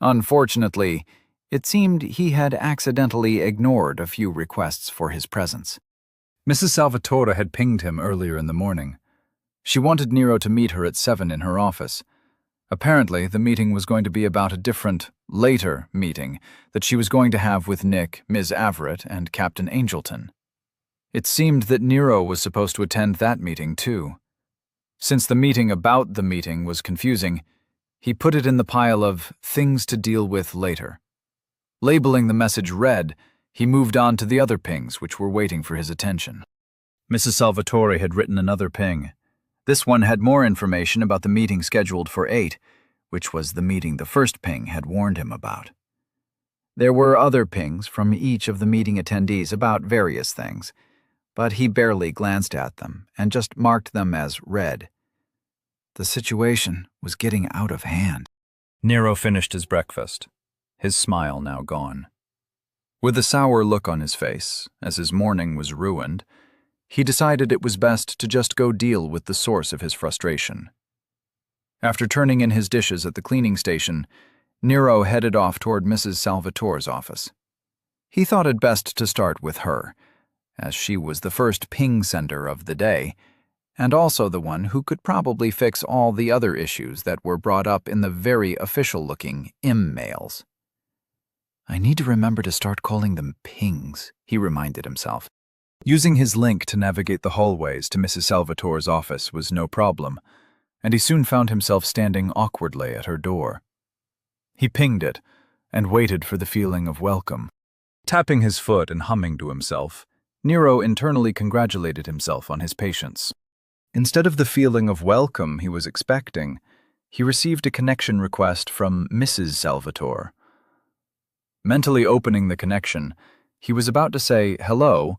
Unfortunately, it seemed he had accidentally ignored a few requests for his presence. Mrs. Salvatore had pinged him earlier in the morning. She wanted Nero to meet her at 7 in her office. Apparently, the meeting was going to be about a different, later meeting that she was going to have with Nick, Ms. Averett, and Captain Angelton. It seemed that Nero was supposed to attend that meeting too. Since the meeting about the meeting was confusing, he put it in the pile of things to deal with later. Labeling the message read, he moved on to the other pings which were waiting for his attention. Mrs. Salvatore had written another ping. This one had more information about the meeting scheduled for 8, which was the meeting the first ping had warned him about. There were other pings from each of the meeting attendees about various things, but he barely glanced at them and just marked them as read. The situation was getting out of hand. Nero finished his breakfast, his smile now gone. With a sour look on his face, as his morning was ruined, he decided it was best to just go deal with the source of his frustration. After turning in his dishes at the cleaning station, Nero headed off toward Mrs. Salvatore's office. He thought it best to start with her, as she was the first ping sender of the day, and also the one who could probably fix all the other issues that were brought up in the very official-looking mails. I need to remember to start calling them pings, he reminded himself. Using his link to navigate the hallways to Mrs. Salvatore's office was no problem, and he soon found himself standing awkwardly at her door. He pinged it and waited for the feeling of welcome. Tapping his foot and humming to himself, Nero internally congratulated himself on his patience. Instead of the feeling of welcome he was expecting, he received a connection request from Mrs. Salvatore. Mentally opening the connection, he was about to say hello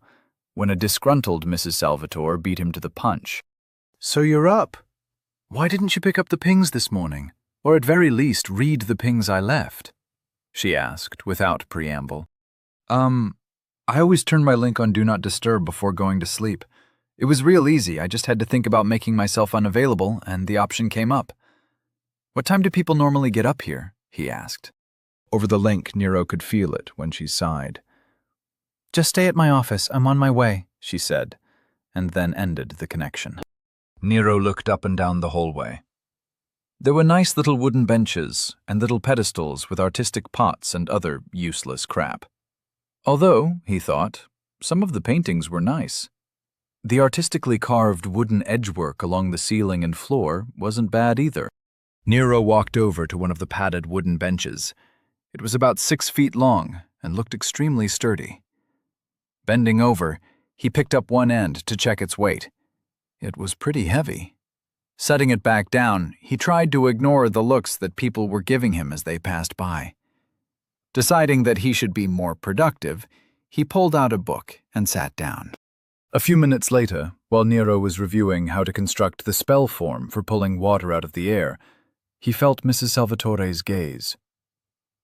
when a disgruntled Mrs. Salvatore beat him to the punch. "So you're up. Why didn't you pick up the pings this morning? Or at very least read the pings I left?" she asked without preamble. I always turn my link on Do Not Disturb before going to sleep. It was real easy. I just had to think about making myself unavailable, and the option came up. "What time do people normally get up here?" he asked. Over the link, Nero could feel it when she sighed. "Just stay at my office. I'm on my way," she said, and then ended the connection. Nero looked up and down the hallway. There were nice little wooden benches and little pedestals with artistic pots and other useless crap. Although, he thought, some of the paintings were nice. The artistically carved wooden edgework along the ceiling and floor wasn't bad either. Nero walked over to one of the padded wooden benches. It was about 6 feet long and looked extremely sturdy. Bending over, he picked up one end to check its weight. It was pretty heavy. Setting it back down, he tried to ignore the looks that people were giving him as they passed by. Deciding that he should be more productive, he pulled out a book and sat down. A few minutes later, while Nero was reviewing how to construct the spell form for pulling water out of the air, he felt Mrs. Salvatore's gaze.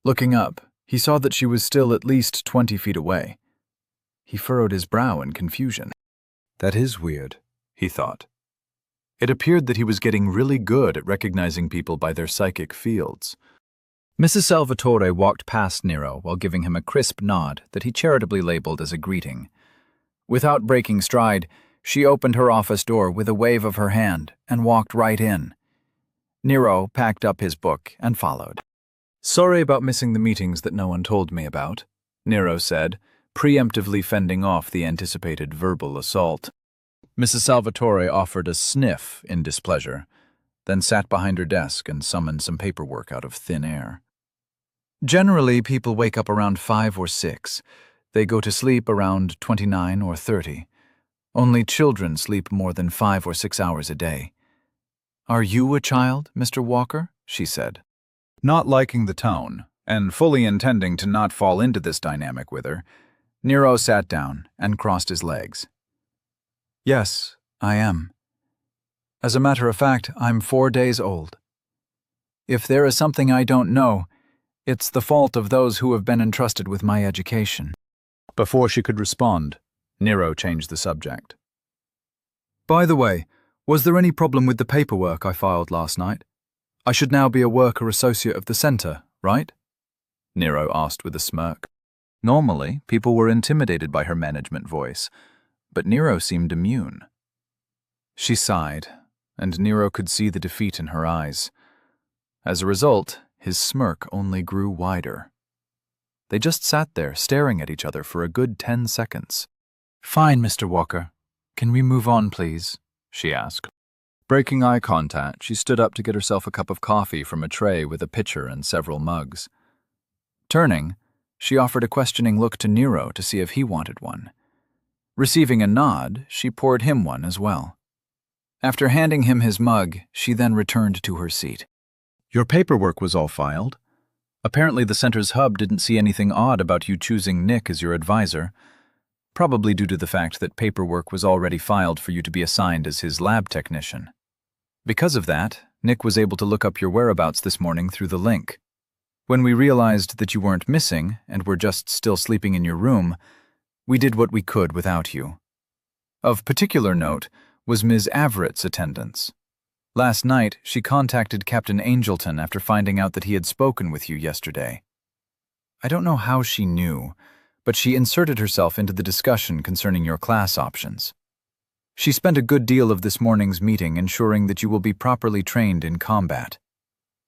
Looking up, he saw that she was still at least 20 feet away. He furrowed his brow in confusion. That is weird, he thought. It appeared that he was getting really good at recognizing people by their psychic fields. Mrs. Salvatore walked past Nero while giving him a crisp nod that he charitably labeled as a greeting. Without breaking stride, she opened her office door with a wave of her hand and walked right in. Nero packed up his book and followed. "Sorry about missing the meetings that no one told me about," Nero said, preemptively fending off the anticipated verbal assault. Mrs. Salvatore offered a sniff in displeasure, then sat behind her desk and summoned some paperwork out of thin air. "Generally, people wake up around 5 or 6. They go to sleep around 29 or 30. Only children sleep more than 5 or 6 hours a day. Are you a child, Mr. Walker?" she said. Not liking the tone, and fully intending to not fall into this dynamic with her, Nero sat down and crossed his legs. "Yes, I am. As a matter of fact, I'm 4 days old. If there is something I don't know, it's the fault of those who have been entrusted with my education." Before she could respond, Nero changed the subject. "By the way, was there any problem with the paperwork I filed last night? I should now be a worker associate of the center, right?" Nero asked with a smirk. Normally, people were intimidated by her management voice, but Nero seemed immune. She sighed, and Nero could see the defeat in her eyes. As a result, his smirk only grew wider. They just sat there, staring at each other for a good 10 seconds. "Fine, Mr. Walker. Can we move on, please?" she asked. Breaking eye contact, she stood up to get herself a cup of coffee from a tray with a pitcher and several mugs. Turning, she offered a questioning look to Nero to see if he wanted one. Receiving a nod, she poured him one as well. After handing him his mug, she then returned to her seat. "Your paperwork was all filed. Apparently the center's hub didn't see anything odd about you choosing Nick as your advisor, probably due to the fact that paperwork was already filed for you to be assigned as his lab technician. Because of that, Nick was able to look up your whereabouts this morning through the link. When we realized that you weren't missing and were just still sleeping in your room, we did what we could without you. Of particular note was Ms. Averett's attendance. Last night, she contacted Captain Angelton after finding out that he had spoken with you yesterday. I don't know how she knew, but she inserted herself into the discussion concerning your class options. She spent a good deal of this morning's meeting ensuring that you will be properly trained in combat.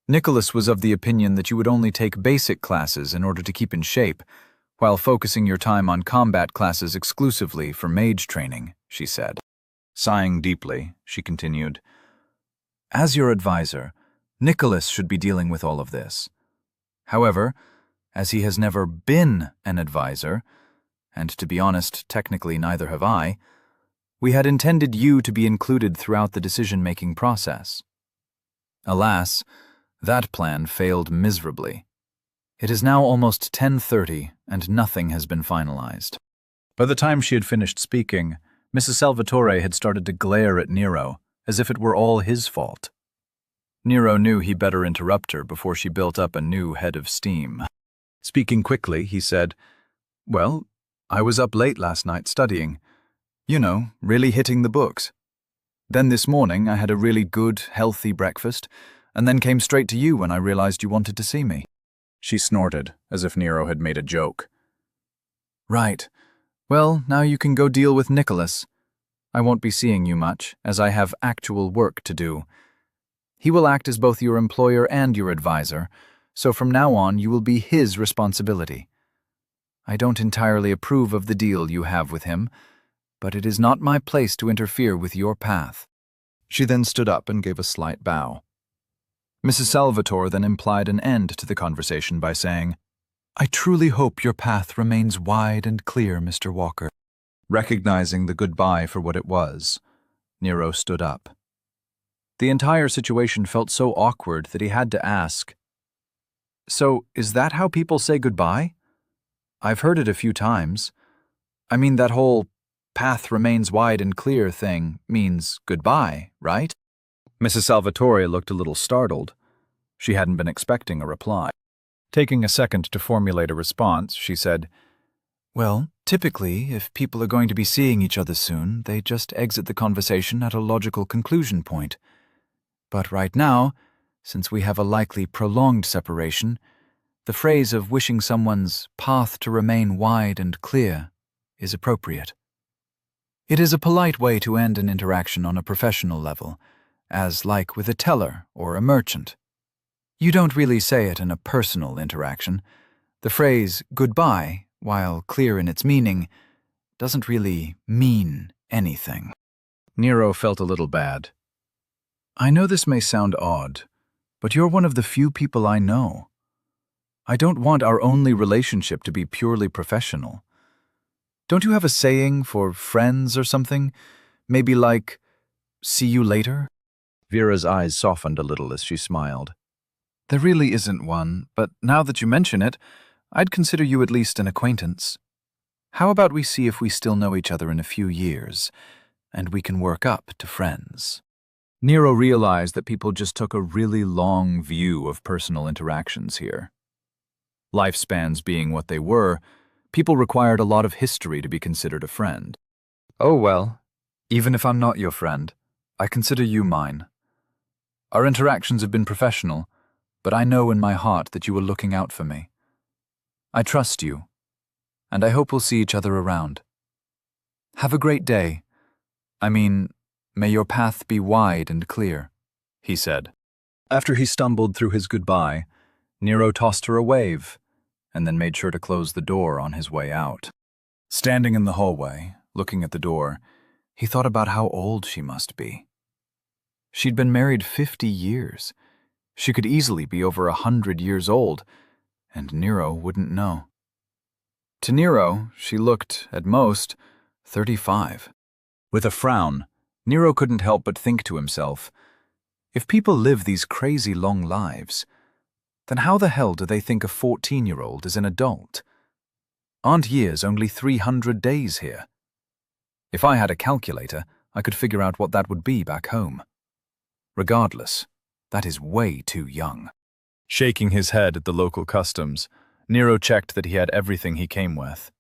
Nicholas was of the opinion that you would only take basic classes in order to keep in shape, while focusing your time on combat classes exclusively for mage training, she said. Sighing deeply, she continued, "As your advisor, Nicholas should be dealing with all of this. However, as he has never been an advisor, and to be honest, technically neither have I, we had intended you to be included throughout the decision-making process. Alas, that plan failed miserably. It is now almost 10:30, and nothing has been finalized." By the time she had finished speaking, Mrs. Salvatore had started to glare at Nero, as if it were all his fault. Nero knew he better interrupt her before she built up a new head of steam. Speaking quickly, he said, "Well, I was up late last night studying. You know, really hitting the books. Then this morning I had a really good, healthy breakfast, and then came straight to you when I realized you wanted to see me." She snorted, as if Nero had made a joke. "Right. Well, now you can go deal with Nicholas. I won't be seeing you much, as I have actual work to do. He will act as both your employer and your advisor, so from now on you will be his responsibility. I don't entirely approve of the deal you have with him, but it is not my place to interfere with your path." She then stood up and gave a slight bow. Mrs. Salvatore then implied an end to the conversation by saying, "I truly hope your path remains wide and clear, Mr. Walker." Recognizing the goodbye for what it was, Nero stood up. The entire situation felt so awkward that he had to ask, "So, is that how people say goodbye? I've heard it a few times. I mean, that whole path remains wide and clear thing means goodbye, right?" Mrs. Salvatore looked a little startled. She hadn't been expecting a reply. Taking a second to formulate a response, she said, "Well, typically, if people are going to be seeing each other soon, they just exit the conversation at a logical conclusion point. But right now, since we have a likely prolonged separation, the phrase of wishing someone's path to remain wide and clear is appropriate. It is a polite way to end an interaction on a professional level, as like with a teller or a merchant. You don't really say it in a personal interaction. The phrase goodbye, while clear in its meaning, doesn't really mean anything." Nero felt a little bad. "I know this may sound odd, but you're one of the few people I know. I don't want our only relationship to be purely professional. Don't you have a saying for friends or something? Maybe like, 'See you later'?" Vera's eyes softened a little as she smiled. "There really isn't one, but now that you mention it, I'd consider you at least an acquaintance. How about we see if we still know each other in a few years, and we can work up to friends?" Nero realized that people just took a really long view of personal interactions here. Lifespans being what they were, people required a lot of history to be considered a friend. "Oh well, even if I'm not your friend, I consider you mine. Our interactions have been professional, but I know in my heart that you were looking out for me. I trust you, and I hope we'll see each other around. Have a great day. I mean, may your path be wide and clear, he said. After he stumbled through his goodbye, Nero tossed her a wave, and then made sure to close the door on his way out. Standing in the hallway, looking at the door, he thought about how old she must be. She'd been married 50 years. She could easily be over 100 years old, and Nero wouldn't know. To Nero, she looked, at most, 35. With a frown, Nero couldn't help but think to himself, if people live these crazy long lives, then how the hell do they think a 14-year-old is an adult? Aren't years only 300 days here? If I had a calculator, I could figure out what that would be back home. Regardless, that is way too young. Shaking his head at the local customs, Nero checked that he had everything he came with.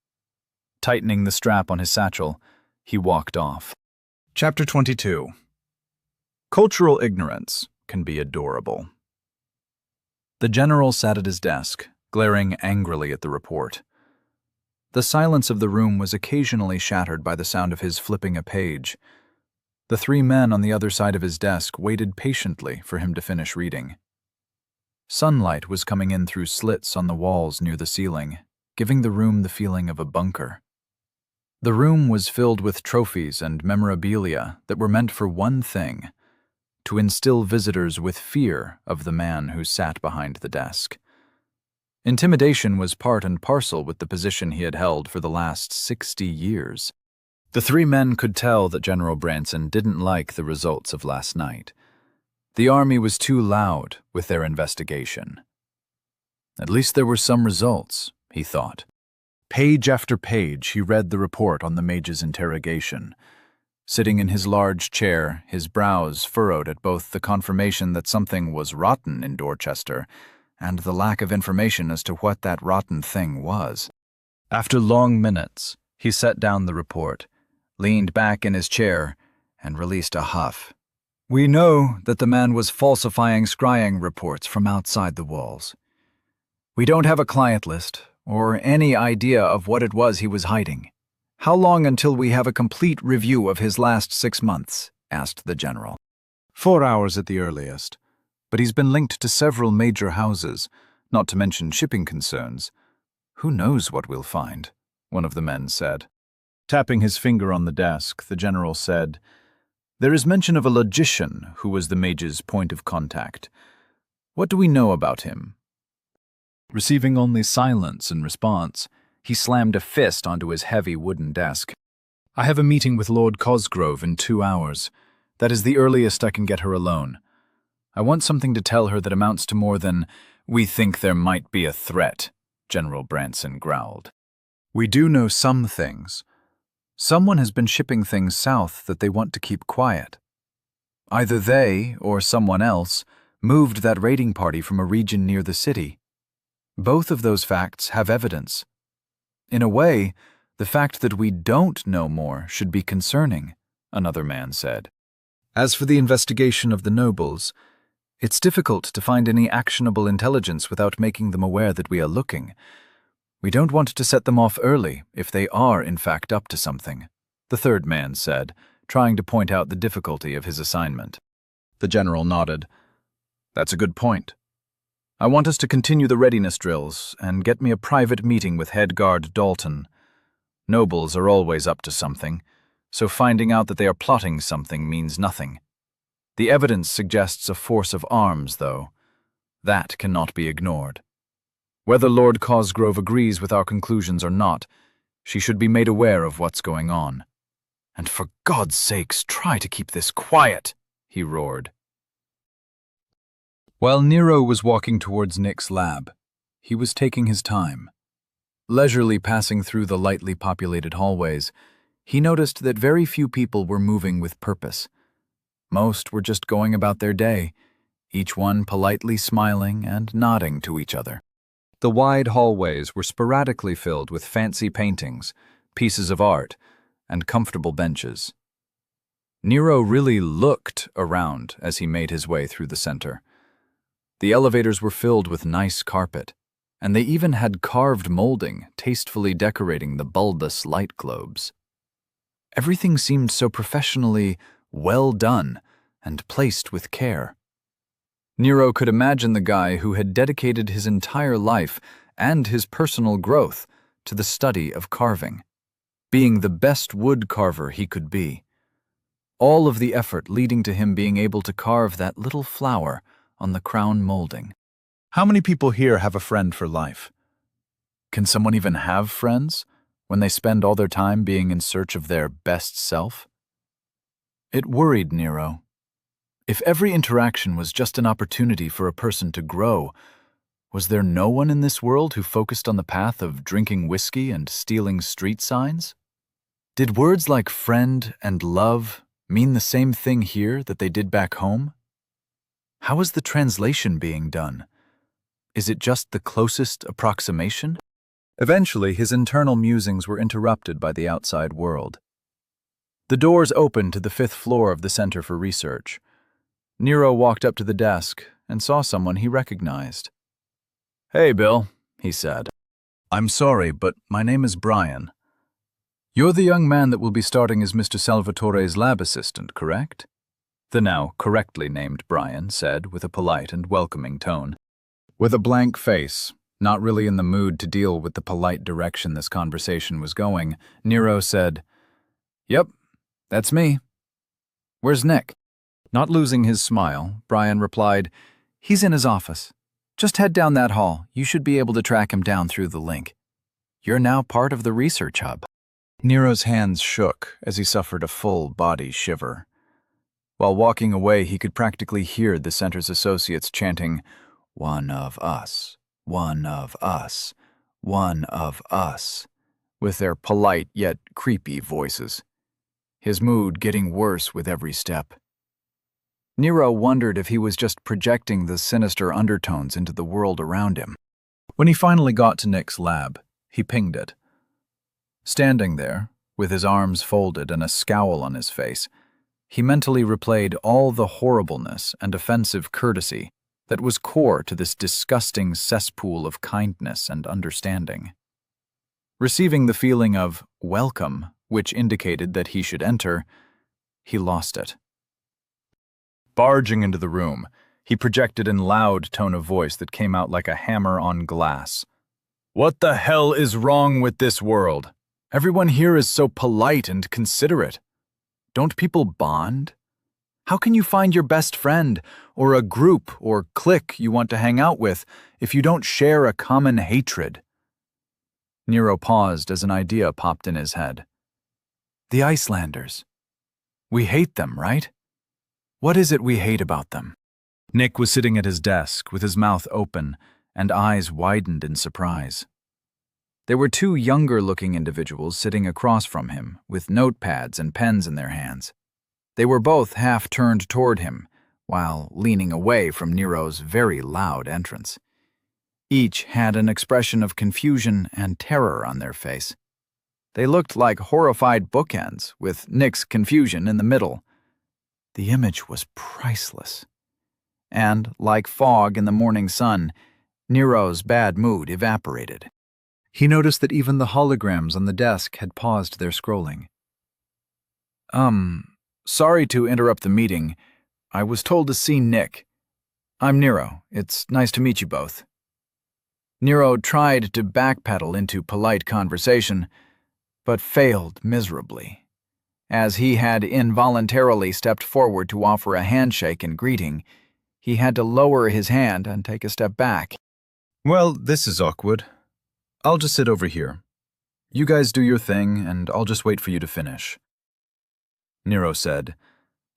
Tightening the strap on his satchel, he walked off. Chapter 22. Cultural ignorance can be adorable. The general sat at his desk, glaring angrily at the report. The silence of the room was occasionally shattered by the sound of his flipping a page. The three men on the other side of his desk waited patiently for him to finish reading. Sunlight was coming in through slits on the walls near the ceiling, giving the room the feeling of a bunker. The room was filled with trophies and memorabilia that were meant for one thing: to instill visitors with fear of the man who sat behind the desk. Intimidation was part and parcel with the position he had held for the last 60 years. The three men could tell that General Branson didn't like the results of last night. The army was too loud with their investigation. At least there were some results, he thought. Page after page, he read the report on the mage's interrogation. Sitting in his large chair, his brows furrowed at both the confirmation that something was rotten in Dorchester and the lack of information as to what that rotten thing was. After long minutes, he set down the report, leaned back in his chair, and released a huff. We know that the man was falsifying scrying reports from outside the walls. We don't have a client list or any idea of what it was he was hiding. How long until we have a complete review of his last 6 months? Asked the general. 4 hours at the earliest, but he's been linked to several major houses, not to mention shipping concerns. Who knows what we'll find? One of the men said. Tapping his finger on the desk, the general said, There is mention of a logician who was the mage's point of contact. What do we know about him? Receiving only silence in response, he slammed a fist onto his heavy wooden desk. I have a meeting with Lord Cosgrove in 2 hours. That is the earliest I can get her alone. I want something to tell her that amounts to more than, we think there might be a threat, General Branson growled. We do know some things. Someone has been shipping things south that they want to keep quiet. Either they, or someone else, moved that raiding party from a region near the city. Both of those facts have evidence. In a way, the fact that we don't know more should be concerning, another man said. As for the investigation of the nobles, it's difficult to find any actionable intelligence without making them aware that we are looking. We don't want to set them off early if they are in fact up to something, the third man said, trying to point out the difficulty of his assignment. The general nodded. That's a good point. I want us to continue the readiness drills and get me a private meeting with head guard Dalton. Nobles are always up to something, so finding out that they are plotting something means nothing. The evidence suggests a force of arms, though. That cannot be ignored. Whether Lord Cosgrove agrees with our conclusions or not, she should be made aware of what's going on. And for God's sakes, try to keep this quiet, he roared. While Nero was walking towards Nick's lab, he was taking his time. Leisurely passing through the lightly populated hallways, he noticed that very few people were moving with purpose. Most were just going about their day, each one politely smiling and nodding to each other. The wide hallways were sporadically filled with fancy paintings, pieces of art, and comfortable benches. Nero really looked around as he made his way through the center. The elevators were filled with nice carpet. and they even had carved molding tastefully decorating the bulbous light globes. Everything seemed so professionally well done and placed with care. Nero could imagine the guy who had dedicated his entire life and his personal growth to the study of carving, being the best wood carver he could be. All of the effort leading to him being able to carve that little flower on the crown molding. How many people here have a friend for life? Can someone even have friends when they spend all their time being in search of their best self? It worried Nero. If every interaction was just an opportunity for a person to grow, was there no one in this world who focused on the path of drinking whiskey and stealing street signs? Did words like friend and love mean the same thing here that they did back home? How is the translation being done? Is it just the closest approximation? Eventually, his internal musings were interrupted by the outside world. The doors opened to the 5th floor of the Center for Research. Nero walked up to the desk and saw someone he recognized. "Hey, Bill," he said. "I'm sorry, but my name is Brian. You're the young man that will be starting as Mr. Salvatore's lab assistant, correct?" The now correctly named Brian said with a polite and welcoming tone. With a blank face, not really in the mood to deal with the polite direction this conversation was going, Nero said, "Yep, that's me. Where's Nick?" Not losing his smile, Brian replied, "He's in his office. Just head down that hall. You should be able to track him down through the link. You're now part of the research hub." Nero's hands shook as he suffered a full-body shiver. While walking away, he could practically hear the center's associates chanting, "One of us, one of us, one of us," with their polite yet creepy voices. His mood getting worse with every step. Nero wondered if he was just projecting the sinister undertones into the world around him. When he finally got to Nick's lab, he pinged it. Standing there, with his arms folded and a scowl on his face, he mentally replayed all the horribleness and offensive courtesy that was core to this disgusting cesspool of kindness and understanding. Receiving the feeling of welcome, which indicated that he should enter, he lost it. Barging into the room, he projected in loud tone of voice that came out like a hammer on glass. "What the hell is wrong with this world? Everyone here is so polite and considerate. Don't people bond? How can you find your best friend, or a group or clique you want to hang out with, if you don't share a common hatred?" Nero paused as an idea popped in his head. The Icelanders. We hate them, right? What is it we hate about them? Nick was sitting at his desk with his mouth open and eyes widened in surprise. There were 2 younger-looking individuals sitting across from him with notepads and pens in their hands. They were both half-turned toward him, while leaning away from Nero's very loud entrance. Each had an expression of confusion and terror on their face. They looked like horrified bookends, with Nick's confusion in the middle. The image was priceless. And, like fog in the morning sun, Nero's bad mood evaporated. He noticed that even the holograms on the desk had paused their scrolling. Sorry to interrupt the meeting. I was told to see Nick. I'm Nero. It's nice to meet you both." Nero tried to backpedal into polite conversation, but failed miserably. As he had involuntarily stepped forward to offer a handshake in greeting, he had to lower his hand and take a step back. "Well, this is awkward. I'll just sit over here. You guys do your thing, and I'll just wait for you to finish," Nero said,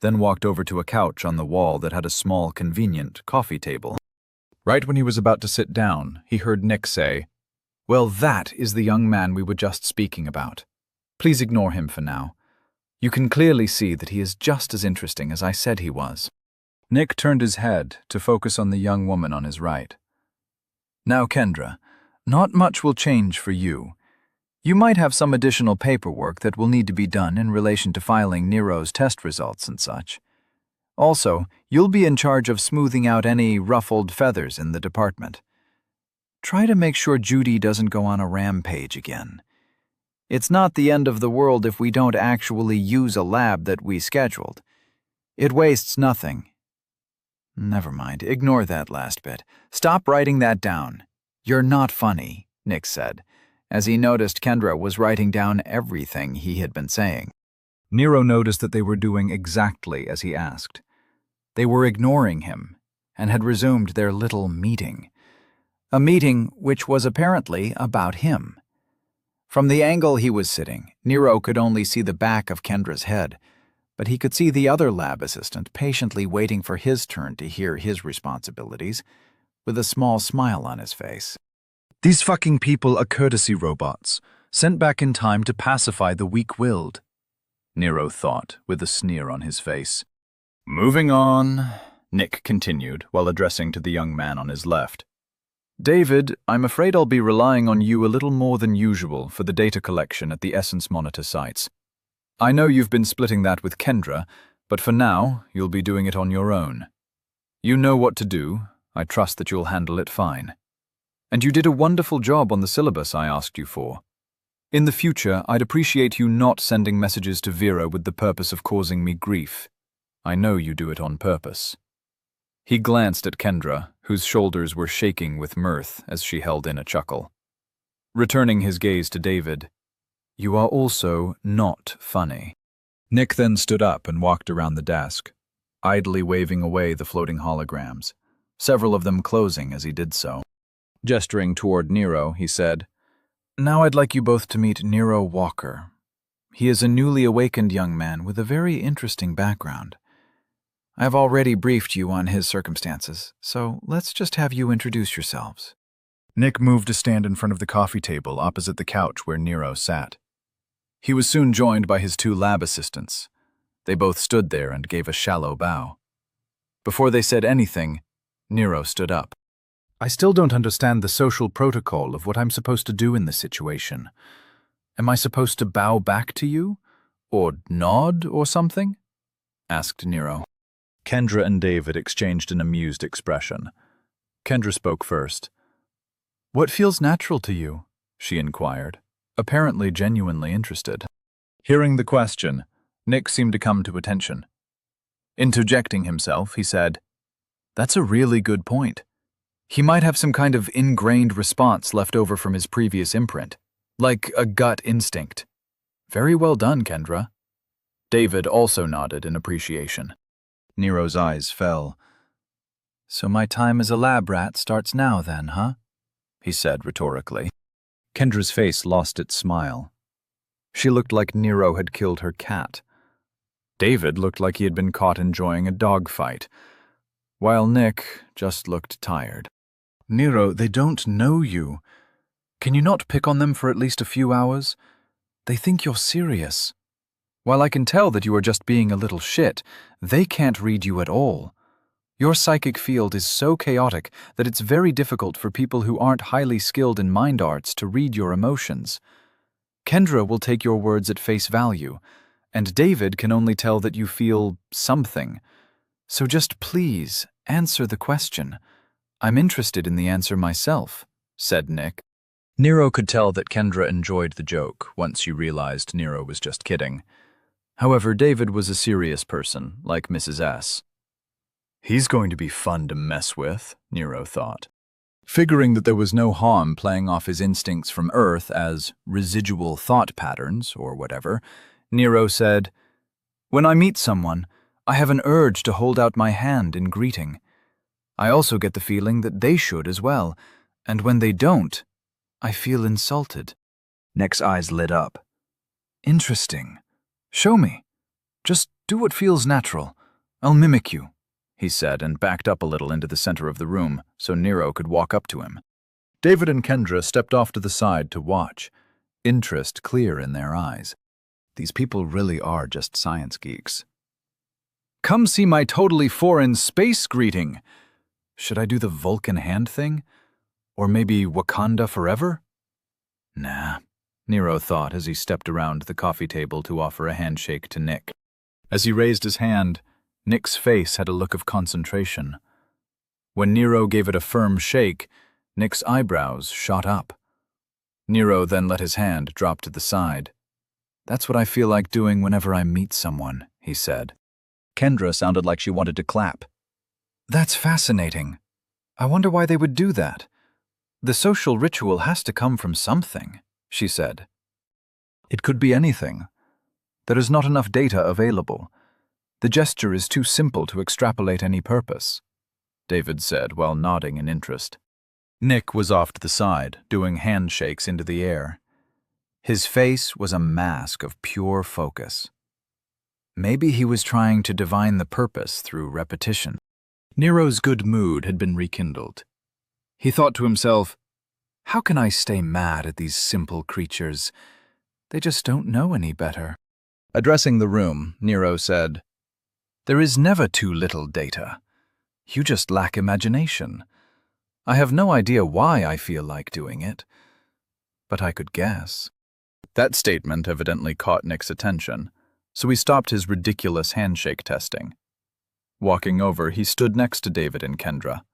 then walked over to a couch on the wall that had a small, convenient coffee table. Right when he was about to sit down, he heard Nick say, "Well, that is the young man we were just speaking about. Please ignore him for now. You can clearly see that he is just as interesting as I said he was." Nick turned his head to focus on the young woman on his right. "Now, Kendra, not much will change for you. You might have some additional paperwork that will need to be done in relation to filing Nero's test results and such. Also, you'll be in charge of smoothing out any ruffled feathers in the department. Try to make sure Judy doesn't go on a rampage again. It's not the end of the world if we don't actually use a lab that we scheduled. It wastes nothing. Never mind, ignore that last bit. Stop writing that down. You're not funny, Nick said, as he noticed Kendra was writing down everything he had been saying. Nero noticed that they were doing exactly as he asked. They were ignoring him and had resumed their little meeting. A meeting which was apparently about him. From the angle he was sitting, Nero could only see the back of Kendra's head, but he could see the other lab assistant patiently waiting for his turn to hear his responsibilities, with a small smile on his face. These fucking people are courtesy robots, sent back in time to pacify the weak-willed, Nero thought, with a sneer on his face. Moving on, Nick continued while addressing to the young man on his left. David, I'm afraid I'll be relying on you a little more than usual for the data collection at the Essence Monitor sites. I know you've been splitting that with Kendra, but for now, you'll be doing it on your own. You know what to do. I trust that you'll handle it fine. And you did a wonderful job on the syllabus I asked you for. In the future, I'd appreciate you not sending messages to Vera with the purpose of causing me grief. I know you do it on purpose. He glanced at Kendra, whose shoulders were shaking with mirth as she held in a chuckle. Returning his gaze to David, you are also not funny. Nick then stood up and walked around the desk, idly waving away the floating holograms, several of them closing as he did so. Gesturing toward Nero, he said, Now I'd like you both to meet Nero Walker. He is a newly awakened young man with a very interesting background. I've already briefed you on his circumstances, so let's just have you introduce yourselves. Nick moved to stand in front of the coffee table opposite the couch where Nero sat. He was soon joined by his two lab assistants. They both stood there and gave a shallow bow. Before they said anything, Nero stood up. I still don't understand the social protocol of what I'm supposed to do in this situation. Am I supposed to bow back to you? Or nod or something? Asked Nero. Kendra and David exchanged an amused expression. Kendra spoke first. What feels natural to you? She inquired, apparently genuinely interested. Hearing the question, Nick seemed to come to attention. Interjecting himself, he said, That's a really good point. He might have some kind of ingrained response left over from his previous imprint, like a gut instinct. Very well done, Kendra. David also nodded in appreciation. Nero's eyes fell. So my time as a lab rat starts now then, huh? He said rhetorically. Kendra's face lost its smile. She looked like Nero had killed her cat. David looked like he had been caught enjoying a dogfight, while Nick just looked tired. Nero, they don't know you. Can you not pick on them for at least a few hours? They think you're serious. While I can tell that you are just being a little shit, they can't read you at all. Your psychic field is so chaotic that it's very difficult for people who aren't highly skilled in mind arts to read your emotions. Kendra will take your words at face value, and David can only tell that you feel something. So just please answer the question. I'm interested in the answer myself, said Nick. Nero could tell that Kendra enjoyed the joke once she realized Nero was just kidding. However, David was a serious person, like Mrs. S. He's going to be fun to mess with, Nero thought. Figuring that there was no harm playing off his instincts from Earth as residual thought patterns or whatever, Nero said, When I meet someone, I have an urge to hold out my hand in greeting. I also get the feeling that they should as well, and when they don't, I feel insulted. Nick's eyes lit up. Interesting. Show me. Just do what feels natural. I'll mimic you, he said, and backed up a little into the center of the room so Nero could walk up to him. David and Kendra stepped off to the side to watch, interest clear in their eyes. These people really are just science geeks. Come see my totally foreign space greeting. Should I do the Vulcan hand thing? Or maybe Wakanda forever? Nah, Nero thought as he stepped around the coffee table to offer a handshake to Nick. As he raised his hand, Nick's face had a look of concentration. When Nero gave it a firm shake, Nick's eyebrows shot up. Nero then let his hand drop to the side. "That's what I feel like doing whenever I meet someone," he said. Kendra sounded like she wanted to clap. "That's fascinating. I wonder why they would do that. The social ritual has to come from something," she said. "It could be anything. There is not enough data available. The gesture is too simple to extrapolate any purpose," David said while nodding in interest. Nick was off to the side, doing handshakes into the air. His face was a mask of pure focus. Maybe he was trying to divine the purpose through repetition. Nero's good mood had been rekindled. He thought to himself, "How can I stay mad at these simple creatures? They just don't know any better." Addressing the room, Nero said, "There is never too little data. You just lack imagination. I have no idea why I feel like doing it, but I could guess." That statement evidently caught Nick's attention, so he stopped his ridiculous handshake testing. Walking over, he stood next to David and Kendra.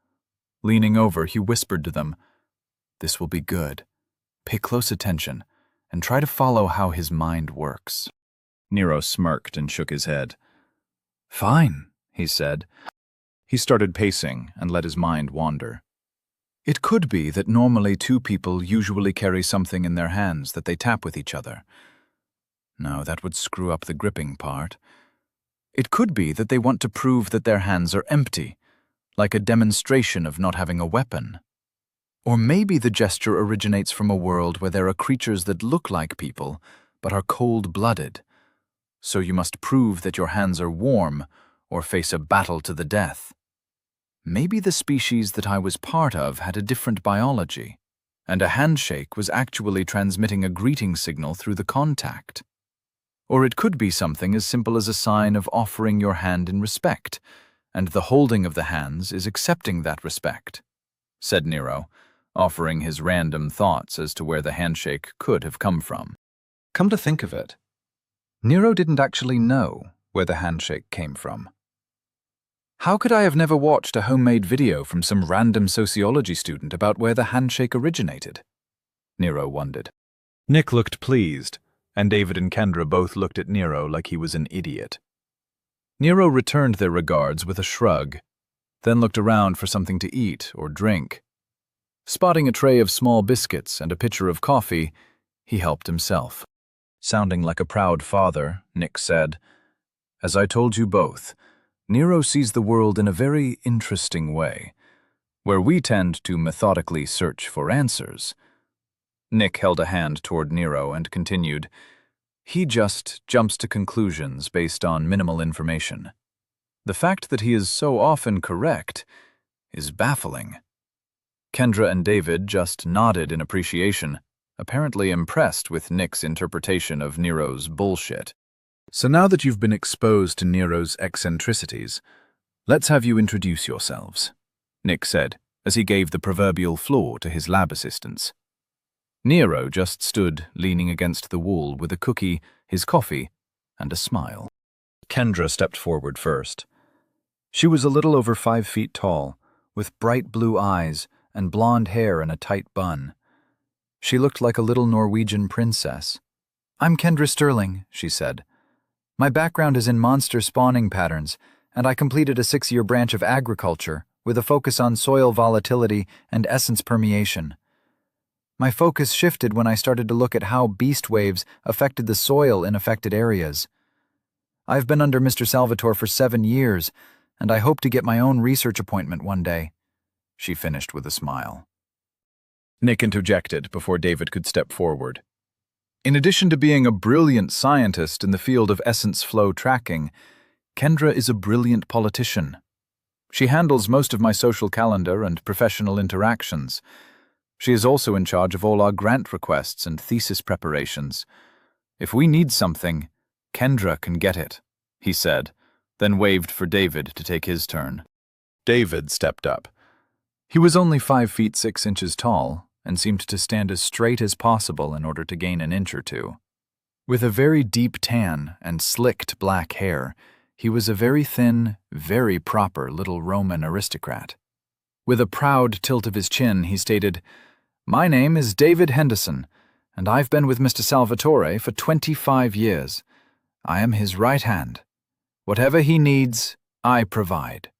Leaning over, he whispered to them, "This will be good. Pay close attention and try to follow how his mind works." Nero smirked and shook his head. "Fine," he said. He started pacing and let his mind wander. It could be that normally two people usually carry something in their hands that they tap with each other. No, that would screw up the gripping part. It could be that they want to prove that their hands are empty, like a demonstration of not having a weapon. Or maybe the gesture originates from a world where there are creatures that look like people, but are cold-blooded. So you must prove that your hands are warm, or face a battle to the death. Maybe the species that I was part of had a different biology, and a handshake was actually transmitting a greeting signal through the contact. Or it could be something as simple as a sign of offering your hand in respect, and the holding of the hands is accepting that respect, said Nero, offering his random thoughts as to where the handshake could have come from. Come to think of it, Nero didn't actually know where the handshake came from. How could I have never watched a homemade video from some random sociology student about where the handshake originated? Nero wondered. Nick looked pleased, and David and Kendra both looked at Nero like he was an idiot. Nero returned their regards with a shrug, then looked around for something to eat or drink. Spotting a tray of small biscuits and a pitcher of coffee, he helped himself. Sounding like a proud father, Nick said, "As I told you both, Nero sees the world in a very interesting way, where we tend to methodically search for answers." Nick held a hand toward Nero and continued, "He just jumps to conclusions based on minimal information. The fact that he is so often correct is baffling." Kendra and David just nodded in appreciation, apparently impressed with Nick's interpretation of Nero's bullshit. "So now that you've been exposed to Nero's eccentricities, let's have you introduce yourselves," Nick said, as he gave the proverbial floor to his lab assistants. Nero just stood leaning against the wall with a cookie, his coffee, and a smile. Kendra stepped forward first. She was a little over 5 feet tall, with bright blue eyes and blonde hair in a tight bun. She looked like a little Norwegian princess. "I'm Kendra Sterling," she said. "My background is in monster spawning patterns, and I completed a 6-year branch of agriculture with a focus on soil volatility and essence permeation. My focus shifted when I started to look at how beast waves affected the soil in affected areas. I've been under Mr. Salvatore for 7 years, and I hope to get my own research appointment one day," she finished with a smile. Nick interjected before David could step forward. In addition to being a brilliant scientist in the field of essence flow tracking, Kendra is a brilliant politician. She handles most of my social calendar and professional interactions. She is also in charge of all our grant requests and thesis preparations. If we need something, Kendra can get it, he said, then waved for David to take his turn. David stepped up. He was only 5 feet 6 inches tall and seemed to stand as straight as possible in order to gain an inch or two. With a very deep tan and slicked black hair, he was a very thin, very proper little Roman aristocrat. With a proud tilt of his chin, he stated, "My name is David Henderson, and I've been with Mr. Salvatore for 25 years. I am his right hand. Whatever he needs, I provide."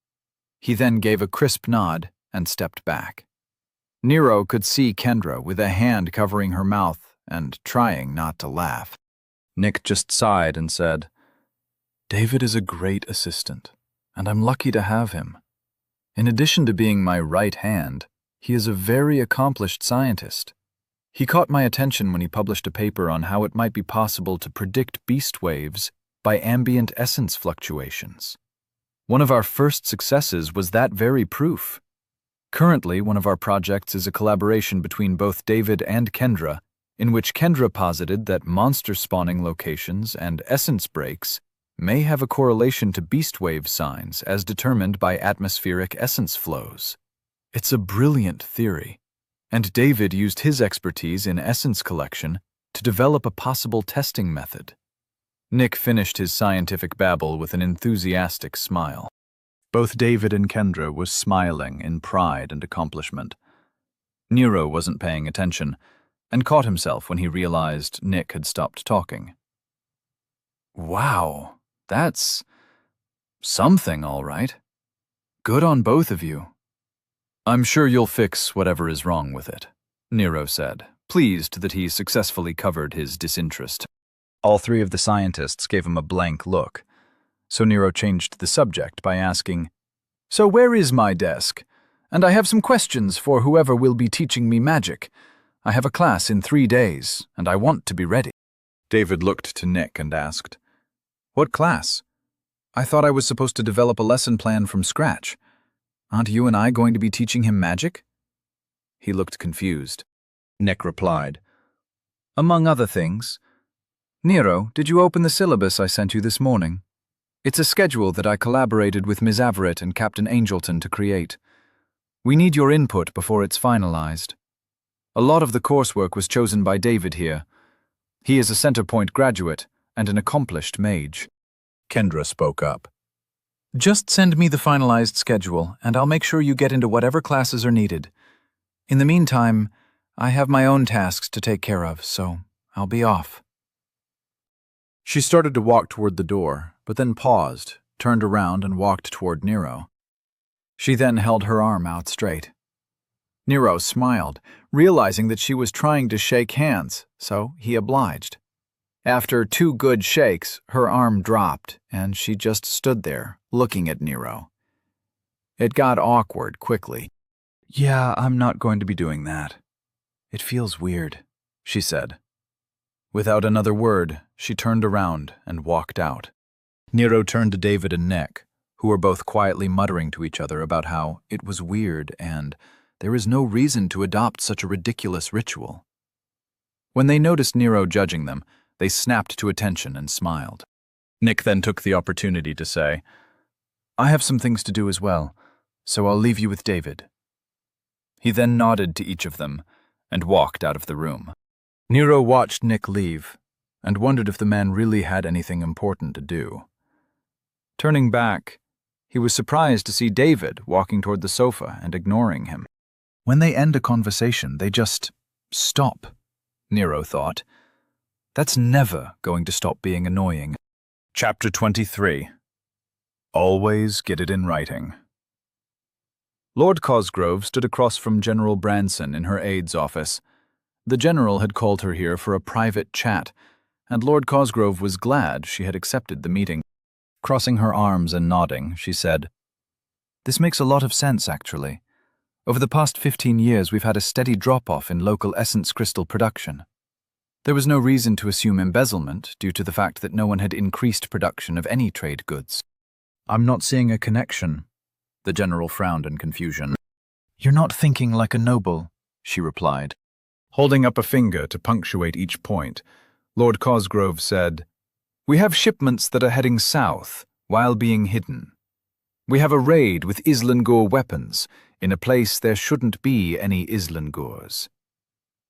He then gave a crisp nod and stepped back. Nero could see Kendra with a hand covering her mouth and trying not to laugh. Nick just sighed and said, "David is a great assistant, and I'm lucky to have him. In addition to being my right hand, he is a very accomplished scientist. He caught my attention when he published a paper on how it might be possible to predict beast waves by ambient essence fluctuations. One of our first successes was that very proof. Currently, one of our projects is a collaboration between both David and Kendra, in which Kendra posited that monster spawning locations and essence breaks may have a correlation to beast wave signs as determined by atmospheric essence flows. It's a brilliant theory, and David used his expertise in essence collection to develop a possible testing method." Nick finished his scientific babble with an enthusiastic smile. Both David and Kendra were smiling in pride and accomplishment. Nero wasn't paying attention, and caught himself when he realized Nick had stopped talking. "Wow, that's something, all right. Good on both of you." "I'm sure you'll fix whatever is wrong with it," Nero said, pleased that he successfully covered his disinterest. All three of the scientists gave him a blank look, so Nero changed the subject by asking, "So where is my desk? And I have some questions for whoever will be teaching me magic. I have a class in 3 days, and I want to be ready." David looked to Nick and asked, "What class? I thought I was supposed to develop a lesson plan from scratch. Aren't you and I going to be teaching him magic?" He looked confused. Nick replied, "Among other things. Nero, did you open the syllabus I sent you this morning? It's a schedule that I collaborated with Ms. Averitt and Captain Angelton to create. We need your input before it's finalized. A lot of the coursework was chosen by David here. He is a Centerpoint graduate and an accomplished mage." Kendra spoke up. "Just send me the finalized schedule, and I'll make sure you get into whatever classes are needed. In the meantime, I have my own tasks to take care of, so I'll be off." She started to walk toward the door, but then paused, turned around, and walked toward Nero. She then held her arm out straight. Nero smiled, realizing that she was trying to shake hands, so he obliged. After 2 good shakes, her arm dropped, and she just stood there, looking at Nero. It got awkward quickly. "Yeah, I'm not going to be doing that. It feels weird," she said. Without another word, she turned around and walked out. Nero turned to David and Nick, who were both quietly muttering to each other about how it was weird and there is no reason to adopt such a ridiculous ritual. When they noticed Nero judging them, they snapped to attention and smiled. Nick then took the opportunity to say, "I have some things to do as well, so I'll leave you with David." He then nodded to each of them and walked out of the room. Nero watched Nick leave and wondered if the man really had anything important to do. Turning back, he was surprised to see David walking toward the sofa and ignoring him. When they end a conversation, they just stop, Nero thought. That's never going to stop being annoying. Chapter 23. Always get it in writing. Lord Cosgrove stood across from General Branson in her aide's office. The general had called her here for a private chat, and Lord Cosgrove was glad she had accepted the meeting. Crossing her arms and nodding, she said, "This makes a lot of sense, actually. Over the past 15 years, we've had a steady drop-off in local essence crystal production. There was no reason to assume embezzlement due to the fact that no one had increased production of any trade goods." "I'm not seeing a connection." The general frowned in confusion. "You're not thinking like a noble," she replied. Holding up a finger to punctuate each point, Lord Cosgrove said, "We have shipments that are heading south while being hidden. We have a raid with Islangur weapons in a place there shouldn't be any Islangurs.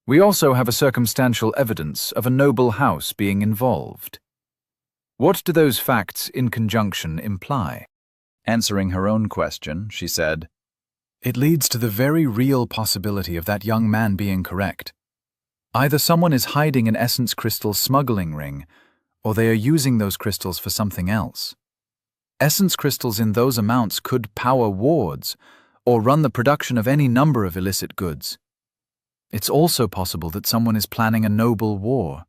We also have a circumstantial evidence of a noble house being involved. What do those facts in conjunction imply?" Answering her own question, she said, It leads to the very real possibility of that young man being correct. Either someone is hiding an essence crystal smuggling ring, or they are using those crystals for something else. Essence crystals in those amounts could power wards, or run the production of any number of illicit goods. It's also possible that someone is planning a noble war.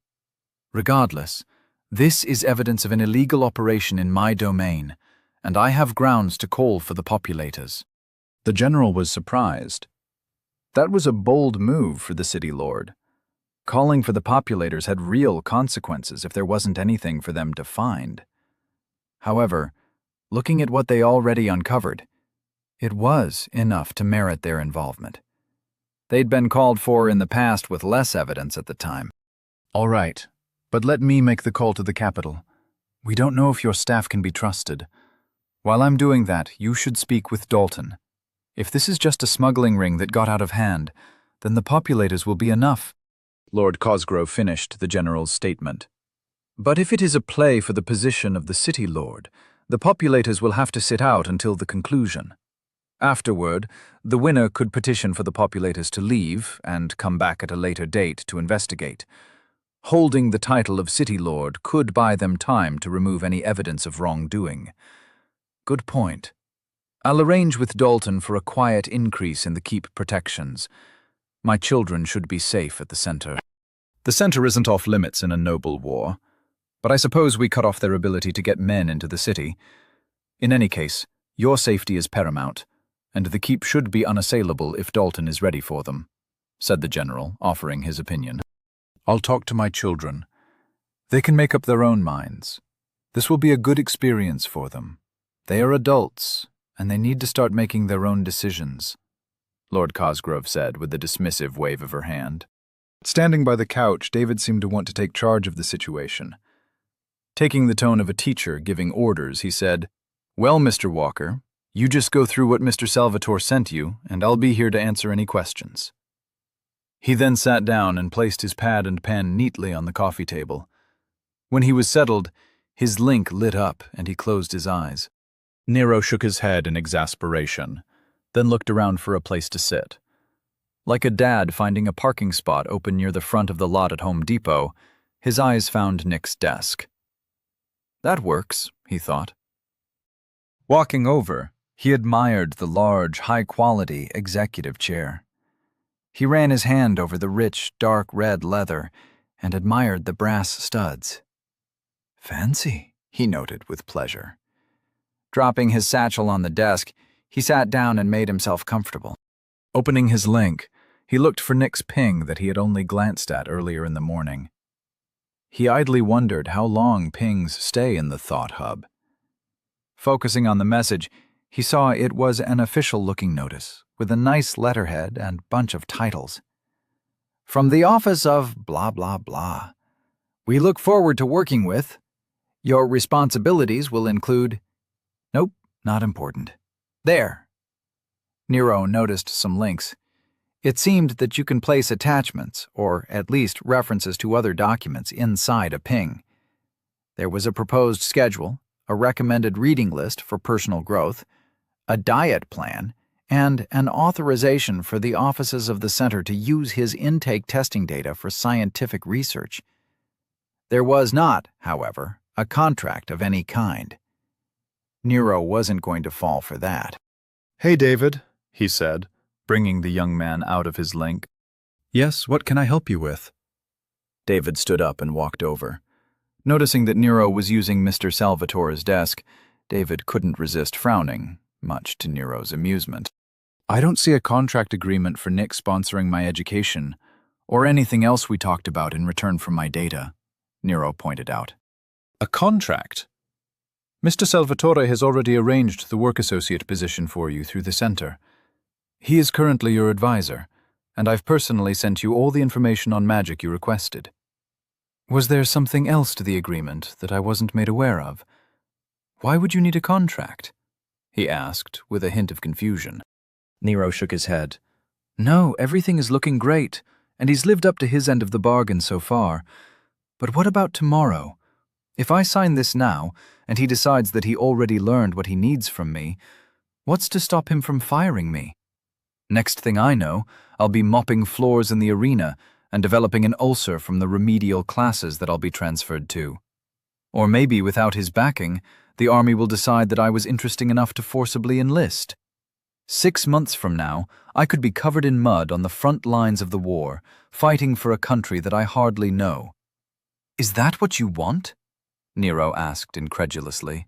Regardless, this is evidence of an illegal operation in my domain, and I have grounds to call for the populators. The general was surprised. That was a bold move for the city lord. Calling for the populators had real consequences if there wasn't anything for them to find. However, looking at what they already uncovered, it was enough to merit their involvement. They'd been called for in the past with less evidence at the time. All right, but let me make the call to the capital. We don't know if your staff can be trusted. While I'm doing that, you should speak with Dalton. If this is just a smuggling ring that got out of hand, then the populators will be enough. Lord Cosgrove finished the general's statement. But if it is a play for the position of the city lord, the populators will have to sit out until the conclusion. Afterward, the winner could petition for the populators to leave and come back at a later date to investigate. Holding the title of city lord could buy them time to remove any evidence of wrongdoing. Good point. I'll arrange with Dalton for a quiet increase in the keep protections. My children should be safe at the center. The center isn't off limits in a noble war, but I suppose we cut off their ability to get men into the city. In any case, your safety is paramount, and the keep should be unassailable if Dalton is ready for them, said the general, offering his opinion. I'll talk to my children. They can make up their own minds. This will be a good experience for them. They are adults, and they need to start making their own decisions, Lord Cosgrove said with a dismissive wave of her hand. Standing by the couch, David seemed to want to take charge of the situation. Taking the tone of a teacher giving orders, he said, "Well, Mr. Walker, you just go through what Mr. Salvatore sent you, and I'll be here to answer any questions." He then sat down and placed his pad and pen neatly on the coffee table. When he was settled, his link lit up and he closed his eyes. Nero shook his head in exasperation, then looked around for a place to sit. Like a dad finding a parking spot open near the front of the lot at Home Depot, his eyes found Nick's desk. That works, he thought. Walking over, he admired the large, high-quality executive chair. He ran his hand over the rich, dark red leather and admired the brass studs. Fancy, he noted with pleasure. Dropping his satchel on the desk, he sat down and made himself comfortable. Opening his link, he looked for Nick's ping that he had only glanced at earlier in the morning. He idly wondered how long pings stay in the thought hub. Focusing on the message, he saw it was an official-looking notice with a nice letterhead and bunch of titles. From the office of blah blah blah. We look forward to working with. Your responsibilities will include... Nope, not important. There. Nero noticed some links. It seemed that you can place attachments, or at least references to other documents, inside a ping. There was a proposed schedule, a recommended reading list for personal growth, a diet plan, and an authorization for the offices of the center to use his intake testing data for scientific research. There was not, however, a contract of any kind. Nero wasn't going to fall for that. "Hey, David," he said, bringing the young man out of his link. "Yes, what can I help you with?" David stood up and walked over. Noticing that Nero was using Mr. Salvatore's desk, David couldn't resist frowning, much to Nero's amusement. "I don't see a contract agreement for Nick sponsoring my education, or anything else we talked about in return for my data," Nero pointed out. "A contract? Mr. Salvatore has already arranged the work associate position for you through the center. He is currently your advisor, and I've personally sent you all the information on magic you requested. Was there something else to the agreement that I wasn't made aware of? Why would you need a contract?" he asked, with a hint of confusion. Nero shook his head. "No, everything is looking great, and he's lived up to his end of the bargain so far. But what about tomorrow? If I sign this now, and he decides that he already learned what he needs from me, what's to stop him from firing me?" Next thing I know, I'll be mopping floors in the arena and developing an ulcer from the remedial classes that I'll be transferred to. Or maybe, without his backing, the army will decide that I was interesting enough to forcibly enlist. 6 months from now, I could be covered in mud on the front lines of the war, fighting for a country that I hardly know. Is that what you want? Nero asked incredulously.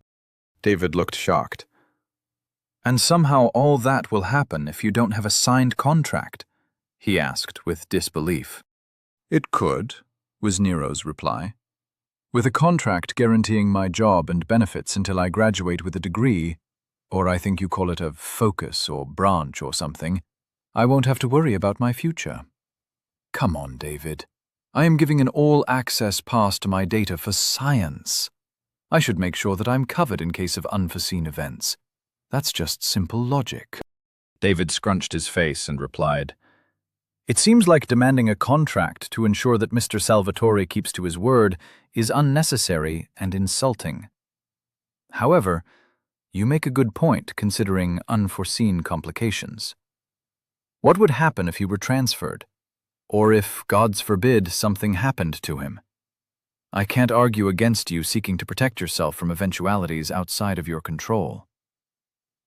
David looked shocked. And somehow all that will happen if you don't have a signed contract? He asked with disbelief. It could, was Nero's reply. With a contract guaranteeing my job and benefits until I graduate with a degree, or I think you call it a focus or branch or something, I won't have to worry about my future. Come on, David. I am giving an all-access pass to my data for science. I should make sure that I'm covered in case of unforeseen events. That's just simple logic. David scrunched his face and replied, It seems like demanding a contract to ensure that Mr. Salvatore keeps to his word is unnecessary and insulting. However, you make a good point considering unforeseen complications. What would happen if he were transferred? Or if, God forbid, something happened to him? I can't argue against you seeking to protect yourself from eventualities outside of your control.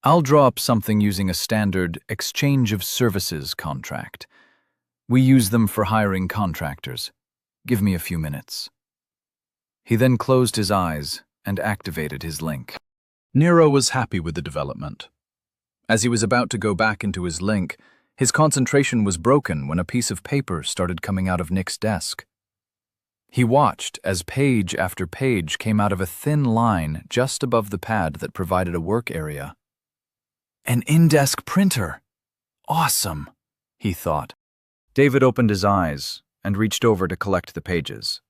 I'll draw up something using a standard exchange of services contract. We use them for hiring contractors. Give me a few minutes. He then closed his eyes and activated his link. Nero was happy with the development. As he was about to go back into his link, his concentration was broken when a piece of paper started coming out of Nick's desk. He watched as page after page came out of a thin line just above the pad that provided a work area. An in-desk printer! Awesome, he thought. David opened his eyes and reached over to collect the pages.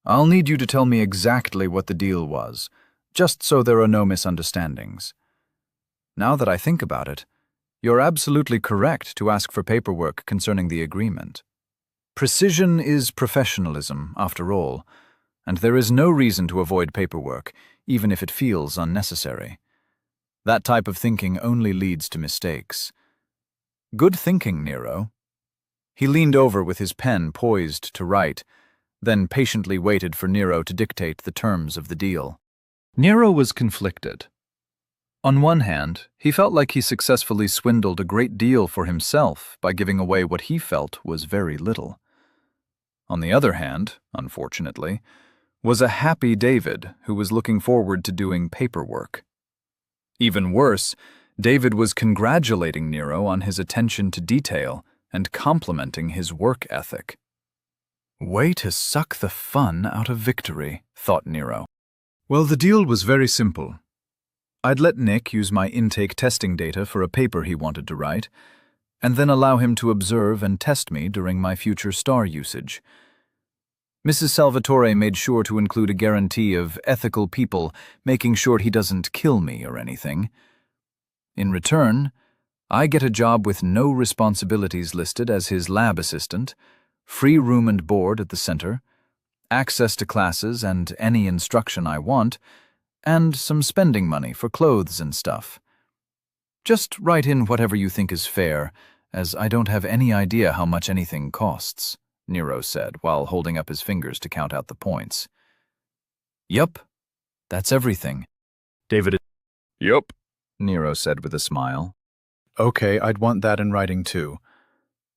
I'll need you to tell me exactly what the deal was, just so there are no misunderstandings. Now that I think about it, you're absolutely correct to ask for paperwork concerning the agreement. Precision is professionalism, after all, and there is no reason to avoid paperwork, even if it feels unnecessary. That type of thinking only leads to mistakes. Good thinking, Nero. He leaned over with his pen poised to write, then patiently waited for Nero to dictate the terms of the deal. Nero was conflicted. On one hand, he felt like he successfully swindled a great deal for himself by giving away what he felt was very little. On the other hand, unfortunately, was a happy David who was looking forward to doing paperwork. Even worse, David was congratulating Nero on his attention to detail and complimenting his work ethic. Way to suck the fun out of victory, thought Nero. Well, the deal was very simple. I'd let Nick use my intake testing data for a paper he wanted to write, and then allow him to observe and test me during my future star usage. Mrs. Salvatore made sure to include a guarantee of ethical people making sure he doesn't kill me or anything. In return, I get a job with no responsibilities listed as his lab assistant, free room and board at the center, access to classes and any instruction I want, and some spending money for clothes and stuff. Just write in whatever you think is fair, as I don't have any idea how much anything costs, Nero said while holding up his fingers to count out the points. Yup, that's everything. David. Yup, Nero said with a smile. Okay, I'd want that in writing too.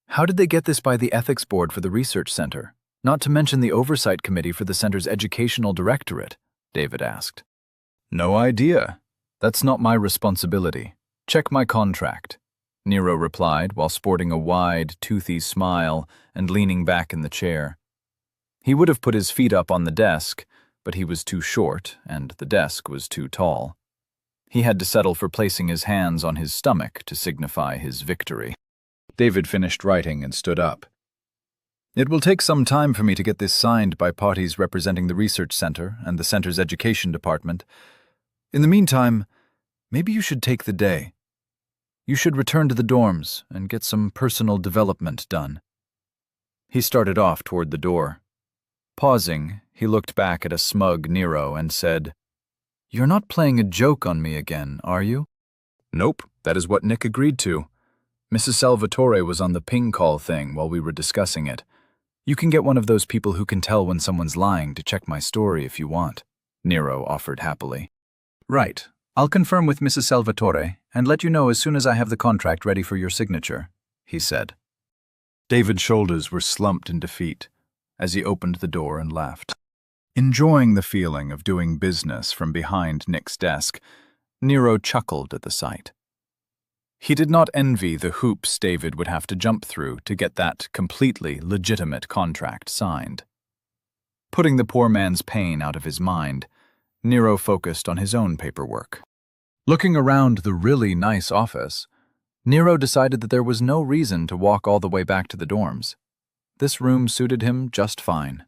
How did they get this by the ethics board for the research center? Not to mention the oversight committee for the center's educational directorate, David asked. No idea. That's not my responsibility. Check my contract, Nero replied while sporting a wide, toothy smile and leaning back in the chair. He would have put his feet up on the desk, but he was too short and the desk was too tall. He had to settle for placing his hands on his stomach to signify his victory. David finished writing and stood up. It will take some time for me to get this signed by parties representing the research center and the center's education department. In the meantime, maybe you should take the day. You should return to the dorms and get some personal development done. He started off toward the door. Pausing, he looked back at a smug Nero and said, You're not playing a joke on me again, are you? Nope, that is what Nick agreed to. Mrs. Salvatore was on the ping call thing while we were discussing it. You can get one of those people who can tell when someone's lying to check my story if you want, Nero offered happily. Right. I'll confirm with Mrs. Salvatore and let you know as soon as I have the contract ready for your signature, he said. David's shoulders were slumped in defeat as he opened the door and laughed. Enjoying the feeling of doing business from behind Nick's desk, Nero chuckled at the sight. He did not envy the hoops David would have to jump through to get that completely legitimate contract signed. Putting the poor man's pain out of his mind, Nero focused on his own paperwork. Looking around the really nice office, Nero decided that there was no reason to walk all the way back to the dorms. This room suited him just fine.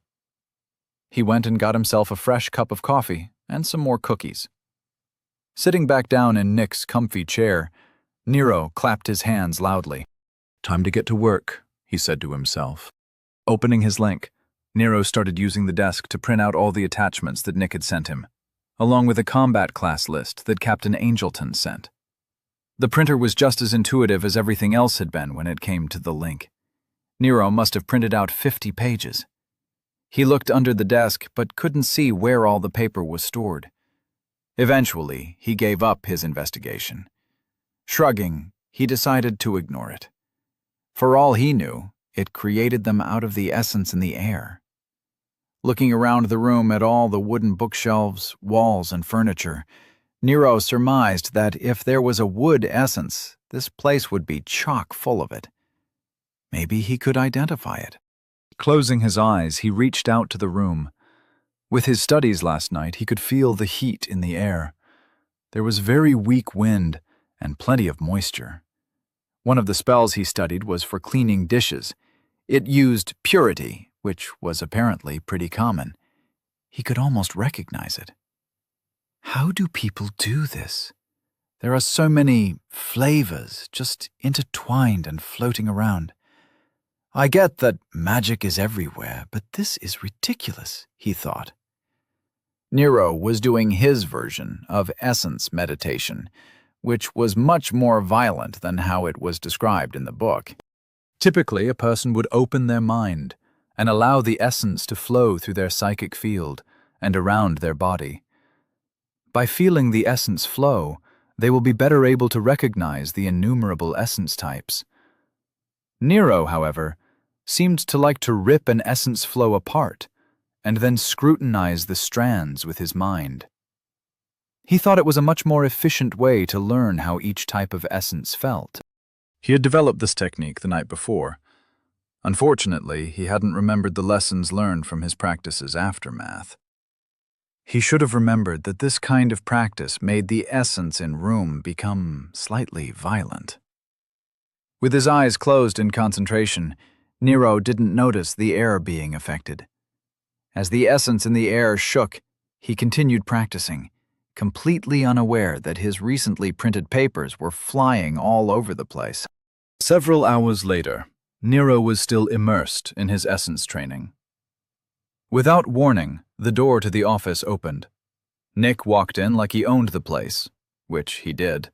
He went and got himself a fresh cup of coffee and some more cookies. Sitting back down in Nick's comfy chair, Nero clapped his hands loudly. Time to get to work, he said to himself. Opening his link, Nero started using the desk to print out all the attachments that Nick had sent him, along with a combat class list that Captain Angelton sent. The printer was just as intuitive as everything else had been when it came to the link. Nero must have printed out 50 pages. He looked under the desk but couldn't see where all the paper was stored. Eventually, he gave up his investigation. Shrugging, he decided to ignore it. For all he knew, it created them out of the essence in the air. Looking around the room at all the wooden bookshelves, walls, and furniture, Nero surmised that if there was a wood essence, this place would be chock full of it. Maybe he could identify it. Closing his eyes, he reached out to the room. With his studies last night, he could feel the heat in the air. There was very weak wind and plenty of moisture. One of the spells he studied was for cleaning dishes. It used purity, which was apparently pretty common. He could almost recognize it. How do people do this? There are so many flavors just intertwined and floating around. I get that magic is everywhere, but this is ridiculous, he thought. Nero was doing his version of essence meditation, which was much more violent than how it was described in the book. Typically, a person would open their mind and allow the essence to flow through their psychic field and around their body. By feeling the essence flow, they will be better able to recognize the innumerable essence types. Nero, however, seemed to like to rip an essence flow apart and then scrutinize the strands with his mind. He thought it was a much more efficient way to learn how each type of essence felt. He had developed this technique the night before. Unfortunately, he hadn't remembered the lessons learned from his practice's aftermath. He should have remembered that this kind of practice made the essence in room become slightly violent. With his eyes closed in concentration, Nero didn't notice the air being affected. As the essence in the air shook, he continued practicing, completely unaware that his recently printed papers were flying all over the place. Several hours later, Nero was still immersed in his essence training. Without warning, the door to the office opened. Nick walked in like he owned the place, which he did,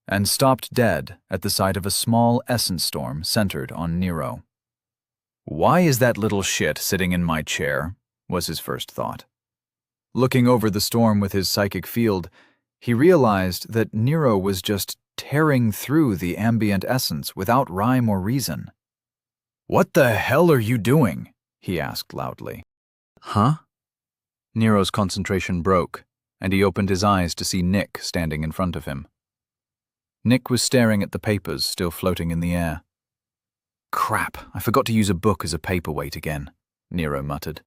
and stopped dead at the sight of a small essence storm centered on Nero. "Why is that little shit sitting in my chair?" was his first thought. Looking over the storm with his psychic field, he realized that Nero was just tearing through the ambient essence without rhyme or reason. "What the hell are you doing?" he asked loudly. "Huh?" Nero's concentration broke, and he opened his eyes to see Nick standing in front of him. Nick was staring at the papers still floating in the air. "Crap, I forgot to use a book as a paperweight again," Nero muttered.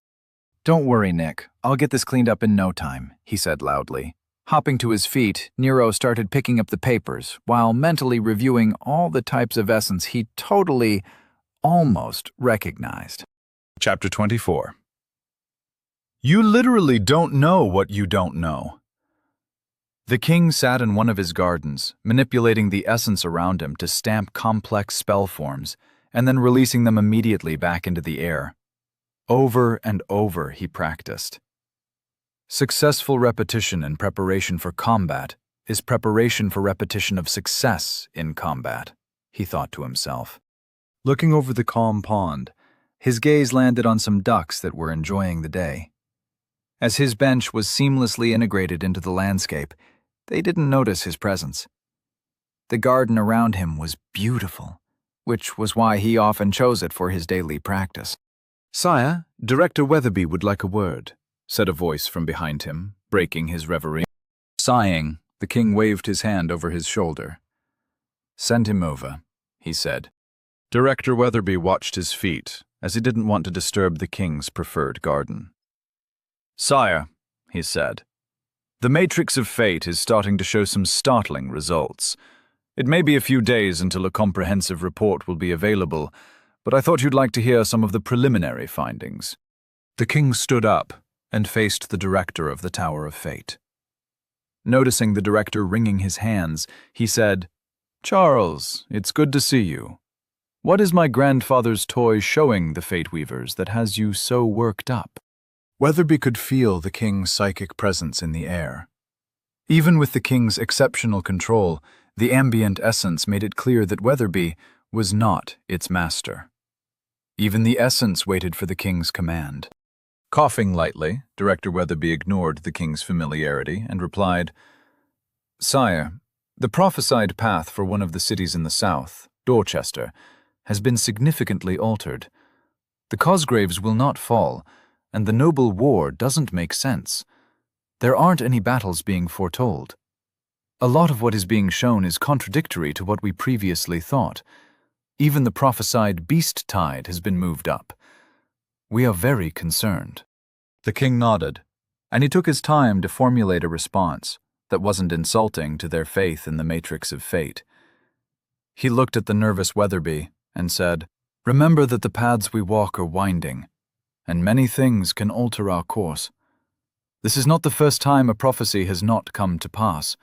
"Don't worry, Nick. I'll get this cleaned up in no time," he said loudly. Hopping to his feet, Nero started picking up the papers, while mentally reviewing all the types of essence he almost recognized. Chapter 24. You literally don't know what you don't know. The king sat in one of his gardens, manipulating the essence around him to stamp complex spell forms, and then releasing them immediately back into the air. Over and over he practiced. Successful repetition in preparation for combat is preparation for repetition of success in combat, he thought to himself. Looking over the calm pond, his gaze landed on some ducks that were enjoying the day. As his bench was seamlessly integrated into the landscape, they didn't notice his presence. The garden around him was beautiful, which was why he often chose it for his daily practice. "Sire, Director Weatherby would like a word," said a voice from behind him, breaking his reverie. Sighing, the king waved his hand over his shoulder. "Send him over," he said. Director Weatherby watched his feet, as he didn't want to disturb the king's preferred garden. "Sire," he said, "the matrix of fate is starting to show some startling results. It may be a few days until a comprehensive report will be available, but I thought you'd like to hear some of the preliminary findings." The king stood up and faced the director of the Tower of Fate. Noticing the director wringing his hands, he said, "Charles, it's good to see you. What is my grandfather's toy showing the Fate Weavers that has you so worked up?" Weatherby could feel the king's psychic presence in the air. Even with the king's exceptional control, the ambient essence made it clear that Weatherby was not its master. Even the essence waited for the king's command. Coughing lightly, Director Weatherby ignored the king's familiarity and replied, "Sire, the prophesied path for one of the cities in the south, Dorchester, has been significantly altered. The Cosgraves will not fall, and the noble war doesn't make sense. There aren't any battles being foretold. A lot of what is being shown is contradictory to what we previously thought. Even the prophesied beast tide has been moved up. We are very concerned." The king nodded, and he took his time to formulate a response that wasn't insulting to their faith in the matrix of fate. He looked at the nervous Weatherby and said, "Remember that the paths we walk are winding, and many things can alter our course. This is not the first time a prophecy has not come to pass,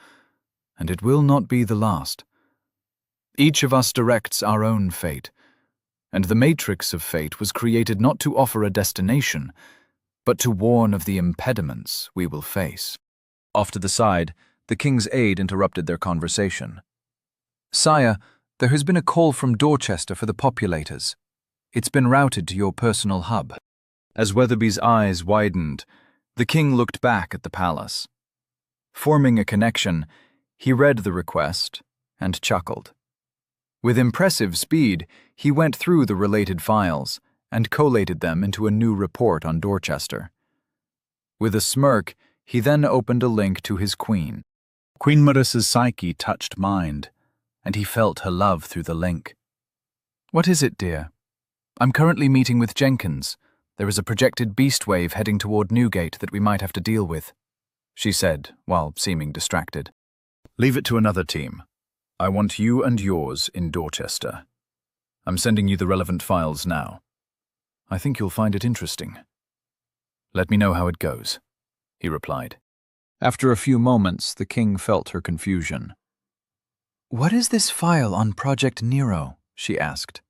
and it will not be the last. Each of us directs our own fate, and the matrix of fate was created not to offer a destination, but to warn of the impediments we will face." Off to the side, the king's aide interrupted their conversation. "Sire, there has been a call from Dorchester for the populators. It's been routed to your personal hub." As Weatherby's eyes widened, the king looked back at the palace. Forming a connection, he read the request and chuckled. With impressive speed, he went through the related files and collated them into a new report on Dorchester. With a smirk, he then opened a link to his queen. Queen Marissa's psyche touched mind, and he felt her love through the link. "What is it, dear?" "I'm currently meeting with Jenkins. There is a projected beast wave heading toward Newgate that we might have to deal with," she said, while seeming distracted. "Leave it to another team. I want you and yours in Dorchester. I'm sending you the relevant files now. I think you'll find it interesting." "Let me know how it goes," he replied. After a few moments, the king felt her confusion. "What is this file on Project Nero?" she asked.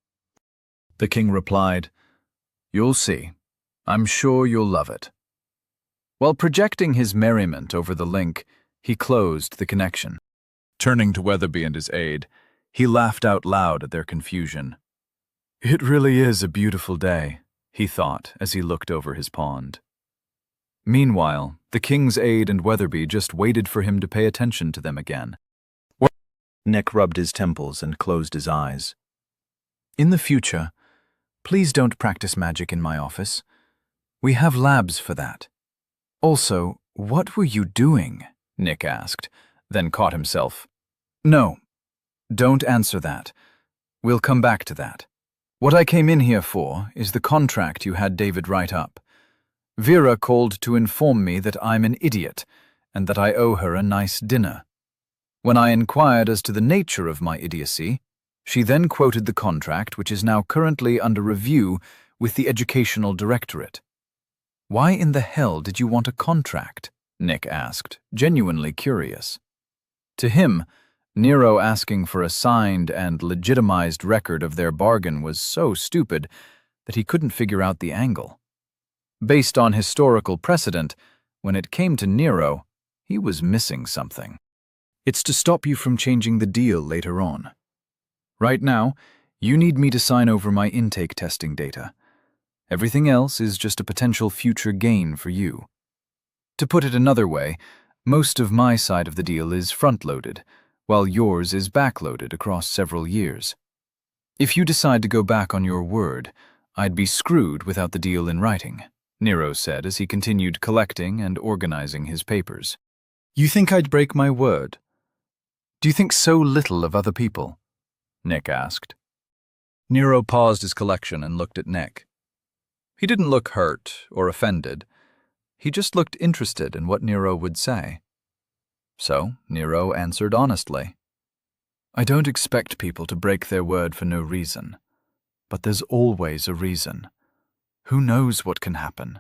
The king replied, "You'll see. I'm sure you'll love it." While projecting his merriment over the link, he closed the connection. Turning to Weatherby and his aide, he laughed out loud at their confusion. "It really is a beautiful day," he thought as he looked over his pond. Meanwhile, the king's aide and Weatherby just waited for him to pay attention to them again. Nick rubbed his temples and closed his eyes. "In the future, please don't practice magic in my office. We have labs for that." "Also, what were you doing?" Nick asked, then caught himself. "No, don't answer that. We'll come back to that. What I came in here for is the contract you had David write up. Vera called to inform me that I'm an idiot and that I owe her a nice dinner. When I inquired as to the nature of my idiocy, she then quoted the contract, which is now currently under review with the Educational Directorate." "Why in the hell did you want a contract?" Nick asked, genuinely curious. To him, Nero asking for a signed and legitimized record of their bargain was so stupid that he couldn't figure out the angle. Based on historical precedent, when it came to Nero, he was missing something. "It's to stop you from changing the deal later on." Right now, you need me to sign over my intake testing data. Everything else is just a potential future gain for you. To put it another way, most of my side of the deal is front-loaded, while yours is back-loaded across several years. If you decide to go back on your word, I'd be screwed without the deal in writing, Nero said as he continued collecting and organizing his papers. You think I'd break my word? Do you think so little of other people? Nick asked. Nero paused his collection and looked at Nick. He didn't look hurt or offended. He just looked interested in what Nero would say. So Nero answered honestly. I don't expect people to break their word for no reason. But there's always a reason. Who knows what can happen?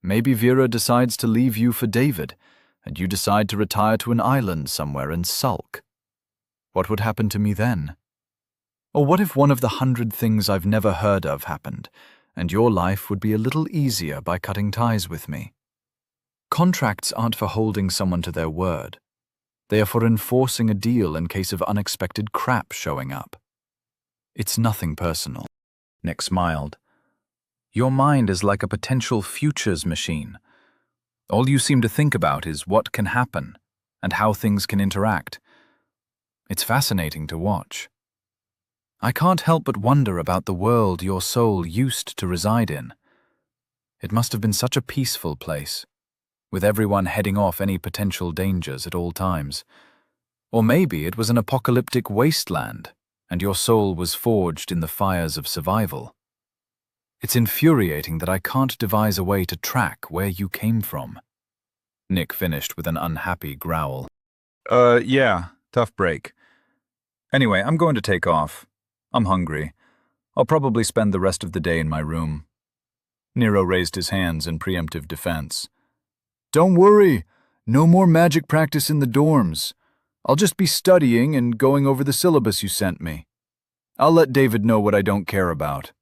Maybe Vera decides to leave you for David, and you decide to retire to an island somewhere and sulk. What would happen to me then? Or what if one of the 100 things I've never heard of happened, and your life would be a little easier by cutting ties with me? Contracts aren't for holding someone to their word. They are for enforcing a deal in case of unexpected crap showing up. It's nothing personal. Nick smiled. Your mind is like a potential futures machine. All you seem to think about is what can happen and how things can interact. It's fascinating to watch. I can't help but wonder about the world your soul used to reside in. It must have been such a peaceful place, with everyone heading off any potential dangers at all times. Or maybe it was an apocalyptic wasteland, and your soul was forged in the fires of survival. It's infuriating that I can't devise a way to track where you came from. Nick finished with an unhappy growl. Yeah, tough break. Anyway, I'm going to take off. I'm hungry. I'll probably spend the rest of the day in my room. Nero raised his hands in preemptive defense. Don't worry. No more magic practice in the dorms. I'll just be studying and going over the syllabus you sent me. I'll let David know what I don't care about.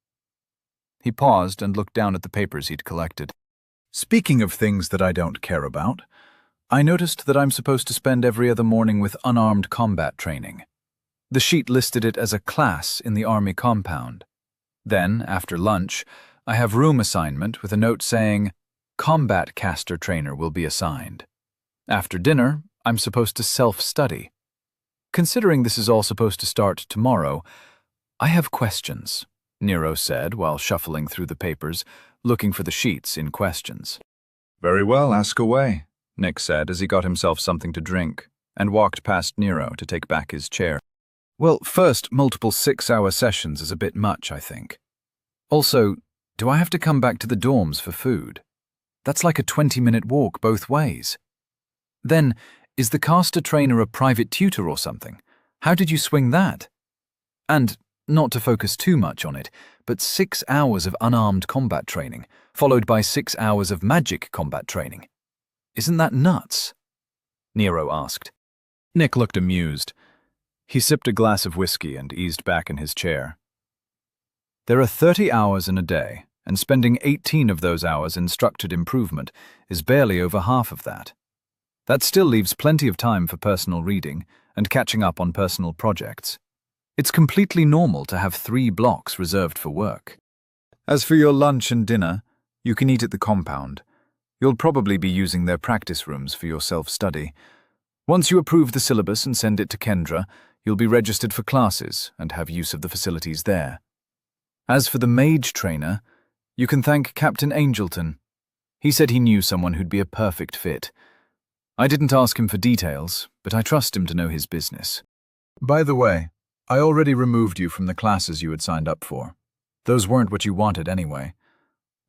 He paused and looked down at the papers he'd collected. Speaking of things that I don't care about, I noticed that I'm supposed to spend every other morning with unarmed combat training. The sheet listed it as a class in the Army compound. Then, after lunch, I have room assignment with a note saying, Combat Caster Trainer will be assigned. After dinner, I'm supposed to self-study. Considering this is all supposed to start tomorrow, I have questions, Nero said while shuffling through the papers, looking for the sheets in questions. Very well, ask away, Nick said as he got himself something to drink and walked past Nero to take back his chair. Well, first, multiple 6-hour sessions is a bit much, I think. Also, do I have to come back to the dorms for food? That's like a 20-minute walk both ways. Then, is the caster trainer a private tutor or something? How did you swing that? And, not to focus too much on it, but 6 hours of unarmed combat training, followed by 6 hours of magic combat training. Isn't that nuts? Nero asked. Nick looked amused. He sipped a glass of whiskey and eased back in his chair. There are 30 hours in a day, and spending 18 of those hours in structured improvement is barely over half of that. That still leaves plenty of time for personal reading and catching up on personal projects. It's completely normal to have 3 blocks reserved for work. As for your lunch and dinner, you can eat at the compound. You'll probably be using their practice rooms for your self-study. Once you approve the syllabus and send it to Kendra, you'll be registered for classes and have use of the facilities there. As for the mage trainer, you can thank Captain Angelton. He said he knew someone who'd be a perfect fit. I didn't ask him for details, but I trust him to know his business. By the way, I already removed you from the classes you had signed up for. Those weren't what you wanted anyway.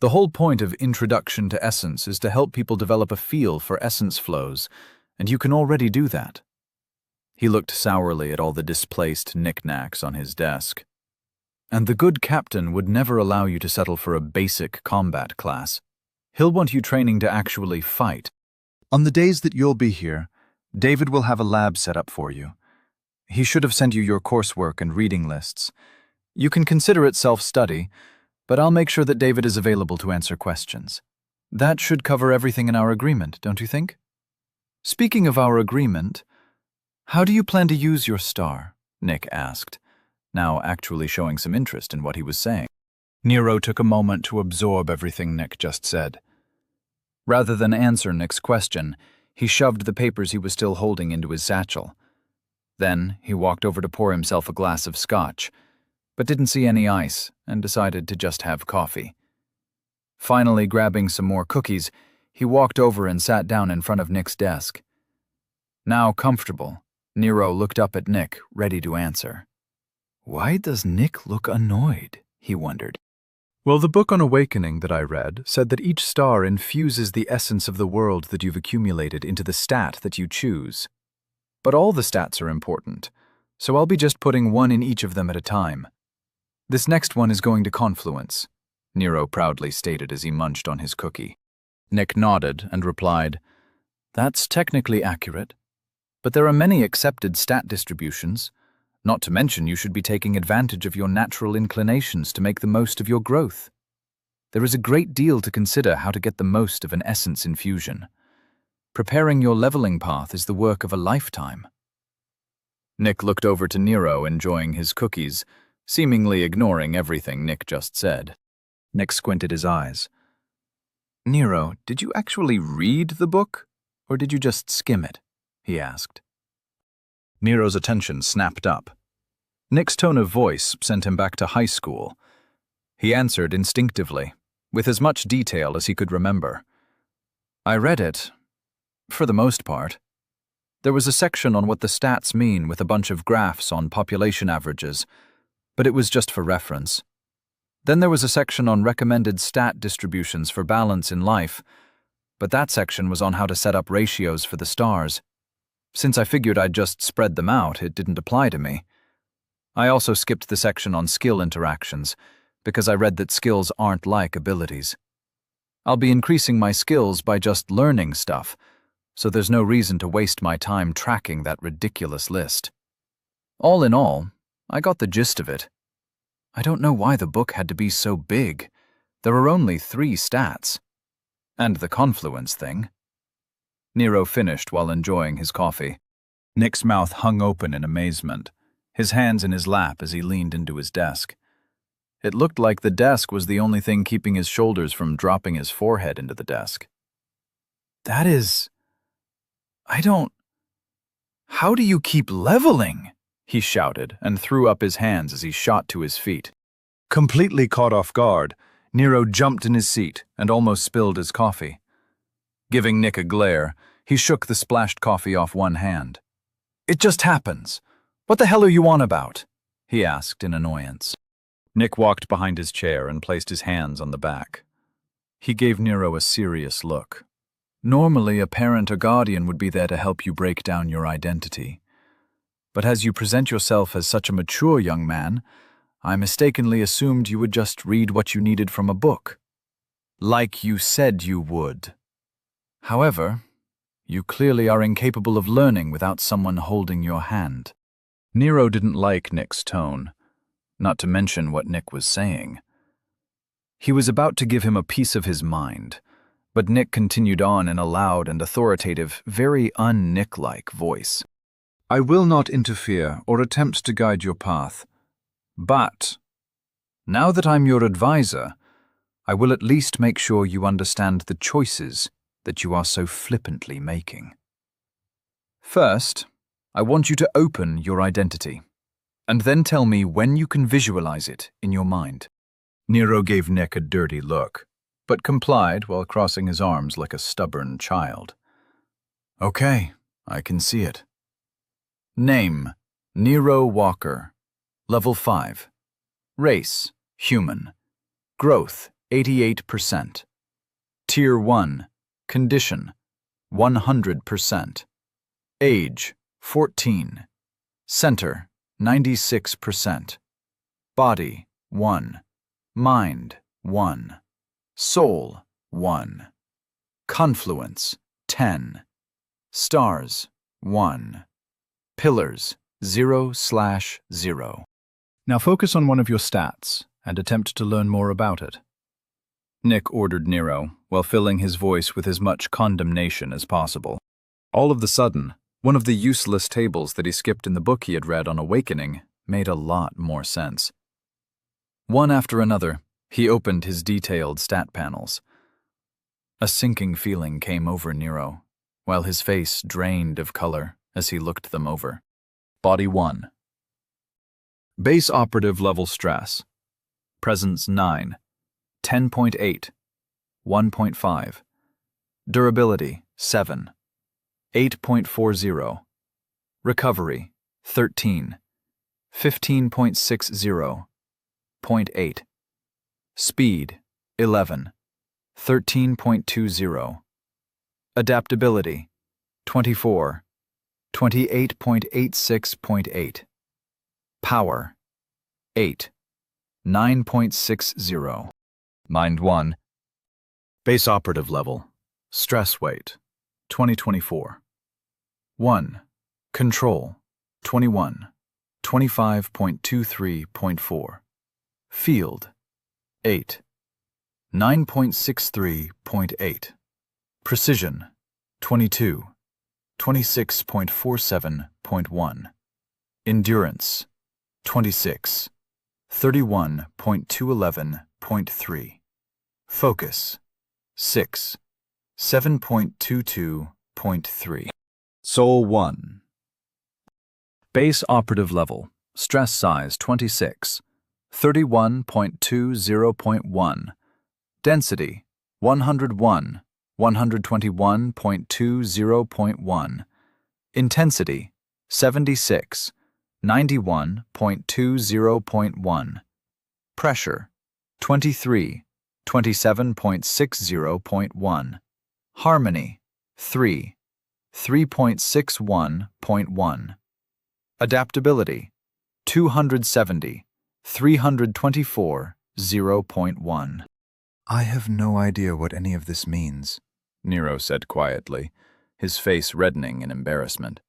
The whole point of Introduction to Essence is to help people develop a feel for essence flows, and you can already do that. He looked sourly at all the displaced knickknacks on his desk. And the good captain would never allow you to settle for a basic combat class. He'll want you training to actually fight. On the days that you'll be here, David will have a lab set up for you. He should have sent you your coursework and reading lists. You can consider it self-study, but I'll make sure that David is available to answer questions. That should cover everything in our agreement, don't you think? Speaking of our agreement, how do you plan to use your star? Nick asked. now actually showing some interest in what he was saying. Nero took a moment to absorb everything Nick just said. Rather than answer Nick's question, he shoved the papers he was still holding into his satchel. Then he walked over to pour himself a glass of scotch, but didn't see any ice and decided to just have coffee. Finally, grabbing some more cookies, he walked over and sat down in front of Nick's desk. Now comfortable, Nero looked up at Nick, ready to answer. Why does Nick look annoyed? He wondered. Well, the book on awakening that I read said that each star infuses the essence of the world that you've accumulated into the stat that you choose. But all the stats are important, so I'll be just putting one in each of them at a time. This next one is going to confluence, Nero proudly stated as he munched on his cookie. Nick nodded and replied, That's technically accurate, but there are many accepted stat distributions. Not to mention you should be taking advantage of your natural inclinations to make the most of your growth. There is a great deal to consider how to get the most of an essence infusion. Preparing your leveling path is the work of a lifetime. Nick looked over to Nero, enjoying his cookies, seemingly ignoring everything Nick just said. Nick squinted his eyes. Nero, did you actually read the book, or did you just skim it? He asked. Nero's attention snapped up. Nick's tone of voice sent him back to high school. He answered instinctively, with as much detail as he could remember. I read it, for the most part. There was a section on what the stats mean with a bunch of graphs on population averages, but it was just for reference. Then there was a section on recommended stat distributions for balance in life, but that section was on how to set up ratios for the stars. Since I figured I'd just spread them out, it didn't apply to me. I also skipped the section on skill interactions, because I read that skills aren't like abilities. I'll be increasing my skills by just learning stuff, so there's no reason to waste my time tracking that ridiculous list. All in all, I got the gist of it. I don't know why the book had to be so big. There are only 3 stats. And the confluence thing. Nero finished while enjoying his coffee. Nick's mouth hung open in amazement, his hands in his lap as he leaned into his desk. It looked like the desk was the only thing keeping his shoulders from dropping his forehead into the desk. That is... How do you keep leveling? He shouted and threw up his hands as he shot to his feet. Completely caught off guard, Nero jumped in his seat and almost spilled his coffee. Giving Nick a glare, he shook the splashed coffee off one hand. It just happens. What the hell are you on about? He asked in annoyance. Nick walked behind his chair and placed his hands on the back. He gave Nero a serious look. Normally, a parent or guardian would be there to help you break down your identity. But as you present yourself as such a mature young man, I mistakenly assumed you would just read what you needed from a book. Like you said you would. However, you clearly are incapable of learning without someone holding your hand. Nero didn't like Nick's tone, not to mention what Nick was saying. He was about to give him a piece of his mind, but Nick continued on in a loud and authoritative, very un-Nick-like voice. I will not interfere or attempt to guide your path, but now that I'm your advisor, I will at least make sure you understand the choices that you are so flippantly making. First, I want you to open your identity, and then tell me when you can visualize it in your mind. Nero gave Nick a dirty look, but complied while crossing his arms like a stubborn child. Okay, I can see it. Name, Nero Walker. Level 5. Race, human. Growth, 88%. Tier 1. Condition, 100%. Age, 14. Center, 96%. Body, 1. Mind, 1. Soul, 1. Confluence, 10. Stars, 1. Pillars, 0/0. Now focus on one of your stats and attempt to learn more about it. Nick ordered Nero, while filling his voice with as much condemnation as possible. All of a sudden, one of the useless tables that he skipped in the book he had read on awakening made a lot more sense. One after another, he opened his detailed stat panels. A sinking feeling came over Nero, while his face drained of color as he looked them over. Body 1. Base operative level stress. Presence 9. 10.8. 1.5. Durability 7. 8.40. Recovery 13. 15.60. 0.8. Speed 11. 13.20. Adaptability 24. 28.86.8. Power 8. 9.60. Mind 1. Base operative level. Stress weight 2024. 1. Control 21. 25.23.4. Field 8. 9.63.8. Precision 22. 26.47.1. Endurance 26. 31.211.3. Focus 6. 7.22.3. Soul 1. Base operative level. Stress size 26. 31.20.1. Density 101. 121.20.1. Intensity 76. 91.20.1. Pressure 23. 27.60.1. Harmony 3. 3.61.1. Adaptability 270. 324. 0.1. I have no idea what any of this means, Nero said quietly, his face reddening in embarrassment.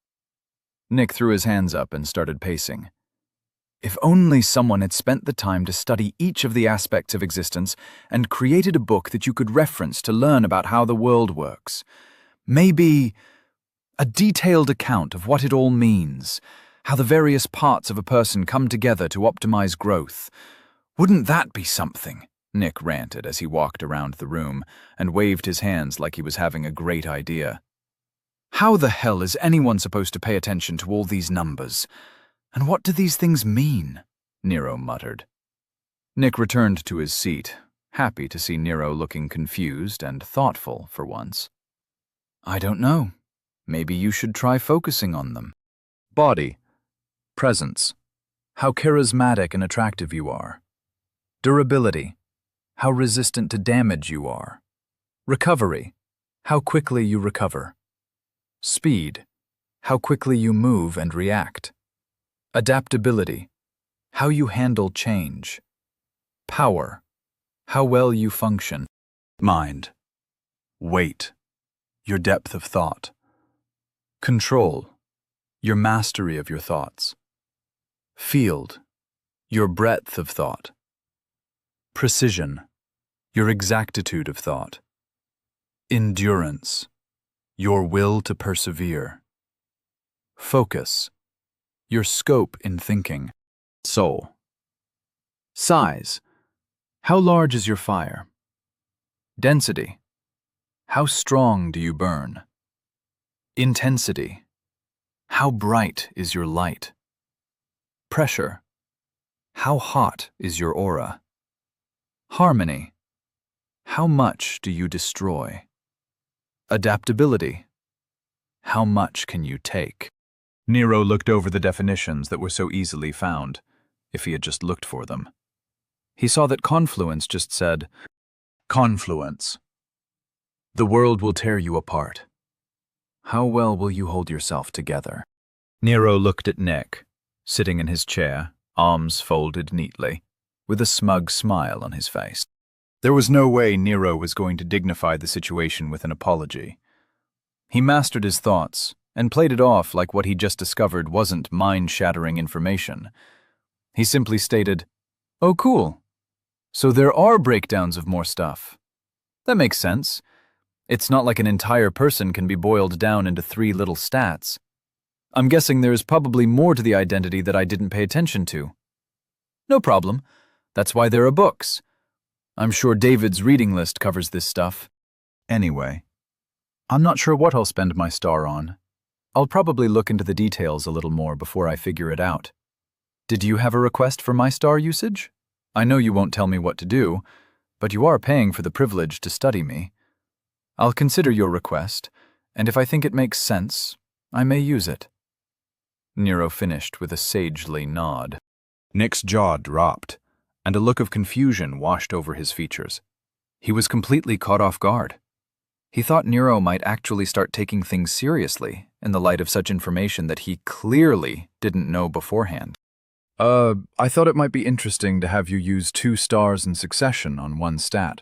Nick threw his hands up and started pacing. If only someone had spent the time to study each of the aspects of existence and created a book that you could reference to learn about how the world works. Maybe a detailed account of what it all means, how the various parts of a person come together to optimize growth. Wouldn't that be something? Nick ranted as he walked around the room and waved his hands like he was having a great idea. How the hell is anyone supposed to pay attention to all these numbers? And what do these things mean? Nero muttered. Nick returned to his seat, happy to see Nero looking confused and thoughtful for once. I don't know. Maybe you should try focusing on them. Body. Presence. How charismatic and attractive you are. Durability. How resistant to damage you are. Recovery. How quickly you recover. Speed. How quickly you move and react. Adaptability. How you handle change. Power. How well you function. Mind. Weight. Your depth of thought. Control. Your mastery of your thoughts. Field. Your breadth of thought. Precision. Your exactitude of thought. Endurance. Your will to persevere. Focus. Your scope in thinking. Soul. Size. How large is your fire? Density. How strong do you burn? Intensity. How bright is your light? Pressure. How hot is your aura? Harmony. How much do you destroy? Adaptability. How much can you take? Nero looked over the definitions that were so easily found, if he had just looked for them. He saw that confluence just said, confluence. The world will tear you apart. How well will you hold yourself together? Nero looked at Nick, sitting in his chair, arms folded neatly, with a smug smile on his face. There was no way Nero was going to dignify the situation with an apology. He mastered his thoughts and played it off like what he just discovered wasn't mind-shattering information. He simply stated, "Oh, cool. So there are breakdowns of more stuff. That makes sense. It's not like an entire person can be boiled down into 3 little stats." I'm guessing there's probably more to the identity that I didn't pay attention to. No problem. That's why there are books. I'm sure David's reading list covers this stuff. Anyway, I'm not sure what I'll spend my star on. I'll probably look into the details a little more before I figure it out. Did you have a request for my star usage? I know you won't tell me what to do, but you are paying for the privilege to study me. I'll consider your request, and if I think it makes sense, I may use it. Nero finished with a sagely nod. Nick's jaw dropped, and a look of confusion washed over his features. He was completely caught off guard. He thought Nero might actually start taking things seriously in the light of such information that he clearly didn't know beforehand. I thought it might be interesting to have you use 2 stars in succession on one stat.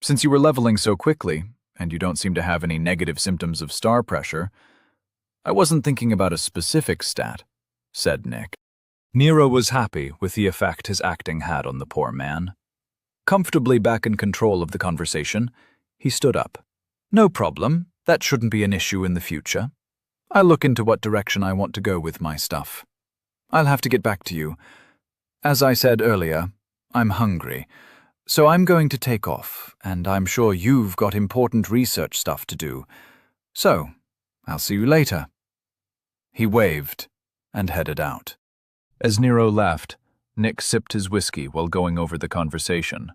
Since you were leveling so quickly, and you don't seem to have any negative symptoms of star pressure, I wasn't thinking about a specific stat, said Nick. Nero was happy with the effect his acting had on the poor man. Comfortably back in control of the conversation, he stood up. No problem, that shouldn't be an issue in the future. I'll look into what direction I want to go with my stuff. I'll have to get back to you. As I said earlier, I'm hungry, so I'm going to take off, and I'm sure you've got important research stuff to do. So, I'll see you later. He waved and headed out. As Nero left, Nick sipped his whiskey while going over the conversation.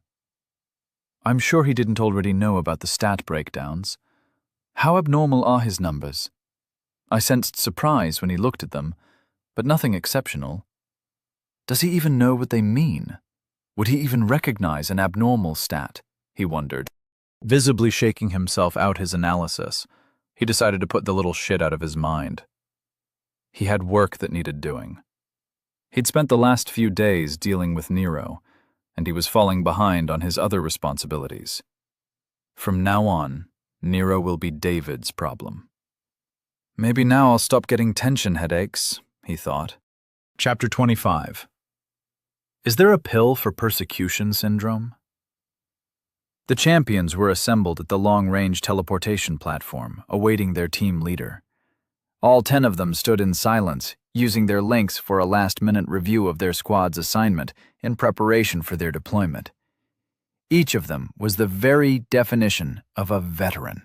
I'm sure he didn't already know about the stat breakdowns. How abnormal are his numbers? I sensed surprise when he looked at them, but nothing exceptional. Does he even know what they mean? Would he even recognize an abnormal stat? He wondered. Visibly shaking himself out his analysis, he decided to put the little shit out of his mind. He had work that needed doing. He'd spent the last few days dealing with Nero, and he was falling behind on his other responsibilities. From now on, Nero will be David's problem. Maybe now I'll stop getting tension headaches, he thought. Chapter 25. Is there a pill for persecution syndrome? The champions were assembled at the long-range teleportation platform, awaiting their team leader. All 10 of them stood in silence, using their links for a last-minute review of their squad's assignment in preparation for their deployment. Each of them was the very definition of a veteran.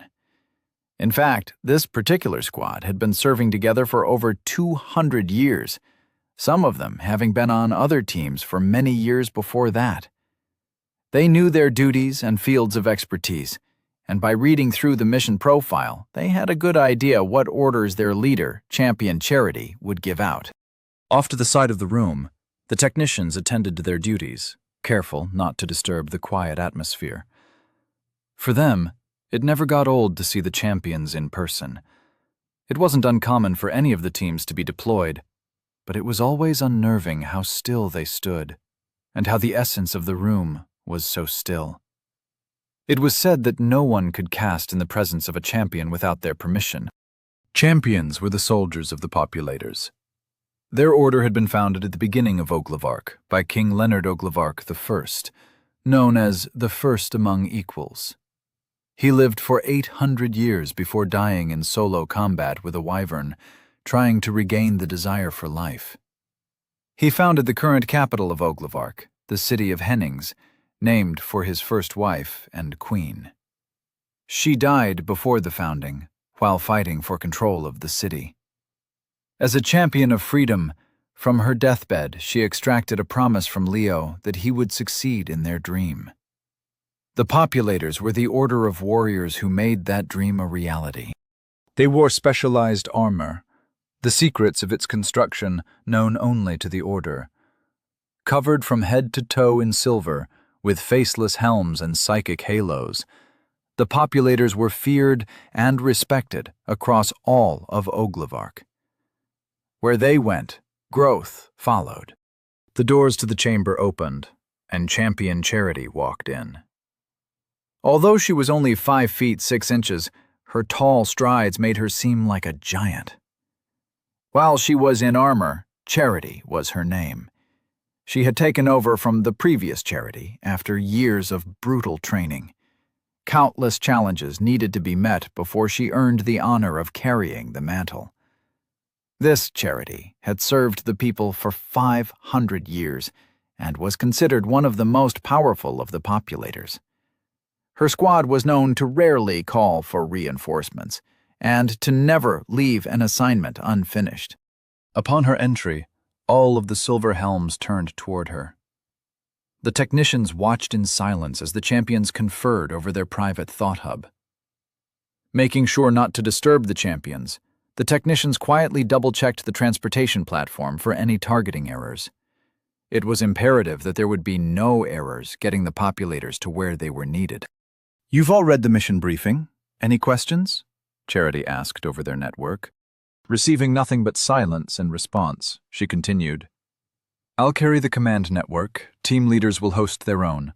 In fact, this particular squad had been serving together for over 200 years, some of them having been on other teams for many years before that. They knew their duties and fields of expertise, and by reading through the mission profile, they had a good idea what orders their leader, Champion Charity, would give out. Off to the side of the room, the technicians attended to their duties, careful not to disturb the quiet atmosphere. For them, it never got old to see the champions in person. It wasn't uncommon for any of the teams to be deployed, but it was always unnerving how still they stood, and how the essence of the room was so still. It was said that no one could cast in the presence of a champion without their permission. Champions were the soldiers of the populators. Their order had been founded at the beginning of Oglevark by King Leonard Oglevark I, known as the First Among Equals. He lived for 800 years before dying in solo combat with a wyvern, trying to regain the desire for life. He founded the current capital of Oglevark, the city of Hennings, named for his first wife and queen. She died before the founding, while fighting for control of the city. As a champion of freedom, from her deathbed she extracted a promise from Leo that he would succeed in their dream. The populators were the order of warriors who made that dream a reality. They wore specialized armor, the secrets of its construction known only to the order. Covered from head to toe in silver, with faceless helms and psychic halos, the populators were feared and respected across all of Oglevark. Where they went, growth followed. The doors to the chamber opened, and Champion Charity walked in. Although she was only 5 feet 6 inches, her tall strides made her seem like a giant. While she was in armor, Charity was her name. She had taken over from the previous Charity after years of brutal training. Countless challenges needed to be met before she earned the honor of carrying the mantle. This charity had served the people for 500 years and was considered one of the most powerful of the populators. Her squad was known to rarely call for reinforcements and to never leave an assignment unfinished. Upon her entry, all of the silver helms turned toward her. The technicians watched in silence as the champions conferred over their private thought hub. Making sure not to disturb the champions, the technicians quietly double-checked the transportation platform for any targeting errors. It was imperative that there would be no errors getting the populators to where they were needed. "You've all read the mission briefing. Any questions?" Charity asked over their network. Receiving nothing but silence in response, she continued, "I'll carry the command network. Team leaders will host their own.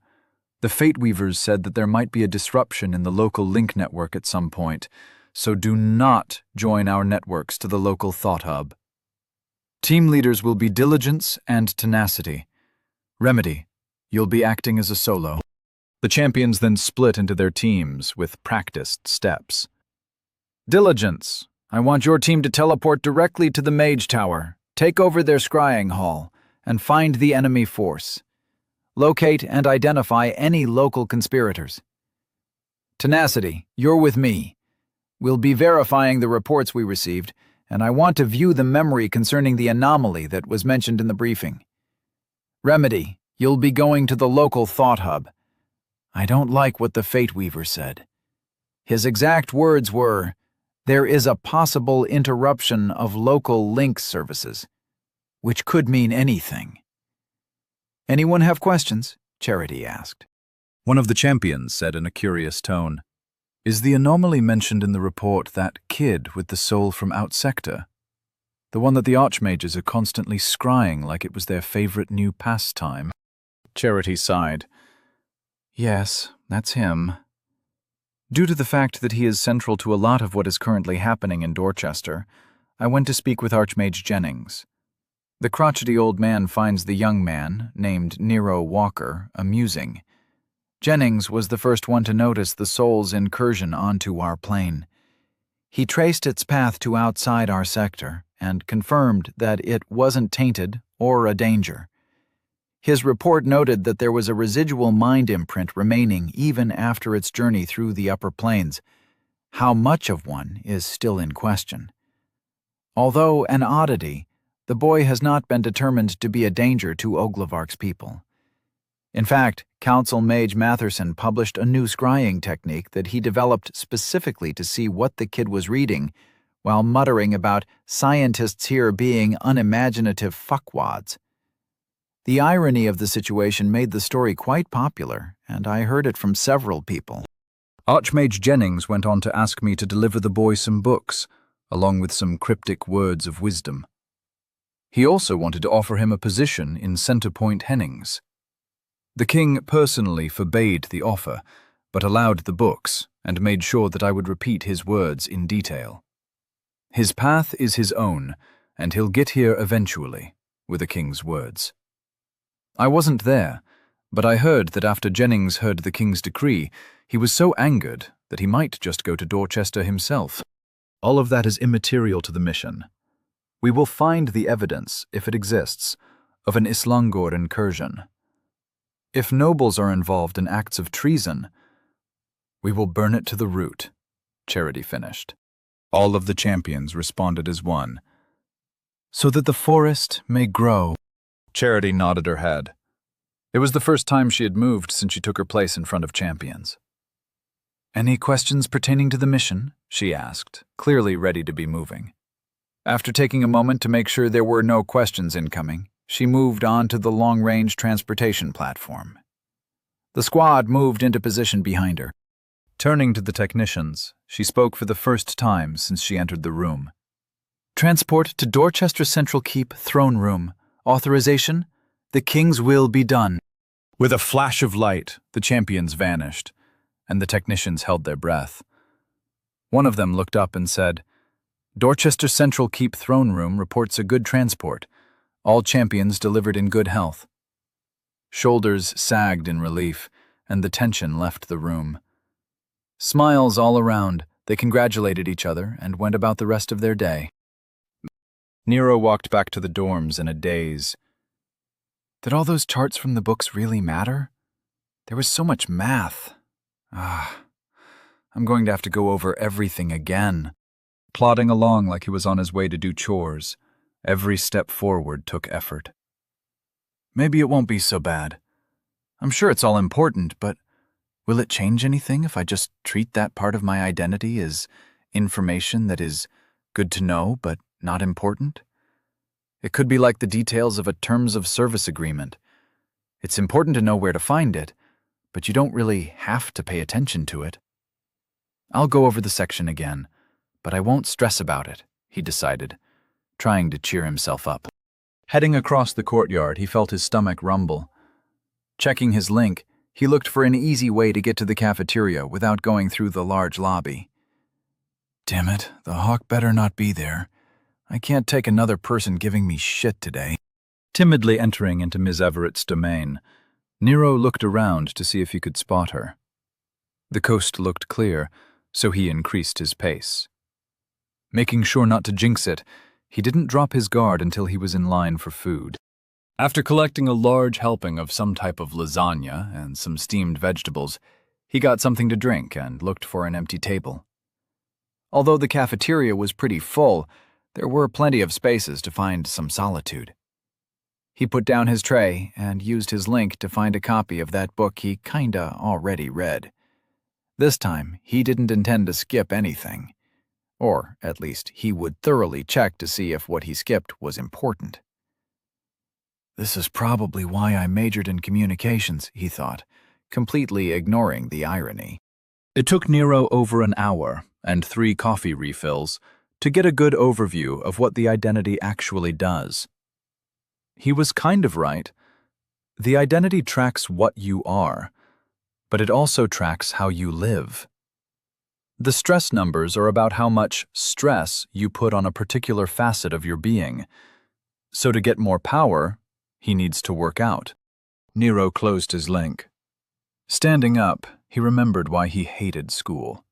The Fate Weavers said that there might be a disruption in the local link network at some point, so do not join our networks to the local thought hub. Team leaders will be Diligence and Tenacity. Remedy, you'll be acting as a solo." The champions then split into their teams with practiced steps. "Diligence, I want your team to teleport directly to the Mage Tower, take over their scrying hall, and find the enemy force. Locate and identify any local conspirators. Tenacity, you're with me. We'll be verifying the reports we received, and I want to view the memory concerning the anomaly that was mentioned in the briefing. Remedy, you'll be going to the local thought hub. I don't like what the Fate Weaver said. His exact words were, 'There is a possible interruption of local link services,' which could mean anything." "Anyone have questions?" Charity asked. One of the champions said in a curious tone, "Is the anomaly mentioned in the report that kid with the soul from Out Sector? The one that the archmages are constantly scrying like it was their favorite new pastime?" Charity sighed. "Yes, that's him. Due to the fact that he is central to a lot of what is currently happening in Dorchester, I went to speak with Archmage Jennings. The crotchety old man finds the young man, named Nero Walker, amusing. Jennings was the first one to notice the soul's incursion onto our plane. He traced its path to outside our sector and confirmed that it wasn't tainted or a danger. His report noted that there was a residual mind imprint remaining even after its journey through the upper planes. How much of one is still in question. Although an oddity, the boy has not been determined to be a danger to Oglavark's people. In fact, Council Mage Matherson published a new scrying technique that he developed specifically to see what the kid was reading, while muttering about scientists here being unimaginative fuckwads. The irony of the situation made the story quite popular, and I heard it from several people. Archmage Jennings went on to ask me to deliver the boy some books, along with some cryptic words of wisdom. He also wanted to offer him a position in Centerpoint Hennings. The king personally forbade the offer, but allowed the books and made sure that I would repeat his words in detail. His path is his own, and he'll get here eventually, were the king's words. I wasn't there, but I heard that after Jennings heard the king's decree, he was so angered that he might just go to Dorchester himself. All of that is immaterial to the mission. We will find the evidence, if it exists, of an Islangor incursion. If nobles are involved in acts of treason, we will burn it to the root," Charity finished. All of the champions responded as one. "So that the forest may grow." Charity nodded her head. It was the first time she had moved since she took her place in front of champions. "Any questions pertaining to the mission?" she asked, clearly ready to be moving. After taking a moment to make sure there were no questions incoming, she moved on to the long-range transportation platform. The squad moved into position behind her. Turning to the technicians, she spoke for the first time since she entered the room. "Transport to Dorchester Central Keep Throne Room. Authorization? The King's will be done." With a flash of light, the champions vanished, and the technicians held their breath. One of them looked up and said, "Dorchester Central Keep Throne Room reports a good transport. All champions delivered in good health." Shoulders sagged in relief, and the tension left the room. Smiles all around, they congratulated each other and went about the rest of their day. Nero walked back to the dorms in a daze. Did all those charts from the books really matter? There was so much math. I'm going to have to go over everything again. Plodding along like he was on his way to do chores, every step forward took effort. Maybe it won't be so bad. I'm sure it's all important, but will it change anything if I just treat that part of my identity as information that is good to know but not important? It could be like the details of a terms of service agreement. It's important to know where to find it, but you don't really have to pay attention to it. I'll go over the section again, but I won't stress about it, he decided, trying to cheer himself up. Heading across the courtyard, he felt his stomach rumble. Checking his link, he looked for an easy way to get to the cafeteria without going through the large lobby. Damn it, the hawk better not be there. I can't take another person giving me shit today. Timidly entering into Ms. Everett's domain, Nero looked around to see if he could spot her. The coast looked clear, so he increased his pace. Making sure not to jinx it, he didn't drop his guard until he was in line for food. After collecting a large helping of some type of lasagna and some steamed vegetables, he got something to drink and looked for an empty table. Although the cafeteria was pretty full, there were plenty of spaces to find some solitude. He put down his tray and used his link to find a copy of that book he kinda already read. This time, he didn't intend to skip anything. Or, at least, he would thoroughly check to see if what he skipped was important. This is probably why I majored in communications, he thought, completely ignoring the irony. It took Nero over an hour and 3 coffee refills to get a good overview of what the identity actually does. He was kind of right. The identity tracks what you are, but it also tracks how you live. The stress numbers are about how much stress you put on a particular facet of your being. So to get more power, he needs to work out. Nero closed his link. Standing up, he remembered why he hated school.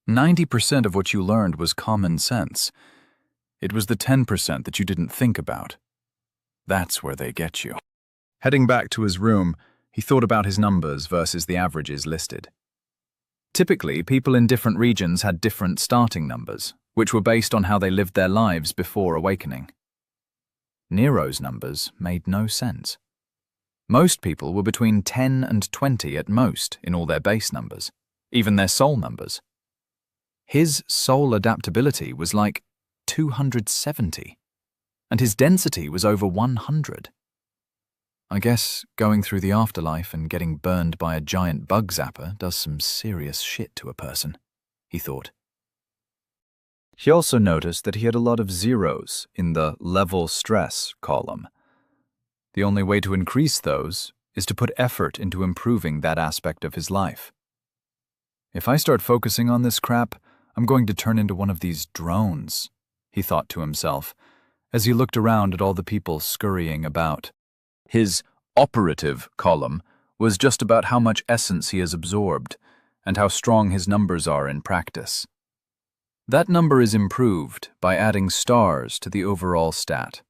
90% of what you learned was common sense. It was the 10% that you didn't think about. That's where they get you. Heading back to his room, he thought about his numbers versus the averages listed. Typically, people in different regions had different starting numbers, which were based on how they lived their lives before awakening. Nero's numbers made no sense. Most people were between 10 and 20 at most in all their base numbers, even their soul numbers. His soul adaptability was like 270, and his density was over 100. I guess going through the afterlife and getting burned by a giant bug zapper does some serious shit to a person, he thought. He also noticed that he had a lot of zeros in the level stress column. The only way to increase those is to put effort into improving that aspect of his life. If I start focusing on this crap, I'm going to turn into one of these drones, he thought to himself, as he looked around at all the people scurrying about. His operative column was just about how much essence he has absorbed and how strong his numbers are in practice. That number is improved by adding stars to the overall stat,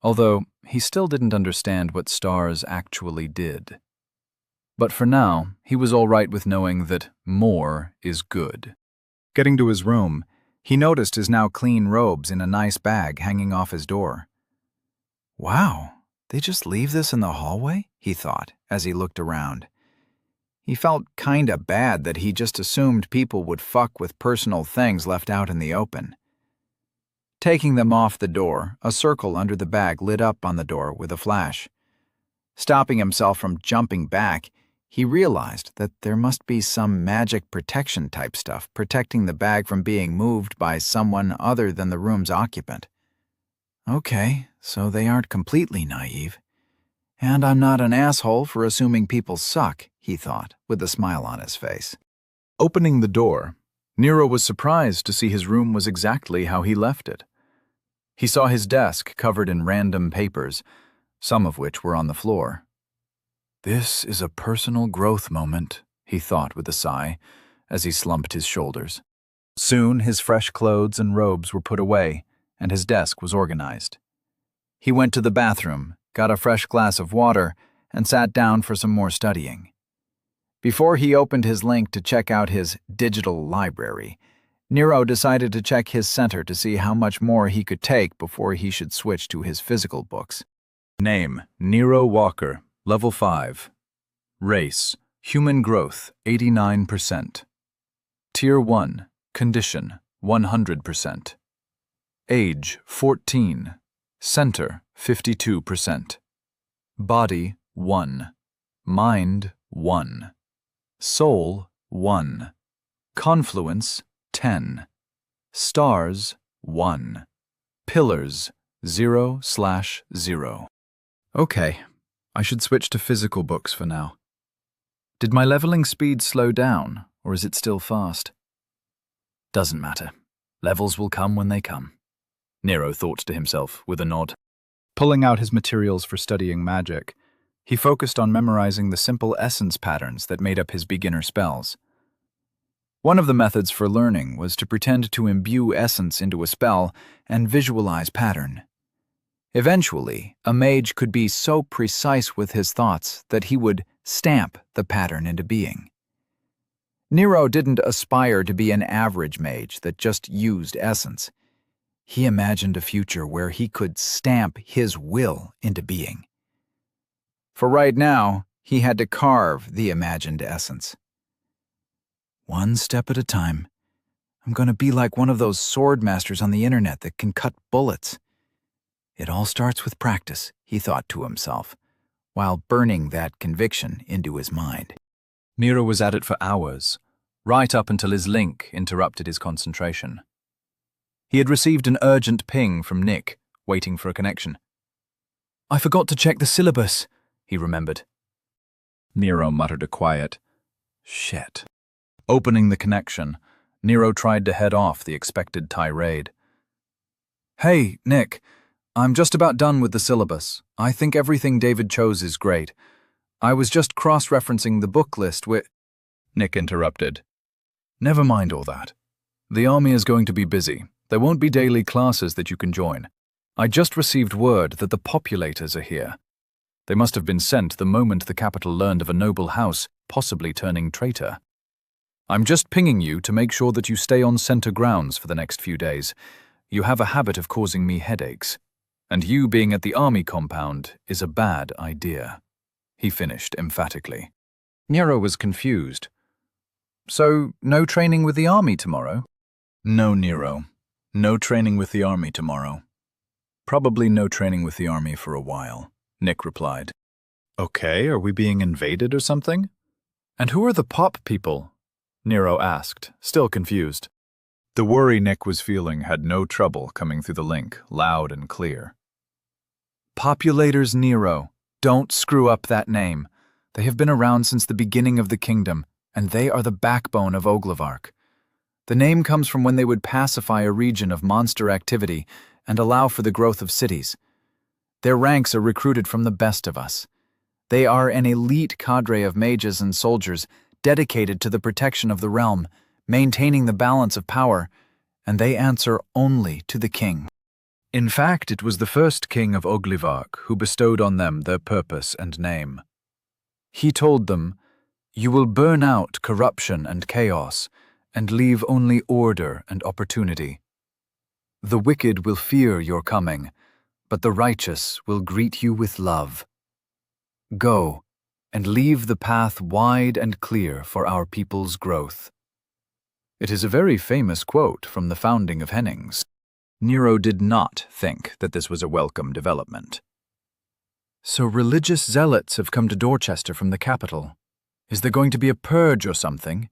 although he still didn't understand what stars actually did. But for now, he was all right with knowing that more is good. Getting to his room, he noticed his now clean robes in a nice bag hanging off his door. Wow. They just leave this in the hallway? He thought, as he looked around. He felt kinda bad that he just assumed people would fuck with personal things left out in the open. Taking them off the door, a circle under the bag lit up on the door with a flash. Stopping himself from jumping back, he realized that there must be some magic protection type stuff protecting the bag from being moved by someone other than the room's occupant. Okay, so they aren't completely naive. And I'm not an asshole for assuming people suck, he thought, with a smile on his face. Opening the door, Nero was surprised to see his room was exactly how he left it. He saw his desk covered in random papers, some of which were on the floor. This is a personal growth moment, he thought with a sigh, as he slumped his shoulders. Soon his fresh clothes and robes were put away, and his desk was organized. He went to the bathroom, got a fresh glass of water, and sat down for some more studying. Before he opened his link to check out his digital library, Nero decided to check his center to see how much more he could take before he should switch to his physical books. Name: Nero Walker, Level 5. Race: Human Growth, 89%. Tier 1, Condition, 100%. Age: 14. Center: 52%. Body: 1. Mind: 1. Soul: 1. Confluence: 10. Stars: 1. Pillars: 0/0. Okay, I should switch to physical books for now. Did my leveling speed slow down, or is it still fast? Doesn't matter. Levels will come when they come, Nero thought to himself with a nod. Pulling out his materials for studying magic, he focused on memorizing the simple essence patterns that made up his beginner spells. One of the methods for learning was to pretend to imbue essence into a spell and visualize pattern. Eventually, a mage could be so precise with his thoughts that he would stamp the pattern into being. Nero didn't aspire to be an average mage that just used essence. He imagined a future where he could stamp his will into being. For right now, he had to carve the imagined essence. One step at a time. I'm going to be like one of those sword masters on the internet that can cut bullets. It all starts with practice, he thought to himself, while burning that conviction into his mind. Nero was at it for hours, right up until his link interrupted his concentration. He had received an urgent ping from Nick, waiting for a connection. I forgot to check the syllabus, he remembered. Nero muttered a quiet, "Shit." Opening the connection, Nero tried to head off the expected tirade. Hey, Nick, I'm just about done with the syllabus. I think everything David chose is great. I was just cross-referencing the book list with... Nick interrupted. Never mind all that. The army is going to be busy. There won't be daily classes that you can join. I just received word that the populators are here. They must have been sent the moment the capital learned of a noble house possibly turning traitor. I'm just pinging you to make sure that you stay on center grounds for the next few days. You have a habit of causing me headaches. And you being at the army compound is a bad idea, he finished emphatically. Nero was confused. So, no training with the army tomorrow? No, Nero. No training with the army tomorrow. Probably no training with the army for a while, Nick replied. Okay, are we being invaded or something? And who are the pop people? Nero asked, still confused. The worry Nick was feeling had no trouble coming through the link, loud and clear. Populators Nero. Don't screw up that name. They have been around since the beginning of the kingdom, and they are the backbone of Oglevark. The name comes from when they would pacify a region of monster activity and allow for the growth of cities. Their ranks are recruited from the best of us. They are an elite cadre of mages and soldiers dedicated to the protection of the realm, maintaining the balance of power, and they answer only to the king. In fact, it was the first king of Oglevark who bestowed on them their purpose and name. He told them, "You will burn out corruption and chaos, and leave only order and opportunity. The wicked will fear your coming, but the righteous will greet you with love. Go, and leave the path wide and clear for our people's growth." It is a very famous quote from the founding of Hennings. Nero did not think that this was a welcome development. So religious zealots have come to Dorchester from the capital. Is there going to be a purge or something?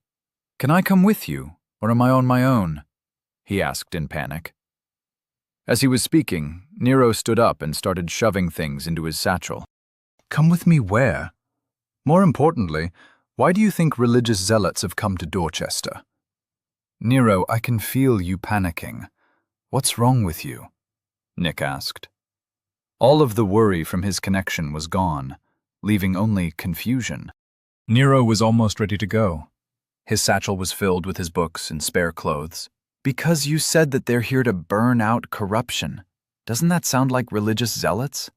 Can I come with you, or am I on my own? He asked in panic. As he was speaking, Nero stood up and started shoving things into his satchel. Come with me where? More importantly, why do you think religious zealots have come to Dorchester? Nero, I can feel you panicking. What's wrong with you? Nick asked. All of the worry from his connection was gone, leaving only confusion. Nero was almost ready to go. His satchel was filled with his books and spare clothes, Because you said that they're here to burn out corruption. Doesn't that sound like religious zealots?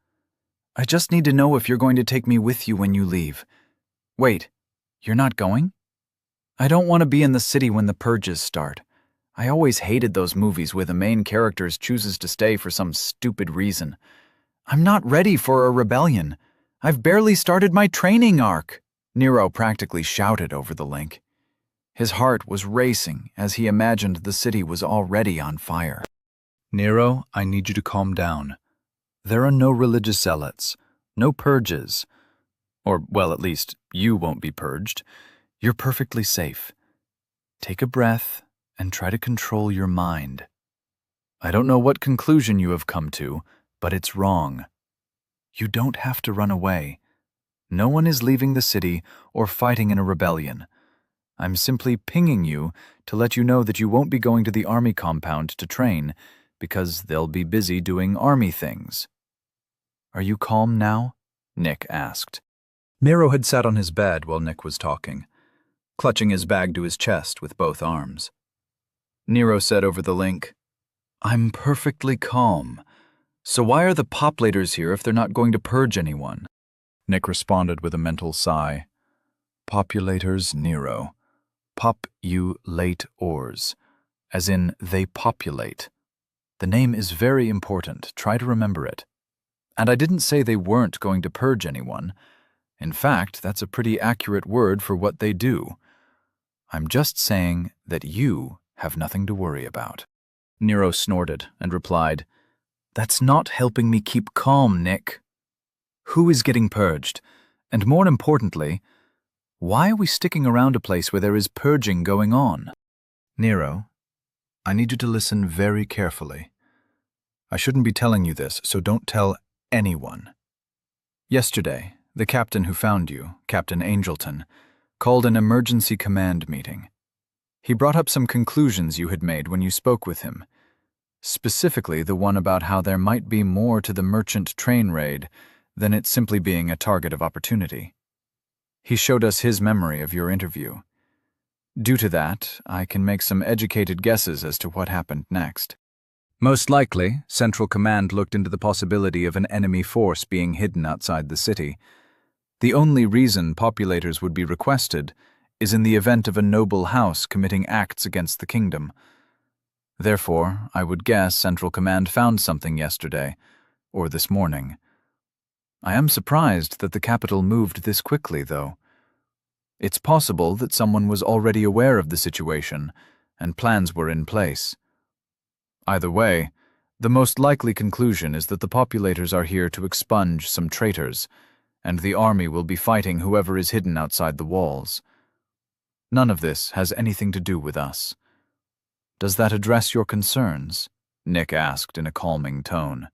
I just need to know if you're going to take me with you when you leave. Wait, you're not going? I don't want to be in the city when the purges start. I always hated those movies where the main character chooses to stay for some stupid reason. I'm not ready for a rebellion. I've barely started my training arc, Nero practically shouted over the link. His heart was racing as he imagined the city was already on fire. Nero, I need you to calm down. There are no religious zealots, no purges. Or, well, at least, you won't be purged. You're perfectly safe. Take a breath and try to control your mind. I don't know what conclusion you have come to, but it's wrong. You don't have to run away. No one is leaving the city or fighting in a rebellion. I'm simply pinging you to let you know that you won't be going to the army compound to train because they'll be busy doing army things. Are you calm now? Nick asked. Nero had sat on his bed while Nick was talking, clutching his bag to his chest with both arms. Nero said over the link, I'm perfectly calm. So why are the poplators here if they're not going to purge anyone? Nick responded with a mental sigh. Populators, Nero. Pop-you-late-ors, as in they populate. The name is very important. Try to remember it. And I didn't say they weren't going to purge anyone. In fact, that's a pretty accurate word for what they do. I'm just saying that you have nothing to worry about. Nero snorted and replied, That's not helping me keep calm, Nick. Who is getting purged? And more importantly, why are we sticking around a place where there is purging going on? Nero, I need you to listen very carefully. I shouldn't be telling you this, so don't tell anyone. Yesterday, the captain who found you, Captain Angelton, called an emergency command meeting. He brought up some conclusions you had made when you spoke with him, specifically the one about how there might be more to the merchant train raid than it simply being a target of opportunity. He showed us his memory of your interview. Due to that, I can make some educated guesses as to what happened next. Most likely, Central Command looked into the possibility of an enemy force being hidden outside the city. The only reason populators would be requested is in the event of a noble house committing acts against the kingdom. Therefore, I would guess Central Command found something yesterday, or this morning. I am surprised that the capital moved this quickly, though. It's possible that someone was already aware of the situation, and plans were in place. Either way, the most likely conclusion is that the populators are here to expunge some traitors, and the army will be fighting whoever is hidden outside the walls. None of this has anything to do with us. Does that address your concerns? Nick asked in a calming tone.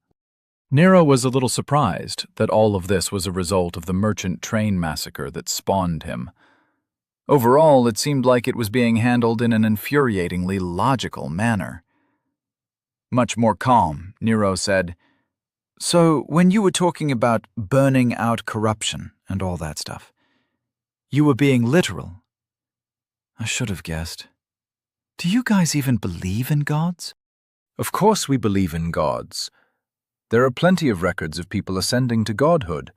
Nero was a little surprised that all of this was a result of the merchant train massacre that spawned him. Overall, it seemed like it was being handled in an infuriatingly logical manner. Much more calm, Nero said, So, when you were talking about burning out corruption and all that stuff, you were being literal. I should have guessed. Do you guys even believe in gods? Of course we believe in gods. There are plenty of records of people ascending to godhood.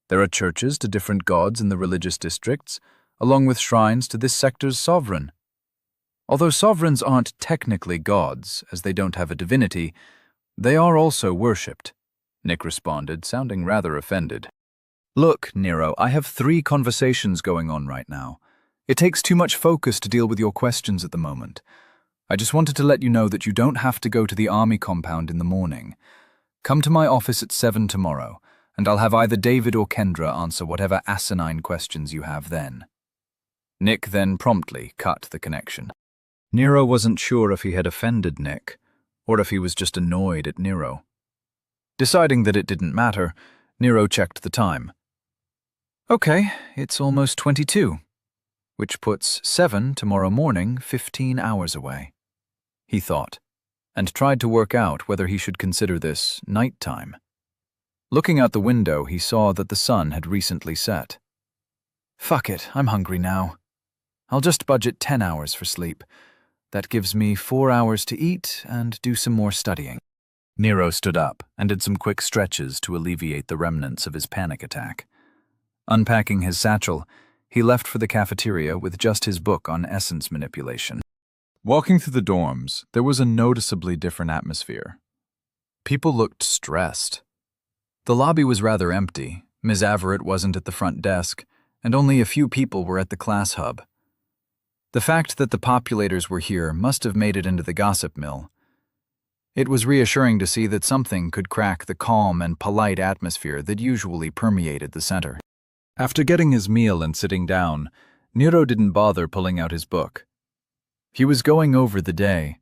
There are churches to different gods in the religious districts, along with shrines to this sector's sovereign. Although sovereigns aren't technically gods, as they don't have a divinity, they are also worshipped, Nick responded, sounding rather offended. Look, Nero, I have 3 conversations going on right now. It takes too much focus to deal with your questions at the moment. I just wanted to let you know that you don't have to go to the army compound in the morning. Come to my office at 7 tomorrow, and I'll have either David or Kendra answer whatever asinine questions you have then. Nick then promptly cut the connection. Nero wasn't sure if he had offended Nick, or if he was just annoyed at Nero. Deciding that it didn't matter, Nero checked the time. Okay, it's almost 22, which puts 7 tomorrow morning 15 hours away, he thought, and tried to work out whether he should consider this nighttime. Looking out the window, he saw that the sun had recently set. Fuck it, I'm hungry now. I'll just budget 10 hours for sleep. That gives me 4 hours to eat and do some more studying. Nero stood up and did some quick stretches to alleviate the remnants of his panic attack. Unpacking his satchel, he left for the cafeteria with just his book on essence manipulation. Walking through the dorms, there was a noticeably different atmosphere. People looked stressed. The lobby was rather empty. Ms. Averitt wasn't at the front desk, and only a few people were at the class hub. The fact that the populators were here must have made it into the gossip mill. It was reassuring to see that something could crack the calm and polite atmosphere that usually permeated the center. After getting his meal and sitting down, Nero didn't bother pulling out his book. He was going over the day,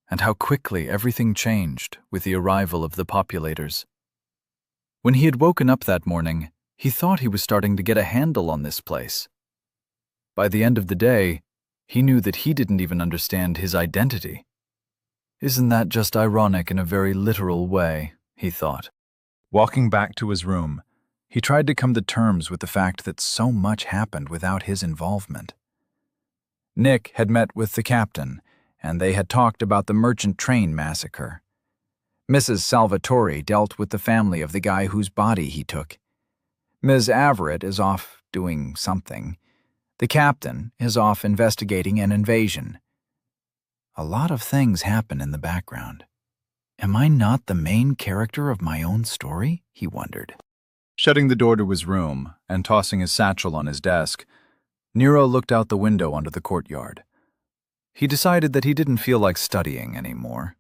and how quickly everything changed with the arrival of the populators. When he had woken up that morning, he thought he was starting to get a handle on this place. By the end of the day, he knew that he didn't even understand his identity. Isn't that just ironic in a very literal way, he thought. Walking back to his room, he tried to come to terms with the fact that so much happened without his involvement. Nick had met with the captain, and they had talked about the merchant train massacre. Mrs. Salvatore dealt with the family of the guy whose body he took. Ms. Averitt is off doing something. The captain is off investigating an invasion. A lot of things happen in the background. Am I not the main character of my own story? He wondered. Shutting the door to his room and tossing his satchel on his desk, Nero looked out the window onto the courtyard. He decided that he didn't feel like studying anymore.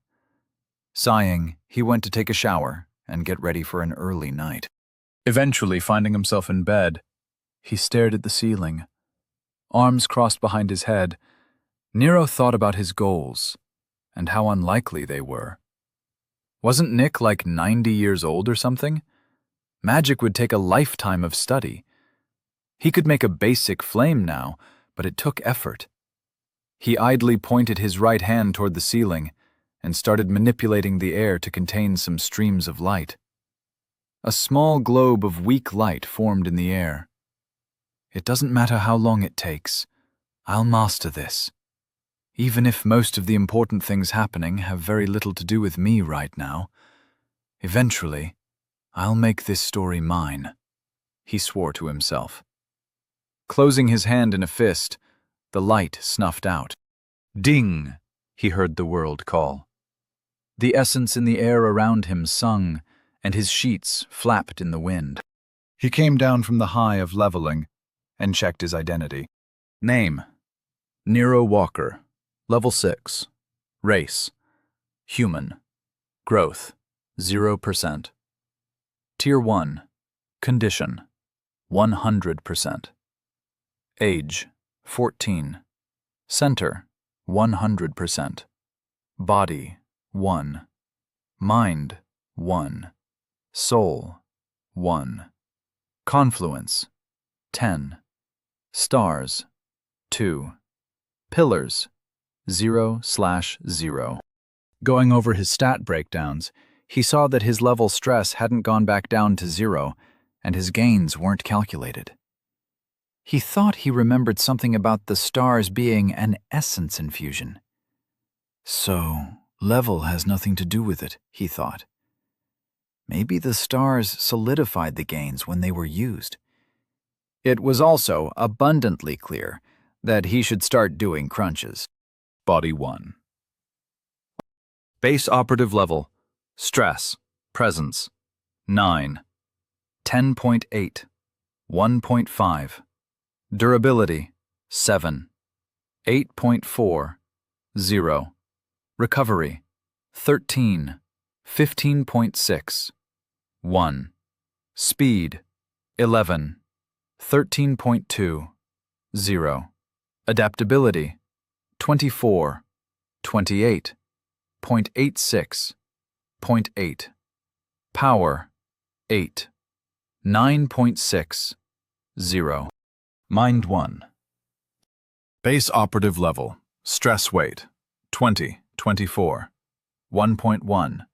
Sighing, he went to take a shower and get ready for an early night. Eventually, finding himself in bed, he stared at the ceiling. Arms crossed behind his head, Nero thought about his goals and how unlikely they were. Wasn't Nick like 90 years old or something? Magic would take a lifetime of study. He could make a basic flame now, but it took effort. He idly pointed his right hand toward the ceiling and started manipulating the air to contain some streams of light. A small globe of weak light formed in the air. It doesn't matter how long it takes. I'll master this. Even if most of the important things happening have very little to do with me right now, eventually, I'll make this story mine, he swore to himself. Closing his hand in a fist, the light snuffed out. Ding, he heard the world call. The essence in the air around him sung, and his sheets flapped in the wind. He came down from the high of leveling and checked his identity. Name: Nero Walker. Level 6. Race: Human. Growth: 0%. Tier 1. Condition: 100%. Age: 14. Center: 100%. Body: 1. Mind: 1. Soul: 1. Confluence: 10. Stars: 2. Pillars: 0/0. Going over his stat breakdowns, he saw that his level stress hadn't gone back down to 0, and his gains weren't calculated. He thought he remembered something about the stars being an essence infusion. So, level has nothing to do with it, he thought. Maybe the stars solidified the gains when they were used. It was also abundantly clear that he should start doing crunches. Body 1. Base operative level: stress, presence, 9. 10.8. 1.5. Durability: 7. 8.4. 0. Recovery: 13. 15.6. 1. Speed: 11. 13.2. 0. Adaptability: 24. 28.86. 0.8. Power: 8. 9.6. 0. Mind 1. Base operative level: stress weight: 20. 24. 1.1.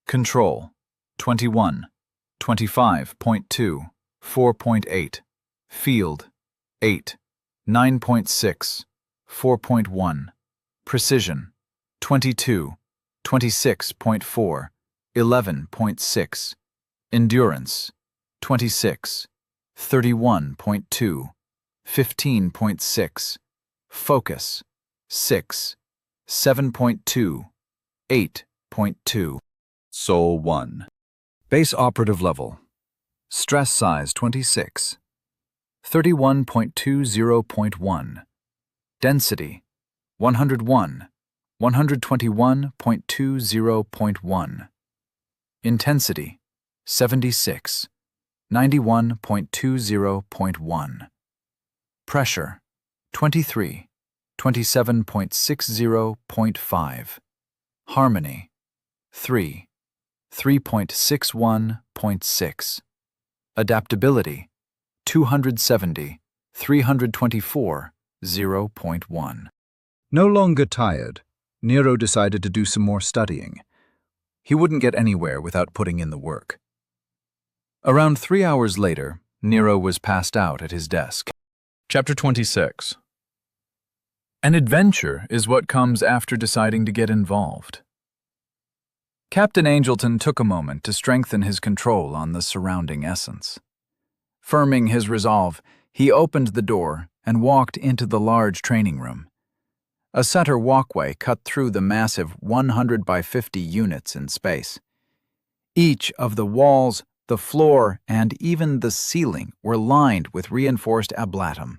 Control: 21. 25.2. 4.8. Field: 8. 9.6. 4.1. Precision, 22, 26.4, 11.6. Endurance, 26, 31.2, 15.6. Focus, 6, 7.2, 8.2. Soul 1. Base operative level. Stress size 26. 31.20.1. Density, 101, 121.20.1. Intensity, 76, 91.20.1. Pressure, 23, 27.60.5. Harmony, 3, 3.61.6. Adaptability, 270, 324, 0.1. No longer tired, Nero decided to do some more studying. He wouldn't get anywhere without putting in the work. Around 3 hours later, Nero was passed out at his desk. Chapter 26. An adventure is what comes after deciding to get involved. Captain Angelton took a moment to strengthen his control on the surrounding essence. Firming his resolve, he opened the door and walked into the large training room. A center walkway cut through the massive 100 by 50 units in space. Each of the walls, the floor, and even the ceiling were lined with reinforced ablatum,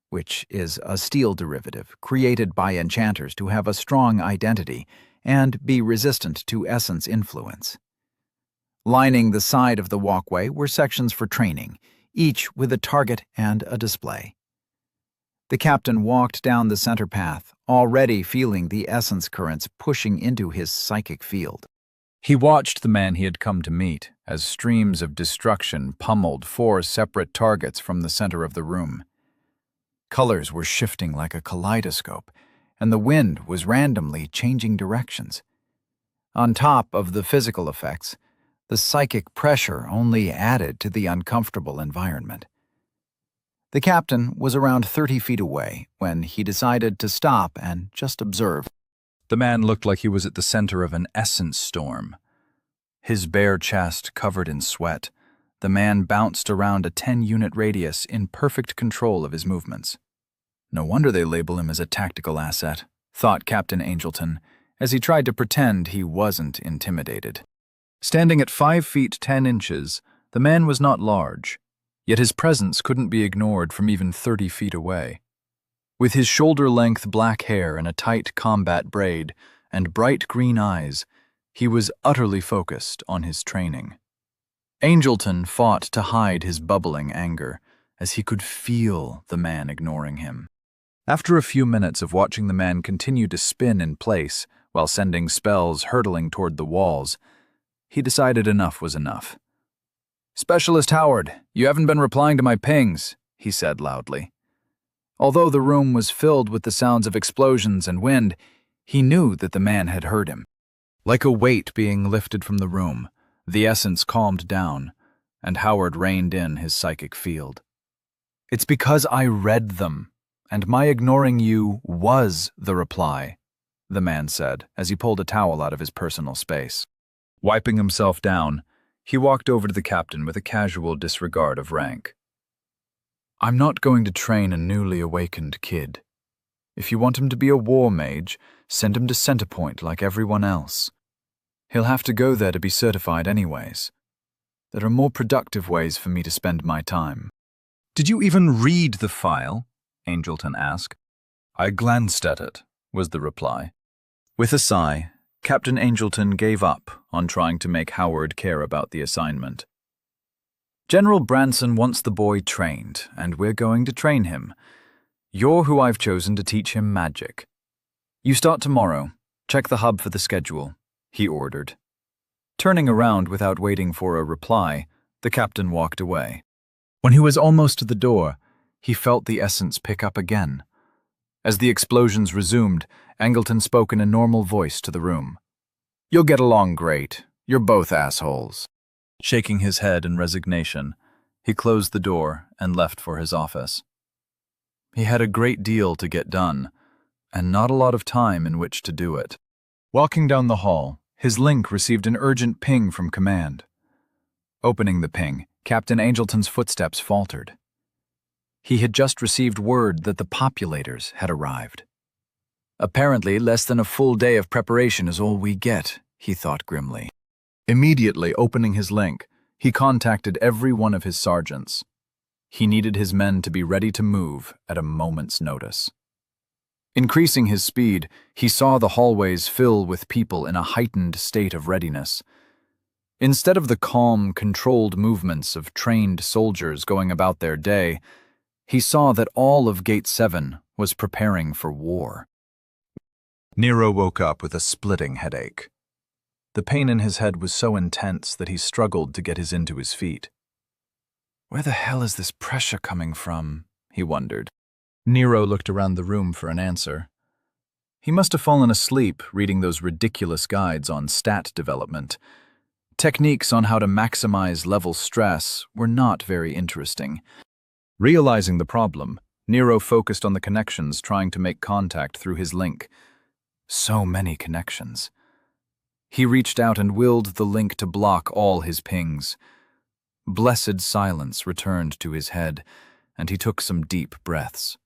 which is a steel derivative created by enchanters to have a strong identity and be resistant to essence influence. Lining the side of the walkway were sections for training, each with a target and a display. The captain walked down the center path, already feeling the essence currents pushing into his psychic field. He watched the man he had come to meet as streams of destruction pummeled 4 separate targets from the center of the room. Colors were shifting like a kaleidoscope, and the wind was randomly changing directions. On top of the physical effects, the psychic pressure only added to the uncomfortable environment. The captain was around 30 feet away when he decided to stop and just observe. The man looked like he was at the center of an essence storm. His bare chest covered in sweat, the man bounced around a 10-unit radius in perfect control of his movements. No wonder they label him as a tactical asset, thought Captain Angelton, as he tried to pretend he wasn't intimidated. Standing at 5 feet 10 inches, the man was not large, yet his presence couldn't be ignored from even 30 feet away. With his shoulder-length black hair in a tight combat braid and bright green eyes, he was utterly focused on his training. Angelton fought to hide his bubbling anger, as he could feel the man ignoring him. After a few minutes of watching the man continue to spin in place while sending spells hurtling toward the walls, he decided enough was enough. "Specialist Howard, you haven't been replying to my pings," he said loudly. Although the room was filled with the sounds of explosions and wind, he knew that the man had heard him. Like a weight being lifted from the room, the essence calmed down, and Howard reined in his psychic field. "It's because I read them, and my ignoring you was the reply," the man said as he pulled a towel out of his personal space. Wiping himself down, he walked over to the captain with a casual disregard of rank. "I'm not going to train a newly awakened kid. If you want him to be a war mage, send him to Centerpoint like everyone else. He'll have to go there to be certified anyways. There are more productive ways for me to spend my time." "Did you even read the file?" Angelton asked. "I glanced at it," was the reply. With a sigh, Captain Angelton gave up on trying to make Howard care about the assignment. "General Branson wants the boy trained, and we're going to train him. You're who I've chosen to teach him magic. You start tomorrow. Check the hub for the schedule," he ordered. Turning around without waiting for a reply, the captain walked away. When he was almost to the door, he felt the essence pick up again. As the explosions resumed, Angleton spoke in a normal voice to the room. "You'll get along great. You're both assholes." Shaking his head in resignation, he closed the door and left for his office. He had a great deal to get done, and not a lot of time in which to do it. Walking down the hall, his link received an urgent ping from command. Opening the ping, Captain Angelton's footsteps faltered. He had just received word that the populators had arrived. Apparently, less than a full day of preparation is all we get, he thought grimly. Immediately opening his link, he contacted every one of his sergeants. He needed his men to be ready to move at a moment's notice. Increasing his speed, he saw the hallways fill with people in a heightened state of readiness. Instead of the calm, controlled movements of trained soldiers going about their day, he saw that all of Gate 7 was preparing for war. Nero woke up with a splitting headache. The pain in his head was so intense that he struggled to get into his feet. Where the hell is this pressure coming from? He wondered. Nero looked around the room for an answer. He must have fallen asleep reading those ridiculous guides on stat development. Techniques on how to maximize level stress were not very interesting. Realizing the problem, Nero focused on the connections, trying to make contact through his link. So many connections. He reached out and willed the link to block all his pings. Blessed silence returned to his head, and he took some deep breaths.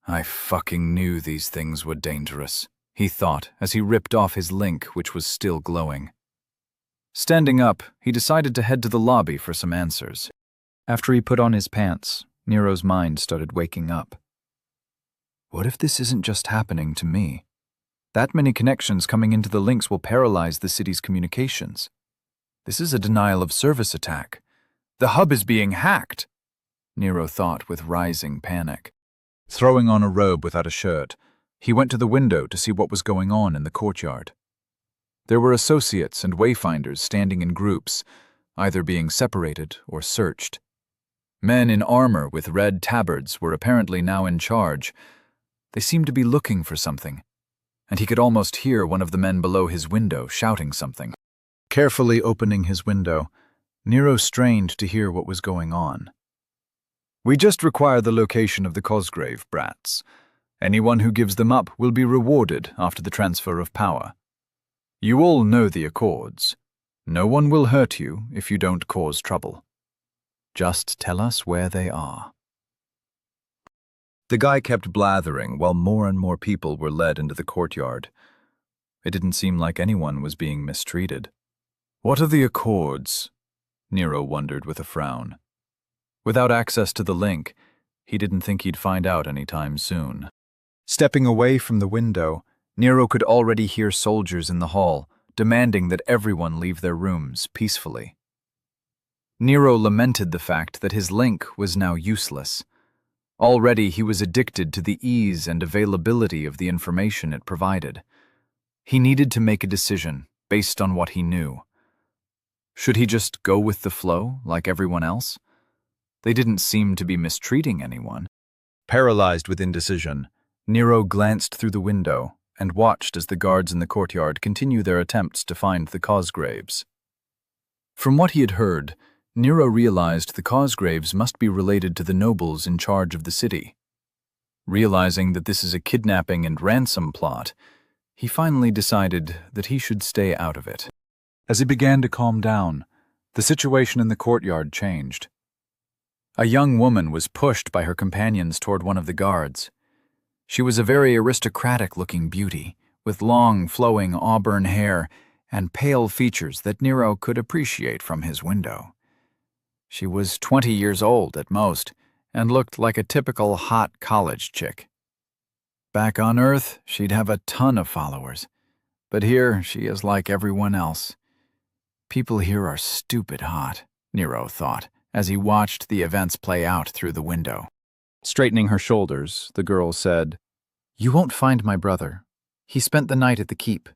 I fucking knew these things were dangerous, he thought as he ripped off his link, which was still glowing. Standing up, he decided to head to the lobby for some answers. After he put on his pants, Nero's mind started waking up. What if this isn't just happening to me? That many connections coming into the links will paralyze the city's communications. This is a denial of service attack. The hub is being hacked, Nero thought with rising panic. Throwing on a robe without a shirt, he went to the window to see what was going on in the courtyard. There were associates and wayfinders standing in groups, either being separated or searched. Men in armor with red tabards were apparently now in charge. They seemed to be looking for something, and he could almost hear one of the men below his window shouting something. Carefully opening his window, Nero strained to hear what was going on. We just require the location of the Cosgrave brats. Anyone who gives them up will be rewarded after the transfer of power. You all know the accords. No one will hurt you if you don't cause trouble. Just tell us where they are. The guy kept blathering while more and more people were led into the courtyard. It didn't seem like anyone was being mistreated. What are the accords? Nero wondered with a frown. Without access to the link, he didn't think he'd find out anytime soon. Stepping away from the window, Nero could already hear soldiers in the hall, demanding that everyone leave their rooms peacefully. Nero lamented the fact that his link was now useless. Already he was addicted to the ease and availability of the information it provided. He needed to make a decision based on what he knew. Should he just go with the flow like everyone else? They didn't seem to be mistreating anyone. Paralyzed with indecision, Nero glanced through the window and watched as the guards in the courtyard continue their attempts to find the Cosgraves. From what he had heard, Nero realized the Cosgraves must be related to the nobles in charge of the city. Realizing that this is a kidnapping and ransom plot, he finally decided that he should stay out of it. As he began to calm down, the situation in the courtyard changed. A young woman was pushed by her companions toward one of the guards. She was a very aristocratic-looking beauty, with long, flowing auburn hair and pale features that Nero could appreciate from his window. She was 20 years old at most, and looked like a typical hot college chick. Back on Earth, she'd have a ton of followers, but here she is like everyone else. People here are stupid hot, Nero thought, as he watched the events play out through the window. Straightening her shoulders, the girl said, "You won't find my brother. He spent the night at the keep."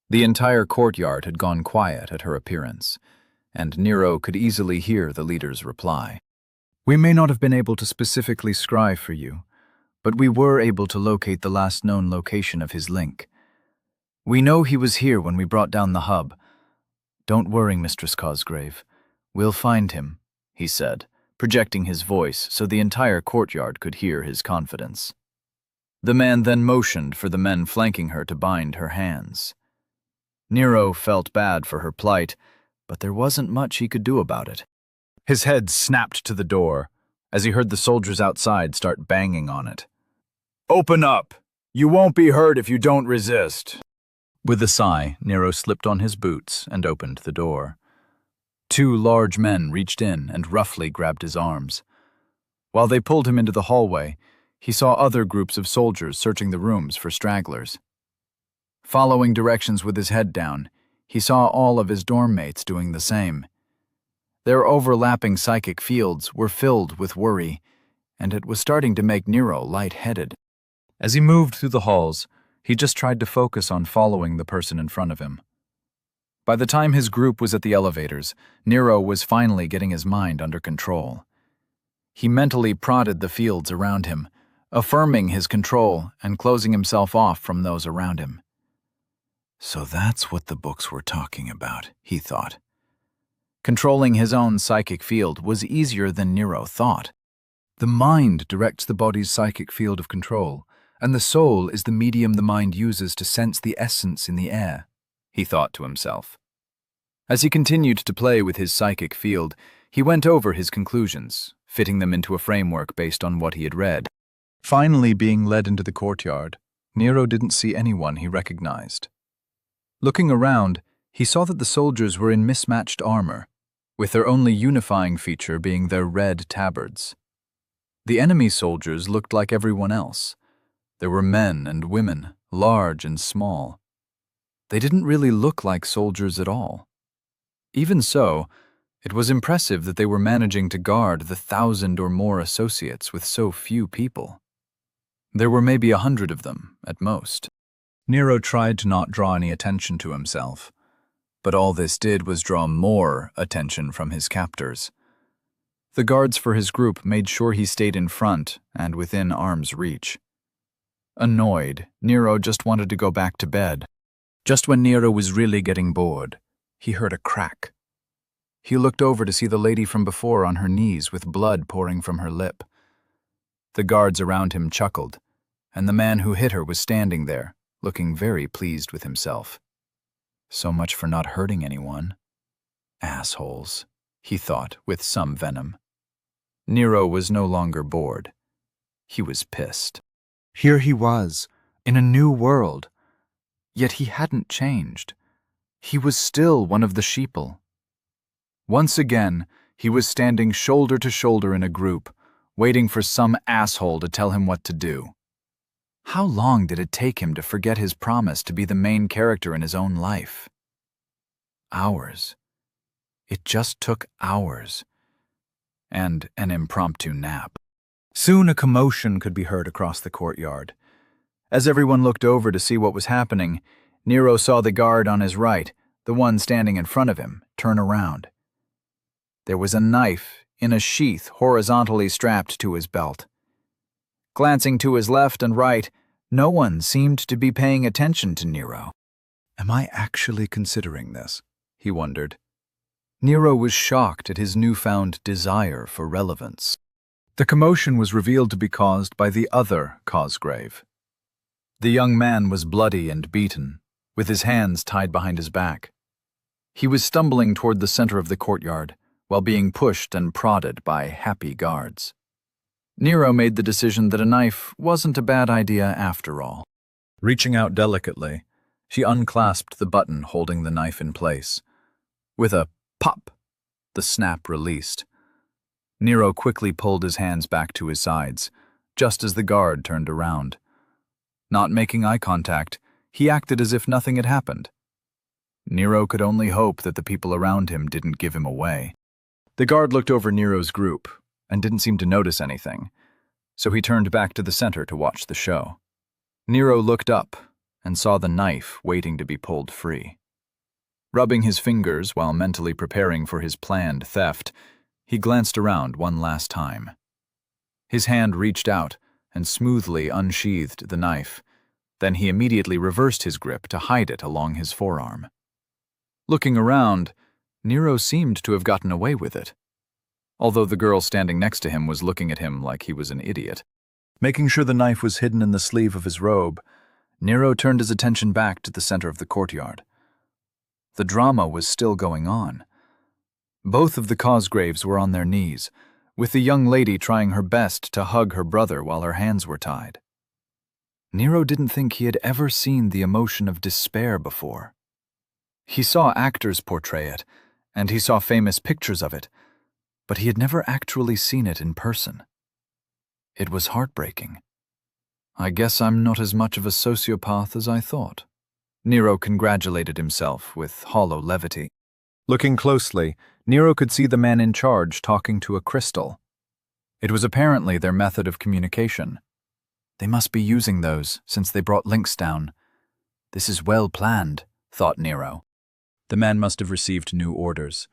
The entire courtyard had gone quiet at her appearance, and Nero could easily hear the leader's reply. "We may not have been able to specifically scry for you, but we were able to locate the last known location of his link. We know he was here when we brought down the hub. Don't worry, Mistress Cosgrave. We'll find him," he said, projecting his voice so the entire courtyard could hear his confidence. The man then motioned for the men flanking her to bind her hands. Nero felt bad for her plight, but there wasn't much he could do about it. His head snapped to the door as he heard the soldiers outside start banging on it. "Open up! You won't be hurt if you don't resist." With a sigh, Nero slipped on his boots and opened the door. Two large men reached in and roughly grabbed his arms. While they pulled him into the hallway, he saw other groups of soldiers searching the rooms for stragglers. Following directions with his head down, he saw all of his dorm mates doing the same. Their overlapping psychic fields were filled with worry, and it was starting to make Nero lightheaded. As he moved through the halls, he just tried to focus on following the person in front of him. By the time his group was at the elevators, Nero was finally getting his mind under control. He mentally prodded the fields around him, affirming his control and closing himself off from those around him. So that's what the books were talking about, he thought. Controlling his own psychic field was easier than Nero thought. The mind directs the body's psychic field of control, and the soul is the medium the mind uses to sense the essence in the air, he thought to himself. As he continued to play with his psychic field, he went over his conclusions, fitting them into a framework based on what he had read. Finally being led into the courtyard, Nero didn't see anyone he recognized. Looking around, he saw that the soldiers were in mismatched armor, with their only unifying feature being their red tabards. The enemy soldiers looked like everyone else. There were men and women, large and small. They didn't really look like soldiers at all. Even so, it was impressive that they were managing to guard the 1,000 or more associates with so few people. There were maybe 100 of them, at most. Nero tried to not draw any attention to himself, but all this did was draw more attention from his captors. The guards for his group made sure he stayed in front and within arm's reach. Annoyed, Nero just wanted to go back to bed. Just when Nero was really getting bored, he heard a crack. He looked over to see the lady from before on her knees with blood pouring from her lip. The guards around him chuckled, and the man who hit her was standing there, looking very pleased with himself. So much for not hurting anyone. Assholes, he thought with some venom. Nero was no longer bored. He was pissed. Here he was, in a new world. Yet he hadn't changed. He was still one of the sheeple. Once again, he was standing shoulder to shoulder in a group, waiting for some asshole to tell him what to do. How long did it take him to forget his promise to be the main character in his own life? Hours. It just took hours. And an impromptu nap. Soon a commotion could be heard across the courtyard. As everyone looked over to see what was happening, Nero saw the guard on his right, the one standing in front of him, turn around. There was a knife in a sheath horizontally strapped to his belt. Glancing to his left and right, no one seemed to be paying attention to Nero. Am I actually considering this? He wondered. Nero was shocked at his newfound desire for relevance. The commotion was revealed to be caused by the other Cosgrave. The young man was bloody and beaten, with his hands tied behind his back. He was stumbling toward the center of the courtyard, while being pushed and prodded by happy guards. Nero made the decision that a knife wasn't a bad idea after all. Reaching out delicately, she unclasped the button holding the knife in place. With a pop, the snap released. Nero quickly pulled his hands back to his sides, just as the guard turned around. Not making eye contact, he acted as if nothing had happened. Nero could only hope that the people around him didn't give him away. The guard looked over Nero's group and didn't seem to notice anything, so he turned back to the center to watch the show. Nero looked up and saw the knife waiting to be pulled free. Rubbing his fingers while mentally preparing for his planned theft, he glanced around one last time. His hand reached out and smoothly unsheathed the knife. Then he immediately reversed his grip to hide it along his forearm. Looking around, Nero seemed to have gotten away with it, although the girl standing next to him was looking at him like he was an idiot. Making sure the knife was hidden in the sleeve of his robe, Nero turned his attention back to the center of the courtyard. The drama was still going on. Both of the Cosgraves were on their knees, with the young lady trying her best to hug her brother while her hands were tied. Nero didn't think he had ever seen the emotion of despair before. He saw actors portray it, and he saw famous pictures of it, but he had never actually seen it in person. It was heartbreaking. I guess I'm not as much of a sociopath as I thought. Nero congratulated himself with hollow levity. Looking closely, Nero could see the man in charge talking to a crystal. It was apparently their method of communication. They must be using those since they brought links down. This is well planned, thought Nero. The man must have received new orders.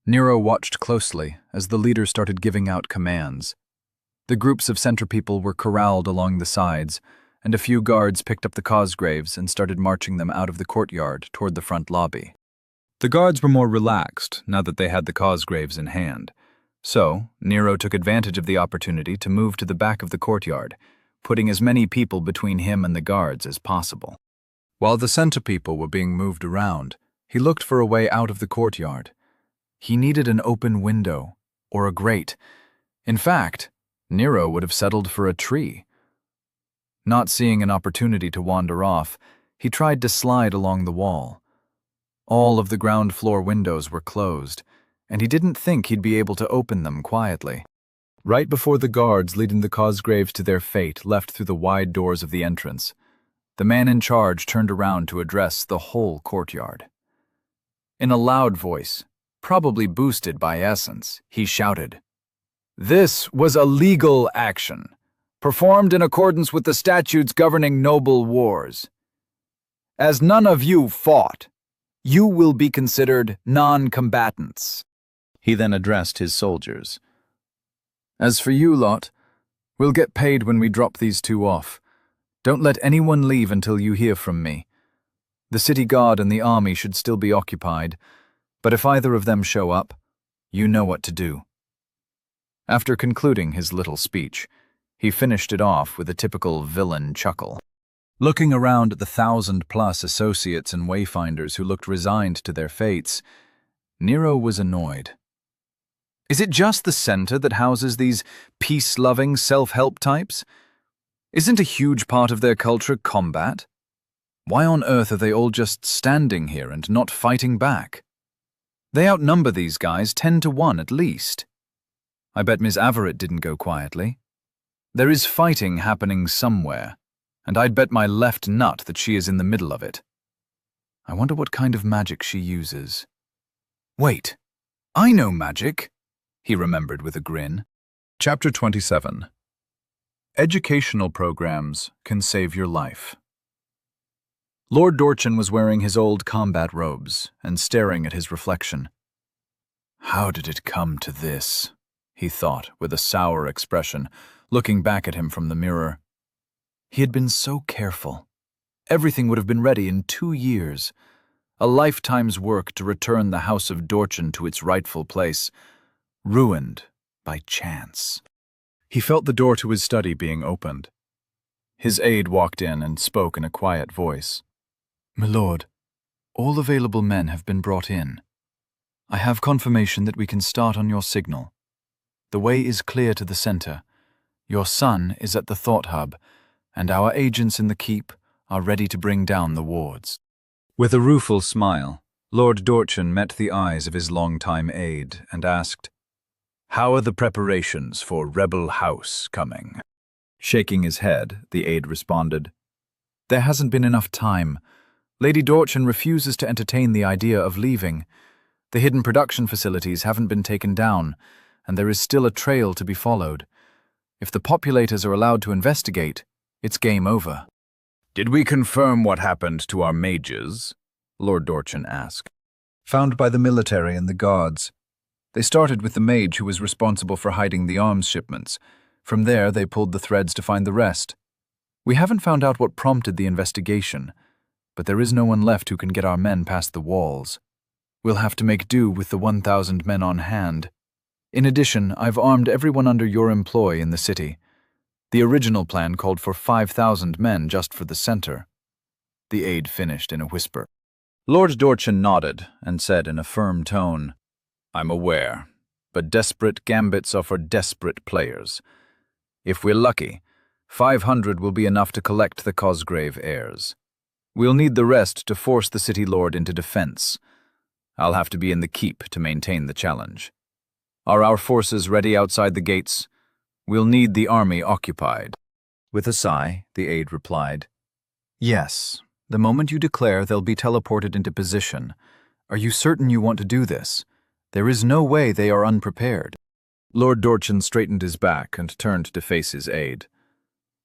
Nero watched closely as the leader started giving out commands. The groups of center people were corralled along the sides, and a few guards picked up the Cosgraves and started marching them out of the courtyard toward the front lobby. The guards were more relaxed now that they had the Cosgraves in hand, so Nero took advantage of the opportunity to move to the back of the courtyard, putting as many people between him and the guards as possible. While the center people were being moved around, he looked for a way out of the courtyard. He needed an open window, or a grate. In fact, Nero would have settled for a tree. Not seeing an opportunity to wander off, he tried to slide along the wall. All of the ground floor windows were closed, and he didn't think he'd be able to open them quietly. Right before the guards leading the Cosgraves to their fate left through the wide doors of the entrance, the man in charge turned around to address the whole courtyard. In a loud voice, probably boosted by essence, he shouted, "This was a legal action, performed in accordance with the statutes governing noble wars. As none of you fought, you will be considered non-combatants." He then addressed his soldiers. "As for you lot, we'll get paid when we drop these two off. Don't let anyone leave until you hear from me. The city guard and the army should still be occupied, but if either of them show up, you know what to do." After concluding his little speech, he finished it off with a typical villain chuckle. Looking around at the 1,000+ associates and wayfinders who looked resigned to their fates, Nero was annoyed. Is it just the center that houses these peace-loving, self-help types? Isn't a huge part of their culture combat? Why on earth are they all just standing here and not fighting back? They outnumber these guys 10-1 at least. I bet Ms. Averitt didn't go quietly. There is fighting happening somewhere, and I'd bet my left nut that she is in the middle of it. I wonder what kind of magic she uses. Wait, I know magic, he remembered with a grin. Chapter 27. Educational programs can save your life. Lord Dorchin was wearing his old combat robes and staring at his reflection. How did it come to this? He thought with a sour expression, looking back at him from the mirror. He had been so careful. Everything would have been ready in 2 years. A lifetime's work to return the House of Dorchin to its rightful place, ruined by chance. He felt the door to his study being opened. His aide walked in and spoke in a quiet voice. "My lord, all available men have been brought in. I have confirmation that we can start on your signal. The way is clear to the center. Your son is at the Thought Hub, and our agents in the keep are ready to bring down the wards." With a rueful smile, Lord Dorchin met the eyes of his longtime aide and asked, "How are the preparations for Rebel House coming?" Shaking his head, the aide responded, "There hasn't been enough time. Lady Dorchin refuses to entertain the idea of leaving. The hidden production facilities haven't been taken down, and there is still a trail to be followed. If the populators are allowed to investigate, it's game over." "Did we confirm what happened to our mages?" Lord Dorchin asked. "Found by the military and the guards. They started with the mage who was responsible for hiding the arms shipments. From there, they pulled the threads to find the rest. We haven't found out what prompted the investigation, but there is no one left who can get our men past the walls. We'll have to make do with the 1,000 men on hand. In addition, I've armed everyone under your employ in the city. The original plan called for 5,000 men just for the center. The aide finished in a whisper. Lord Dorchin nodded and said in a firm tone, "I'm aware, but desperate gambits are for desperate players. If we're lucky, 500 will be enough to collect the Cosgrave heirs. We'll need the rest to force the city lord into defense. I'll have to be in the keep to maintain the challenge. Are our forces ready outside the gates? We'll need the army occupied." With a sigh, the aide replied, "Yes. The moment you declare, they'll be teleported into position. Are you certain you want to do this? There is no way they are unprepared." Lord Dorchin straightened his back and turned to face his aide.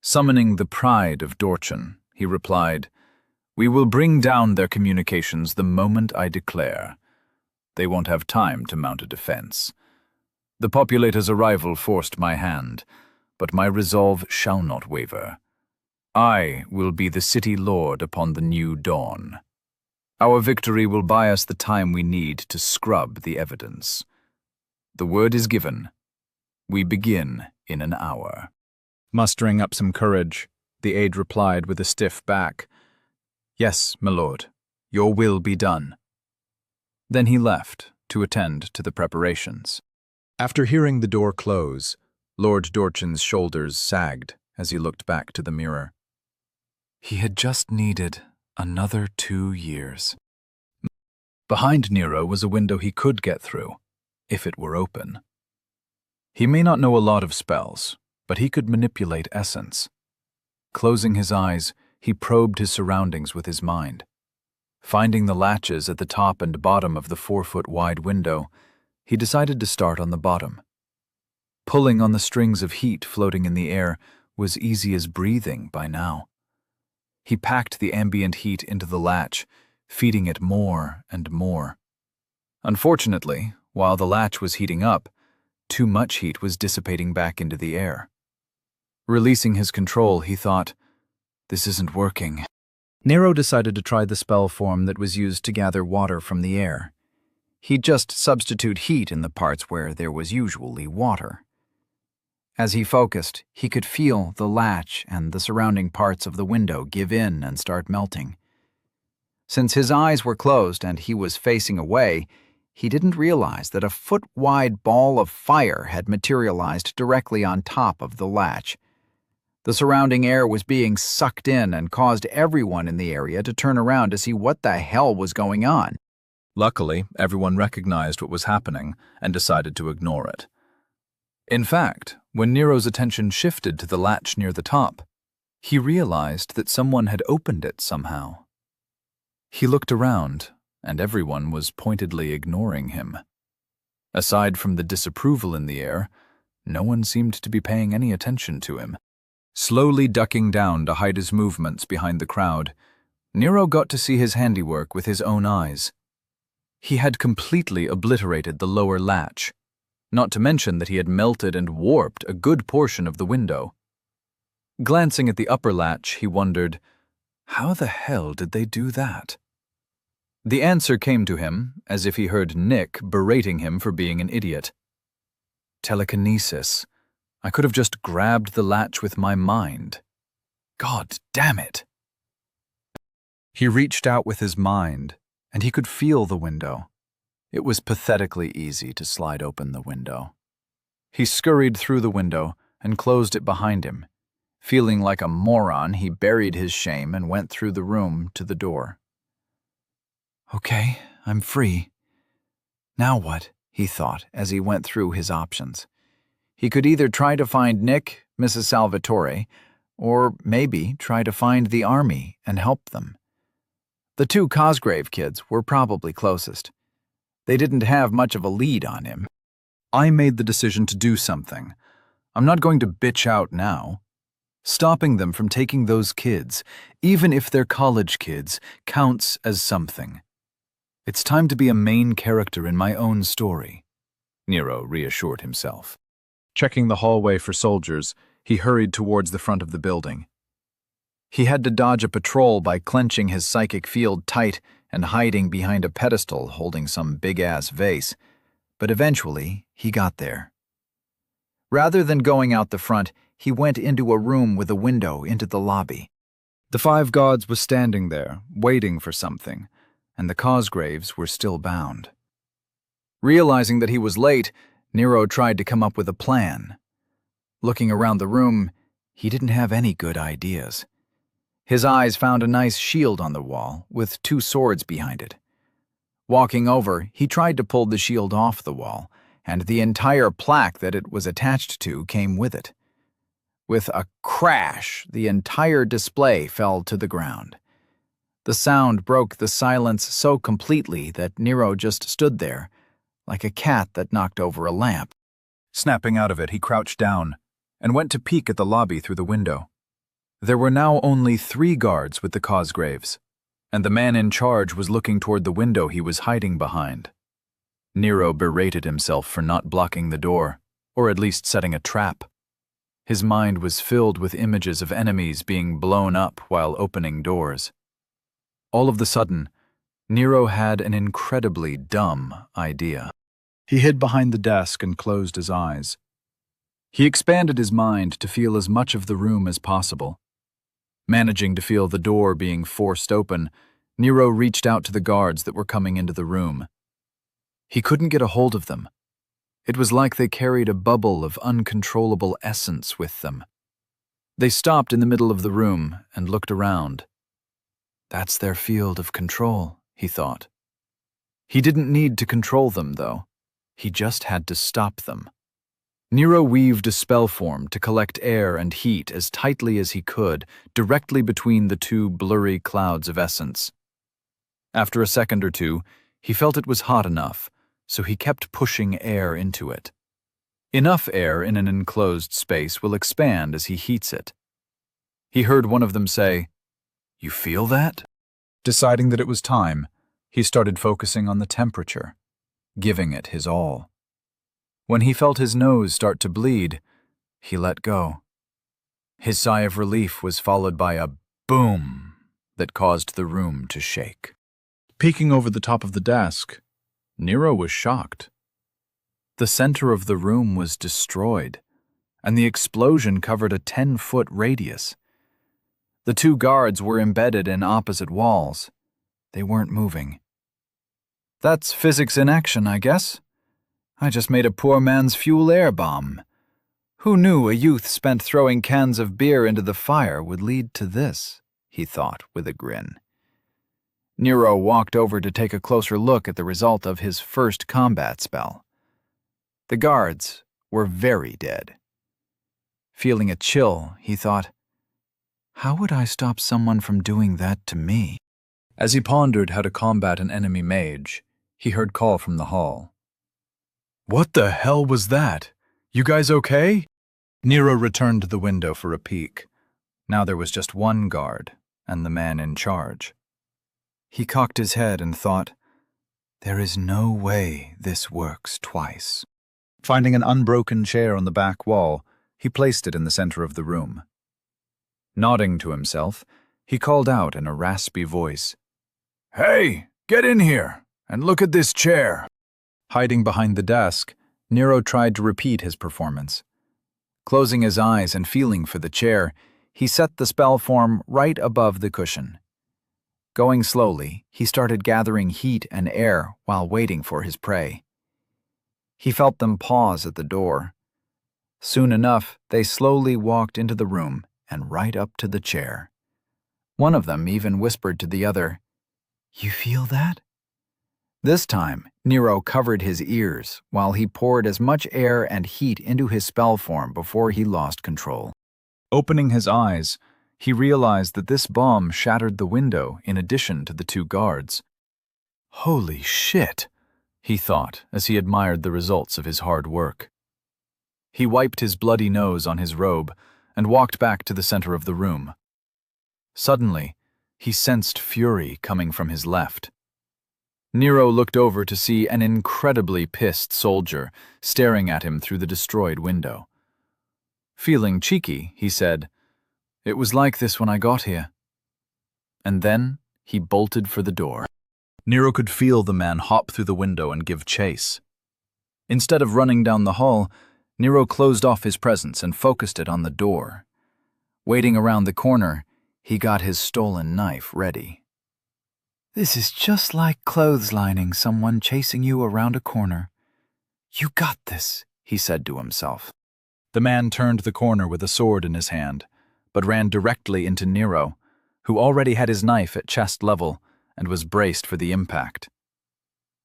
Summoning the pride of Dorchin, he replied, "We will bring down their communications the moment I declare. They won't have time to mount a defense. The populator's arrival forced my hand, but my resolve shall not waver. I will be the city lord upon the new dawn. Our victory will buy us the time we need to scrub the evidence. The word is given. We begin in an hour." Mustering up some courage, the aide replied with a stiff back, "Yes, my lord, your will be done." Then he left to attend to the preparations. After hearing the door close, Lord Dorchin's shoulders sagged as he looked back to the mirror. He had just needed another 2 years. Behind Nero was a window he could get through, if it were open. He may not know a lot of spells, but he could manipulate essence. Closing his eyes, he probed his surroundings with his mind. Finding the latches at the top and bottom of the 4-foot-wide window, he decided to start on the bottom. Pulling on the strings of heat floating in the air was easy as breathing by now. He packed the ambient heat into the latch, feeding it more and more. Unfortunately, while the latch was heating up, too much heat was dissipating back into the air. Releasing his control, he thought, "This isn't working." Nero decided to try the spell form that was used to gather water from the air. He'd just substitute heat in the parts where there was usually water. As he focused, he could feel the latch and the surrounding parts of the window give in and start melting. Since his eyes were closed and he was facing away, he didn't realize that a foot-wide ball of fire had materialized directly on top of the latch. The surrounding air was being sucked in and caused everyone in the area to turn around to see what the hell was going on. Luckily, everyone recognized what was happening and decided to ignore it. In fact, when Nero's attention shifted to the latch near the top, he realized that someone had opened it somehow. He looked around, and everyone was pointedly ignoring him. Aside from the disapproval in the air, no one seemed to be paying any attention to him. Slowly ducking down to hide his movements behind the crowd, Nero got to see his handiwork with his own eyes. He had completely obliterated the lower latch, not to mention that he had melted and warped a good portion of the window. Glancing at the upper latch, he wondered, how the hell did they do that? The answer came to him as if he heard Nick berating him for being an idiot. Telekinesis. I could have just grabbed the latch with my mind. God damn it. He reached out with his mind, and he could feel the window. It was pathetically easy to slide open the window. He scurried through the window and closed it behind him. Feeling like a moron, he buried his shame and went through the room to the door. Okay, I'm free. Now what? He thought as he went through his options. He could either try to find Nick, Mrs. Salvatore, or maybe try to find the army and help them. The 2 Cosgrave kids were probably closest. They didn't have much of a lead on him. I made the decision to do something. I'm not going to bitch out now. Stopping them from taking those kids, even if they're college kids, counts as something. It's time to be a main character in my own story, Nero reassured himself. Checking the hallway for soldiers, he hurried towards the front of the building. He had to dodge a patrol by clenching his psychic field tight and hiding behind a pedestal holding some big-ass vase, but eventually he got there. Rather than going out the front, he went into a room with a window into the lobby. The 5 guards were standing there, waiting for something, and the Cosgraves were still bound. Realizing that he was late, Nero tried to come up with a plan. Looking around the room, he didn't have any good ideas. His eyes found a nice shield on the wall, with 2 swords behind it. Walking over, he tried to pull the shield off the wall, and the entire plaque that it was attached to came with it. With a crash, the entire display fell to the ground. The sound broke the silence so completely that Nero just stood there, like a cat that knocked over a lamp. Snapping out of it, he crouched down and went to peek at the lobby through the window. There were now only 3 guards with the Cosgraves, and the man in charge was looking toward the window he was hiding behind. Nero berated himself for not blocking the door, or at least setting a trap. His mind was filled with images of enemies being blown up while opening doors. All of a sudden, Nero had an incredibly dumb idea. He hid behind the desk and closed his eyes. He expanded his mind to feel as much of the room as possible. Managing to feel the door being forced open, Nero reached out to the guards that were coming into the room. He couldn't get a hold of them. It was like they carried a bubble of uncontrollable essence with them. They stopped in the middle of the room and looked around. That's their field of control, he thought. He didn't need to control them, though. He just had to stop them. Nero weaved a spell form to collect air and heat as tightly as he could, directly between the 2 blurry clouds of essence. After a second or 2, he felt it was hot enough, so he kept pushing air into it. Enough air in an enclosed space will expand as he heats it. He heard one of them say, "You feel that?" Deciding that it was time, he started focusing on the temperature, giving it his all. When he felt his nose start to bleed, he let go. His sigh of relief was followed by a boom that caused the room to shake. Peeking over the top of the desk, Nero was shocked. The center of the room was destroyed, and the explosion covered a 10-foot radius. The 2 guards were embedded in opposite walls. They weren't moving. That's physics in action, I guess. I just made a poor man's fuel air bomb. Who knew a youth spent throwing cans of beer into the fire would lead to this, he thought with a grin. Nero walked over to take a closer look at the result of his first combat spell. The guards were very dead. Feeling a chill, he thought, how would I stop someone from doing that to me? As he pondered how to combat an enemy mage, he heard call from the hall. What the hell was that? You guys okay? Nero returned to the window for a peek. Now there was just 1 guard, and the man in charge. He cocked his head and thought, there is no way this works twice. Finding an unbroken chair on the back wall, he placed it in the center of the room. Nodding to himself, he called out in a raspy voice, "Hey, get in here, and look at this chair." Hiding behind the desk, Nero tried to repeat his performance. Closing his eyes and feeling for the chair, he set the spell form right above the cushion. Going slowly, he started gathering heat and air while waiting for his prey. He felt them pause at the door. Soon enough, they slowly walked into the room and right up to the chair. One of them even whispered to the other, "You feel that?" This time, Nero covered his ears while he poured as much air and heat into his spell form before he lost control. Opening his eyes, he realized that this bomb shattered the window in addition to the 2 guards. Holy shit, he thought as he admired the results of his hard work. He wiped his bloody nose on his robe and walked back to the center of the room. Suddenly, he sensed fury coming from his left. Nero looked over to see an incredibly pissed soldier staring at him through the destroyed window. Feeling cheeky, he said, "It was like this when I got here." And then he bolted for the door. Nero could feel the man hop through the window and give chase. Instead of running down the hall, Nero closed off his presence and focused it on the door. Waiting around the corner, he got his stolen knife ready. "This is just like clotheslining someone chasing you around a corner. You got this," he said to himself. The man turned the corner with a sword in his hand, but ran directly into Nero, who already had his knife at chest level and was braced for the impact.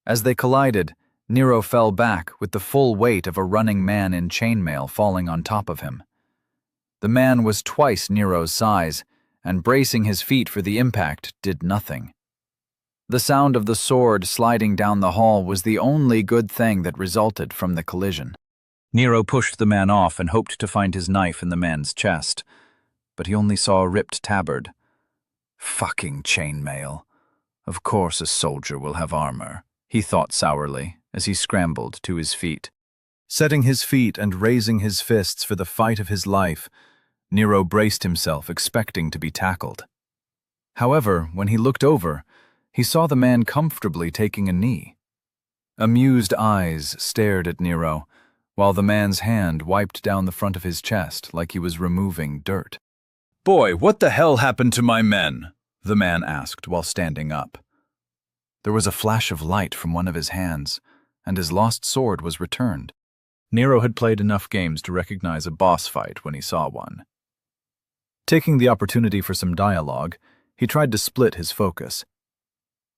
As they collided, Nero fell back with the full weight of a running man in chainmail falling on top of him. The man was twice Nero's size, and bracing his feet for the impact did nothing. The sound of the sword sliding down the hall was the only good thing that resulted from the collision. Nero pushed the man off and hoped to find his knife in the man's chest, but he only saw a ripped tabard. Fucking chainmail. Of course a soldier will have armor, he thought sourly as he scrambled to his feet. Setting his feet and raising his fists for the fight of his life, Nero braced himself, expecting to be tackled. However, when he looked over, he saw the man comfortably taking a knee. Amused eyes stared at Nero, while the man's hand wiped down the front of his chest like he was removing dirt. "Boy, what the hell happened to my men?" the man asked while standing up. There was a flash of light from one of his hands, and his lost sword was returned. Nero had played enough games to recognize a boss fight when he saw one. Taking the opportunity for some dialogue, he tried to split his focus.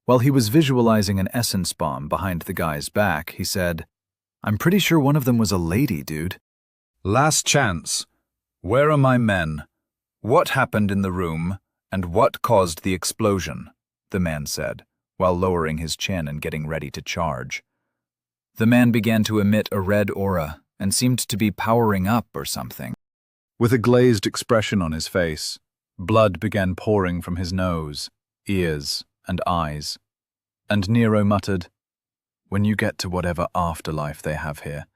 While he was visualizing an essence bomb behind the guy's back, he said, "I'm pretty sure one of them was a lady, dude." "Last chance. Where are my men? What happened in the room, and what caused the explosion?" the man said, while lowering his chin and getting ready to charge. The man began to emit a red aura and seemed to be powering up or something. With a glazed expression on his face, blood began pouring from his nose, ears, and eyes. And Nero muttered, "When you get to whatever afterlife they have here,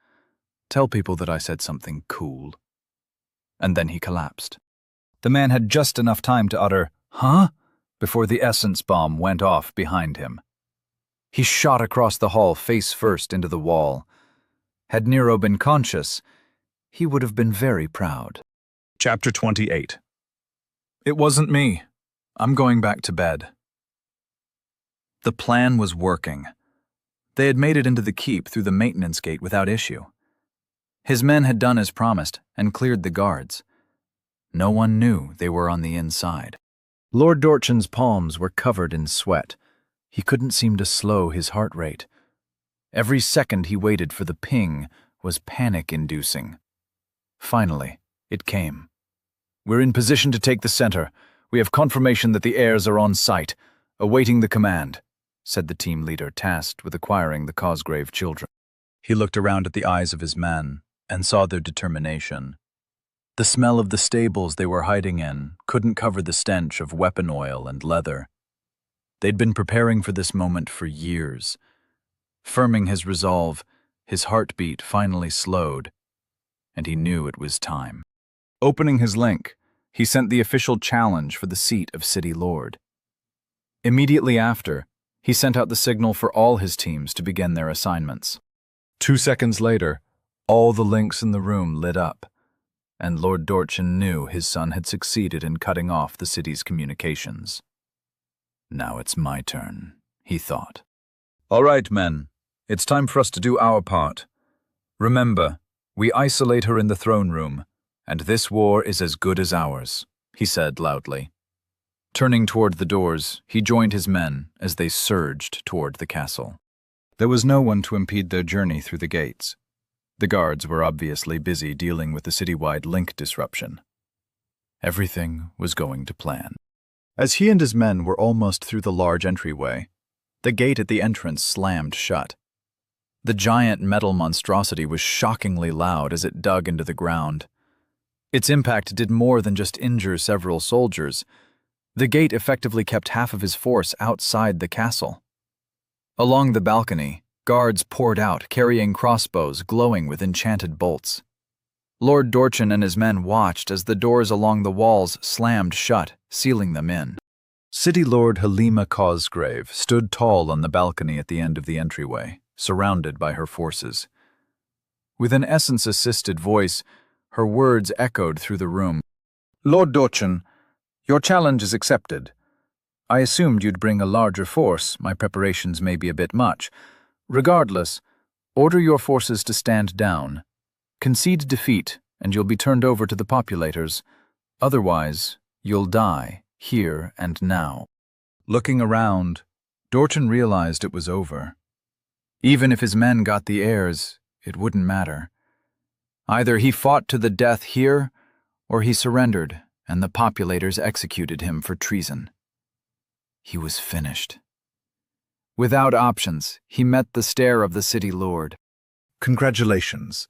tell people that I said something cool." And then he collapsed. The man had just enough time to utter, "Huh?" before the essence bomb went off behind him. He shot across the hall face first into the wall. Had Nero been conscious, he would have been very proud. Chapter 28. It wasn't me. I'm going back to bed. The plan was working. They had made it into the keep through the maintenance gate without issue. His men had done as promised and cleared the guards. No one knew they were on the inside. Lord Dorchin's palms were covered in sweat. He couldn't seem to slow his heart rate. Every second he waited for the ping was panic-inducing. Finally, it came. "We're in position to take the center. We have confirmation that the heirs are on site, awaiting the command," said the team leader tasked with acquiring the Cosgrave children. He looked around at the eyes of his men and saw their determination. The smell of the stables they were hiding in couldn't cover the stench of weapon oil and leather. They'd been preparing for this moment for years. Firming his resolve, his heartbeat finally slowed, and he knew it was time. Opening his link, he sent the official challenge for the seat of City Lord. Immediately after, he sent out the signal for all his teams to begin their assignments. 2 seconds later, all the links in the room lit up, and Lord Dorchin knew his son had succeeded in cutting off the city's communications. "Now it's my turn," he thought. "All right, men. It's time for us to do our part. Remember, we isolate her in the throne room, and this war is as good as ours," he said loudly. Turning toward the doors, he joined his men as they surged toward the castle. There was no one to impede their journey through the gates. The guards were obviously busy dealing with the citywide link disruption. Everything was going to plan. As he and his men were almost through the large entryway, the gate at the entrance slammed shut. The giant metal monstrosity was shockingly loud as it dug into the ground. Its impact did more than just injure several soldiers. The gate effectively kept half of his force outside the castle. Along the balcony, guards poured out, carrying crossbows glowing with enchanted bolts. Lord Dorchin and his men watched as the doors along the walls slammed shut, sealing them in. City Lord Halima Cosgrave stood tall on the balcony at the end of the entryway, surrounded by her forces. With an essence-assisted voice, her words echoed through the room. Lord Dorchan, your challenge is accepted. I assumed you'd bring a larger force. My preparations may be a bit much. Regardless, order your forces to stand down. Concede defeat, and you'll be turned over to the populators. Otherwise, you'll die, here and now. Looking around, Dorchan realized it was over. Even if his men got the heirs, it wouldn't matter. Either he fought to the death here, or he surrendered, and the populators executed him for treason. He was finished. Without options, he met the stare of the city lord. Congratulations,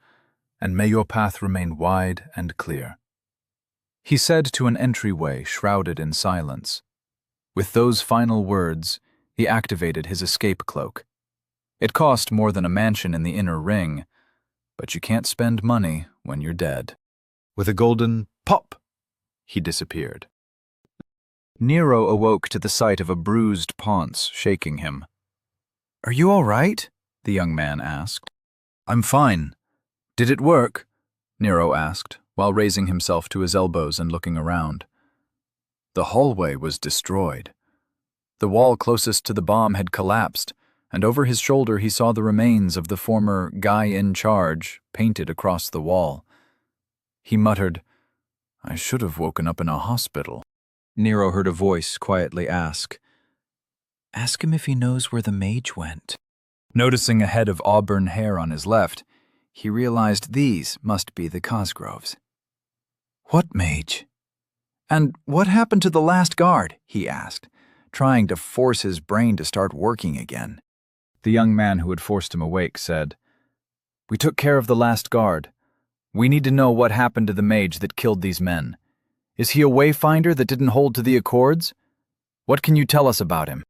and may your path remain wide and clear, he said to an entryway shrouded in silence. With those final words, he activated his escape cloak. It cost more than a mansion in the inner ring, but you can't spend money when you're dead. With a golden pop, he disappeared. Nero awoke to the sight of a bruised paunce shaking him. "Are you all right?" the young man asked. "I'm fine. Did it work?" Nero asked, while raising himself to his elbows and looking around. The hallway was destroyed. The wall closest to the bomb had collapsed, and over his shoulder he saw the remains of the former guy in charge painted across the wall. He muttered, "I should have woken up in a hospital." Nero heard a voice quietly ask, "Ask him if he knows where the mage went." Noticing a head of auburn hair on his left, he realized these must be the Cosgroves. "What mage? And what happened to the last guard?" he asked, trying to force his brain to start working again. The young man who had forced him awake said, "We took care of the last guard. We need to know what happened to the mage that killed these men. Is he a wayfinder that didn't hold to the accords? What can you tell us about him?"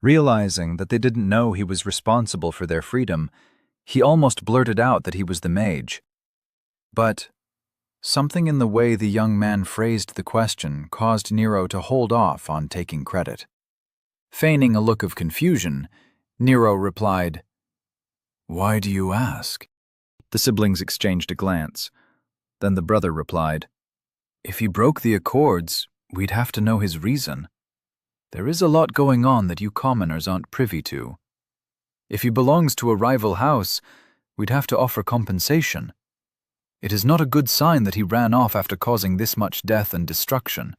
Realizing that they didn't know he was responsible for their freedom, he almost blurted out that he was the mage. But something in the way the young man phrased the question caused Nero to hold off on taking credit. Feigning a look of confusion, Nero replied, "Why do you ask?" The siblings exchanged a glance. Then the brother replied, "If he broke the accords, we'd have to know his reason. There is a lot going on that you commoners aren't privy to. If he belongs to a rival house, we'd have to offer compensation. It is not a good sign that he ran off after causing this much death and destruction.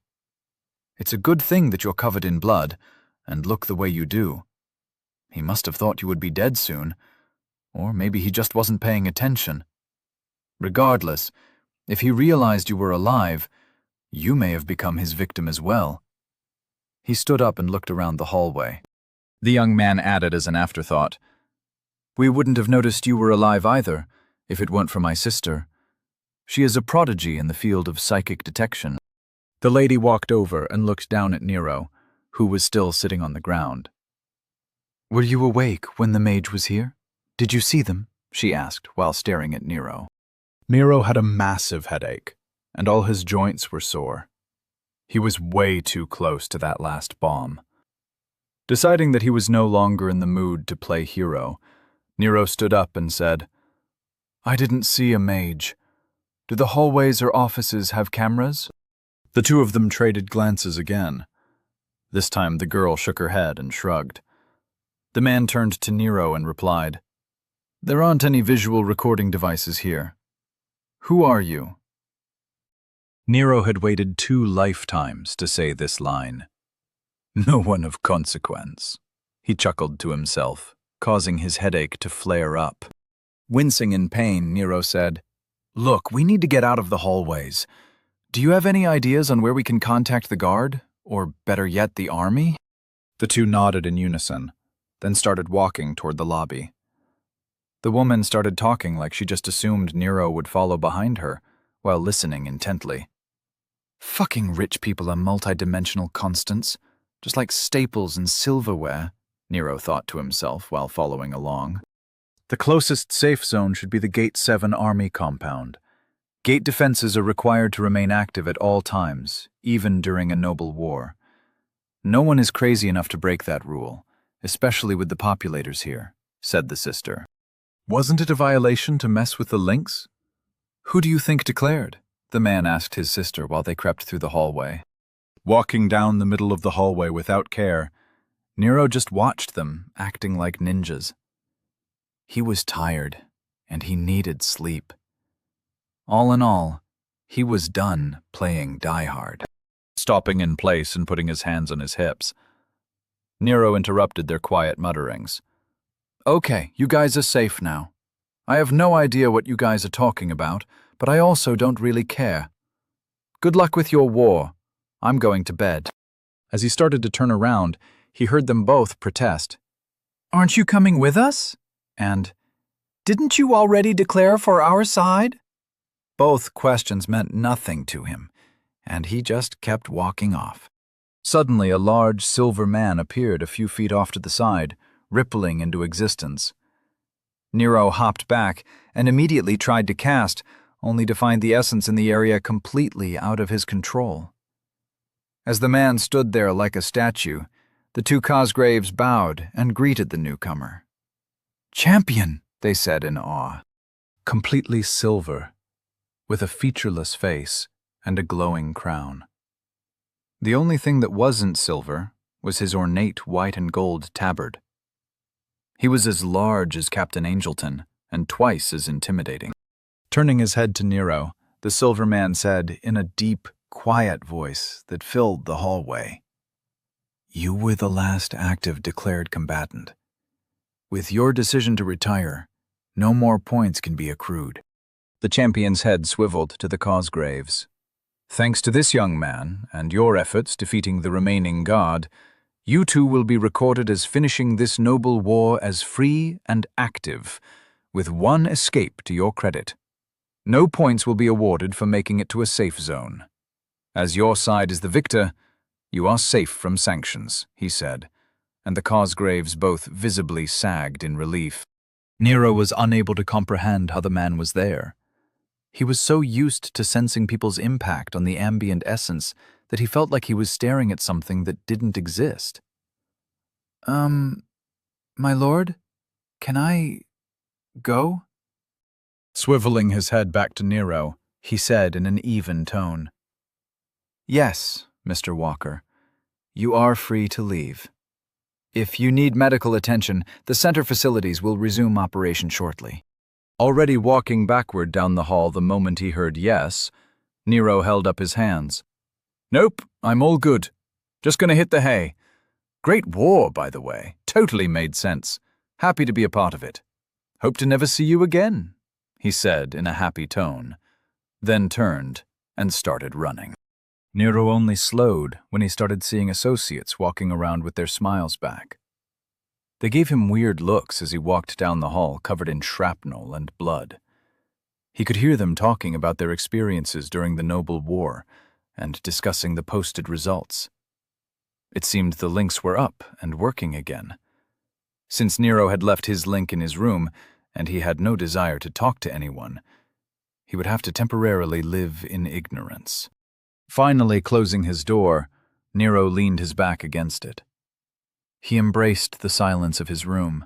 It's a good thing that you're covered in blood, and look the way you do. He must have thought you would be dead soon, or maybe he just wasn't paying attention. Regardless, if he realized you were alive, you may have become his victim as well." He stood up and looked around the hallway. The young man added as an afterthought, "We wouldn't have noticed you were alive either, if it weren't for my sister. She is a prodigy in the field of psychic detection." The lady walked over and looked down at Nero, who was still sitting on the ground. "Were you awake when the mage was here? Did you see them?" she asked while staring at Nero. Nero had a massive headache, and all his joints were sore. He was way too close to that last bomb. Deciding that he was no longer in the mood to play hero, Nero stood up and said, "I didn't see a mage. Do the hallways or offices have cameras?" The two of them traded glances again. This time the girl shook her head and shrugged. The man turned to Nero and replied, "There aren't any visual recording devices here. Who are you?" Nero had waited 2 lifetimes to say this line. "No one of consequence," he chuckled to himself, causing his headache to flare up. Wincing in pain, Nero said, "Look, we need to get out of the hallways. Do you have any ideas on where we can contact the guard? Or better yet, the army?" The two nodded in unison, then started walking toward the lobby. The woman started talking like she just assumed Nero would follow behind her, while listening intently. "Fucking rich people are multi-dimensional constants, just like staples and silverware," Nero thought to himself while following along. The closest safe zone should be the Gate 7 Army compound. Gate defenses are required to remain active at all times, even during a noble war. No one is crazy enough to break that rule, especially with the populators here, said the sister. Wasn't it a violation to mess with the links? Who do you think declared? The man asked his sister while they crept through the hallway. Walking down the middle of the hallway without care, Nero just watched them, acting like ninjas. He was tired, and he needed sleep. All in all, he was done playing Die Hard. Stopping in place and putting his hands on his hips, Nero interrupted their quiet mutterings. Okay, you guys are safe now. I have no idea what you guys are talking about, but I also don't really care. Good luck with your war. I'm going to bed. As he started to turn around, he heard them both protest. Aren't you coming with us? And, didn't you already declare for our side? Both questions meant nothing to him, and he just kept walking off. Suddenly, a large silver man appeared a few feet off to the side, rippling into existence. Nero hopped back and immediately tried to cast, only to find the essence in the area completely out of his control. As the man stood there like a statue, the two Cosgraves bowed and greeted the newcomer. "Champion," they said in awe. Completely silver, with a featureless face and a glowing crown. The only thing that wasn't silver was his ornate white and gold tabard. He was as large as Captain Angelton and twice as intimidating. Turning his head to Nero, the silver man said in a deep, quiet voice that filled the hallway, "You were the last active declared combatant. With your decision to retire, no more points can be accrued." The champion's head swiveled to the Cosgraves. "Thanks to this young man and your efforts defeating the remaining guard, you two will be recorded as finishing this noble war as free and active, with one escape to your credit. No points will be awarded for making it to a safe zone. As your side is the victor, you are safe from sanctions," he said, and the Cosgraves both visibly sagged in relief. Nero was unable to comprehend how the man was there. He was so used to sensing people's impact on the ambient essence that he felt like he was staring at something that didn't exist. My lord, can I go?" Swiveling his head back to Nero, he said in an even tone. "Yes, Mr. Walker, you are free to leave. If you need medical attention, the center facilities will resume operation shortly." Already walking backward down the hall the moment he heard yes, Nero held up his hands. "Nope, I'm all good. Just gonna hit the hay. Great war, by the way. Totally made sense. Happy to be a part of it. Hope to never see you again," he said in a happy tone, then turned and started running. Nero only slowed when he started seeing associates walking around with their smiles back. They gave him weird looks as he walked down the hall covered in shrapnel and blood. He could hear them talking about their experiences during the Noble War and discussing the posted results. It seemed the links were up and working again. Since Nero had left his link in his room and he had no desire to talk to anyone, he would have to temporarily live in ignorance. Finally closing his door, Nero leaned his back against it. He embraced the silence of his room.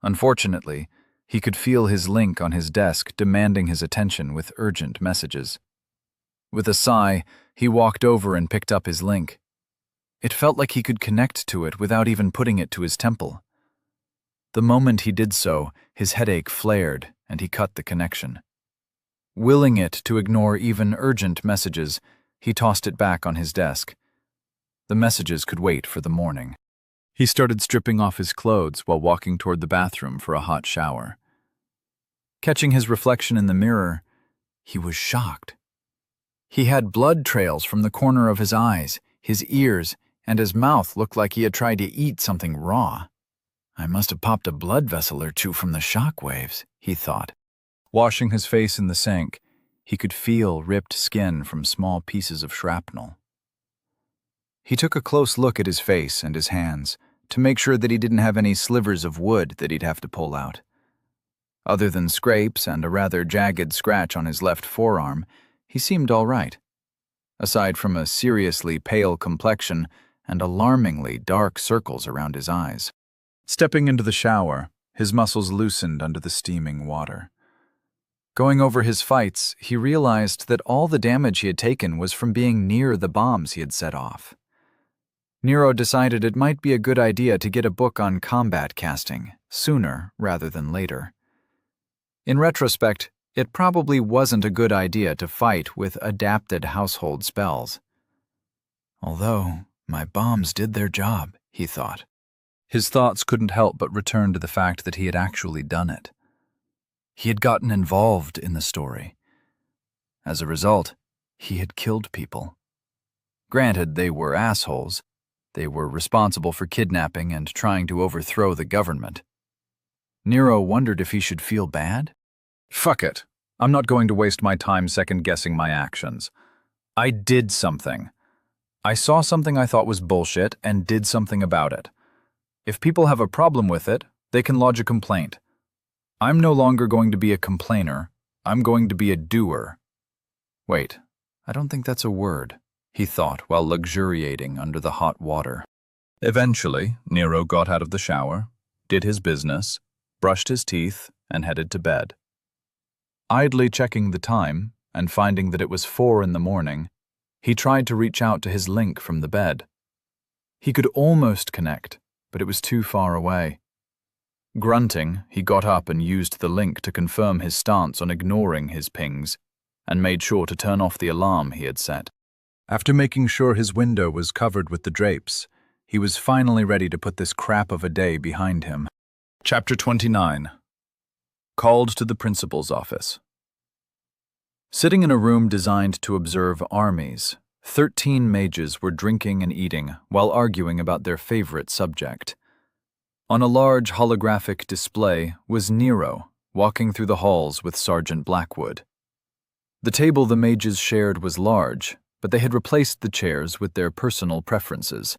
Unfortunately, he could feel his link on his desk demanding his attention with urgent messages. With a sigh, he walked over and picked up his link. It felt like he could connect to it without even putting it to his temple. The moment he did so, his headache flared and he cut the connection. Willing it to ignore even urgent messages, he tossed it back on his desk. The messages could wait for the morning. He started stripping off his clothes while walking toward the bathroom for a hot shower. Catching his reflection in the mirror, he was shocked. He had blood trails from the corner of his eyes, his ears, and his mouth looked like he had tried to eat something raw. "I must have popped a blood vessel or two from the shock waves," he thought. Washing his face in the sink, he could feel ripped skin from small pieces of shrapnel. He took a close look at his face and his hands to make sure that he didn't have any slivers of wood that he'd have to pull out. Other than scrapes and a rather jagged scratch on his left forearm, he seemed all right. Aside from a seriously pale complexion and alarmingly dark circles around his eyes. Stepping into the shower, His muscles loosened under the steaming water. Going over his fights, he realized that all the damage he had taken was from being near the bombs he had set off. Nero decided it might be a good idea to get a book on combat casting, sooner rather than later. In retrospect, it probably wasn't a good idea to fight with adapted household spells. Although, my bombs did their job, he thought. His thoughts couldn't help but return to the fact that he had actually done it. He had gotten involved in the story. As a result, he had killed people. Granted, they were assholes. They were responsible for kidnapping and trying to overthrow the government. Nero wondered if he should feel bad. Fuck it. I'm not going to waste my time second-guessing my actions. I did something. I saw something I thought was bullshit and did something about it. If people have a problem with it, they can lodge a complaint. I'm no longer going to be a complainer. I'm going to be a doer. Wait, I don't think that's a word, he thought while luxuriating under the hot water. Eventually, Nero got out of the shower, did his business, brushed his teeth, and headed to bed. Idly checking the time and finding that it was 4 a.m, he tried to reach out to his link from the bed. He could almost connect, but it was too far away. Grunting, he got up and used the link to confirm his stance on ignoring his pings, and made sure to turn off the alarm he had set. After making sure his window was covered with the drapes, he was finally ready to put this crap of a day behind him. Chapter 29. Called to the principal's office. Sitting in a room designed to observe armies, 13 mages were drinking and eating while arguing about their favorite subject. On a large holographic display was Nero, walking through the halls with Sergeant Blackwood. The table the mages shared was large, but they had replaced the chairs with their personal preferences.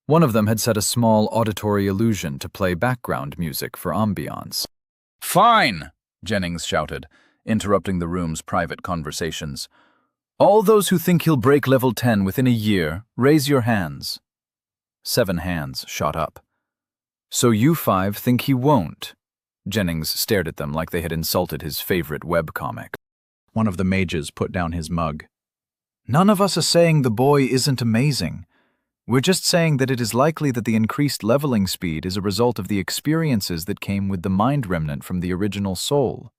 One of them had set a small auditory illusion to play background music for ambiance. "Fine!" Jennings shouted, interrupting the room's private conversations. "All those who think he'll break level 10 within a year, raise your hands." 7 hands shot up. "So you 5 think he won't?" Jennings stared at them like they had insulted his favorite webcomic. One of the mages put down his mug. "None of us are saying the boy isn't amazing. We're just saying that it is likely that the increased leveling speed is a result of the experiences that came with the mind remnant from the original soul.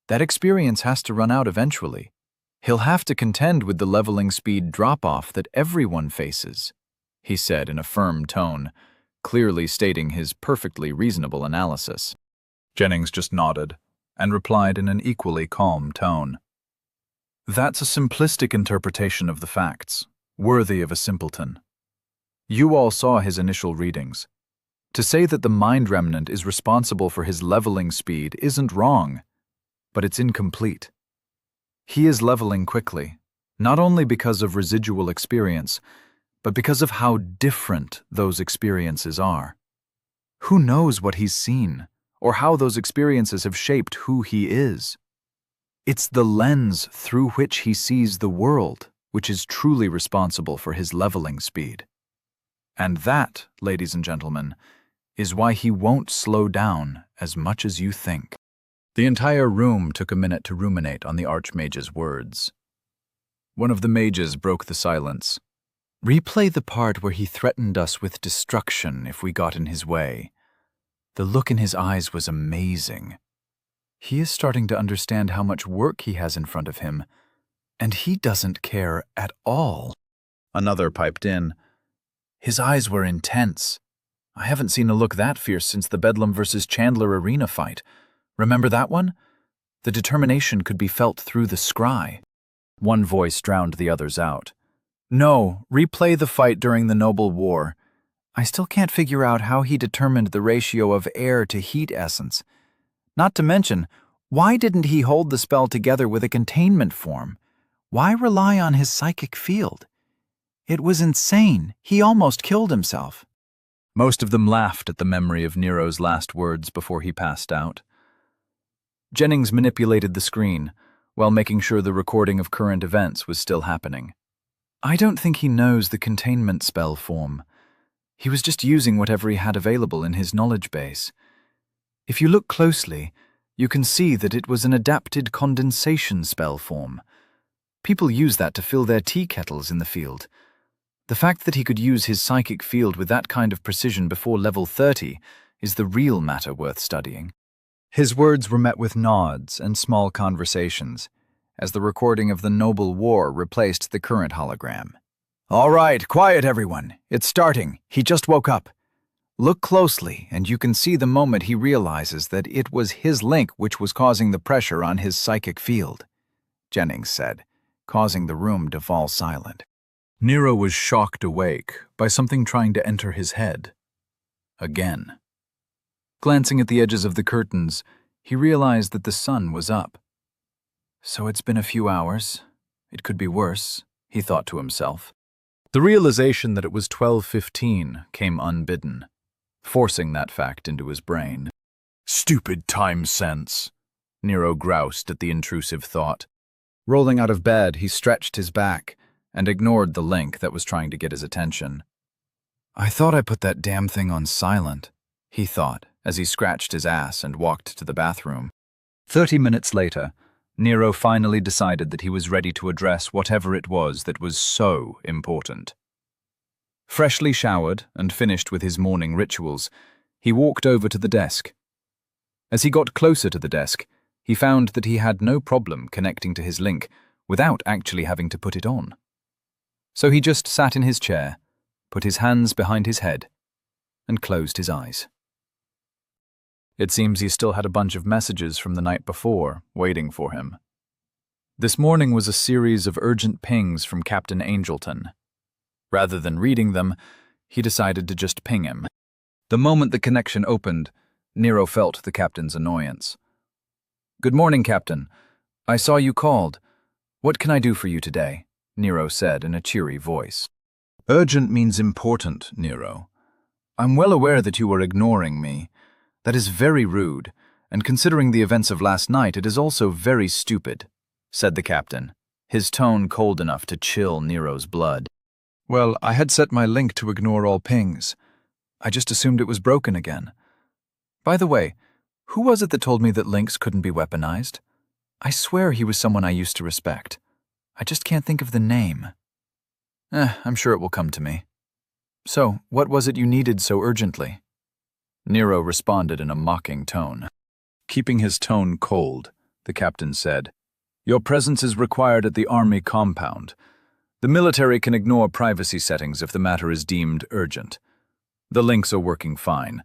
That experience has to run out eventually. He'll have to contend with the leveling speed drop-off that everyone faces," he said in a firm tone, clearly stating his perfectly reasonable analysis. Jennings just nodded and replied in an equally calm tone. "That's a simplistic interpretation of the facts, worthy of a simpleton. You all saw his initial readings. To say that the mind remnant is responsible for his leveling speed isn't wrong, but it's incomplete. He is leveling quickly, not only because of residual experience, but because of how different those experiences are. Who knows what he's seen, or how those experiences have shaped who he is? It's the lens through which he sees the world which is truly responsible for his leveling speed. And that, ladies and gentlemen, is why he won't slow down as much as you think." The entire room took a minute to ruminate on the Archmage's words. One of the mages broke the silence. "Replay the part where he threatened us with destruction if we got in his way. The look in his eyes was amazing. He is starting to understand how much work he has in front of him, and he doesn't care at all." Another piped in. "His eyes were intense. I haven't seen a look that fierce since the Bedlam vs. Chandler arena fight. Remember that one? The determination could be felt through the scry." One voice drowned the others out. "No, replay the fight during the Noble War. I still can't figure out how he determined the ratio of air to heat essence. Not to mention, why didn't he hold the spell together with a containment form? Why rely on his psychic field? It was insane. He almost killed himself." Most of them laughed at the memory of Nero's last words before he passed out. Jennings manipulated the screen, while making sure the recording of current events was still happening. "I don't think he knows the containment spell form. He was just using whatever he had available in his knowledge base. If you look closely, you can see that it was an adapted condensation spell form. People use that to fill their tea kettles in the field. The fact that he could use his psychic field with that kind of precision before level 30 is the real matter worth studying. His words were met with nods and small conversations, as the recording of the Noble War replaced the current hologram. All right, quiet everyone. It's starting. He just woke up. Look closely, and you can see the moment he realizes that it was his link which was causing the pressure on his psychic field, Jennings said, causing the room to fall silent. Nero was shocked awake by something trying to enter his head. Again. Glancing at the edges of the curtains, he realized that the sun was up. So it's been a few hours. It could be worse, he thought to himself. The realization that it was 12:15 came unbidden, forcing that fact into his brain. Stupid time sense, Nero groused at the intrusive thought. Rolling out of bed, he stretched his back and ignored the link that was trying to get his attention. I thought I put that damn thing on silent, he thought, as he scratched his ass and walked to the bathroom. 30 minutes later, Nero finally decided that he was ready to address whatever it was that was so important. Freshly showered and finished with his morning rituals, he walked over to the desk. As he got closer to the desk, he found that he had no problem connecting to his link without actually having to put it on. So he just sat in his chair, put his hands behind his head, and closed his eyes. It seems he still had a bunch of messages from the night before waiting for him. This morning was a series of urgent pings from Captain Angelton. Rather than reading them, he decided to just ping him. The moment the connection opened, Nero felt the captain's annoyance. "Good morning, Captain. I saw you called. What can I do for you today?" Nero said in a cheery voice. "Urgent means important, Nero. I'm well aware that you are ignoring me. That is very rude, and considering the events of last night, it is also very stupid," said the captain, his tone cold enough to chill Nero's blood. "Well, I had set my link to ignore all pings. I just assumed it was broken again. By the way, who was it that told me that links couldn't be weaponized? I swear he was someone I used to respect. I just can't think of the name. I'm sure it will come to me. So, what was it you needed so urgently?" Nero responded in a mocking tone. Keeping his tone cold, the captain said, "Your presence is required at the army compound. The military can ignore privacy settings if the matter is deemed urgent. The links are working fine.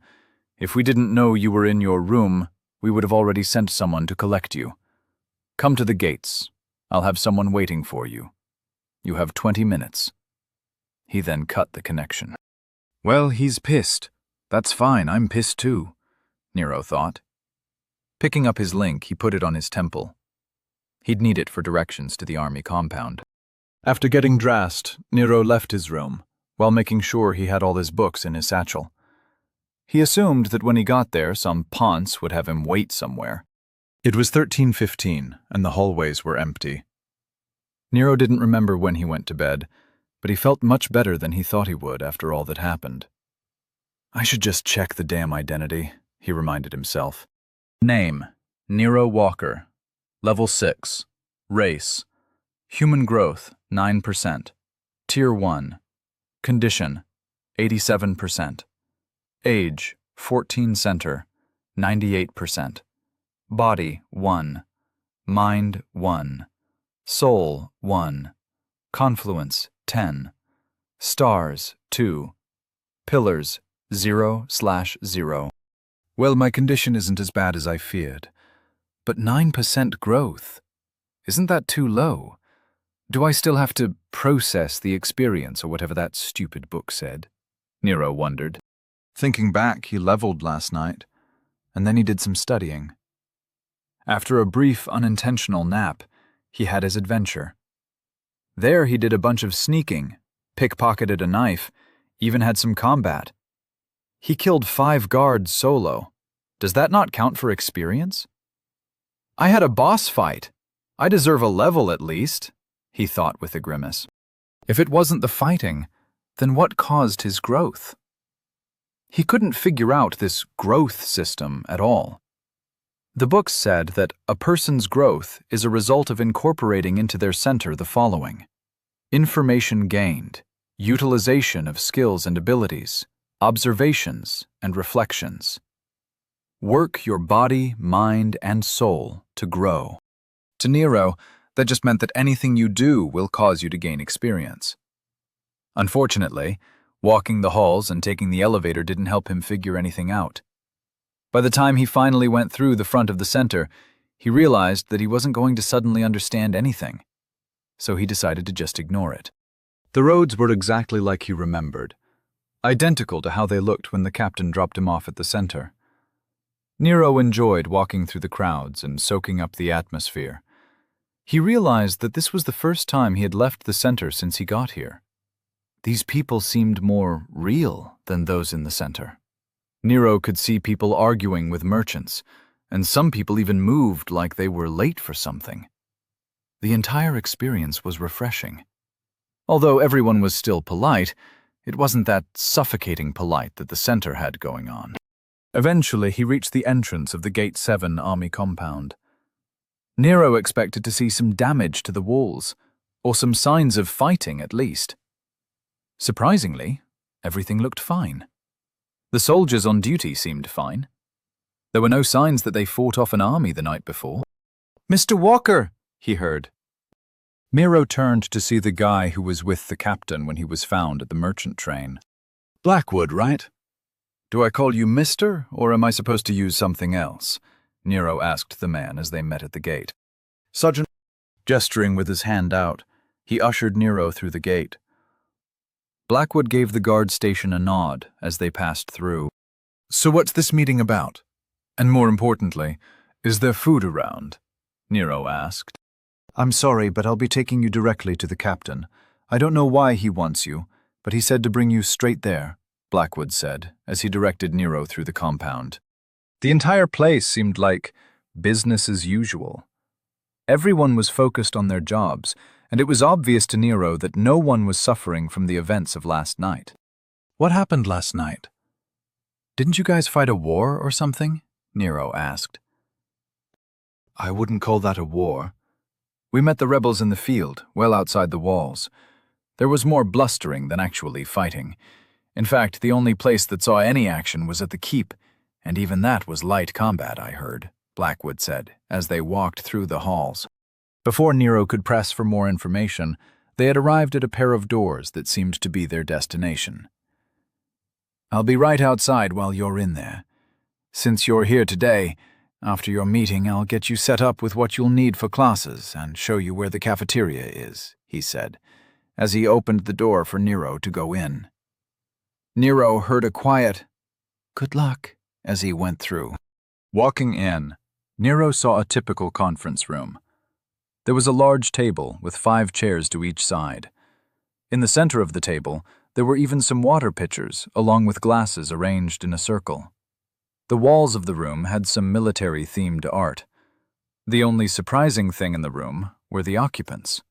If we didn't know you were in your room, we would have already sent someone to collect you. Come to the gates. I'll have someone waiting for you. You have 20 minutes. He then cut the connection. Well, he's pissed. That's fine, I'm pissed too, Nero thought. Picking up his link, he put it on his temple. He'd need it for directions to the army compound. After getting dressed, Nero left his room, while making sure he had all his books in his satchel. He assumed that when he got there, some ponce would have him wait somewhere. It was 13:15, and the hallways were empty. Nero didn't remember when he went to bed, but he felt much better than he thought he would after all that happened. I should just check the damn identity, he reminded himself. Name, Nero Walker. Level 6. Race, human growth, 9%. Tier 1. Condition, 87%. Age, 14 center, 98%. Body, 1. Mind, 1. Soul, 1. Confluence, 10. Stars, 2. Pillars, 0/0. Well, my condition isn't as bad as I feared. But 9% growth? Isn't that too low? Do I still have to process the experience or whatever that stupid book said? Nero wondered. Thinking back, he leveled last night, and then he did some studying. After a brief, unintentional nap, he had his adventure. There he did a bunch of sneaking, pickpocketed a knife, even had some combat. He killed 5 guards solo. Does that not count for experience? I had a boss fight. I deserve a level at least, he thought with a grimace. If it wasn't the fighting, then what caused his growth? He couldn't figure out this growth system at all. The book said that a person's growth is a result of incorporating into their center the following: information gained, utilization of skills and abilities, observations and reflections. Work your body, mind, and soul to grow. To Nero, that just meant that anything you do will cause you to gain experience. Unfortunately, walking the halls and taking the elevator didn't help him figure anything out. By the time he finally went through the front of the center, he realized that he wasn't going to suddenly understand anything, so he decided to just ignore it. The roads were exactly like he remembered, identical to how they looked when the captain dropped him off at the center. Nero enjoyed walking through the crowds and soaking up the atmosphere. He realized that this was the first time he had left the center since he got here. These people seemed more real than those in the center. Nero could see people arguing with merchants, and some people even moved like they were late for something. The entire experience was refreshing. Although everyone was still polite, it wasn't that suffocating polite that the center had going on. Eventually, he reached the entrance of the Gate 7 army compound. Nero expected to see some damage to the walls, or some signs of fighting at least. Surprisingly, everything looked fine. The soldiers on duty seemed fine. There were no signs that they fought off an army the night before. "Mr. Walker," he heard. Nero turned to see the guy who was with the captain when he was found at the merchant train. "Blackwood, right? Do I call you Mr., or am I supposed to use something else?" Nero asked the man as they met at the gate. Sergeant, gesturing with his hand out, he ushered Nero through the gate. Blackwood gave the guard station a nod as they passed through. "So what's this meeting about? And more importantly, is there food around?" Nero asked. "I'm sorry, but I'll be taking you directly to the captain. I don't know why he wants you, but he said to bring you straight there," Blackwood said, as he directed Nero through the compound. The entire place seemed like business as usual. Everyone was focused on their jobs, and it was obvious to Nero that no one was suffering from the events of last night. "What happened last night? Didn't you guys fight a war or something?" Nero asked. "I wouldn't call that a war. We met the rebels in the field, well outside the walls. There was more blustering than actually fighting. In fact, the only place that saw any action was at the keep, and even that was light combat, I heard," Blackwood said, as they walked through the halls. Before Nero could press for more information, they had arrived at a pair of doors that seemed to be their destination. "I'll be right outside while you're in there. Since you're here today, after your meeting I'll get you set up with what you'll need for classes and show you where the cafeteria is," he said, as he opened the door for Nero to go in. Nero heard a quiet, "Good luck," as he went through. Walking in, Nero saw a typical conference room. There was a large table with 5 chairs to each side. In the center of the table, there were even some water pitchers, along with glasses arranged in a circle. The walls of the room had some military-themed art. The only surprising thing in the room were the occupants.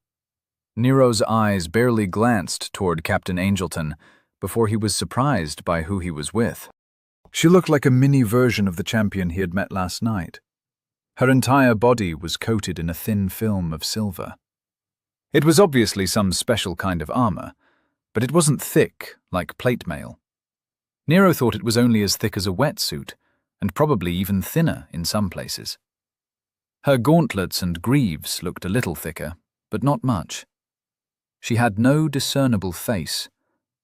Nero's eyes barely glanced toward Captain Angelton before he was surprised by who he was with. She looked like a mini version of the champion he had met last night. Her entire body was coated in a thin film of silver. It was obviously some special kind of armor, but it wasn't thick like plate mail. Nero thought it was only as thick as a wetsuit, and probably even thinner in some places. Her gauntlets and greaves looked a little thicker, but not much. She had no discernible face,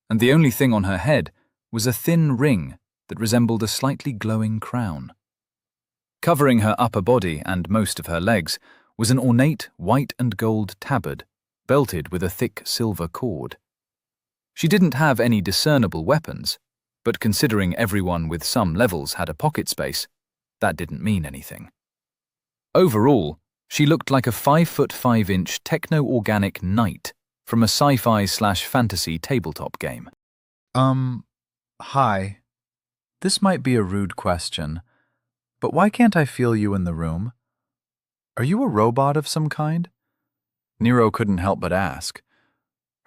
and the only thing on her head was a thin ring that resembled a slightly glowing crown. Covering her upper body and most of her legs was an ornate white and gold tabard, belted with a thick silver cord. She didn't have any discernible weapons, but considering everyone with some levels had a pocket space, that didn't mean anything. Overall, she looked like a 5'5" techno-organic knight from a sci-fi/fantasy tabletop game. Hi. This might be a rude question, but why can't I feel you in the room? Are you a robot of some kind? Nero couldn't help but ask.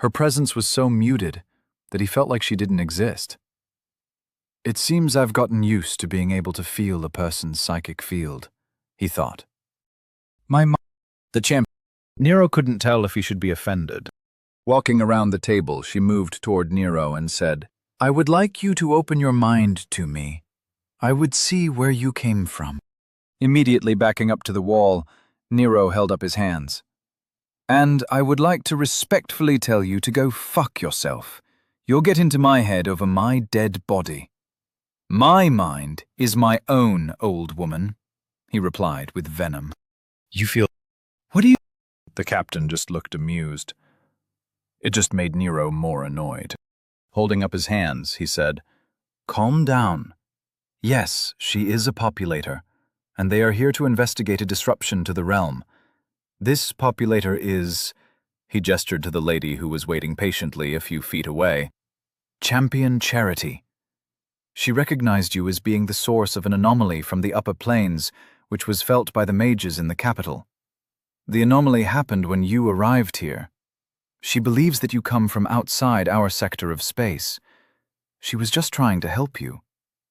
Her presence was so muted that he felt like she didn't exist. It seems I've gotten used to being able to feel a person's psychic field, he thought. The champ. Nero couldn't tell if he should be offended. Walking around the table, she moved toward Nero and said, I would like you to open your mind to me. I would see where you came from. Immediately backing up to the wall, Nero held up his hands. And I would like to respectfully tell you to go fuck yourself. You'll get into my head over my dead body. My mind is my own, old woman, he replied with venom. You feel... What do you... The captain just looked amused. It just made Nero more annoyed. Holding up his hands, he said, Calm down. Yes, she is a populator, and they are here to investigate a disruption to the realm. This populator is... He gestured to the lady who was waiting patiently a few feet away. Champion Charity. She recognized you as being the source of an anomaly from the upper planes, which was felt by the mages in the capital. The anomaly happened when you arrived here. She believes that you come from outside our sector of space. She was just trying to help you.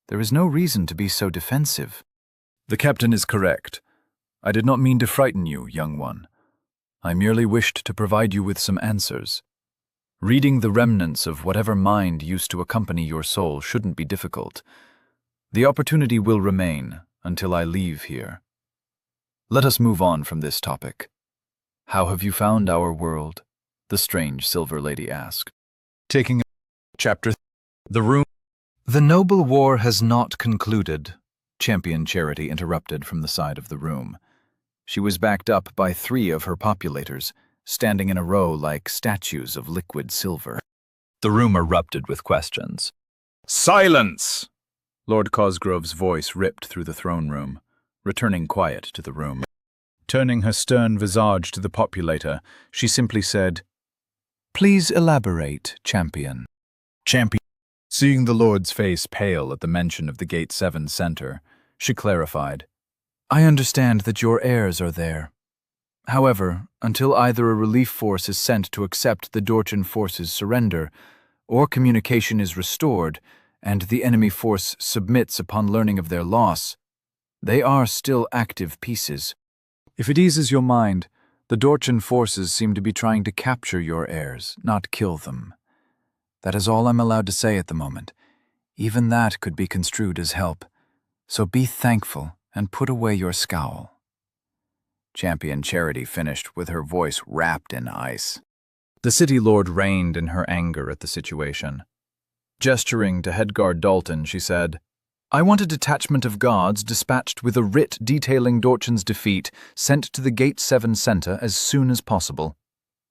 There is no reason to be so defensive. The captain is correct. I did not mean to frighten you, young one. I merely wished to provide you with some answers. Reading the remnants of whatever mind used to accompany your soul shouldn't be difficult. The opportunity will remain until I leave here. Let us move on from this topic. How have you found our world? The strange silver lady asked. Taking chapter the room. The noble war has not concluded, Champion Charity interrupted from the side of the room. She was backed up by 3 of her populators, standing in a row like statues of liquid silver. The room erupted with questions. Silence! Lord Cosgrove's voice ripped through the throne room, returning quiet to the room. Turning her stern visage to the populator, she simply said, Please elaborate, Champion. Champion. Seeing the Lord's face pale at the mention of the Gate 7 center, she clarified, I understand that your heirs are there. However, until either a relief force is sent to accept the Dorchan force's surrender, or communication is restored, and the enemy force submits upon learning of their loss, they are still active pieces. If it eases your mind, the Dorchan forces seem to be trying to capture your heirs, not kill them. That is all I'm allowed to say at the moment. Even that could be construed as help. So be thankful and put away your scowl. Champion Charity finished with her voice wrapped in ice. The City Lord reigned in her anger at the situation. Gesturing to Headguard Dalton, she said, I want a detachment of guards dispatched with a writ detailing Dorchan's defeat sent to the Gate 7 center as soon as possible.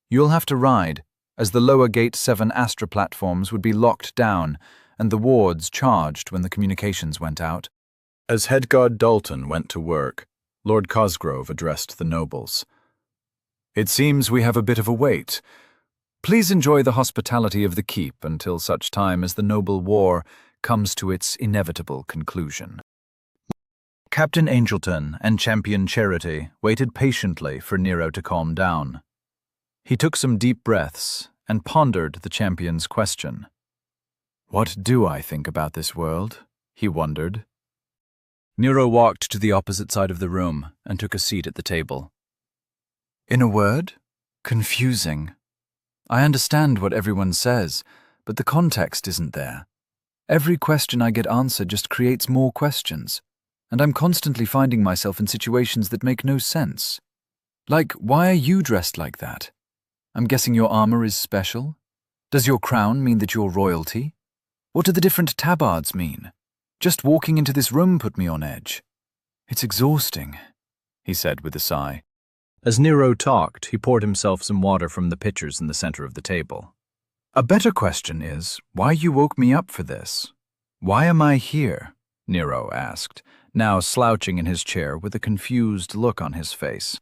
You'll have to ride, as the lower Gate 7 Astra platforms would be locked down and the wards charged when the communications went out. As Headguard Dalton went to work, Lord Cosgrove addressed the nobles. It seems we have a bit of a wait. Please enjoy the hospitality of the keep until such time as the noble war comes to its inevitable conclusion. Captain Angelton and Champion Charity waited patiently for Nero to calm down. He took some deep breaths and pondered the champion's question. What do I think about this world? He wondered. Nero walked to the opposite side of the room and took a seat at the table. In a word, confusing. I understand what everyone says, but the context isn't there. Every question I get answered just creates more questions, and I'm constantly finding myself in situations that make no sense. Like, why are you dressed like that? I'm guessing your armor is special? Does your crown mean that you're royalty? What do the different tabards mean? Just walking into this room put me on edge. It's exhausting, he said with a sigh. As Nero talked, he poured himself some water from the pitchers in the center of the table. A better question is, why you woke me up for this? Why am I here? Nero asked, now slouching in his chair with a confused look on his face.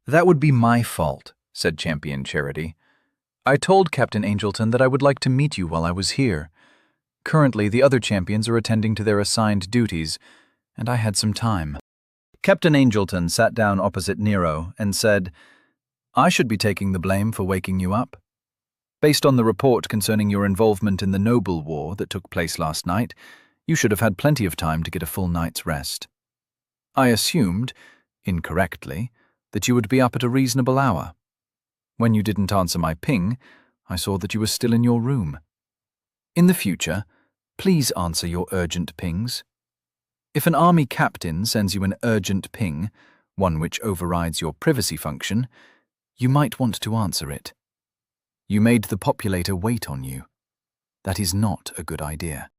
That would be my fault, said Champion Charity. I told Captain Angelton that I would like to meet you while I was here. Currently, the other champions are attending to their assigned duties, and I had some time. Captain Angelton sat down opposite Nero and said, I should be taking the blame for waking you up. Based on the report concerning your involvement in the Noble War that took place last night, You should have had plenty of time to get a full night's rest. I assumed, incorrectly, that you would be up at a reasonable hour. When you didn't answer my ping, I saw that you were still in your room. In the future, please answer your urgent pings. If an army captain sends you an urgent ping, one which overrides your privacy function, you might want to answer it. You made the populator wait on you. That is not a good idea.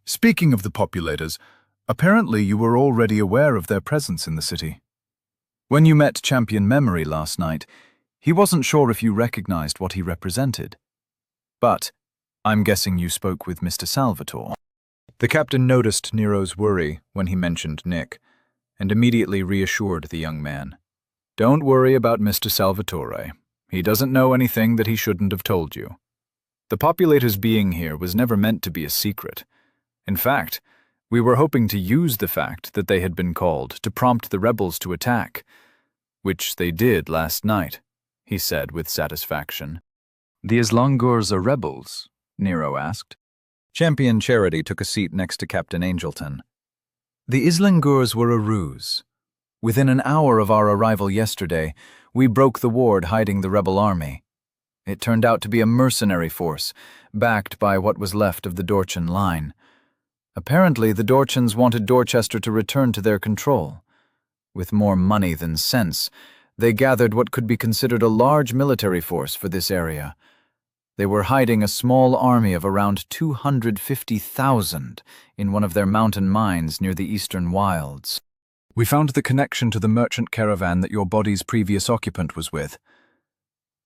Speaking of the populators, apparently you were already aware of their presence in the city. When you met Champion Memory last night, he wasn't sure if you recognized what he represented. But I'm guessing you spoke with Mr. Salvatore. The captain noticed Nero's worry when he mentioned Nick, and immediately reassured the young man. Don't worry about Mr. Salvatore. He doesn't know anything that he shouldn't have told you. The populators being here was never meant to be a secret. In fact, we were hoping to use the fact that they had been called to prompt the rebels to attack, which they did last night, he said with satisfaction. The Islangurs are rebels? Nero asked. Champion Charity took a seat next to Captain Angelton. The Islangurs were a ruse. Within an hour of our arrival yesterday, we broke the ward hiding the rebel army. It turned out to be a mercenary force, backed by what was left of the Dorchan line. Apparently, the Dorchans wanted Dorchester to return to their control. With more money than sense, they gathered what could be considered a large military force for this area. They were hiding a small army of around 250,000 in one of their mountain mines near the eastern wilds. We found the connection to the merchant caravan that your body's previous occupant was with.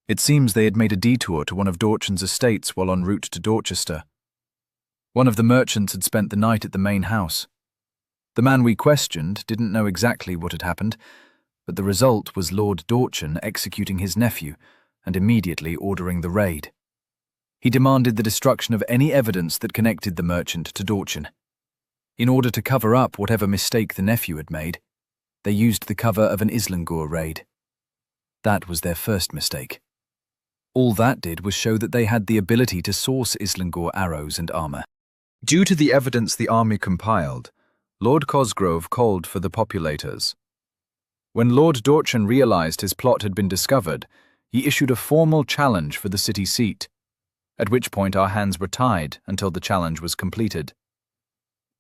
It seems they had made a detour to one of Dorchan's estates while en route to Dorchester. One of the merchants had spent the night at the main house. The man we questioned didn't know exactly what had happened, but the result was Lord Dorchan executing his nephew and immediately ordering the raid. He demanded the destruction of any evidence that connected the merchant to Dorchan. In order to cover up whatever mistake the nephew had made, they used the cover of an Islangur raid. That was their first mistake. All that did was show that they had the ability to source Islangur arrows and armor. Due to the evidence the army compiled, Lord Cosgrove called for the populators. When Lord Dorchan realized his plot had been discovered, he issued a formal challenge for the city seat, at which point our hands were tied until the challenge was completed.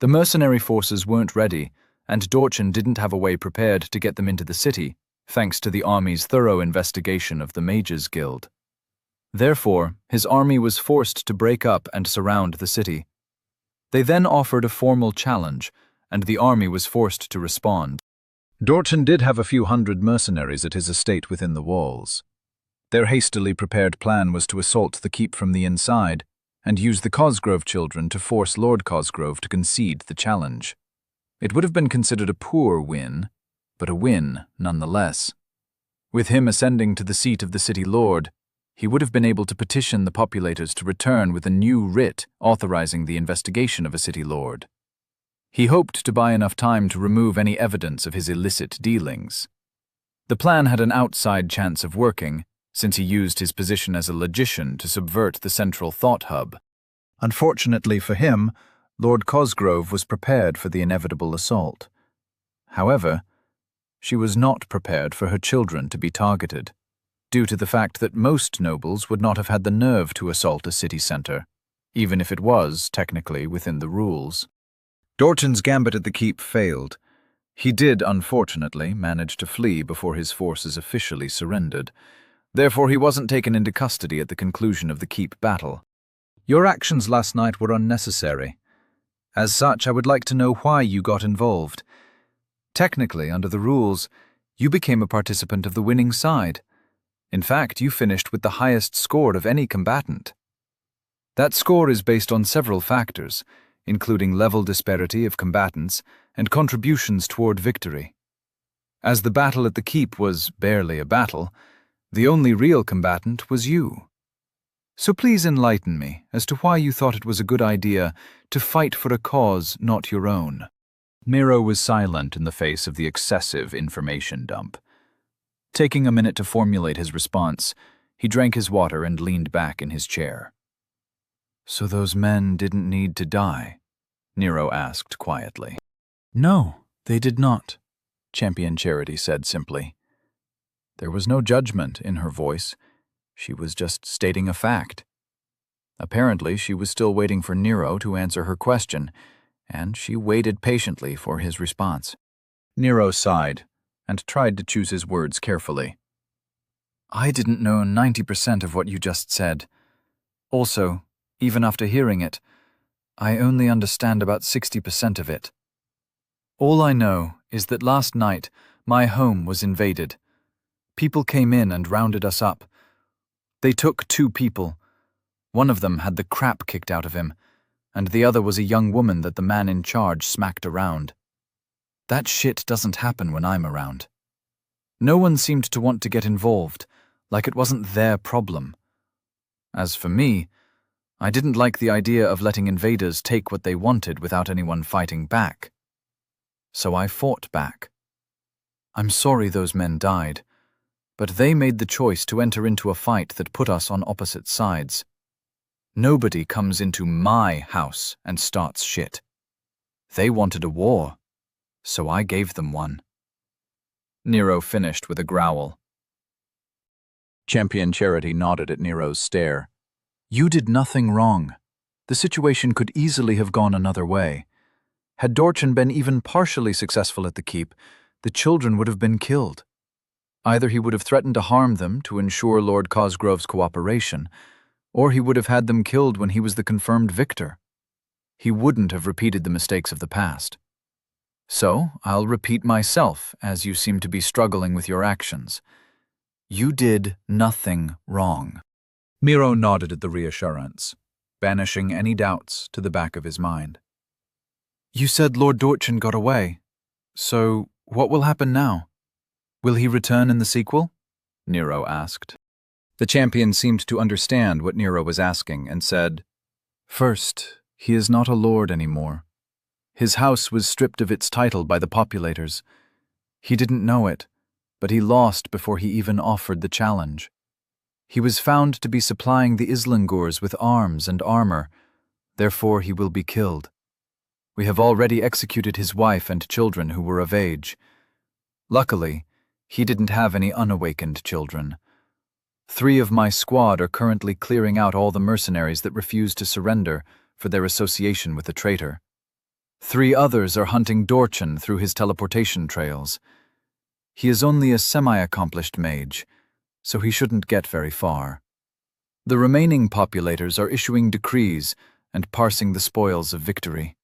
The mercenary forces weren't ready, and Dorchan didn't have a way prepared to get them into the city, thanks to the army's thorough investigation of the Mages Guild. Therefore, his army was forced to break up and surround the city. They then offered a formal challenge, and the army was forced to respond. Dorchan did have a few hundred mercenaries at his estate within the walls. Their hastily prepared plan was to assault the keep from the inside and use the Cosgrove children to force Lord Cosgrove to concede the challenge. It would have been considered a poor win, but a win nonetheless. With him ascending to the seat of the city lord, he would have been able to petition the populators to return with a new writ authorizing the investigation of a city lord. He hoped to buy enough time to remove any evidence of his illicit dealings. The plan had an outside chance of working, since he used his position as a logician to subvert the central thought hub. Unfortunately for him, Lord Cosgrove was prepared for the inevitable assault. However, she was not prepared for her children to be targeted, due to the fact that most nobles would not have had the nerve to assault a city centre, even if it was, technically, within the rules. Dorchan's gambit at the keep failed. He did, unfortunately, manage to flee before his forces officially surrendered. Therefore, he wasn't taken into custody at the conclusion of the keep battle. Your actions last night were unnecessary. As such, I would like to know why you got involved. Technically, under the rules, you became a participant of the winning side. In fact, you finished with the highest score of any combatant. That score is based on several factors, including level disparity of combatants and contributions toward victory. As the battle at the keep was barely a battle, the only real combatant was you. So please enlighten me as to why you thought it was a good idea to fight for a cause not your own. Nero was silent in the face of the excessive information dump. Taking a minute to formulate his response, he drank his water and leaned back in his chair. So those men didn't need to die. Nero asked quietly. No, they did not, Champion Charity said simply. There was no judgment in her voice. She was just stating a fact. Apparently, she was still waiting for Nero to answer her question, and she waited patiently for his response. Nero sighed and tried to choose his words carefully. I didn't know 90% of what you just said. Also, even after hearing it, I only understand about 60% of it. All I know is that last night my home was invaded. People came in and rounded us up. They took 2 people. One of them had the crap kicked out of him, and the other was a young woman that the man in charge smacked around. That shit doesn't happen when I'm around. No one seemed to want to get involved, like it wasn't their problem. As for me, I didn't like the idea of letting invaders take what they wanted without anyone fighting back. So I fought back. I'm sorry those men died, but they made the choice to enter into a fight that put us on opposite sides. Nobody comes into my house and starts shit. They wanted a war, so I gave them one. Nero finished with a growl. Champion Charity nodded at Nero's stare. You did nothing wrong. The situation could easily have gone another way. Had Dorchin been even partially successful at the keep, the children would have been killed. Either he would have threatened to harm them to ensure Lord Cosgrove's cooperation, or he would have had them killed when he was the confirmed victor. He wouldn't have repeated the mistakes of the past. So, I'll repeat myself, as you seem to be struggling with your actions. You did nothing wrong. Nero nodded at the reassurance, banishing any doubts to the back of his mind. You said Lord Dorchin got away. So, what will happen now? Will he return in the sequel? Nero asked. The champion seemed to understand what Nero was asking and said, First, he is not a lord anymore. His house was stripped of its title by the populators. He didn't know it, but he lost before he even offered the challenge. He was found to be supplying the Islingurs with arms and armor, therefore he will be killed. We have already executed his wife and children who were of age. Luckily, he didn't have any unawakened children. 3 of my squad are currently clearing out all the mercenaries that refuse to surrender for their association with the traitor. 3 others are hunting Dorchin through his teleportation trails. He is only a semi-accomplished mage, so he shouldn't get very far. The remaining populators are issuing decrees and parsing the spoils of victory.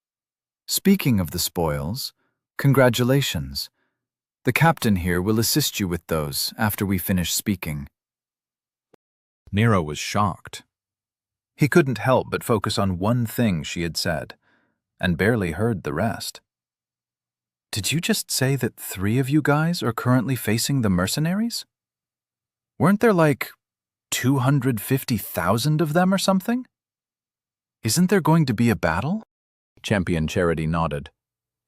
Speaking of the spoils, congratulations. The captain here will assist you with those after we finish speaking. Nero was shocked. He couldn't help but focus on one thing she had said, and barely heard the rest. Did you just say that 3 of you guys are currently facing the mercenaries? Weren't there like 250,000 of them or something? Isn't there going to be a battle? Champion Charity nodded.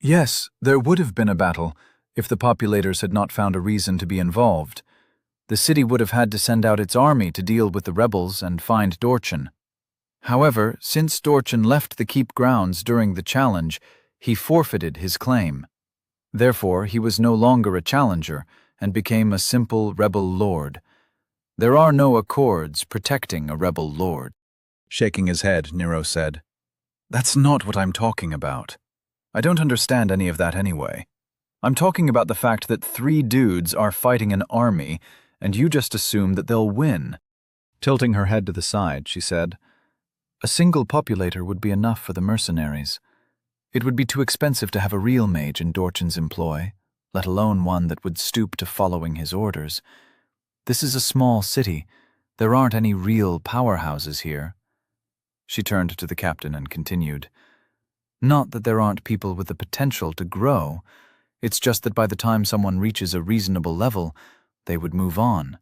Yes, there would have been a battle if the populators had not found a reason to be involved. The city would have had to send out its army to deal with the rebels and find Dorchin. However, since Dorchin left the keep grounds during the challenge, he forfeited his claim. Therefore, he was no longer a challenger and became a simple rebel lord. There are no accords protecting a rebel lord. Shaking his head, Nero said, That's not what I'm talking about. I don't understand any of that anyway. I'm talking about the fact that 3 dudes are fighting an army, and you just assume that they'll win. Tilting her head to the side, she said, A single populator would be enough for the mercenaries. It would be too expensive to have a real mage in Dorchin's employ, let alone one that would stoop to following his orders. This is a small city. There aren't any real powerhouses here. She turned to the captain and continued, Not that there aren't people with the potential to grow. It's just that by the time someone reaches a reasonable level, they would move on.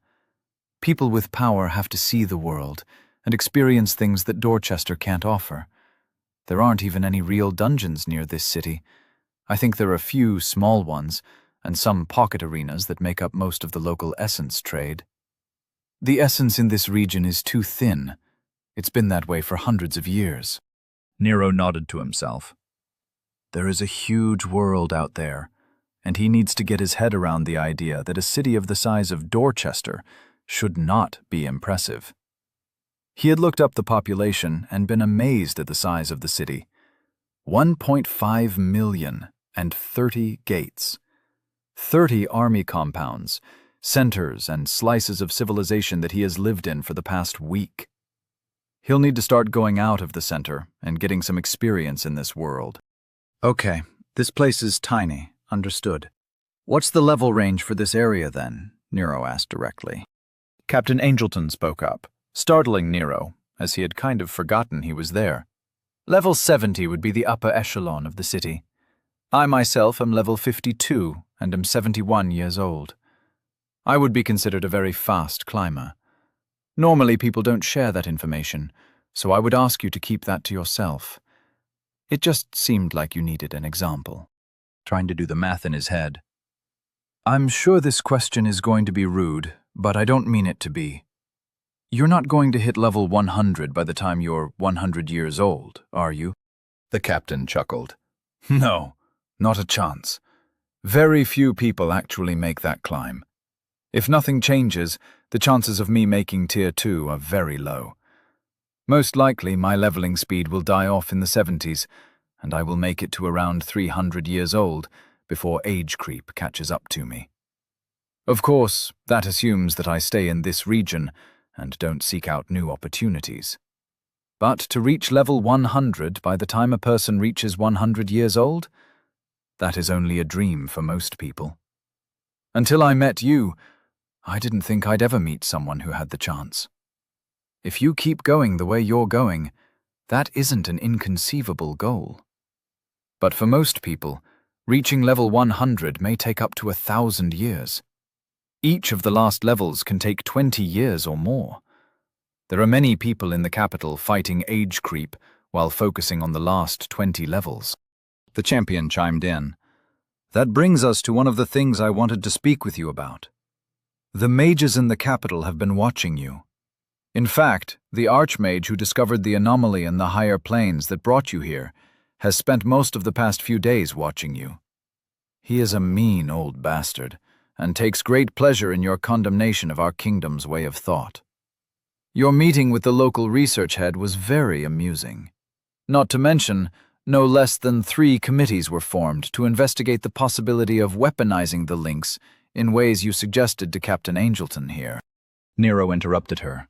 People with power have to see the world and experience things that Dorchester can't offer. There aren't even any real dungeons near this city. I think there are a few small ones and some pocket arenas that make up most of the local essence trade. The essence in this region is too thin. It's been that way for hundreds of years. Nero nodded to himself. There is a huge world out there, and he needs to get his head around the idea that a city of the size of Dorchester should not be impressive. He had looked up the population and been amazed at the size of the city. 1.5 million and 30 gates. 30 army compounds, centers and slices of civilization that he has lived in for the past week. He'll need to start going out of the center and getting some experience in this world. Okay, this place is tiny, understood. What's the level range for this area then? Nero asked directly. Captain Angelton spoke up, startling Nero, as he had kind of forgotten he was there. Level 70 would be the upper echelon of the city. I myself am level 52 and am 71 years old. I would be considered a very fast climber. Normally people don't share that information, so I would ask you to keep that to yourself. It just seemed like you needed an example. Trying to do the math in his head. I'm sure this question is going to be rude, but I don't mean it to be. You're not going to hit level 100 by the time you're 100 years old, are you? The captain chuckled. No, not a chance. Very few people actually make that climb. If nothing changes, the chances of me making Tier 2 are very low. Most likely my leveling speed will die off in the 70s, and I will make it to around 300 years old before age creep catches up to me. Of course, that assumes that I stay in this region and don't seek out new opportunities. But to reach level 100 by the time a person reaches 100 years old, that is only a dream for most people. Until I met you, I didn't think I'd ever meet someone who had the chance. If you keep going the way you're going, that isn't an inconceivable goal. But for most people, reaching level 100 may take up to 1,000 years. Each of the last levels can take 20 years or more. There are many people in the capital fighting age creep while focusing on the last 20 levels. The champion chimed in. That brings us to one of the things I wanted to speak with you about. The mages in the capital have been watching you. In fact, the archmage who discovered the anomaly in the higher planes that brought you here has spent most of the past few days watching you. He is a mean old bastard, and takes great pleasure in your condemnation of our kingdom's way of thought. Your meeting with the local research head was very amusing. Not to mention, no less than 3 committees were formed to investigate the possibility of weaponizing the links in ways you suggested to Captain Angelton here. Nero interrupted her.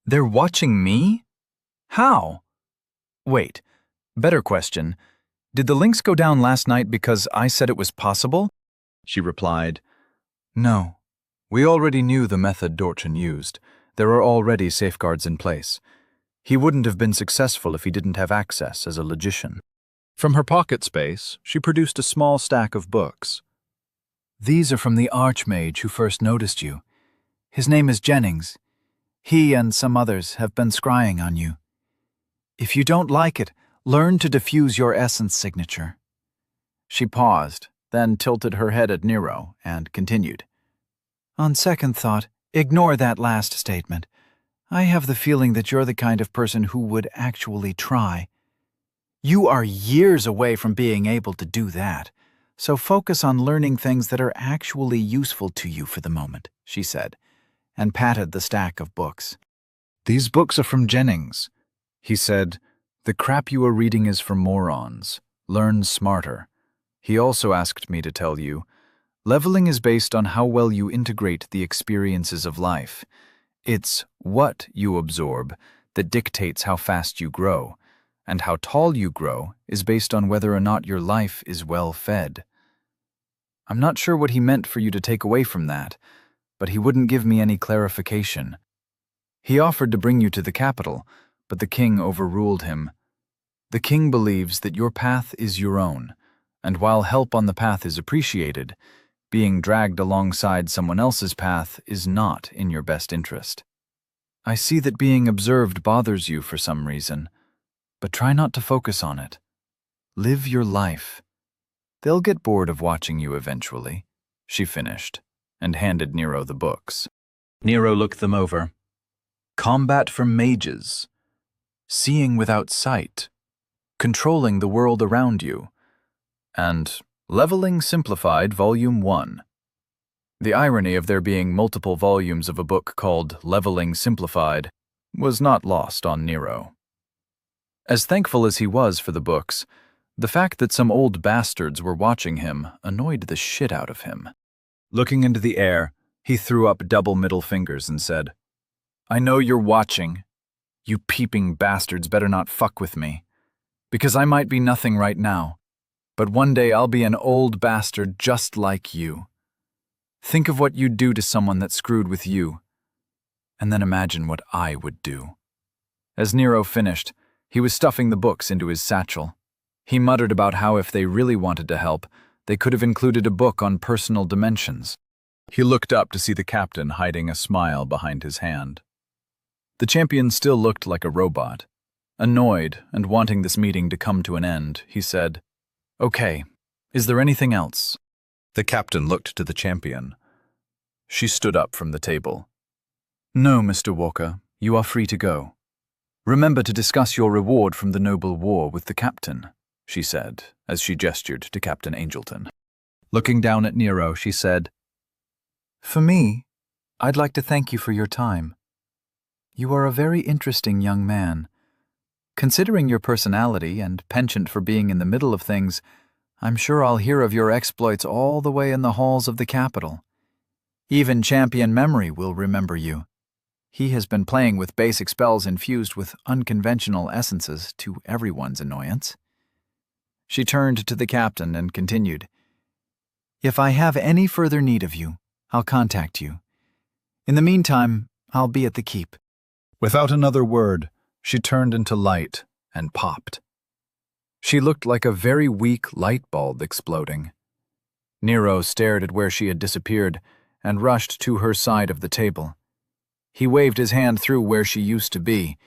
They're watching me? How? Wait, better question. Did the links go down last night because I said it was possible? She replied, No. We already knew the method Dorchin used. There are already safeguards in place. He wouldn't have been successful if he didn't have access as a logician. From her pocket space, she produced a small stack of books. These are from the archmage who first noticed you. His name is Jennings. He and some others have been scrying on you. If you don't like it, learn to diffuse your essence signature. She paused, then tilted her head at Nero and continued. On second thought, ignore that last statement. I have the feeling that you're the kind of person who would actually try. You are years away from being able to do that, so focus on learning things that are actually useful to you for the moment, she said, and patted the stack of books. These books are from Jennings. He said, The crap you are reading is for morons. Learn smarter. He also asked me to tell you, leveling is based on how well you integrate the experiences of life. It's what you absorb that dictates how fast you grow, and how tall you grow is based on whether or not your life is well fed. I'm not sure what he meant for you to take away from that, but he wouldn't give me any clarification. He offered to bring you to the capital, but the king overruled him. The king believes that your path is your own, and while help on the path is appreciated, being dragged alongside someone else's path is not in your best interest. I see that being observed bothers you for some reason, but try not to focus on it. Live your life. They'll get bored of watching you eventually, she finished, and handed Nero the books. Nero looked them over. Combat for mages. Seeing without sight. Controlling the world around you. and Leveling Simplified Volume 1. The irony of there being multiple volumes of a book called Leveling Simplified was not lost on Nero. As thankful as he was for the books, the fact that some old bastards were watching him annoyed the shit out of him. Looking into the air, he threw up double middle fingers and said, "I know you're watching. You peeping bastards better not fuck with me. Because I might be nothing right now, but one day I'll be an old bastard just like you. Think of what you'd do to someone that screwed with you, and then imagine what I would do." As Nero finished, he was stuffing the books into his satchel. He muttered about how if they really wanted to help, they could have included a book on personal dimensions. He looked up to see the captain hiding a smile behind his hand. The champion still looked like a robot. Annoyed and wanting this meeting to come to an end, he said, "Okay, is there anything else?" The captain looked to the champion. She stood up from the table. "No, Mr. Walker, you are free to go. Remember to discuss your reward from the noble war with the captain," she said, as she gestured to Captain Angelton. Looking down at Nero, she said, "For me, I'd like to thank you for your time. You are a very interesting young man. Considering your personality and penchant for being in the middle of things, I'm sure I'll hear of your exploits all the way in the halls of the capital. Even Champion Memory will remember you. He has been playing with basic spells infused with unconventional essences to everyone's annoyance." She turned to the captain and continued, "If I have any further need of you, I'll contact you. In the meantime, I'll be at the keep." Without another word, she turned into light and popped. She looked like a very weak light bulb exploding. Nero stared at where she had disappeared and rushed to her side of the table. He waved his hand through where she used to be.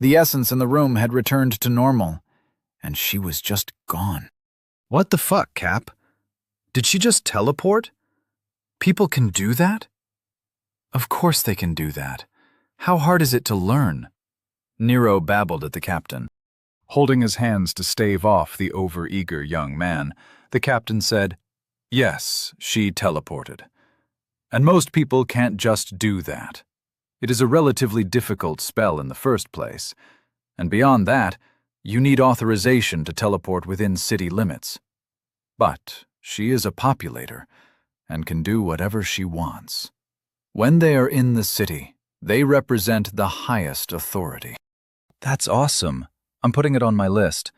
The essence in the room had returned to normal, and she was just gone. What the fuck, Cap? Did she just teleport? People can do that? Of course they can do that. How hard is it to learn? Nero babbled at the captain. Holding his hands to stave off the over-eager young man, the captain said, "Yes, she teleported. And most people can't just do that. It is a relatively difficult spell in the first place, and beyond that, you need authorization to teleport within city limits. But she is a populator, and can do whatever she wants. When they are in the city, they represent the highest authority." "That's awesome. I'm putting it on my list.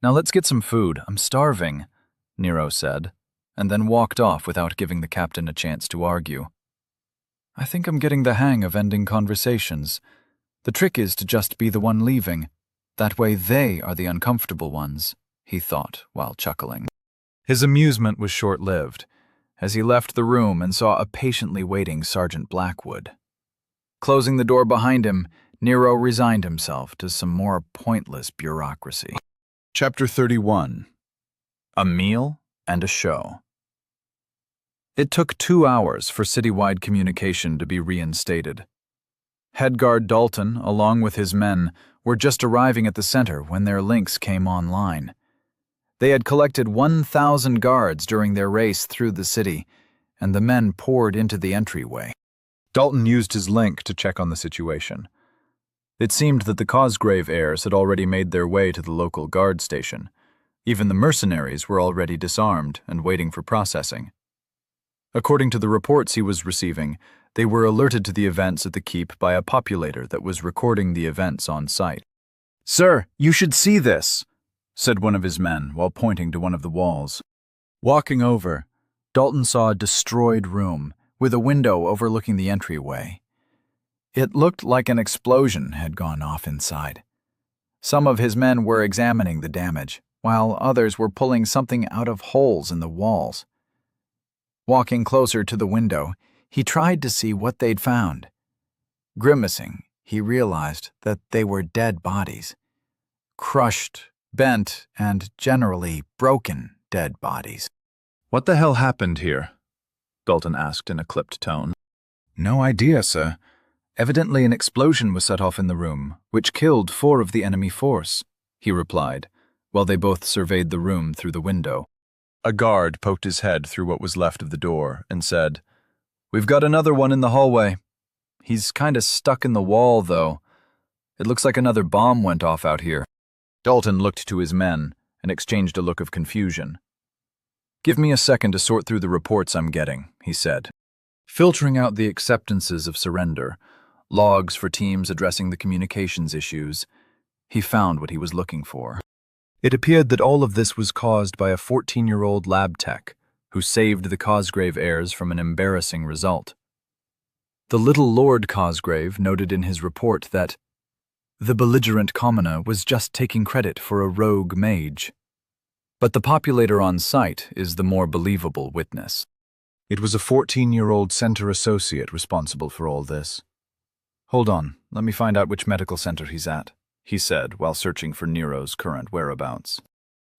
Now let's get some food. I'm starving," Nero said, and then walked off without giving the captain a chance to argue. "I think I'm getting the hang of ending conversations. The trick is to just be the one leaving. That way they are the uncomfortable ones," he thought while chuckling. His amusement was short-lived, as he left the room and saw a patiently waiting Sergeant Blackwood. Closing the door behind him, Nero resigned himself to some more pointless bureaucracy. Chapter 31. A Meal and a Show. It took 2 hours for citywide communication to be reinstated. Headguard Dalton, along with his men, were just arriving at the center when their links came online. They had collected 1,000 guards during their race through the city, and the men poured into the entryway. Dalton used his link to check on the situation. It seemed that the Cosgrave heirs had already made their way to the local guard station. Even the mercenaries were already disarmed and waiting for processing. According to the reports he was receiving, they were alerted to the events at the keep by a populator that was recording the events on site. "Sir, you should see this," said one of his men while pointing to one of the walls. Walking over, Dalton saw a destroyed room with a window overlooking the entryway. It looked like an explosion had gone off inside. Some of his men were examining the damage, while others were pulling something out of holes in the walls. Walking closer to the window, he tried to see what they'd found. Grimacing, he realized that they were dead bodies. Crushed, bent, and generally broken dead bodies. "What the hell happened here?" Dalton asked in a clipped tone. "No idea, sir. Evidently an explosion was set off in the room, which killed 4 of the enemy force," he replied, while they both surveyed the room through the window. A guard poked his head through what was left of the door and said, "We've got another one in the hallway. He's kinda stuck in the wall, though. It looks like another bomb went off out here." Dalton looked to his men and exchanged a look of confusion. "Give me a second to sort through the reports I'm getting," he said. Filtering out the acceptances of surrender, logs for teams addressing the communications issues, he found what he was looking for. It appeared that all of this was caused by a 14-year-old lab tech who saved the Cosgrave heirs from an embarrassing result. The little Lord Cosgrave noted in his report that the belligerent commoner was just taking credit for a rogue mage. But the populator on site is the more believable witness. It was a 14-year-old center associate responsible for all this. "Hold on, let me find out which medical center he's at," he said while searching for Nero's current whereabouts.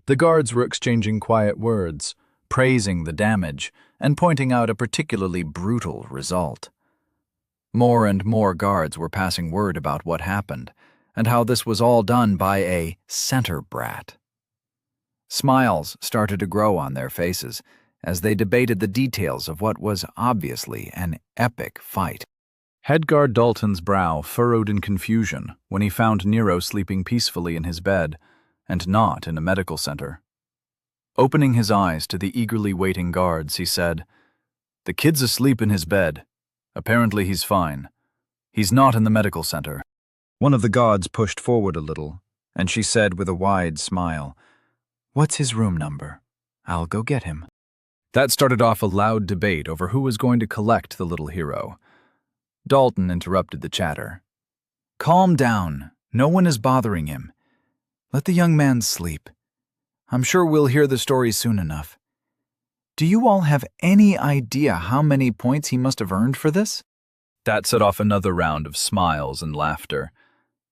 The guards were exchanging quiet words, praising the damage, and pointing out a particularly brutal result. More and more guards were passing word about what happened, and how this was all done by a center brat. Smiles started to grow on their faces as they debated the details of what was obviously an epic fight. Head guard Dalton's brow furrowed in confusion when he found Nero sleeping peacefully in his bed and not in a medical center. Opening his eyes to the eagerly waiting guards, he said, "The kid's asleep in his bed. Apparently he's fine. He's not in the medical center." One of the guards pushed forward a little, and she said with a wide smile, "What's his room number? I'll go get him." That started off a loud debate over who was going to collect the little hero. Dalton interrupted the chatter. "Calm down. No one is bothering him. Let the young man sleep. I'm sure we'll hear the story soon enough. Do you all have any idea how many points he must have earned for this?" That set off another round of smiles and laughter,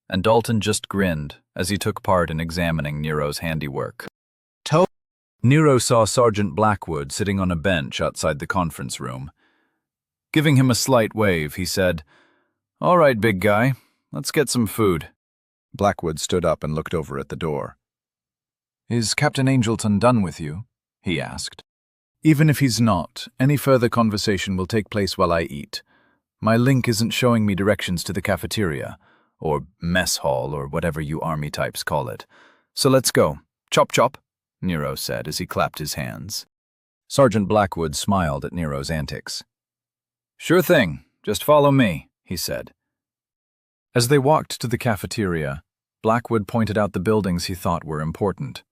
and Dalton just grinned as he took part in examining Nero's handiwork. Nero saw Sergeant Blackwood sitting on a bench outside the conference room. Giving him a slight wave, he said, "All right, big guy, let's get some food." Blackwood stood up and looked over at the door. "Is Captain Angelton done with you?" he asked. "Even if he's not, any further conversation will take place while I eat. My link isn't showing me directions to the cafeteria, or mess hall, or whatever you army types call it. So let's go. Chop chop," Nero said as he clapped his hands. Sergeant Blackwood smiled at Nero's antics. "Sure thing, just follow me," he said. As they walked to the cafeteria, Blackwood pointed out the buildings he thought were important.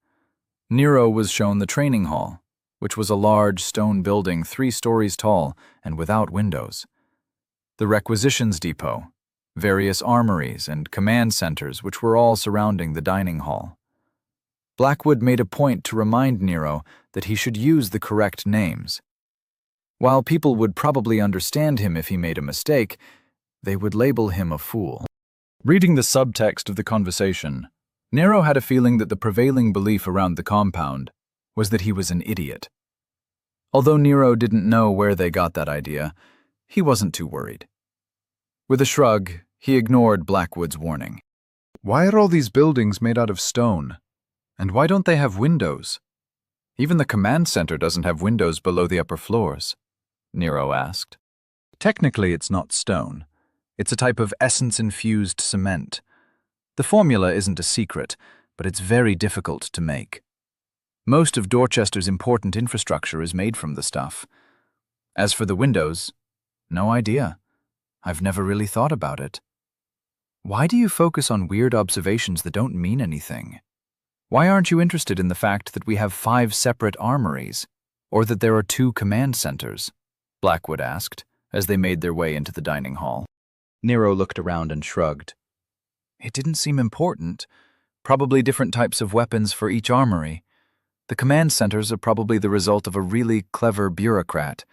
Nero was shown the training hall, which was a large stone building 3 stories tall and without windows. The requisitions depot, various armories, and command centers which were all surrounding the dining hall. Blackwood made a point to remind Nero that he should use the correct names. While people would probably understand him if he made a mistake, they would label him a fool. Reading the subtext of the conversation, Nero had a feeling that the prevailing belief around the compound was that he was an idiot. Although Nero didn't know where they got that idea, he wasn't too worried. With a shrug, he ignored Blackwood's warning. "Why are all these buildings made out of stone? And why don't they have windows? Even the command center doesn't have windows below the upper floors," Nero asked. "Technically, it's not stone. It's a type of essence-infused cement. The formula isn't a secret, but it's very difficult to make. Most of Dorchester's important infrastructure is made from the stuff. As for the windows, no idea. I've never really thought about it. Why do you focus on weird observations that don't mean anything? Why aren't you interested in the fact that we have 5 separate armories, or that there are 2 command centers?" Blackwood asked, as they made their way into the dining hall. Nero looked around and shrugged. "It didn't seem important. Probably different types of weapons for each armory. The command centers are probably the result of a really clever bureaucrat.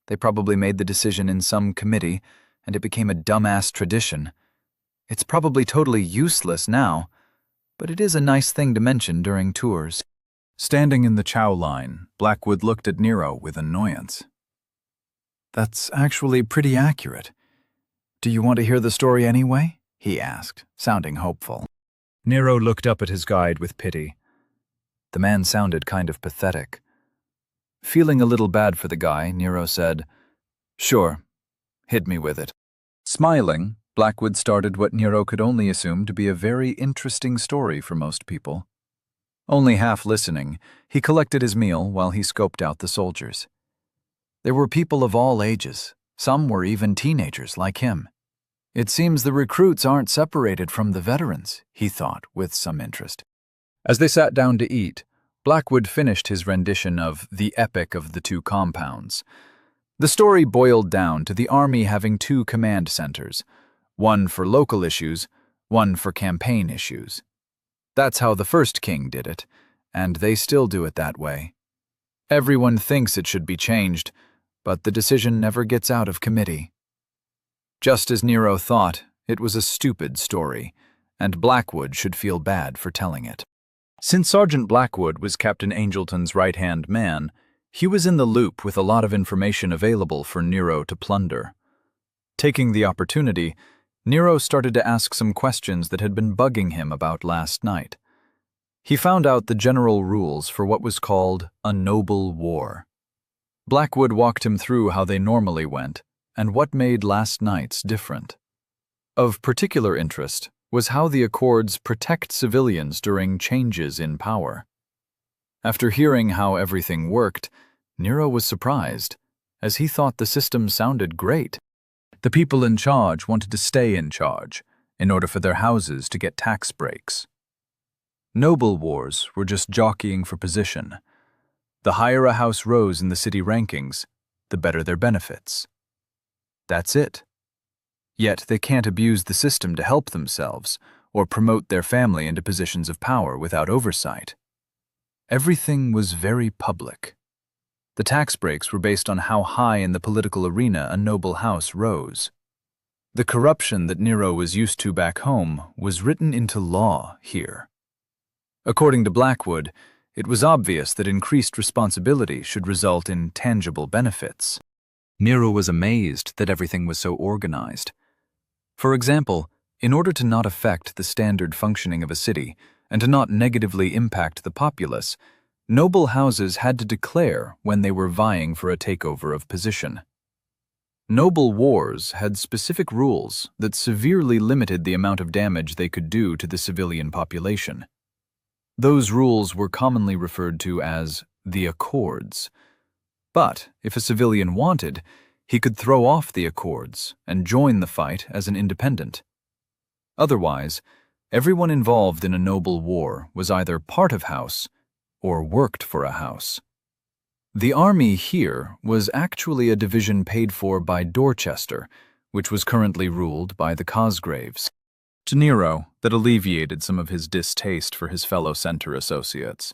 They probably made the decision in some committee, and it became a dumbass tradition. It's probably totally useless now, but it is a nice thing to mention during tours." Standing in the chow line, Blackwood looked at Nero with annoyance. "That's actually pretty accurate. Do you want to hear the story anyway?" he asked, sounding hopeful. Nero looked up at his guide with pity. The man sounded kind of pathetic, Feeling a little bad for the guy, Nero said, "Sure, hit me with it." Smiling, Blackwood started what Nero could only assume to be a very interesting story for most people. Only half listening, he collected his meal while he scoped out the soldiers. There were people of all ages. Some were even teenagers like him. It seems the recruits aren't separated from the veterans, he thought with some interest. As they sat down to eat, Blackwood finished his rendition of The Epic of the Two Compounds. The story boiled down to the Army having two command centers, one for local issues, one for campaign issues. That's how the first king did it, and they still do it that way. Everyone thinks it should be changed, but the decision never gets out of committee. Just as Nero thought, it was a stupid story, and Blackwood should feel bad for telling it. Since Sergeant Blackwood was Captain Angelton's right-hand man, he was in the loop with a lot of information available for Nero to plunder. Taking the opportunity, Nero started to ask some questions that had been bugging him about last night. He found out the general rules for what was called a noble war. Blackwood walked him through how they normally went and what made last night's different. Of particular interest was how the Accords protect civilians during changes in power. After hearing how everything worked, Nero was surprised, as he thought the system sounded great. The people in charge wanted to stay in charge in order for their houses to get tax breaks. Noble wars were just jockeying for position. The higher a house rose in the city rankings, the better their benefits. That's it. Yet they can't abuse the system to help themselves or promote their family into positions of power without oversight. Everything was very public. The tax breaks were based on how high in the political arena a noble house rose. The corruption that Nero was used to back home was written into law here. According to Blackwood, it was obvious that increased responsibility should result in tangible benefits. Nero was amazed that everything was so organized. For example, in order to not affect the standard functioning of a city and to not negatively impact the populace, noble houses had to declare when they were vying for a takeover of position. Noble wars had specific rules that severely limited the amount of damage they could do to the civilian population. Those rules were commonly referred to as the Accords. But if a civilian wanted, he could throw off the Accords and join the fight as an independent. Otherwise, everyone involved in a noble war was either part of house or worked for a house. The army here was actually a division paid for by Dorchester, which was currently ruled by the Cosgraves. To Nero, that alleviated some of his distaste for his fellow center associates.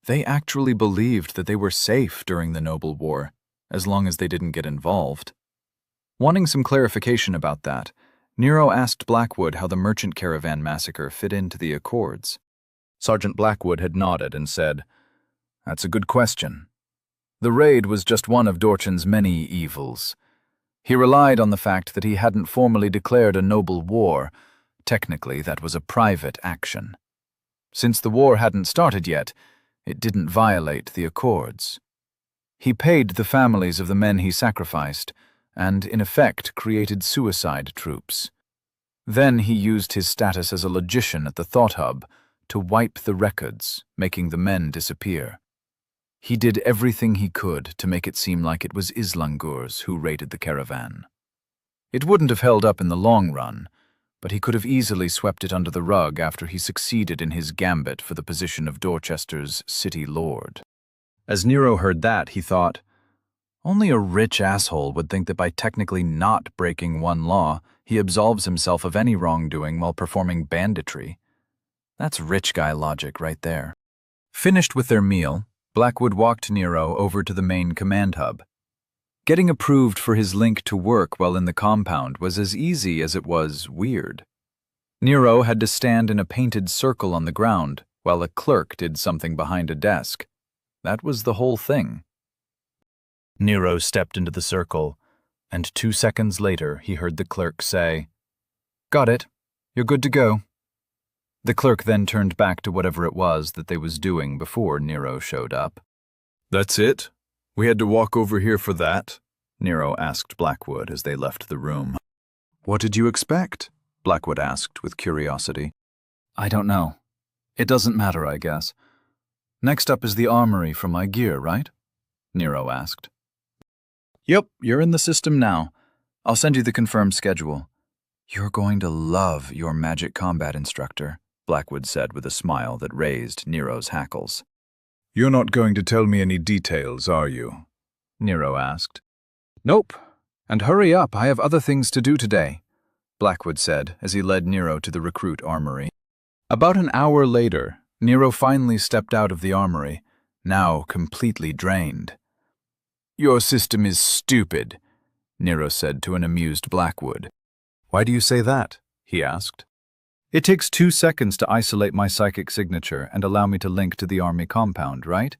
They actually believed that they were safe during the Noble War, as long as they didn't get involved. Wanting some clarification about that, Nero asked Blackwood how the merchant caravan massacre fit into the Accords. Sergeant Blackwood had nodded and said, "That's a good question. The raid was just one of Dorchan's many evils. He relied on the fact that he hadn't formally declared a noble war. Technically, that was a private action. Since the war hadn't started yet, it didn't violate the Accords. He paid the families of the men he sacrificed, and in effect created suicide troops. Then he used his status as a logician at the Thought Hub to wipe the records, making the men disappear. He did everything he could to make it seem like it was Islangurs who raided the caravan. It wouldn't have held up in the long run, but he could have easily swept it under the rug after he succeeded in his gambit for the position of Dorchester's city lord." As Nero heard that, he thought, only a rich asshole would think that by technically not breaking one law, he absolves himself of any wrongdoing while performing banditry. That's rich guy logic right there. Finished with their meal, Blackwood walked Nero over to the main command hub. Getting approved for his link to work while in the compound was as easy as it was weird. Nero had to stand in a painted circle on the ground while a clerk did something behind a desk. That was the whole thing. Nero stepped into the circle, and 2 seconds later he heard the clerk say, "Got it. You're good to go." The clerk then turned back to whatever it was that they was doing before Nero showed up. That's it? We had to walk over here for that? Nero asked Blackwood as they left the room. What did you expect? Blackwood asked with curiosity. I don't know. It doesn't matter, I guess. Next up is the armory for my gear, right? Nero asked. Yep, you're in the system now. I'll send you the confirmed schedule. You're going to love your magic combat instructor, Blackwood said with a smile that raised Nero's hackles. You're not going to tell me any details, are you? Nero asked. Nope. And hurry up, I have other things to do today, Blackwood said as he led Nero to the recruit armory. About an hour later, Nero finally stepped out of the armory, now completely drained. Your system is stupid, Nero said to an amused Blackwood. Why do you say that? He asked. It takes 2 seconds to isolate my psychic signature and allow me to link to the army compound, right?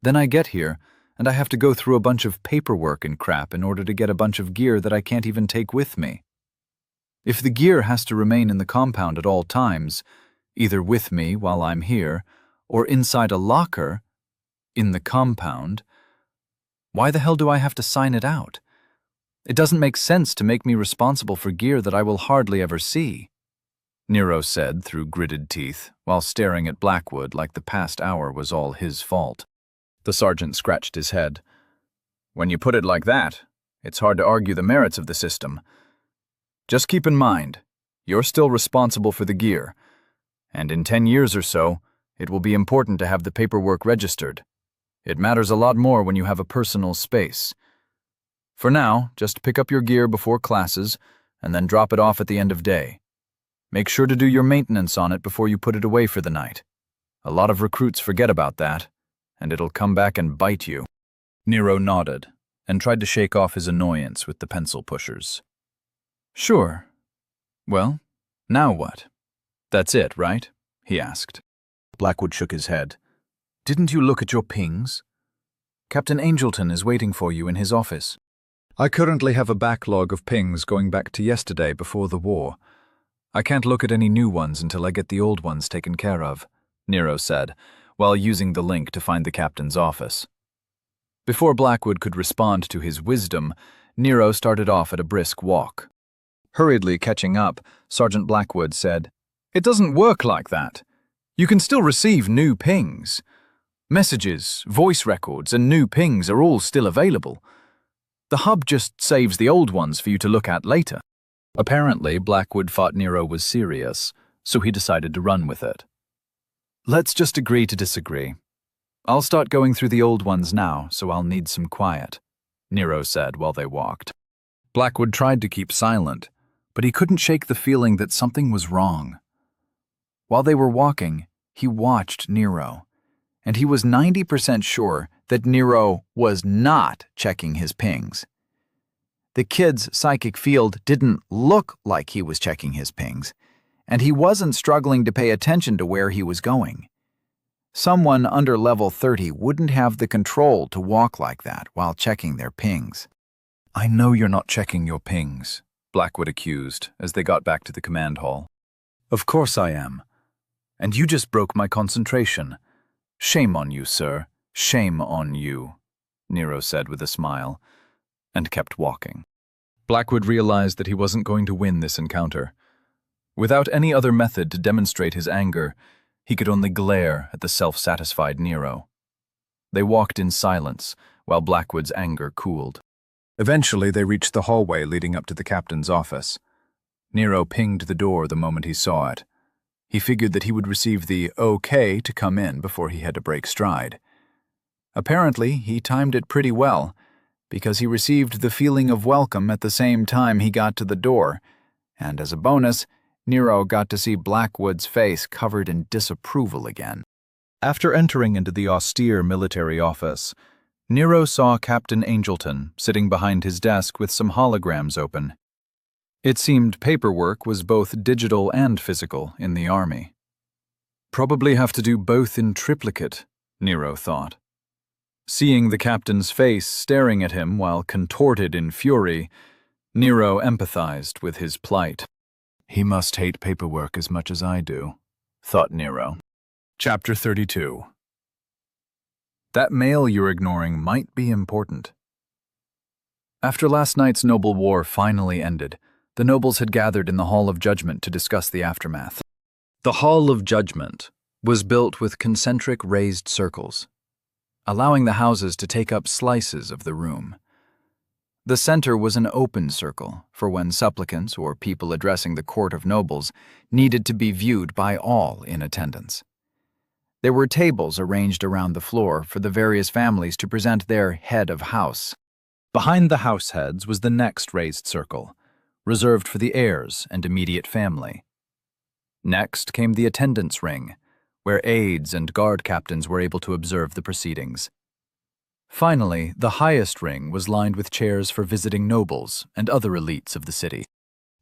Then I get here, and I have to go through a bunch of paperwork and crap in order to get a bunch of gear that I can't even take with me. If the gear has to remain in the compound at all times, either with me while I'm here, or inside a locker in the compound, why the hell do I have to sign it out? It doesn't make sense to make me responsible for gear that I will hardly ever see, Nero said through gritted teeth, while staring at Blackwood like the past hour was all his fault. The sergeant scratched his head. When you put it like that, it's hard to argue the merits of the system. Just keep in mind, you're still responsible for the gear, and in 10 years or so, it will be important to have the paperwork registered. It matters a lot more when you have a personal space. For now, just pick up your gear before classes and then drop it off at the end of day. Make sure to do your maintenance on it before you put it away for the night. A lot of recruits forget about that, and it'll come back and bite you. Nero nodded and tried to shake off his annoyance with the pencil pushers. Sure. Well, now what? That's it, right? He asked. Blackwood shook his head. Didn't you look at your pings? Captain Angelton is waiting for you in his office. I currently have a backlog of pings going back to yesterday before the war. I can't look at any new ones until I get the old ones taken care of, Nero said, while using the link to find the captain's office. Before Blackwood could respond to his wisdom, Nero started off at a brisk walk. Hurriedly catching up, Sergeant Blackwood said, It doesn't work like that. You can still receive new pings. Messages, voice records, and new pings are all still available. The hub just saves the old ones for you to look at later. Apparently, Blackwood thought Nero was serious, so he decided to run with it. Let's just agree to disagree. I'll start going through the old ones now, so I'll need some quiet, Nero said while they walked. Blackwood tried to keep silent, but he couldn't shake the feeling that something was wrong. While they were walking, he watched Nero, and he was 90% sure that Nero was not checking his pings. The kid's psychic field didn't look like he was checking his pings, and he wasn't struggling to pay attention to where he was going. Someone under level 30 wouldn't have the control to walk like that while checking their pings. I know you're not checking your pings, Blackwood accused as they got back to the command hall. Of course I am. And you just broke my concentration. Shame on you, sir. Shame on you, Nero said with a smile, and kept walking. Blackwood realized that he wasn't going to win this encounter. Without any other method to demonstrate his anger, he could only glare at the self-satisfied Nero. They walked in silence while Blackwood's anger cooled. Eventually, they reached the hallway leading up to the captain's office. Nero pinged the door the moment he saw it. He figured that he would receive the okay to come in before he had to break stride. Apparently, he timed it pretty well, because he received the feeling of welcome at the same time he got to the door, and as a bonus, Nero got to see Blackwood's face covered in disapproval again. After entering into the austere military office, Nero saw Captain Angelton sitting behind his desk with some holograms open. It seemed paperwork was both digital and physical in the army. Probably have to do both in triplicate, Nero thought. Seeing the captain's face staring at him while contorted in fury, Nero empathized with his plight. He must hate paperwork as much as I do, thought Nero. Chapter 32. That mail you're ignoring might be important. After last night's noble war finally ended, the nobles had gathered in the Hall of Judgment to discuss the aftermath. The Hall of Judgment was built with concentric raised circles, allowing the houses to take up slices of the room. The center was an open circle for when supplicants or people addressing the court of nobles needed to be viewed by all in attendance. There were tables arranged around the floor for the various families to present their head of house. Behind the house heads was the next raised circle, reserved for the heirs and immediate family. Next came the attendance ring, where aides and guard captains were able to observe the proceedings. Finally, the highest ring was lined with chairs for visiting nobles and other elites of the city.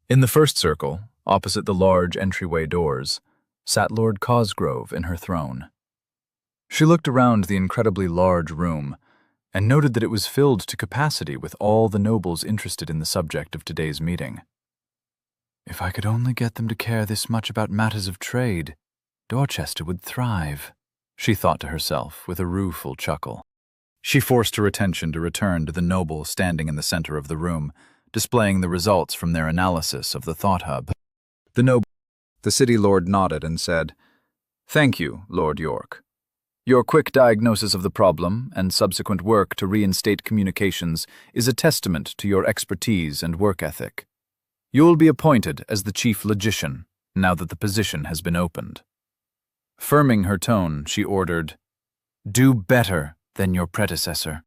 In the first circle, opposite the large entryway doors, sat Lord Cosgrove in her throne. She looked around the incredibly large room and noted that it was filled to capacity with all the nobles interested in the subject of today's meeting. If I could only get them to care this much about matters of trade, Dorchester would thrive, she thought to herself with a rueful chuckle. She forced her attention to return to the noble standing in the center of the room, displaying the results from their analysis of the thought hub. The city lord nodded and said, "Thank you, Lord York. Your quick diagnosis of the problem and subsequent work to reinstate communications is a testament to your expertise and work ethic. You will be appointed as the chief logician now that the position has been opened." Firming her tone, she ordered, "Do better than your predecessor."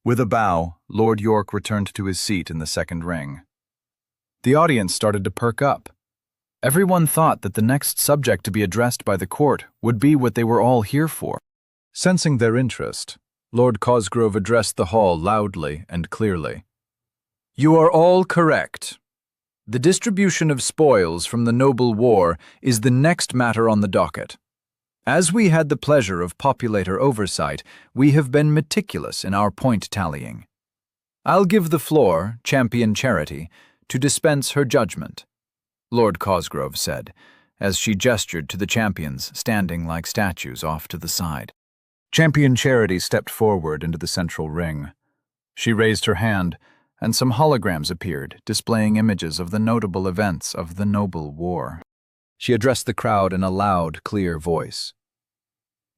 With a bow, Lord York returned to his seat in the second ring. The audience started to perk up. Everyone thought that the next subject to be addressed by the court would be what they were all here for. Sensing their interest, Lord Cosgrove addressed the hall loudly and clearly. "You are all correct. The distribution of spoils from the noble war is the next matter on the docket. As we had the pleasure of populator oversight, we have been meticulous in our point tallying. I'll give the floor, Champion Charity, to dispense her judgment," Lord Cosgrove said, as she gestured to the champions standing like statues off to the side. Champion Charity stepped forward into the central ring. She raised her hand, and some holograms appeared, displaying images of the notable events of the noble war. She addressed the crowd in a loud, clear voice.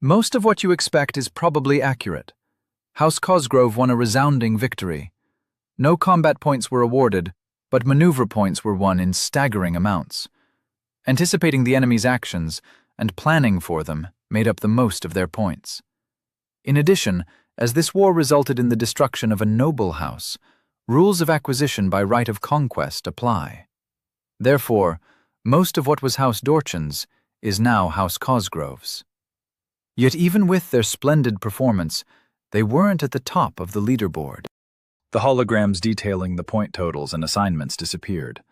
"Most of what you expect is probably accurate. House Cosgrove won a resounding victory. No combat points were awarded, but maneuver points were won in staggering amounts. Anticipating the enemy's actions and planning for them made up the most of their points. In addition, as this war resulted in the destruction of a noble house, rules of acquisition by right of conquest apply. Therefore, most of what was House Dorchan's is now House Cosgrove's. Yet even with their splendid performance, they weren't at the top of the leaderboard." The holograms detailing the point totals and assignments disappeared.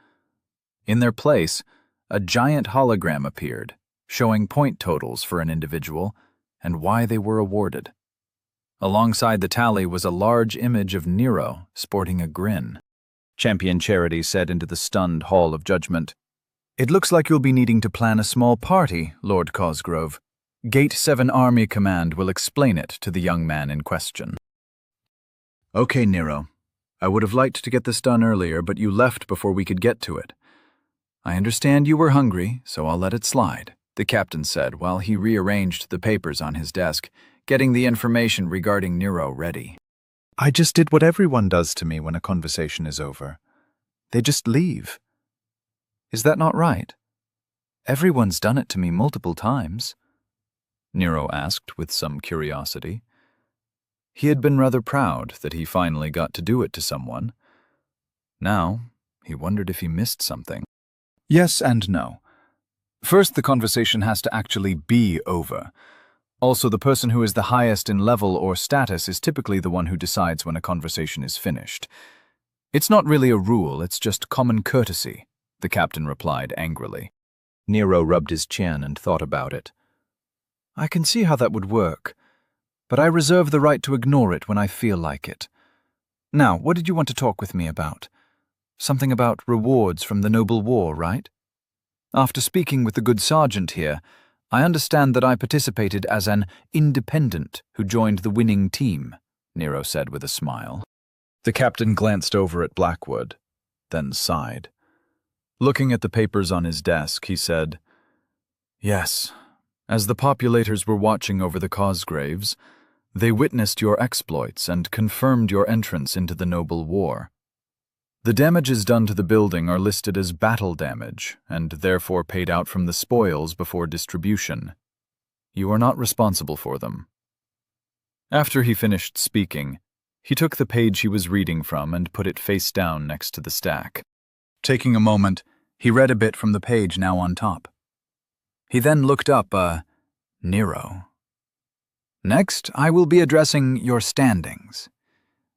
In their place, a giant hologram appeared, showing point totals for an individual and why they were awarded. Alongside the tally was a large image of Nero sporting a grin. Champion Charity said into the stunned Hall of Judgment, "It looks like you'll be needing to plan a small party, Lord Cosgrove. Gate 7 Army Command will explain it to the young man in question." "Okay, Nero. I would have liked to get this done earlier, but you left before we could get to it. I understand you were hungry, so I'll let it slide," the captain said while he rearranged the papers on his desk, getting the information regarding Nero ready. "I just did what everyone does to me when a conversation is over. They just leave. Is that not right? Everyone's done it to me multiple times," Nero asked with some curiosity. He had been rather proud that he finally got to do it to someone. Now, he wondered if he missed something. "Yes and no. First, the conversation has to actually be over. Also, the person who is the highest in level or status is typically the one who decides when a conversation is finished. It's not really a rule, it's just common courtesy," the captain replied angrily. Nero rubbed his chin and thought about it. "I can see how that would work, but I reserve the right to ignore it when I feel like it. Now, what did you want to talk with me about? Something about rewards from the noble war, right? After speaking with the good sergeant here, I understand that I participated as an independent who joined the winning team, Nero said with a smile. The captain glanced over at Blackwood, then sighed. Looking at the papers on his desk, he said, "Yes, as the populators were watching over the Cosgraves, they witnessed your exploits and confirmed your entrance into the noble war. The damages done to the building are listed as battle damage and therefore paid out from the spoils before distribution. You are not responsible for them." After he finished speaking, he took the page he was reading from and put it face down next to the stack. Taking a moment, he read a bit from the page now on top. He then looked up Nero. "Next, I will be addressing your standings.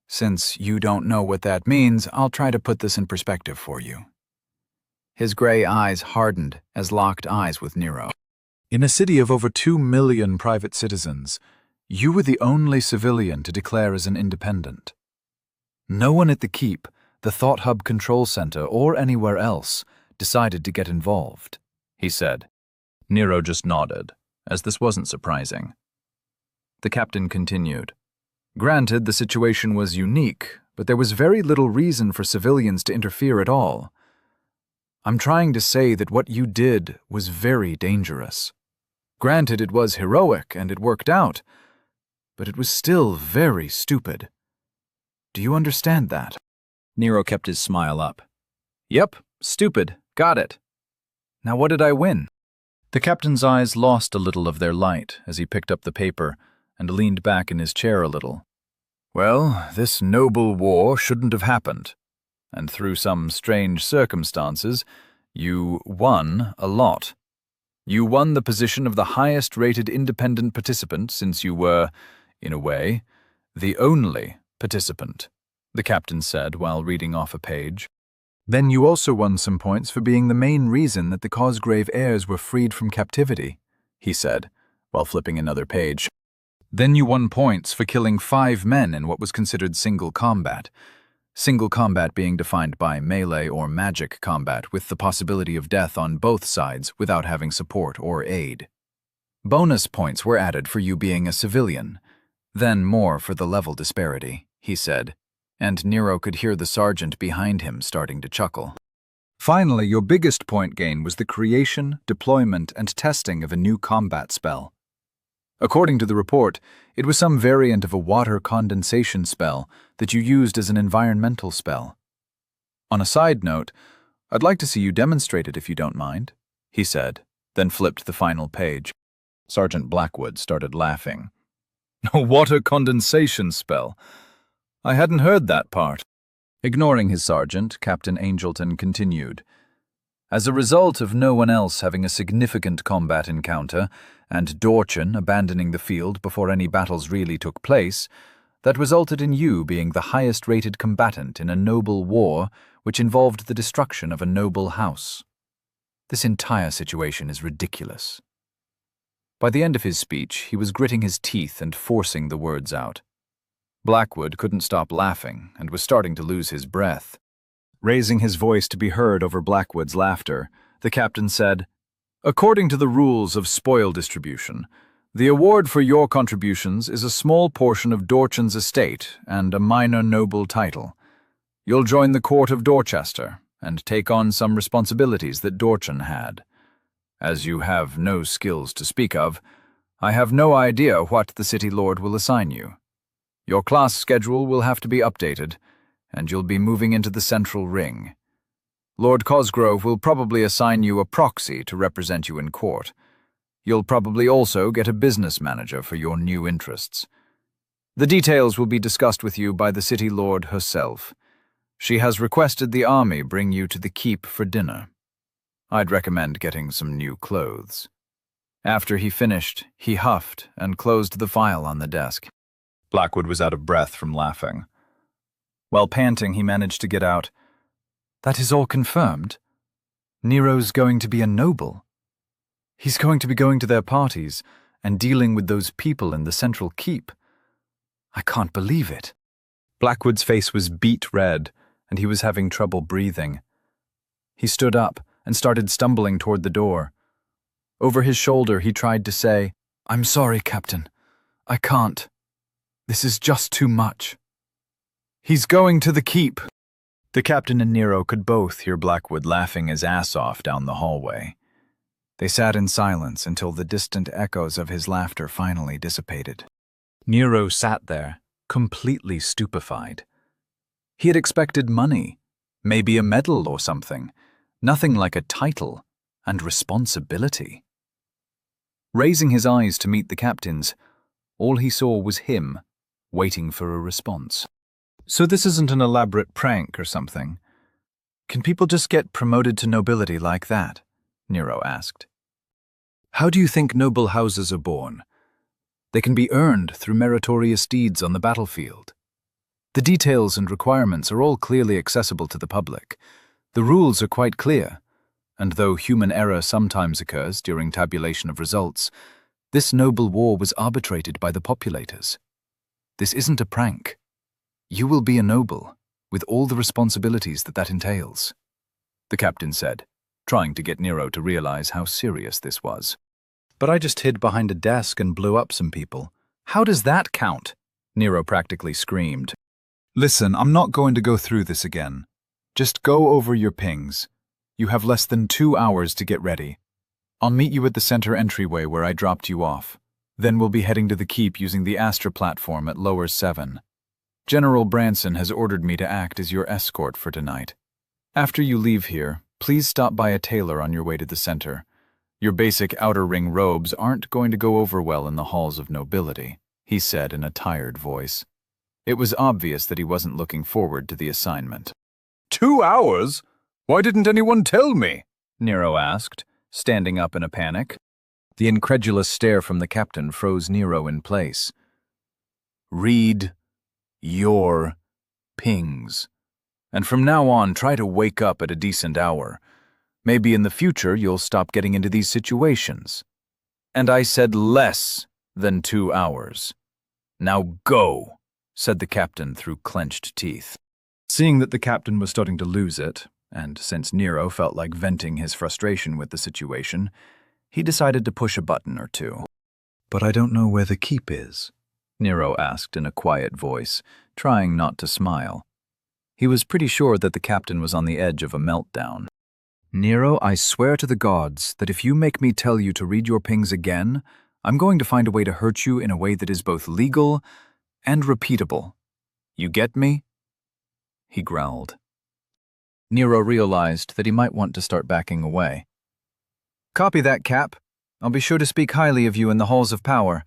Since you don't know what that means, I'll try to put this in perspective for you." His gray eyes hardened as locked eyes with Nero. "In a city of over 2 million private citizens, you were the only civilian to declare as an independent. No one at the Keep, the Thought Hub Control Center, or anywhere else decided to get involved," he said. Nero just nodded, as this wasn't surprising. The captain continued. "Granted, the situation was unique, but there was very little reason for civilians to interfere at all. I'm trying to say that what you did was very dangerous. Granted, it was heroic and it worked out, but it was still very stupid. Do you understand that?" Nero kept his smile up. "Yep, stupid, got it. Now what did I win?" The captain's eyes lost a little of their light as he picked up the paper and leaned back in his chair a little. "Well, this noble war shouldn't have happened, and through some strange circumstances, you won a lot. You won the position of the highest-rated independent participant since you were, in a way, the only participant," the captain said while reading off a page. "Then you also won some points for being the main reason that the Cosgrave heirs were freed from captivity," he said, while flipping another page. "Then you won points for killing 5 men in what was considered single combat being defined by melee or magic combat with the possibility of death on both sides without having support or aid. Bonus points were added for you being a civilian, then more for the level disparity," he said, and Nero could hear the sergeant behind him starting to chuckle. "Finally, your biggest point gain was the creation, deployment, and testing of a new combat spell. According to the report, it was some variant of a water condensation spell that you used as an environmental spell. On a side note, I'd like to see you demonstrate it if you don't mind," he said, then flipped the final page. Sergeant Blackwood started laughing. "A water condensation spell? I hadn't heard that part." Ignoring his sergeant, Captain Angelton continued. "As a result of no one else having a significant combat encounter, and Dorchin abandoning the field before any battles really took place, that resulted in you being the highest-rated combatant in a noble war which involved the destruction of a noble house. This entire situation is ridiculous." By the end of his speech, he was gritting his teeth and forcing the words out. Blackwood couldn't stop laughing and was starting to lose his breath. Raising his voice to be heard over Blackwood's laughter, the captain said, "According to the rules of spoil distribution, the award for your contributions is a small portion of Dorchin's estate and a minor noble title. You'll join the court of Dorchester and take on some responsibilities that Dorchin had. As you have no skills to speak of, I have no idea what the city lord will assign you. Your class schedule will have to be updated, and you'll be moving into the central ring. Lord Cosgrove will probably assign you a proxy to represent you in court. You'll probably also get a business manager for your new interests. The details will be discussed with you by the city lord herself. She has requested the army bring you to the keep for dinner. I'd recommend getting some new clothes." After he finished, he huffed and closed the file on the desk. Blackwood was out of breath from laughing. While panting, he managed to get out, "That is all confirmed? Nero's going to be a noble? He's going to be going to their parties and dealing with those people in the central keep? I can't believe it." Blackwood's face was beet red, and he was having trouble breathing. He stood up and started stumbling toward the door. Over his shoulder, he tried to say, "I'm sorry, Captain. I can't. This is just too much." "He's going to the keep." The captain and Nero could both hear Blackwood laughing his ass off down the hallway. They sat in silence until the distant echoes of his laughter finally dissipated. Nero sat there, completely stupefied. He had expected money, maybe a medal or something, nothing like a title and responsibility. Raising his eyes to meet the captain's, all he saw was him, waiting for a response. "So this isn't an elaborate prank or something? Can people just get promoted to nobility like that?" Nero asked. "How do you think noble houses are born? They can be earned through meritorious deeds on the battlefield. The details and requirements are all clearly accessible to the public. The rules are quite clear, and though human error sometimes occurs during tabulation of results, this noble war was arbitrated by the populators. This isn't a prank. You will be a noble, with all the responsibilities that entails," the captain said, trying to get Nero to realize how serious this was. "But I just hid behind a desk and blew up some people. How does that count?" Nero practically screamed. "Listen, I'm not going to go through this again. Just go over your pings. You have less than 2 hours to get ready. I'll meet you at the center entryway where I dropped you off. Then we'll be heading to the keep using the Astra platform at Lower 7. General Branson has ordered me to act as your escort for tonight. After you leave here, please stop by a tailor on your way to the center. Your basic outer ring robes aren't going to go over well in the halls of nobility," he said in a tired voice. It was obvious that he wasn't looking forward to the assignment. 2 hours? Why didn't anyone tell me?" Nero asked, standing up in a panic. The incredulous stare from the captain froze Nero in place. "Read your pings. And from now on, try to wake up at a decent hour. Maybe in the future you'll stop getting into these situations. And I said less than 2 hours. Now go," said the captain through clenched teeth. Seeing that the captain was starting to lose it, and since Nero felt like venting his frustration with the situation, he decided to push a button or two. "But I don't know where the keep is," Nero asked in a quiet voice, trying not to smile. He was pretty sure that the captain was on the edge of a meltdown. "Nero, I swear to the gods that if you make me tell you to read your pings again, I'm going to find a way to hurt you in a way that is both legal and repeatable. You get me?" he growled. Nero realized that he might want to start backing away. "Copy that, Cap. I'll be sure to speak highly of you in the halls of power.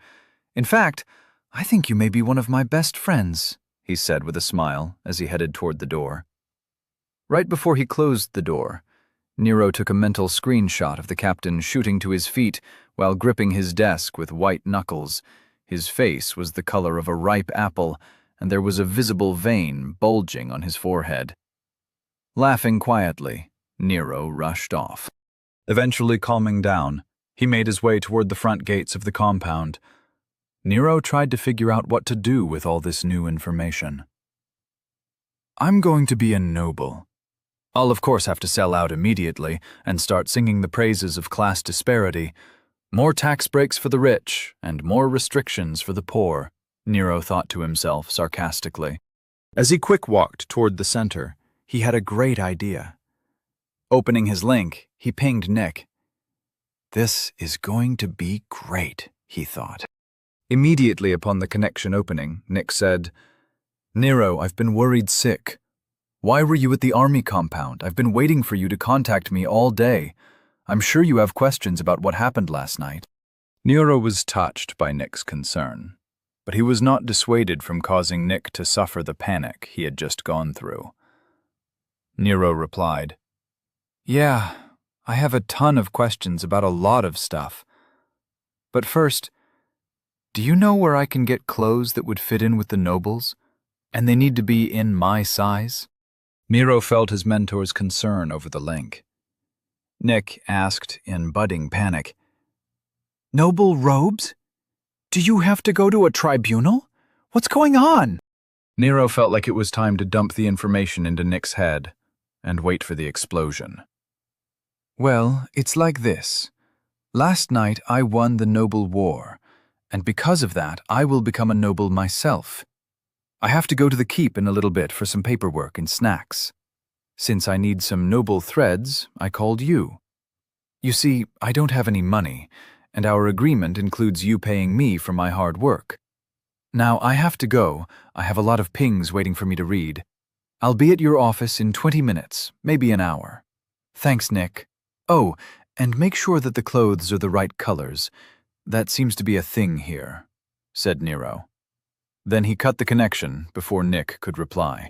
In fact, I think you may be one of my best friends," he said with a smile as he headed toward the door. Right before he closed the door, Nero took a mental screenshot of the captain shooting to his feet while gripping his desk with white knuckles. His face was the color of a ripe apple, and there was a visible vein bulging on his forehead. Laughing quietly, Nero rushed off. Eventually calming down, he made his way toward the front gates of the compound. Nero tried to figure out what to do with all this new information. "I'm going to be a noble. I'll of course have to sell out immediately and start singing the praises of class disparity. More tax breaks for the rich and more restrictions for the poor," Nero thought to himself sarcastically. As he quick-walked toward the center, he had a great idea. Opening his link, he pinged Nick. "This is going to be great," he thought. Immediately upon the connection opening, Nick said, "Nero, I've been worried sick. Why were you at the army compound? I've been waiting for you to contact me all day. I'm sure you have questions about what happened last night." Nero was touched by Nick's concern, but he was not dissuaded from causing Nick to suffer the panic he had just gone through. Nero replied, "Yeah, I have a ton of questions about a lot of stuff. But first, do you know where I can get clothes that would fit in with the nobles? And they need to be in my size?" Nero felt his mentor's concern over the link. Nick asked in budding panic, "Noble robes? Do you have to go to a tribunal? What's going on?" Nero felt like it was time to dump the information into Nick's head and wait for the explosion. "Well, it's like this. Last night I won the noble war, and because of that I will become a noble myself. I have to go to the keep in a little bit for some paperwork and snacks. Since I need some noble threads, I called you. You see, I don't have any money, and our agreement includes you paying me for my hard work. Now I have to go. I have a lot of pings waiting for me to read. I'll be at your office in 20 minutes, maybe an hour. Thanks, Nick. Oh, and make sure that the clothes are the right colors. That seems to be a thing here, said Nero. Then he cut the connection before Nick could reply.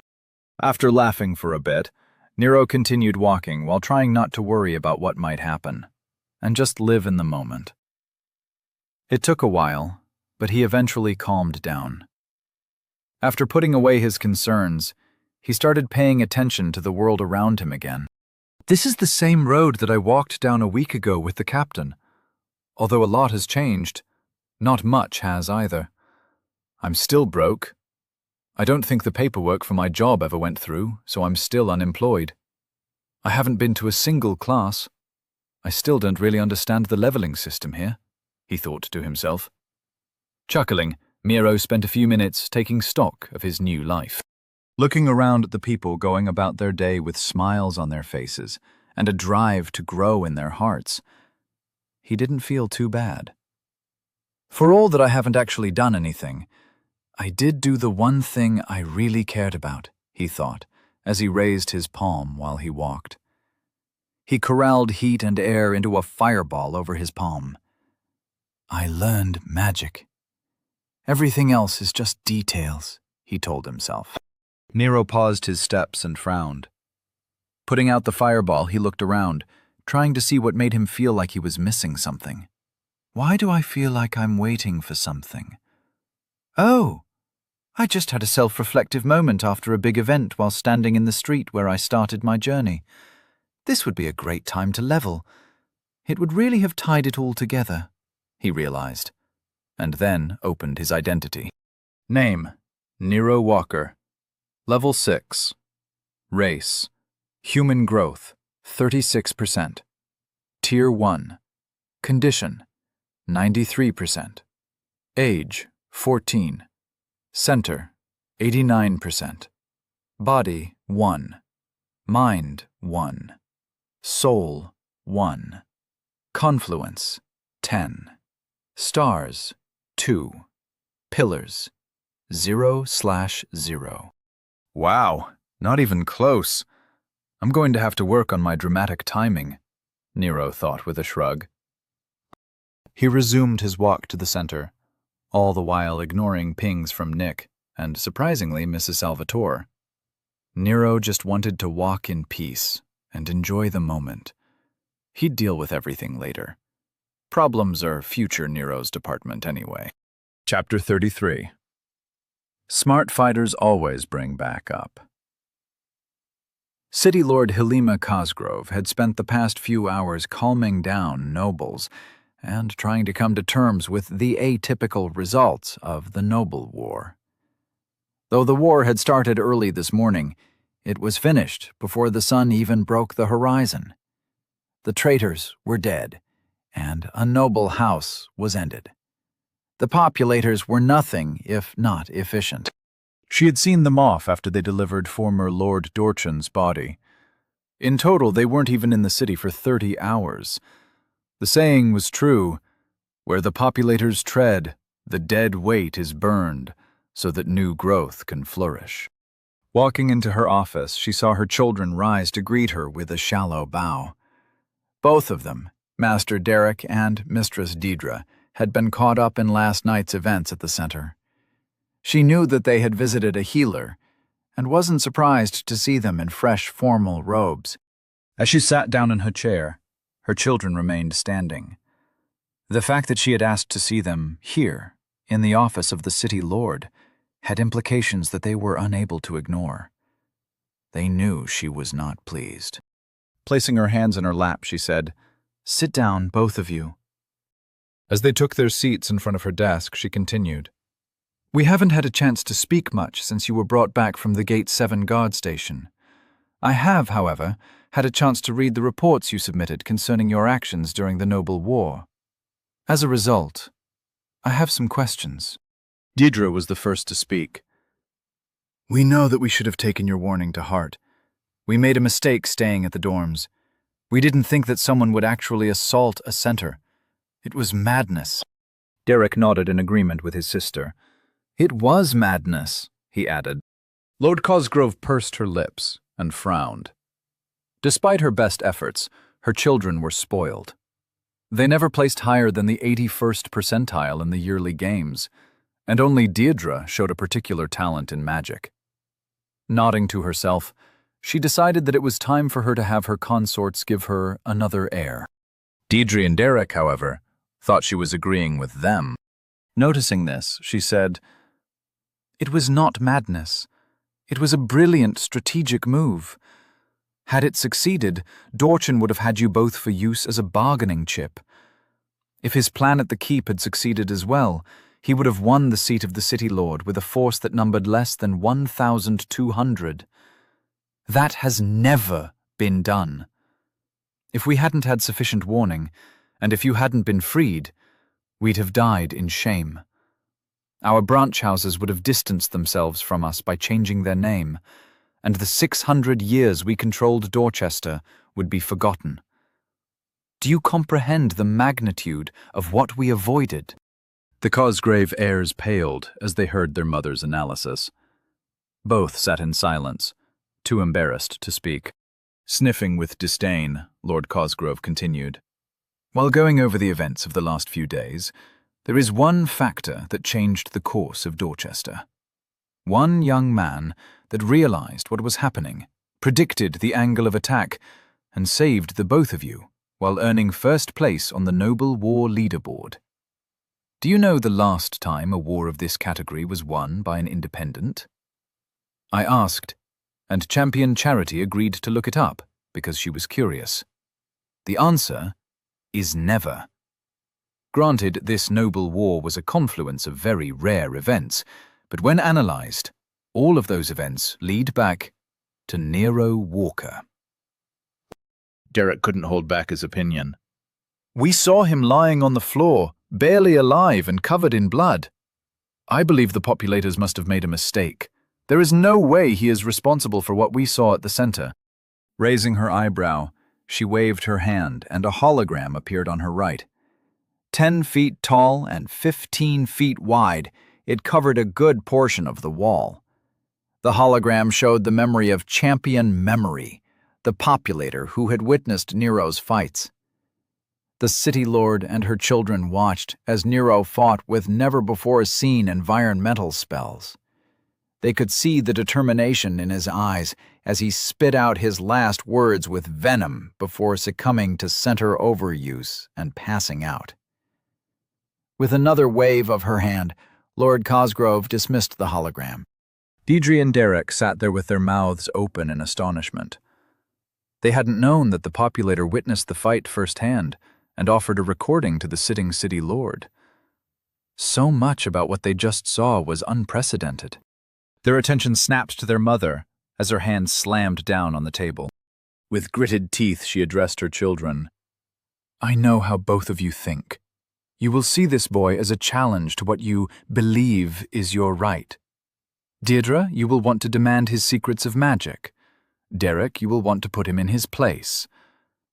After laughing for a bit, Nero continued walking while trying not to worry about what might happen, and just live in the moment. It took a while, but he eventually calmed down. After putting away his concerns, he started paying attention to the world around him again. This is the same road that I walked down a week ago with the captain. Although a lot has changed, not much has either. I'm still broke. I don't think the paperwork for my job ever went through, so I'm still unemployed. I haven't been to a single class. I still don't really understand the leveling system here, he thought to himself. Chuckling, Nero spent a few minutes taking stock of his new life. Looking around at the people going about their day with smiles on their faces and a drive to grow in their hearts, he didn't feel too bad. For all that I haven't actually done anything, I did do the one thing I really cared about, he thought, as he raised his palm while he walked. He corralled heat and air into a fireball over his palm. I learned magic. Everything else is just details, he told himself. Nero paused his steps and frowned. Putting out the fireball, he looked around, trying to see what made him feel like he was missing something. Why do I feel like I'm waiting for something? Oh, I just had a self-reflective moment after a big event while standing in the street where I started my journey. This would be a great time to level. It would really have tied it all together, he realized, and then opened his identity. Name, Nero Walker. Level 6. Race, Human Growth, 36%. Tier 1. Condition, 93%. Age, 14. Center, 89%. Body, 1. Mind, 1. Soul, 1. Confluence, 10. Stars, 2. Pillars, 0/0. Wow, not even close. I'm going to have to work on my dramatic timing, Nero thought with a shrug. He resumed his walk to the center, all the while ignoring pings from Nick and, surprisingly, Mrs. Salvatore. Nero just wanted to walk in peace and enjoy the moment. He'd deal with everything later. Problems are future Nero's department anyway. Chapter 33. Smart fighters always bring back up. City Lord Helima Cosgrove had spent the past few hours calming down nobles and trying to come to terms with the atypical results of the Noble War. Though the war had started early this morning, it was finished before the sun even broke the horizon. The traitors were dead, and a noble house was ended. The populators were nothing if not efficient. She had seen them off after they delivered former Lord Dorchan's body. In total, they weren't even in the city for 30 hours. The saying was true, where the populators tread, the dead weight is burned, so that new growth can flourish. Walking into her office, she saw her children rise to greet her with a shallow bow. Both of them, Master Derek and Mistress Deidre, had been caught up in last night's events at the center. She knew that they had visited a healer, and wasn't surprised to see them in fresh, formal robes. As she sat down in her chair, her children remained standing. The fact that she had asked to see them here, in the office of the city lord, had implications that they were unable to ignore. They knew she was not pleased. Placing her hands in her lap, she said, "Sit down, both of you." As they took their seats in front of her desk, she continued, "We haven't had a chance to speak much since you were brought back from the Gate 7 guard station. I have, however, had a chance to read the reports you submitted concerning your actions during the Noble War." As a result, I have some questions. Deirdre was the first to speak. We know that we should have taken your warning to heart. We made a mistake staying at the dorms. We didn't think that someone would actually assault a center. It was madness. Derek nodded in agreement with his sister. It was madness, he added. Lord Cosgrove pursed her lips and frowned. Despite her best efforts, her children were spoiled. They never placed higher than the 81st percentile in the yearly games, and only Deirdre showed a particular talent in magic. Nodding to herself, she decided that it was time for her to have her consorts give her another heir. Deirdre and Derek, however, thought she was agreeing with them. Noticing this, she said, "It was not madness. It was a brilliant strategic move. Had it succeeded, Dorchin would have had you both for use as a bargaining chip. If his plan at the keep had succeeded as well, he would have won the seat of the City Lord with a force that numbered less than 1,200. That has never been done. If we hadn't had sufficient warning, and if you hadn't been freed, we'd have died in shame. Our branch houses would have distanced themselves from us by changing their name, and the 600 years we controlled Dorchester would be forgotten. Do you comprehend the magnitude of what we avoided?" The Cosgrave heirs paled as they heard their mother's analysis. Both sat in silence, too embarrassed to speak. Sniffing with disdain, Lord Cosgrove continued. "While going over the events of the last few days, there is one factor that changed the course of Dorchester. One young man that realized what was happening, predicted the angle of attack, and saved the both of you while earning first place on the Noble War leaderboard. Do you know the last time a war of this category was won by an independent?" I asked, and Champion Charity agreed to look it up because she was curious. The answer is never. Granted, this noble war was a confluence of very rare events, but when analyzed, all of those events lead back to Nero Walker. Derek couldn't hold back his opinion. "We saw him lying on the floor, barely alive and covered in blood. I believe the populators must have made a mistake. There is no way he is responsible for what we saw at the center." Raising her eyebrow, she waved her hand and a hologram appeared on her right. 10 feet tall and 15 feet wide, it covered a good portion of the wall. The hologram showed the memory of Champion Memory, the populator who had witnessed Nero's fights. The City Lord and her children watched as Nero fought with never-before-seen environmental spells. They could see the determination in his eyes as he spit out his last words with venom before succumbing to center overuse and passing out. With another wave of her hand, Lord Cosgrove dismissed the hologram. Deirdre and Derek sat there with their mouths open in astonishment. They hadn't known that the populator witnessed the fight firsthand and offered a recording to the sitting City Lord. So much about what they just saw was unprecedented. Their attention snapped to their mother as her hand slammed down on the table. With gritted teeth, she addressed her children. "I know how both of you think. You will see this boy as a challenge to what you believe is your right. Deirdre, you will want to demand his secrets of magic. Derek, you will want to put him in his place.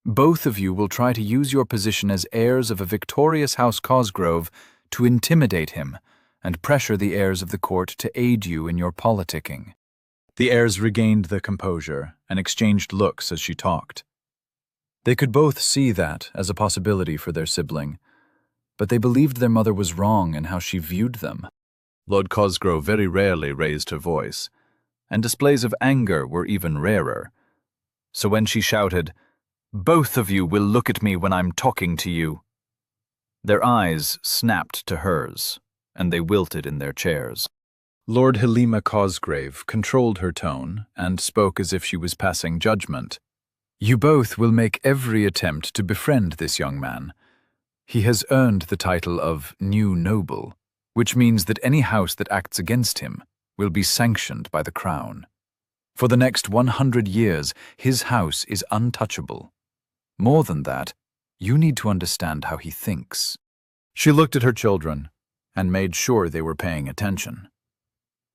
Both of you will try to use your position as heirs of a victorious House Cosgrove to intimidate him and pressure the heirs of the court to aid you in your politicking." The heirs regained their composure and exchanged looks as she talked. They could both see that as a possibility for their sibling, but they believed their mother was wrong in how she viewed them. Lord Cosgrove very rarely raised her voice, and displays of anger were even rarer. So when she shouted, "Both of you will look at me when I'm talking to you," their eyes snapped to hers, and they wilted in their chairs. Lord Helena Cosgrave controlled her tone and spoke as if she was passing judgment. "You both will make every attempt to befriend this young man. He has earned the title of New Noble, which means that any house that acts against him will be sanctioned by the crown. For the next 100 years, his house is untouchable. More than that, you need to understand how he thinks. She looked at her children and made sure they were paying attention.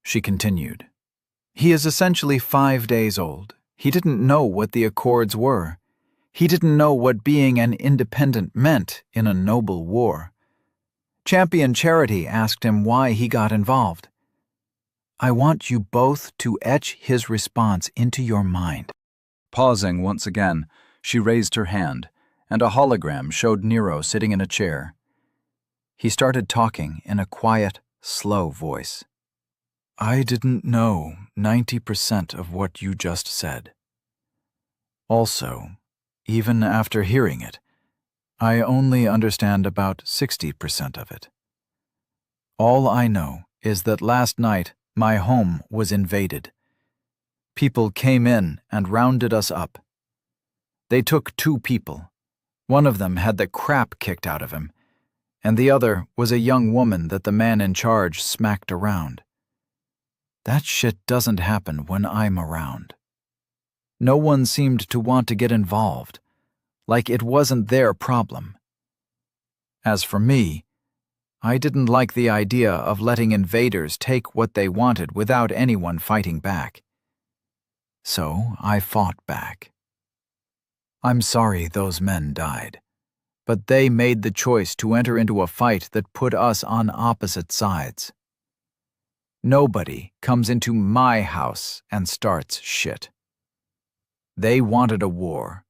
She continued, "He is essentially 5 days old. He didn't know what the Accords were. He didn't know what being an independent meant in a noble war. Champion Charity asked him why he got involved. I want you both to etch his response into your mind." Pausing once again, she raised her hand, and a hologram showed Nero sitting in a chair. He started talking in a quiet, slow voice. "I didn't know 90% of what you just said. Also, even after hearing it, I only understand about 60% of it. All I know is that last night my home was invaded. People came in and rounded us up. They took 2 people. One of them had the crap kicked out of him, and the other was a young woman that the man in charge smacked around. That shit doesn't happen when I'm around. No one seemed to want to get involved, like it wasn't their problem. As for me, I didn't like the idea of letting invaders take what they wanted without anyone fighting back. So I fought back. I'm sorry those men died, but they made the choice to enter into a fight that put us on opposite sides. Nobody comes into my house and starts shit. They wanted a war,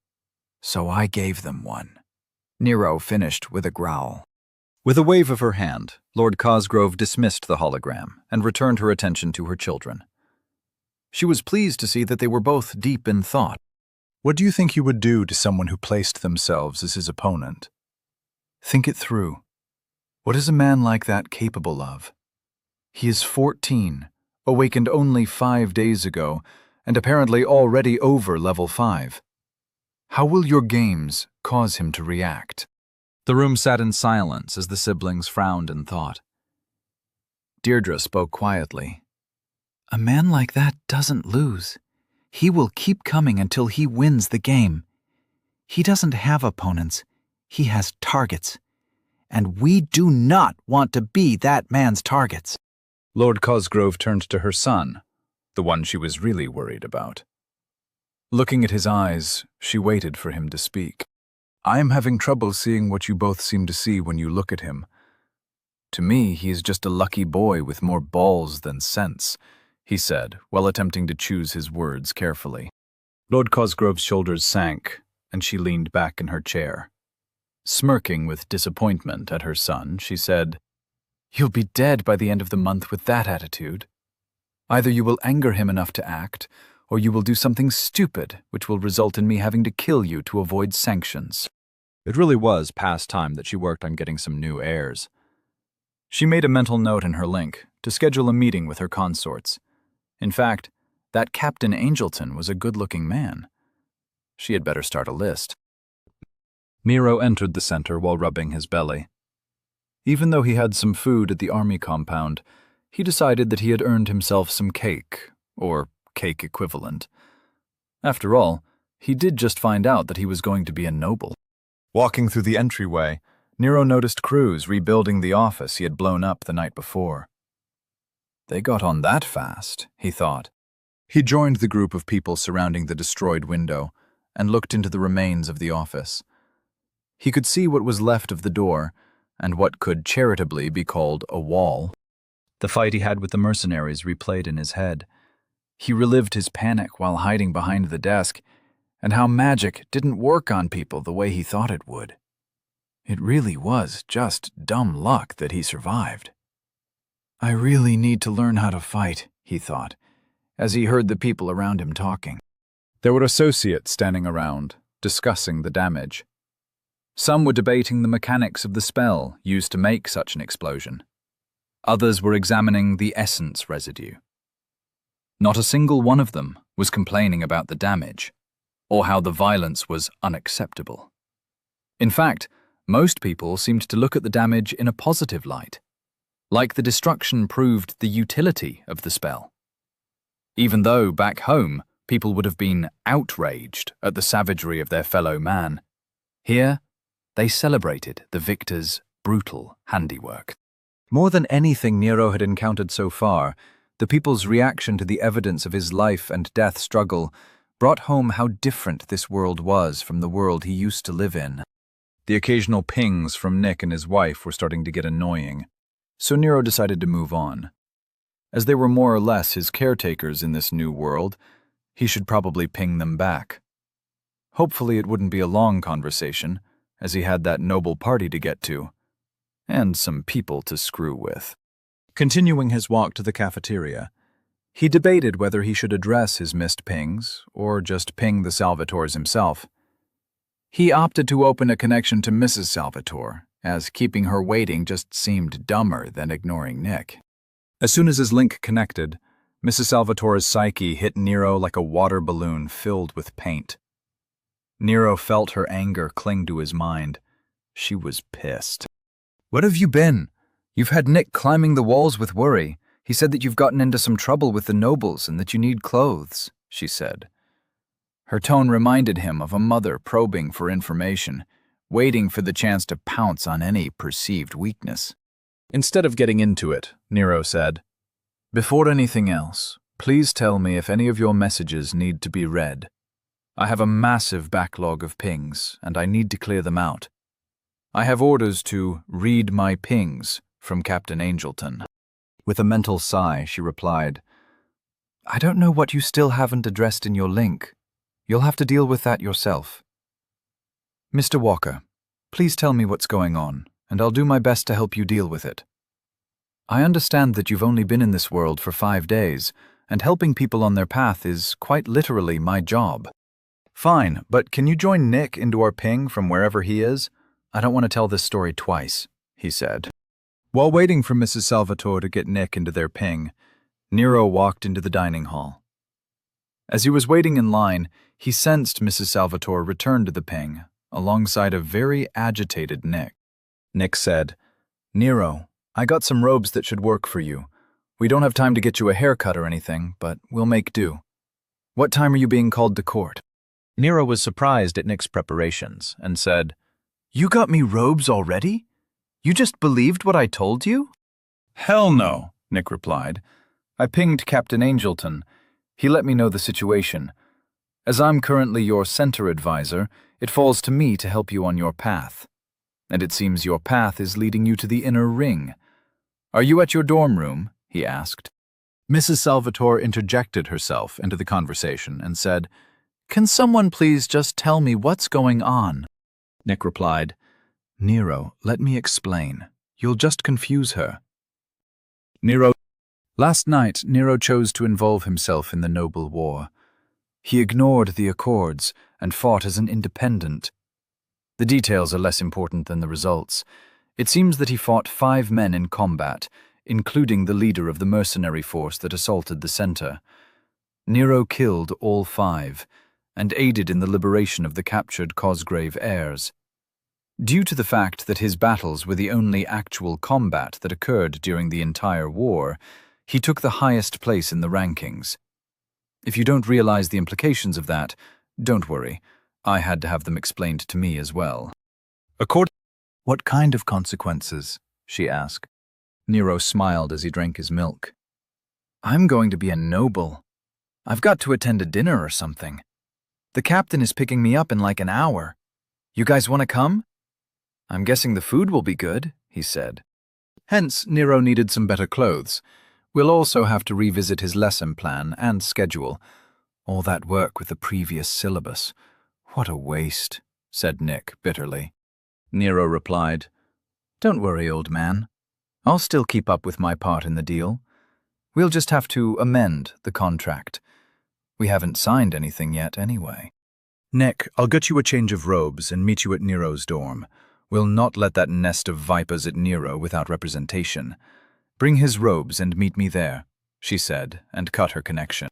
so I gave them one." Nero finished with a growl. With a wave of her hand, Lord Cosgrove dismissed the hologram and returned her attention to her children. She was pleased to see that they were both deep in thought. "What do you think you would do to someone who placed themselves as his opponent? Think it through. What is a man like that capable of? He is 14, awakened only 5 days ago, and apparently already over level 5. How will your games cause him to react?" The room sat in silence as the siblings frowned in thought. Deirdre spoke quietly. "A man like that doesn't lose. He will keep coming until he wins the game. He doesn't have opponents. He has targets. And we do not want to be that man's targets." Lord Cosgrove turned to her son, the one she was really worried about. Looking at his eyes, she waited for him to speak. "I am having trouble seeing what you both seem to see when you look at him. To me, he is just a lucky boy with more balls than sense," he said, while attempting to choose his words carefully. Lord Cosgrove's shoulders sank, and she leaned back in her chair. Smirking with disappointment at her son, she said, "You'll be dead by the end of the month with that attitude. Either you will anger him enough to act, or you will do something stupid, which will result in me having to kill you to avoid sanctions." It really was past time that she worked on getting some new heirs. She made a mental note in her link to schedule a meeting with her consorts. In fact, that Captain Angelton was a good-looking man. She had better start a list. Nero entered the center while rubbing his belly. Even though he had some food at the army compound, he decided that he had earned himself some cake, or cake equivalent. After all, he did just find out that he was going to be a noble. Walking through the entryway, Nero noticed crews rebuilding the office he had blown up the night before. They got on that fast, he thought. He joined the group of people surrounding the destroyed window and looked into the remains of the office. He could see what was left of the door and what could charitably be called a wall. The fight he had with the mercenaries replayed in his head. He relived his panic while hiding behind the desk, and how magic didn't work on people the way he thought it would. It really was just dumb luck that he survived. "I really need to learn how to fight," he thought, as he heard the people around him talking. There were associates standing around, discussing the damage. Some were debating the mechanics of the spell used to make such an explosion. Others were examining the essence residue. Not a single one of them was complaining about the damage, or how the violence was unacceptable. In fact, most people seemed to look at the damage in a positive light, like the destruction proved the utility of the spell. Even though, back home, people would have been outraged at the savagery of their fellow man, here they celebrated the victor's brutal handiwork. More than anything Nero had encountered so far, the people's reaction to the evidence of his life and death struggle brought home how different this world was from the world he used to live in. The occasional pings from Nick and his wife were starting to get annoying, so Nero decided to move on. As they were more or less his caretakers in this new world, he should probably ping them back. Hopefully it wouldn't be a long conversation, as he had that noble party to get to, and some people to screw with. Continuing his walk to the cafeteria, he debated whether he should address his missed pings or just ping the Salvatores himself. He opted to open a connection to Mrs. Salvatore, as keeping her waiting just seemed dumber than ignoring Nick. As soon as his link connected, Mrs. Salvatore's psyche hit Nero like a water balloon filled with paint. Nero felt her anger cling to his mind. She was pissed. "What have you been? You've had Nick climbing the walls with worry. He said that you've gotten into some trouble with the nobles and that you need clothes," she said. Her tone reminded him of a mother probing for information, waiting for the chance to pounce on any perceived weakness. Instead of getting into it, Nero said, "Before anything else, please tell me if any of your messages need to be read. I have a massive backlog of pings, and I need to clear them out. I have orders to read my pings from Captain Angelton." With a mental sigh, she replied, "I don't know what you still haven't addressed in your link. You'll have to deal with that yourself. Mr. Walker, please tell me what's going on, and I'll do my best to help you deal with it. I understand that you've only been in this world for 5 days, and helping people on their path is quite literally my job." "Fine, but can you join Nick into our ping from wherever he is? I don't want to tell this story twice," he said. While waiting for Mrs. Salvatore to get Nick into their ping, Nero walked into the dining hall. As he was waiting in line, he sensed Mrs. Salvatore return to the ping, alongside a very agitated Nick. Nick said, "Nero, I got some robes that should work for you. We don't have time to get you a haircut or anything, but we'll make do. What time are you being called to court?" Nero was surprised at Nick's preparations and said, "You got me robes already? You just believed what I told you?" "Hell no," Nick replied. "I pinged Captain Angelton. He let me know the situation. As I'm currently your center advisor, it falls to me to help you on your path. And it seems your path is leading you to the inner ring. Are you at your dorm room?" he asked. Mrs. Salvatore interjected herself into the conversation and said, "Can someone please just tell me what's going on?" Nick replied, "Nero, let me explain. You'll just confuse her." Last night, Nero chose to involve himself in the noble war. He ignored the accords and fought as an independent. The details are less important than the results. It seems that he fought 5 men in combat, including the leader of the mercenary force that assaulted the center. Nero killed all 5, and aided in the liberation of the captured Cosgrave heirs. Due to the fact that his battles were the only actual combat that occurred during the entire war, he took the highest place in the rankings. If you don't realize the implications of that, don't worry. I had to have them explained to me as well. "What kind of consequences?" she asked. Nero smiled as he drank his milk. "I'm going to be a noble. I've got to attend a dinner or something. The captain is picking me up in like an hour. You guys want to come? I'm guessing the food will be good," he said. Hence, Nero needed some better clothes. We'll also have to revisit his lesson plan and schedule. All that work with the previous syllabus. What a waste, said Nick bitterly. Nero replied, "Don't worry, old man. I'll still keep up with my part in the deal. We'll just have to amend the contract. We haven't signed anything yet anyway." "Nick, I'll get you a change of robes and meet you at Nero's dorm. We'll not let that nest of vipers at Nero without representation. Bring his robes and meet me there," she said, and cut her connection.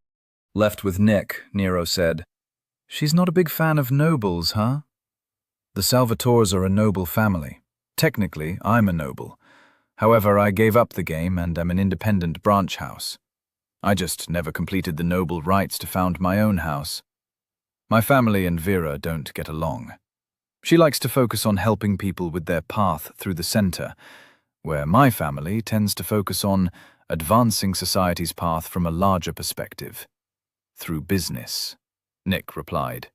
Left with Nick, Nero said, "She's not a big fan of nobles, huh?" "The Salvatores are a noble family. Technically, I'm a noble. However, I gave up the game and am an independent branch house. I just never completed the noble rites to found my own house. My family and Vera don't get along." She likes to focus on helping people with their path through the center, where my family tends to focus on advancing society's path from a larger perspective. Through business, Nick replied.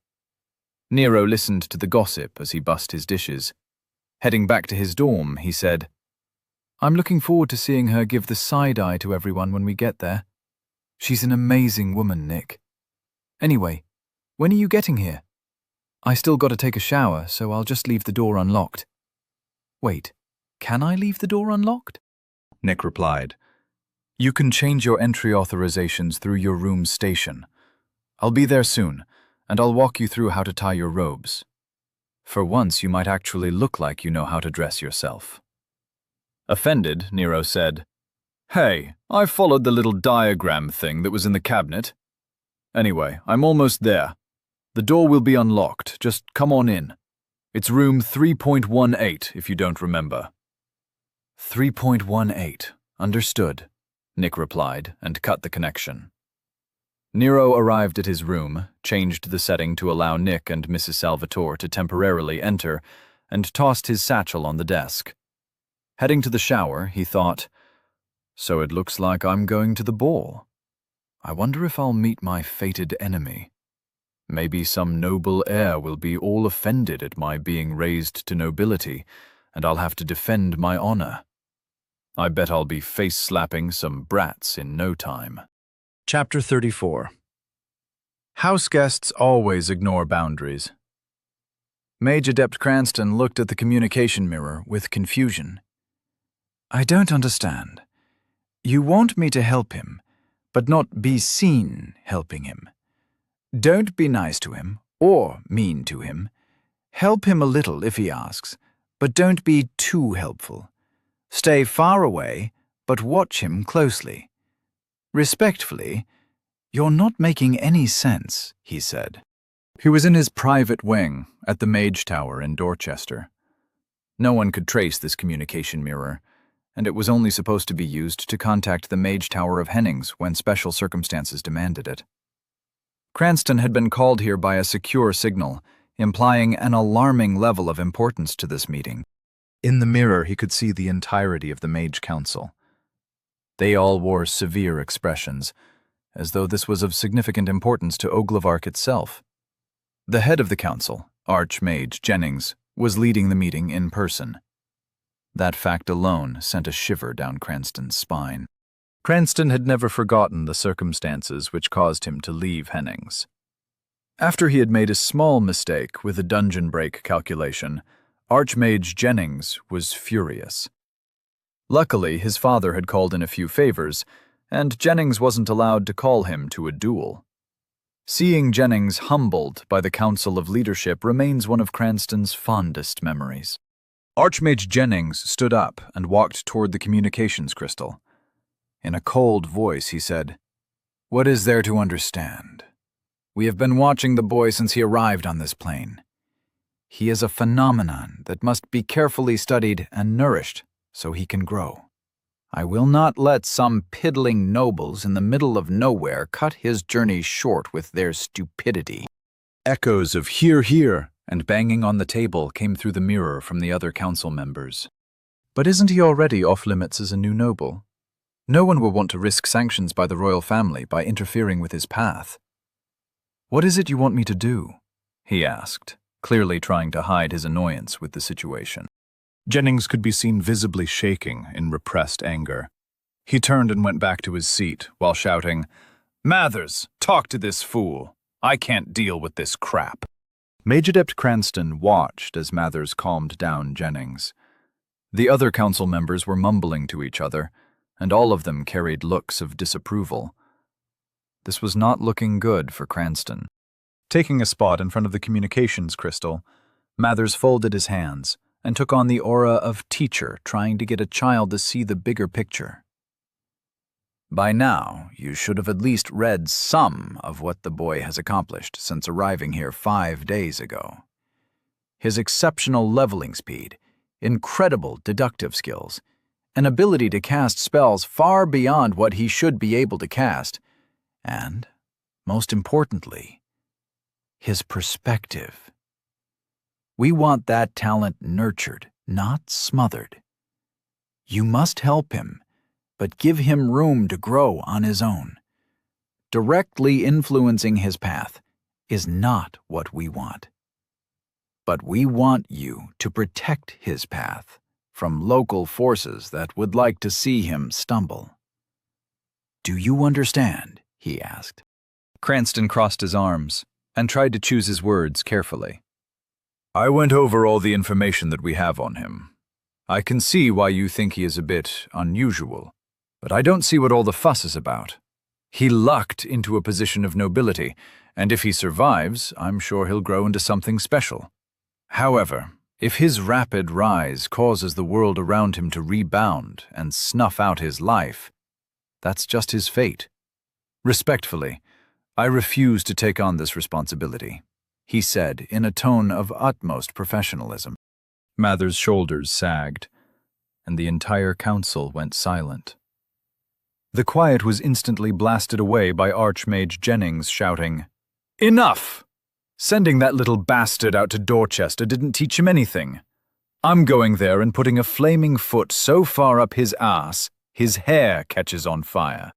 Nero listened to the gossip as he bussed his dishes. Heading back to his dorm, he said, "I'm looking forward to seeing her give the side-eye to everyone when we get there. She's an amazing woman, Nick. Anyway, when are you getting here? I still got to take a shower, so I'll just leave the door unlocked." "Wait, can I leave the door unlocked?" Nick replied. "You can change your entry authorizations through your room's station. I'll be there soon, and I'll walk you through how to tie your robes. For once, you might actually look like you know how to dress yourself." Offended, Nero said, "Hey, I followed the little diagram thing that was in the cabinet. Anyway, I'm almost there. The door will be unlocked. Just come on in. It's room 3.18, if you don't remember." 3.18. Understood, Nick replied and cut the connection. Nero arrived at his room, changed the setting to allow Nick and Mrs. Salvatore to temporarily enter, and tossed his satchel on the desk. Heading to the shower, he thought, "So it looks like I'm going to the ball. I wonder if I'll meet my fated enemy. Maybe some noble heir will be all offended at my being raised to nobility, and I'll have to defend my honor. I bet I'll be face-slapping some brats in no time." Chapter 34. House guests always ignore boundaries. Mage Adept Cranston looked at the communication mirror with confusion. "I don't understand. You want me to help him, but not be seen helping him. Don't be nice to him or mean to him. Help him a little if he asks, but don't be too helpful. Stay far away, but watch him closely. Respectfully, you're not making any sense," he said. He was in his private wing at the Mage Tower in Dorchester. No one could trace this communication mirror, and it was only supposed to be used to contact the Mage Tower of Hennings when special circumstances demanded it. Cranston had been called here by a secure signal, implying an alarming level of importance to this meeting. In the mirror, he could see the entirety of the Mage Council. They all wore severe expressions, as though this was of significant importance to Oglavark itself. The head of the council, Archmage Jennings, was leading the meeting in person. That fact alone sent a shiver down Cranston's spine. Cranston had never forgotten the circumstances which caused him to leave Hennings. After he had made a small mistake with a dungeon break calculation, Archmage Jennings was furious. Luckily, his father had called in a few favors, and Jennings wasn't allowed to call him to a duel. Seeing Jennings humbled by the Council of Leadership remains one of Cranston's fondest memories. Archmage Jennings stood up and walked toward the communications crystal. In a cold voice, he said, "What is there to understand? We have been watching the boy since he arrived on this plane. He is a phenomenon that must be carefully studied and nourished so he can grow. I will not let some piddling nobles in the middle of nowhere cut his journey short with their stupidity." Echoes of "hear, hear," and banging on the table came through the mirror from the other council members. But isn't he already off-limits as a new noble? No one will want to risk sanctions by the royal family by interfering with his path. "What is it you want me to do?" he asked, clearly trying to hide his annoyance with the situation. Jennings could be seen visibly shaking in repressed anger. He turned and went back to his seat while shouting, "Mathers, talk to this fool. I can't deal with this crap." Mage Adept Cranston watched as Mathers calmed down Jennings. The other council members were mumbling to each other, and all of them carried looks of disapproval. This was not looking good for Cranston. Taking a spot in front of the communications crystal, Mathers folded his hands and took on the aura of teacher trying to get a child to see the bigger picture. "By now, you should have at least read some of what the boy has accomplished since arriving here 5 days ago. His exceptional leveling speed, incredible deductive skills, an ability to cast spells far beyond what he should be able to cast, and, most importantly, his perspective. We want that talent nurtured, not smothered. You must help him, but give him room to grow on his own. Directly influencing his path is not what we want. But we want you to protect his path from local forces that would like to see him stumble. Do you understand? He asked. Cranston crossed his arms and tried to choose his words carefully. I went over all the information that we have on him. I can see why you think he is a bit unusual, but I don't see what all the fuss is about. He lucked into a position of nobility, and if he survives, I'm sure he'll grow into something special. However, if his rapid rise causes the world around him to rebound and snuff out his life, that's just his fate. Respectfully, I refuse to take on this responsibility, he said in a tone of utmost professionalism. Mather's shoulders sagged, and the entire council went silent. The quiet was instantly blasted away by Archmage Jennings shouting, "Enough! Sending that little bastard out to Dorchester didn't teach him anything. I'm going there and putting a flaming foot so far up his ass, his hair catches on fire."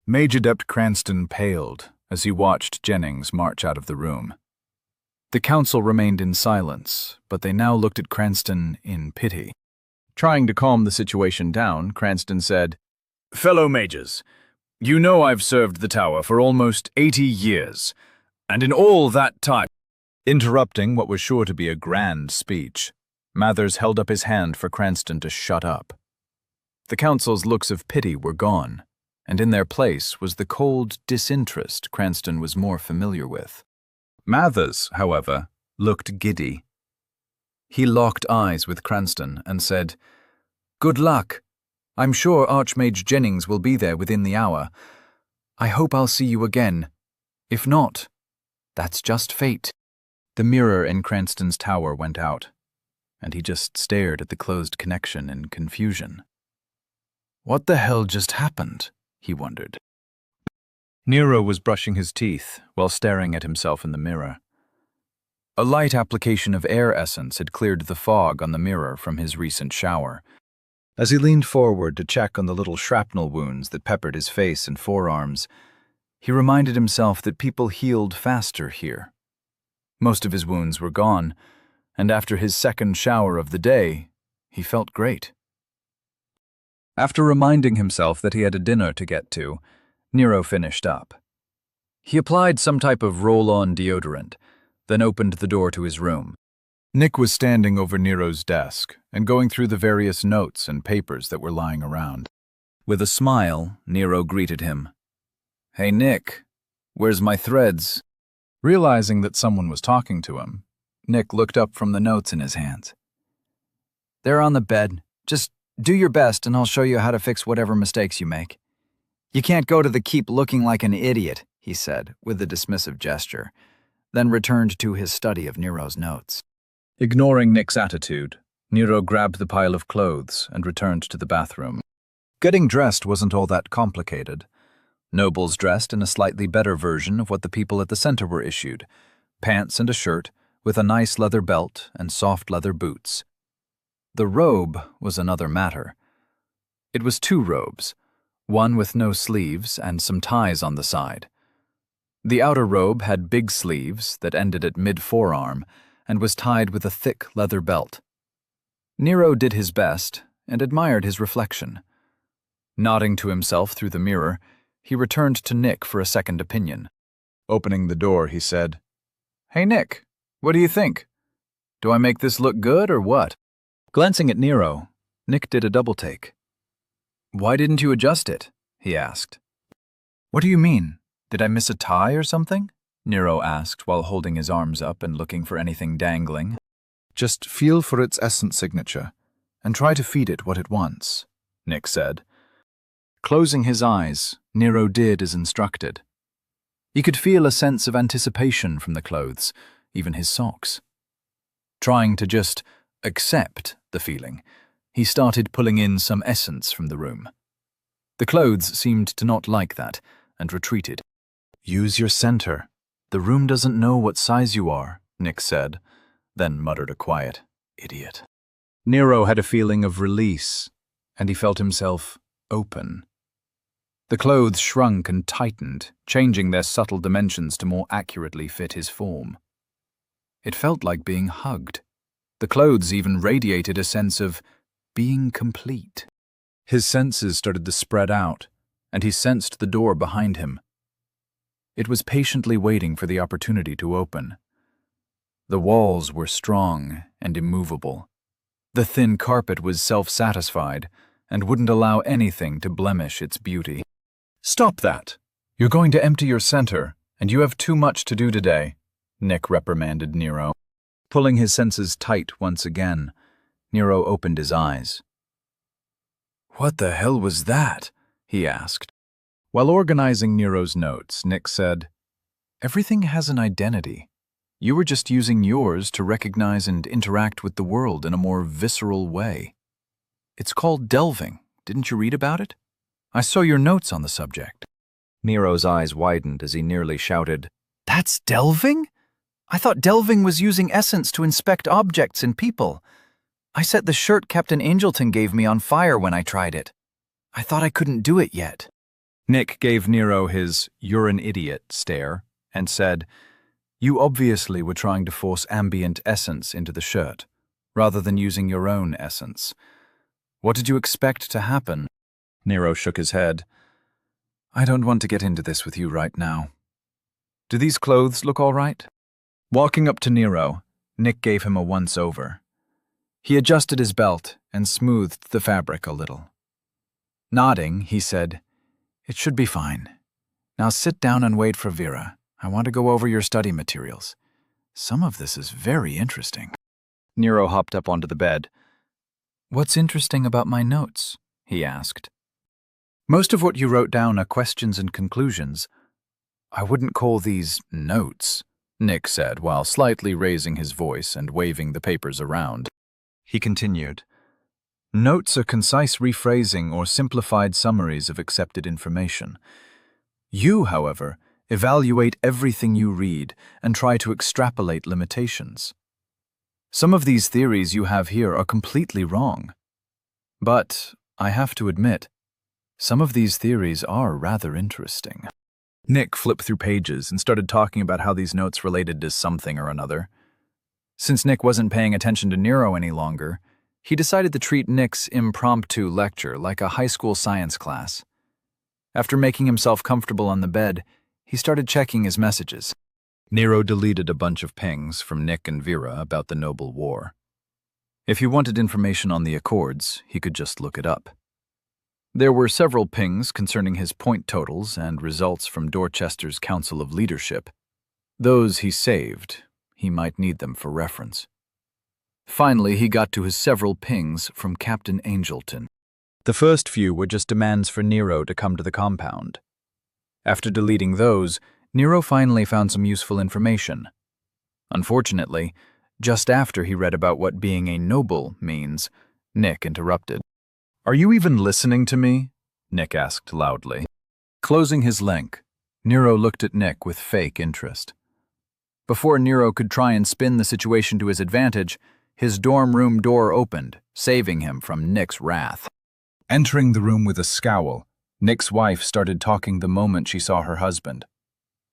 Mage Adept Cranston paled as he watched Jennings march out of the room. The council remained in silence, but they now looked at Cranston in pity. Trying to calm the situation down, Cranston said, "Fellow mages, you know I've served the tower for almost 80 years, and in all that time—" Interrupting what was sure to be a grand speech, Mathers held up his hand for Cranston to shut up. The council's looks of pity were gone, and in their place was the cold disinterest Cranston was more familiar with. Mathers, however, looked giddy. He locked eyes with Cranston and said, "Good luck. I'm sure Archmage Jennings will be there within the hour. I hope I'll see you again. If not, that's just fate." The mirror in Cranston's tower went out, and he just stared at the closed connection in confusion. What the hell just happened? He wondered. Nero was brushing his teeth while staring at himself in the mirror. A light application of air essence had cleared the fog on the mirror from his recent shower. As he leaned forward to check on the little shrapnel wounds that peppered his face and forearms, he reminded himself that people healed faster here. Most of his wounds were gone, and after his second shower of the day, he felt great. After reminding himself that he had a dinner to get to, Nero finished up. He applied some type of roll-on deodorant, then opened the door to his room. Nick was standing over Nero's desk and going through the various notes and papers that were lying around. With a smile, Nero greeted him. "Hey, Nick, where's my threads?" Realizing that someone was talking to him, Nick looked up from the notes in his hands. "They're on the bed. Just do your best and I'll show you how to fix whatever mistakes you make. You can't go to the keep looking like an idiot," he said with a dismissive gesture, then returned to his study of Nero's notes. Ignoring Nick's attitude, Nero grabbed the pile of clothes and returned to the bathroom. Getting dressed wasn't all that complicated. Nobles dressed in a slightly better version of what the people at the center were issued: pants and a shirt with a nice leather belt and soft leather boots. The robe was another matter. It was two robes, one with no sleeves and some ties on the side. The outer robe had big sleeves that ended at mid-forearm and was tied with a thick leather belt. Nero did his best and admired his reflection. Nodding to himself through the mirror, he returned to Nick for a second opinion. Opening the door, he said, "Hey, Nick, what do you think? Do I make this look good or what?" Glancing at Nero, Nick did a double-take. "Why didn't you adjust it?" he asked. "What do you mean? Did I miss a tie or something?" Nero asked while holding his arms up and looking for anything dangling. "Just feel for its essence signature and try to feed it what it wants," Nick said. Closing his eyes, Nero did as instructed. He could feel a sense of anticipation from the clothes, even his socks. Trying to just accept the feeling, he started pulling in some essence from the room. The clothes seemed to not like that and retreated. "Use your center. The room doesn't know what size you are," Nick said, then muttered a quiet, "Idiot." Nero had a feeling of release, and he felt himself open. The clothes shrunk and tightened, changing their subtle dimensions to more accurately fit his form. It felt like being hugged. The clothes even radiated a sense of being complete. His senses started to spread out, and he sensed the door behind him. It was patiently waiting for the opportunity to open. The walls were strong and immovable. The thin carpet was self-satisfied and wouldn't allow anything to blemish its beauty. "Stop that! You're going to empty your center, and you have too much to do today," Nick reprimanded Nero. Pulling his senses tight once again, Nero opened his eyes. "What the hell was that?" he asked. While organizing Nero's notes, Nick said, "Everything has an identity. You were just using yours to recognize and interact with the world in a more visceral way. It's called delving. Didn't you read about it? I saw your notes on the subject." Nero's eyes widened as he nearly shouted, "That's delving? I thought delving was using essence to inspect objects and people. I set the shirt Captain Angelton gave me on fire when I tried it. I thought I couldn't do it yet." Nick gave Nero his "you're an idiot" stare and said, "You obviously were trying to force ambient essence into the shirt, rather than using your own essence. What did you expect to happen?" Nero shook his head. "I don't want to get into this with you right now. Do these clothes look all right?" Walking up to Nero, Nick gave him a once-over. He adjusted his belt and smoothed the fabric a little. Nodding, he said, "It should be fine. Now sit down and wait for Vera. I want to go over your study materials. Some of this is very interesting." Nero hopped up onto the bed. "What's interesting about my notes?" he asked. "Most of what you wrote down are questions and conclusions. I wouldn't call these notes," Nick said while slightly raising his voice and waving the papers around. He continued, "Notes are concise rephrasing or simplified summaries of accepted information. You, however, evaluate everything you read and try to extrapolate limitations. Some of these theories you have here are completely wrong. But, I have to admit, some of these theories are rather interesting." Nick flipped through pages and started talking about how these notes related to something or another. Since Nick wasn't paying attention to Nero any longer, he decided to treat Nick's impromptu lecture like a high school science class. After making himself comfortable on the bed, he started checking his messages. Nero deleted a bunch of pings from Nick and Vera about the Noble War. If he wanted information on the Accords, he could just look it up. There were several pings concerning his point totals and results from Dorchester's Council of Leadership. Those he saved. He might need them for reference. Finally, he got to his several pings from Captain Angelton. The first few were just demands for Nero to come to the compound. After deleting those, Nero finally found some useful information. Unfortunately, just after he read about what being a noble means, Nick interrupted. "Are you even listening to me?" Nick asked loudly. Closing his link, Nero looked at Nick with fake interest. Before Nero could try and spin the situation to his advantage, his dorm room door opened, saving him from Nick's wrath. Entering the room with a scowl, Nick's wife started talking the moment she saw her husband.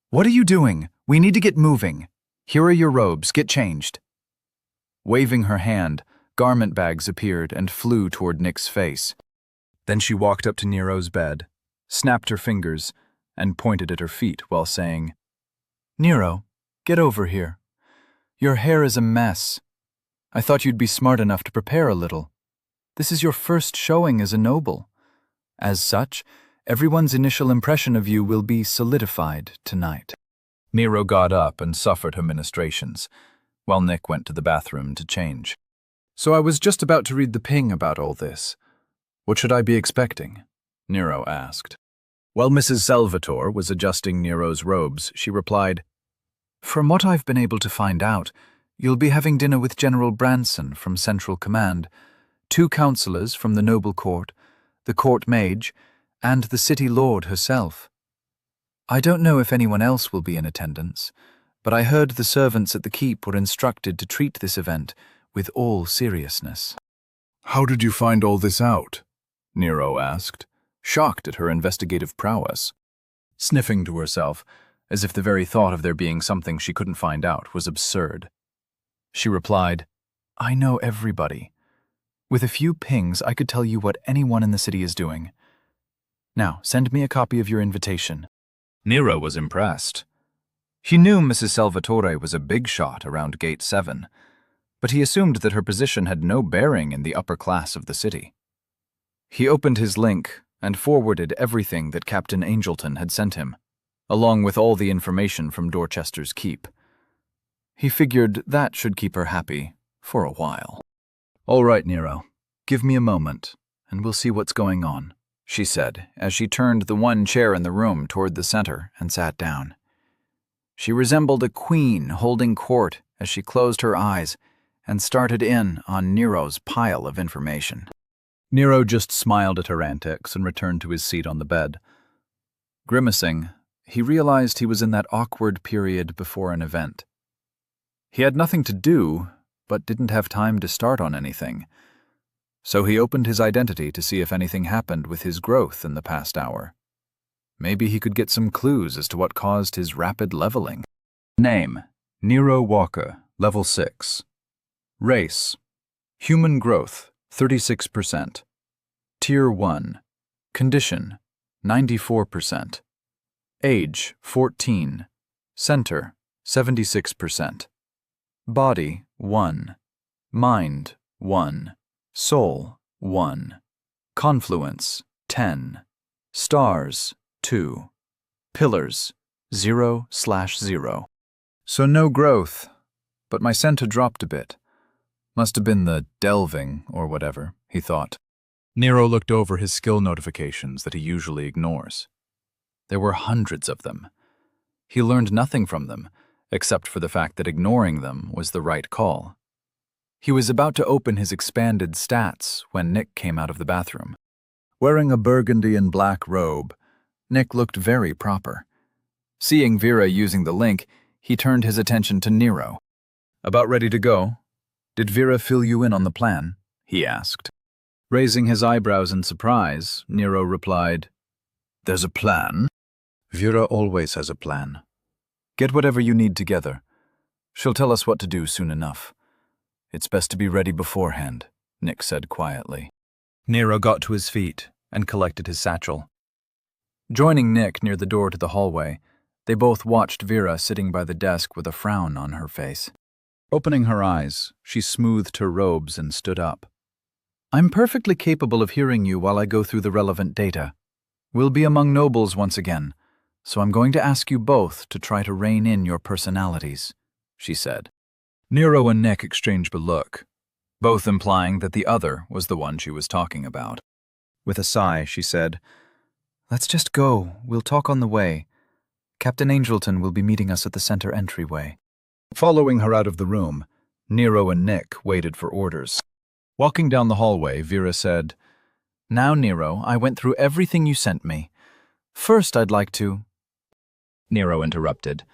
"What are you doing? We need to get moving. Here are your robes. Get changed." Waving her hand, garment bags appeared and flew toward Nick's face. Then she walked up to Nero's bed, snapped her fingers, and pointed at her feet while saying, "Nero, get over here. Your hair is a mess. I thought you'd be smart enough to prepare a little. This is your first showing as a noble. As such, everyone's initial impression of you will be solidified tonight." Nero got up and suffered her ministrations, while Nick went to the bathroom to change. "So I was just about to read the ping about all this. What should I be expecting?" Nero asked. While Mrs. Salvatore was adjusting Nero's robes, she replied, "From what I've been able to find out, you'll be having dinner with General Branson from Central Command, 2 counselors from the Noble Court, the Court Mage, and the City Lord herself. I don't know if anyone else will be in attendance, but I heard the servants at the keep were instructed to treat this event with all seriousness." "How did you find all this out?" Nero asked, shocked at her investigative prowess. Sniffing to herself, as if the very thought of there being something she couldn't find out was absurd. She replied, "I know everybody. With a few pings, I could tell you what anyone in the city is doing. Now, send me a copy of your invitation." Nero was impressed. He knew Mrs. Salvatore was a big shot around Gate 7, but he assumed that her position had no bearing in the upper class of the city. He opened his link and forwarded everything that Captain Angelton had sent him, along with all the information from Dorchester's keep. He figured that should keep her happy for a while. "All right, Nero, give me a moment, and we'll see what's going on," she said, as she turned the one chair in the room toward the center and sat down. She resembled a queen holding court as she closed her eyes and started in on Nero's pile of information. Nero just smiled at her antics and returned to his seat on the bed. Grimacing, he realized he was in that awkward period before an event. He had nothing to do, but didn't have time to start on anything. So he opened his identity to see if anything happened with his growth in the past hour. Maybe he could get some clues as to what caused his rapid leveling. Name: Nero Walker, level 6. Race: human growth, 36%. Tier 1. Condition: 94%. Age: 14. Center: 76%. Body: 1. Mind: 1. Soul: 1. Confluence: 10. Stars: 2. Pillars: 0/0. So no growth, but my center dropped a bit. Must have been the delving or whatever, he thought. Nero looked over his skill notifications that he usually ignores. There were hundreds of them. He learned nothing from them, except for the fact that ignoring them was the right call. He was about to open his expanded stats when Nick came out of the bathroom. Wearing a burgundy and black robe, Nick looked very proper. Seeing Vera using the link, he turned his attention to Nero. "About ready to go? Did Vera fill you in on the plan?" he asked. Raising his eyebrows in surprise, Nero replied, "There's a plan?" "Vera always has a plan. Get whatever you need together. She'll tell us what to do soon enough. It's best to be ready beforehand," Nick said quietly. Nero got to his feet and collected his satchel. Joining Nick near the door to the hallway, they both watched Vera sitting by the desk with a frown on her face. Opening her eyes, she smoothed her robes and stood up. "I'm perfectly capable of hearing you while I go through the relevant data. We'll be among nobles once again, so I'm going to ask you both to try to rein in your personalities," she said. Nero and Nick exchanged a look, both implying that the other was the one she was talking about. With a sigh, she said, "Let's just go. We'll talk on the way. Captain Angelton will be meeting us at the center entryway." Following her out of the room, Nero and Nick waited for orders. Walking down the hallway, Vera said, "Now, Nero, I went through everything you sent me. First, I'd like to—" Nero interrupted.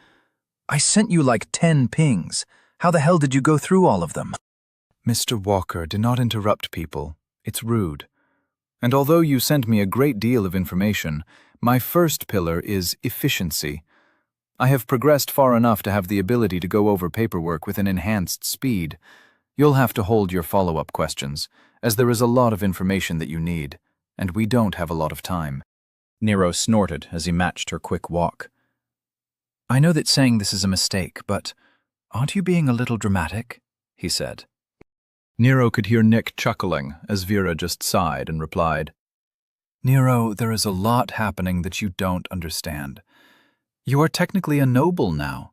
"I sent you like 10 pings. How the hell did you go through all of them?" "Mr. Walker, do not interrupt people. It's rude. And although you sent me a great deal of information, my first pillar is efficiency. I have progressed far enough to have the ability to go over paperwork with an enhanced speed. You'll have to hold your follow-up questions, as there is a lot of information that you need, and we don't have a lot of time." Nero snorted as he matched her quick walk. "I know that saying this is a mistake, but aren't you being a little dramatic?" he said. Nero could hear Nick chuckling as Vera just sighed and replied, "Nero, there is a lot happening that you don't understand. You are technically a noble now.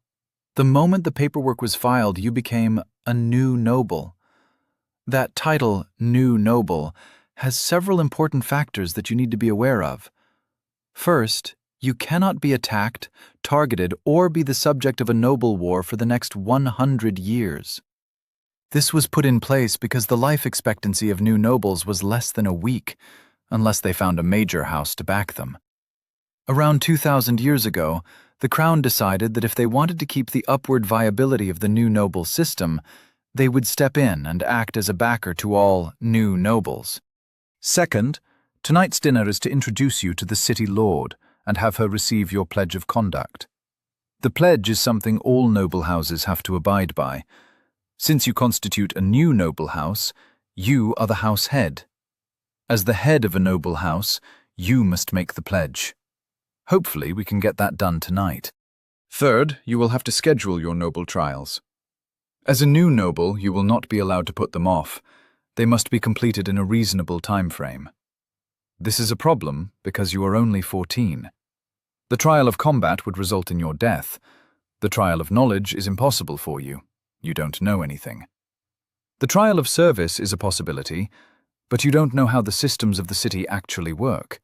The moment the paperwork was filed, you became a new noble. That title, new noble, has several important factors that you need to be aware of. First, you cannot be attacked, targeted, or be the subject of a noble war for the next 100 years. This was put in place because the life expectancy of new nobles was less than a week, unless they found a major house to back them. Around 2,000 years ago, the Crown decided that if they wanted to keep the upward viability of the new noble system, they would step in and act as a backer to all new nobles. Second, tonight's dinner is to introduce you to the city lord and have her receive your pledge of conduct. The pledge is something all noble houses have to abide by. Since you constitute a new noble house, you are the house head. As the head of a noble house, you must make the pledge. Hopefully we can get that done tonight. Third, you will have to schedule your noble trials. As a new noble, you will not be allowed to put them off. They must be completed in a reasonable time frame. This is a problem because you are only 14. The trial of combat would result in your death. The trial of knowledge is impossible for you. You don't know anything. The trial of service is a possibility, but you don't know how the systems of the city actually work.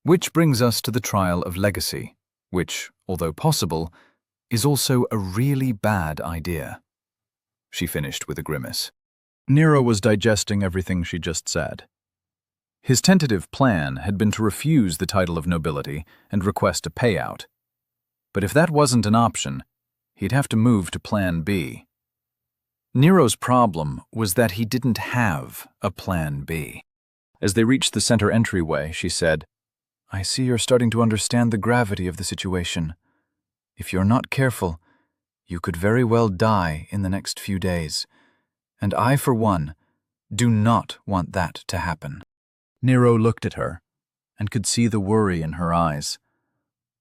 Which brings us to the trial of legacy, which, although possible, is also a really bad idea. She finished with a grimace. Nero was digesting everything she just said. His tentative plan had been to refuse the title of nobility and request a payout. But if that wasn't an option, he'd have to move to Plan B. Nero's problem was that he didn't have a Plan B. As they reached the center entryway, she said, "I see you're starting to understand the gravity of the situation. If you're not careful, you could very well die in the next few days. And I, for one, do not want that to happen." Nero looked at her and could see the worry in her eyes.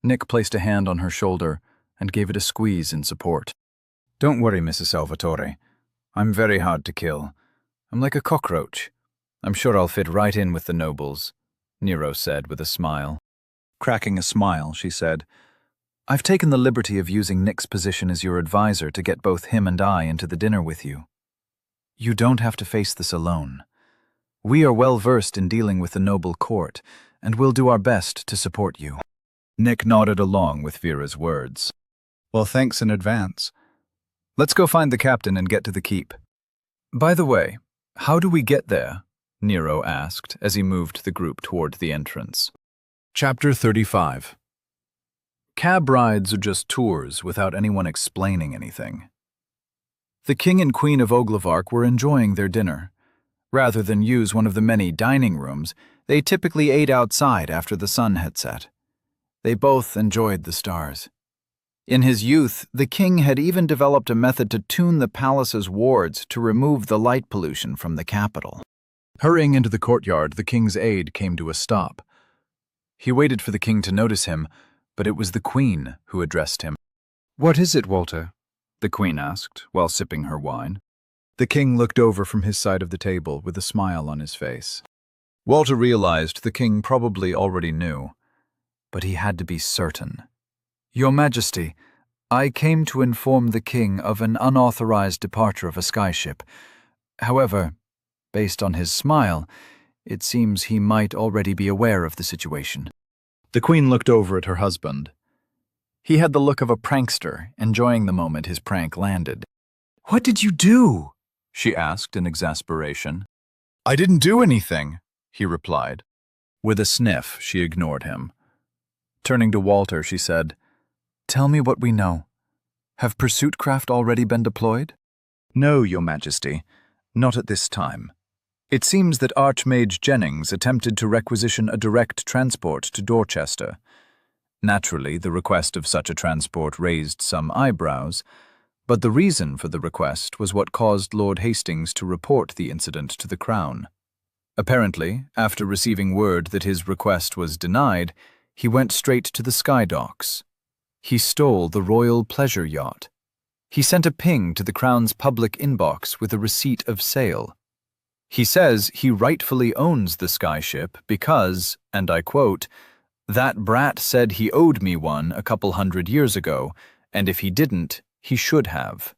Nick placed a hand on her shoulder and gave it a squeeze in support. "Don't worry, Mrs. Salvatore. I'm very hard to kill. I'm like a cockroach. I'm sure I'll fit right in with the nobles," Nero said with a smile. Cracking a smile, she said, "I've taken the liberty of using Nick's position as your advisor to get both him and I into the dinner with you. You don't have to face this alone. We are well versed in dealing with the noble court, and we'll do our best to support you." Nick nodded along with Vera's words. "Well, thanks in advance. Let's go find the captain and get to the keep." "By the way, how do we get there?" Nero asked as he moved the group toward the entrance. Chapter 35. Cab rides are just tours without anyone explaining anything. The king and queen of Oglevark were enjoying their dinner. Rather than use one of the many dining rooms, they typically ate outside after the sun had set. They both enjoyed the stars. In his youth, the king had even developed a method to tune the palace's wards to remove the light pollution from the capital. Hurrying into the courtyard, the king's aide came to a stop. He waited for the king to notice him, but it was the queen who addressed him. "What is it, Walter?" the queen asked, while sipping her wine. The king looked over from his side of the table with a smile on his face. Walter realized the king probably already knew, but he had to be certain. "Your Majesty, I came to inform the king of an unauthorized departure of a skyship. However, based on his smile, it seems he might already be aware of the situation." The queen looked over at her husband. He had the look of a prankster, enjoying the moment his prank landed. "What did you do?" she asked in exasperation. "I didn't do anything," he replied. With a sniff, she ignored him. Turning to Walter, she said, "Tell me what we know. Have pursuit craft already been deployed?" "No, Your Majesty, not at this time. It seems that Archmage Jennings attempted to requisition a direct transport to Dorchester. Naturally, the request of such a transport raised some eyebrows, but the reason for the request was what caused Lord Hastings to report the incident to the Crown. Apparently, after receiving word that his request was denied, he went straight to the sky docks. He stole the Royal Pleasure Yacht. He sent a ping to the Crown's public inbox with a receipt of sale. He says he rightfully owns the skyship because, and I quote, "That brat said he owed me one a couple 100 years ago, and if he didn't, he should have."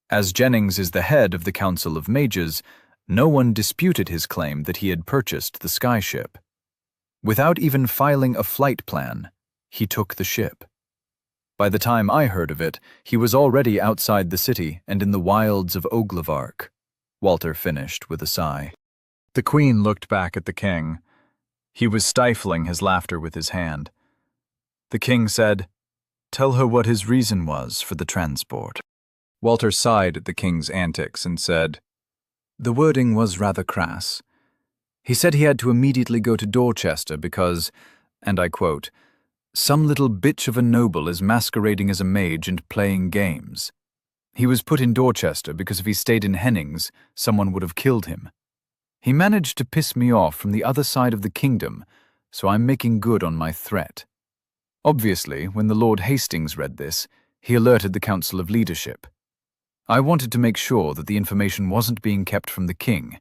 As Jennings is the head of the Council of Mages, no one disputed his claim that he had purchased the skyship. Without even filing a flight plan, he took the ship. By the time I heard of it, he was already outside the city and in the wilds of Oglevark, Walter finished with a sigh. The queen looked back at the king. He was stifling his laughter with his hand. The king said, Tell her what his reason was for the transport. Walter sighed at the king's antics and said, The wording was rather crass. He said he had to immediately go to Dorchester because, and I quote, some little bitch of a noble is masquerading as a mage and playing games. He was put in Dorchester because if he stayed in Hennings, someone would have killed him. He managed to piss me off from the other side of the kingdom, so I'm making good on my threat. Obviously, when the Lord Hastings read this, he alerted the Council of Leadership. I wanted to make sure that the information wasn't being kept from the king,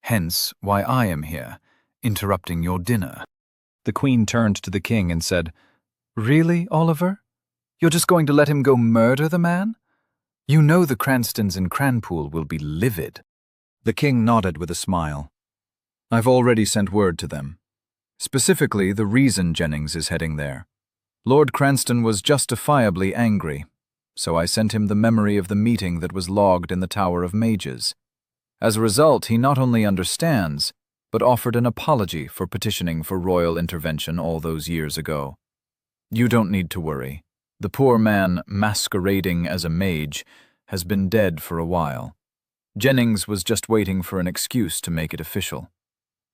hence why I am here, interrupting your dinner. The Queen turned to the king and said, Really, Oliver? You're just going to let him go murder the man? You know the Cranstons in Cranpool will be livid. The king nodded with a smile. I've already sent word to them. Specifically, the reason Jennings is heading there. Lord Cranston was justifiably angry, so I sent him the memory of the meeting that was logged in the Tower of Mages. As a result, he not only understands, but offered an apology for petitioning for royal intervention all those years ago. You don't need to worry. The poor man, masquerading as a mage, has been dead for a while. Jennings was just waiting for an excuse to make it official.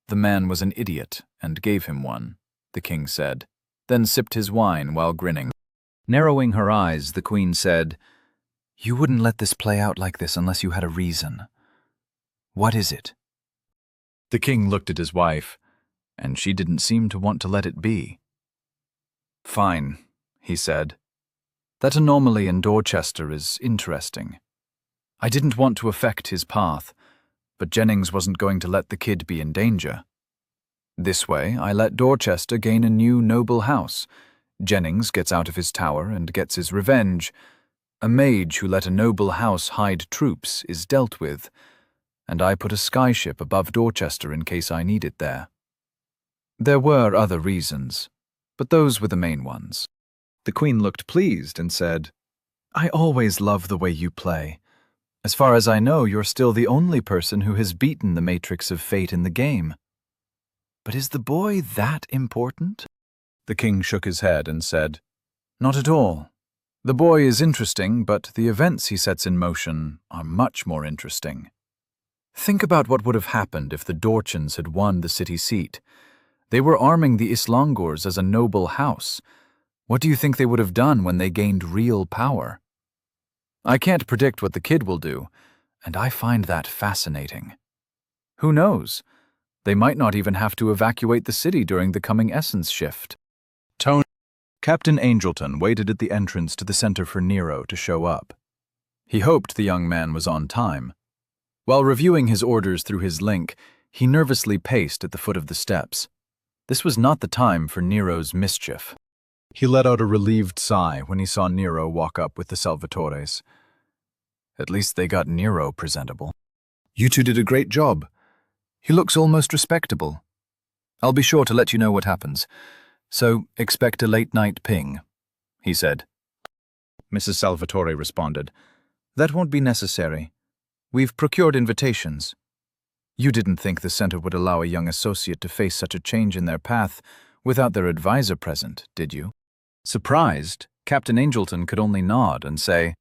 The man was an idiot, and gave him one, the king said, then sipped his wine while grinning. Narrowing her eyes, the Queen said, You wouldn't let this play out like this unless you had a reason. What is it? The king looked at his wife, and she didn't seem to want to let it be. Fine, he said. That anomaly in Dorchester is interesting. I didn't want to affect his path, but Jennings wasn't going to let the kid be in danger. This way, I let Dorchester gain a new noble house. Jennings gets out of his tower and gets his revenge. A mage who let a noble house hide troops is dealt with, and I put a skyship above Dorchester in case I need it there. There were other reasons, but those were the main ones. The Queen looked pleased and said, I always love the way you play. As far as I know, you're still the only person who has beaten the Matrix of Fate in the game. But is the boy that important? The king shook his head and said, Not at all. The boy is interesting, but the events he sets in motion are much more interesting. Think about what would have happened if the Dorchans had won the city seat. They were arming the Islangors as a noble house. What do you think they would have done when they gained real power? I can't predict what the kid will do, and I find that fascinating. Who knows? They might not even have to evacuate the city during the coming essence shift. Captain Angelton waited at the entrance to the center for Nero to show up. He hoped the young man was on time. While reviewing his orders through his link, he nervously paced at the foot of the steps. This was not the time for Nero's mischief. He let out a relieved sigh when he saw Nero walk up with the Salvatores. At least they got Nero presentable. You two did a great job. He looks almost respectable. I'll be sure to let you know what happens. So expect a late-night ping, he said. Mrs. Salvatore responded. That won't be necessary. We've procured invitations. You didn't think the center would allow a young associate to face such a change in their path without their advisor present, did you? Surprised, Captain Angelton could only nod and say,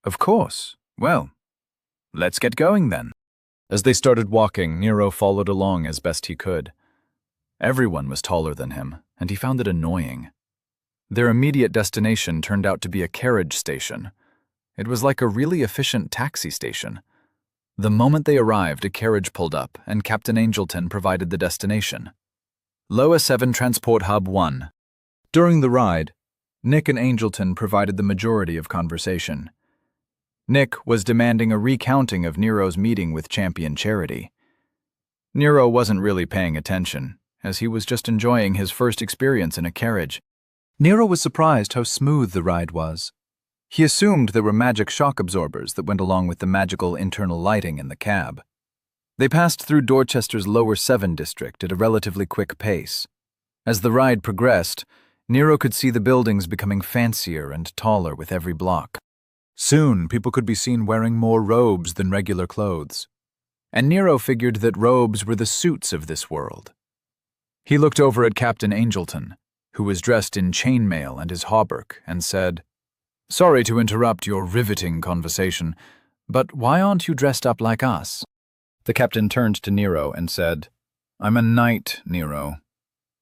Of course. Well, let's get going then. As they started walking, Nero followed along as best he could. Everyone was taller than him, and he found it annoying. Their immediate destination turned out to be a carriage station. It was like a really efficient taxi station. The moment they arrived, a carriage pulled up, and Captain Angelton provided the destination. Loa 7 Transport Hub 1. During the ride, Nick and Angelton provided the majority of conversation. Nick was demanding a recounting of Nero's meeting with Champion Charity. Nero wasn't really paying attention, as he was just enjoying his first experience in a carriage. Nero was surprised how smooth the ride was. He assumed there were magic shock absorbers that went along with the magical internal lighting in the cab. They passed through Dorchester's Lower 7 district at a relatively quick pace. As the ride progressed, Nero could see the buildings becoming fancier and taller with every block. Soon, people could be seen wearing more robes than regular clothes. And Nero figured that robes were the suits of this world. He looked over at Captain Angelton, who was dressed in chainmail and his hauberk, and said, Sorry to interrupt your riveting conversation, but why aren't you dressed up like us? The captain turned to Nero and said, I'm a knight, Nero.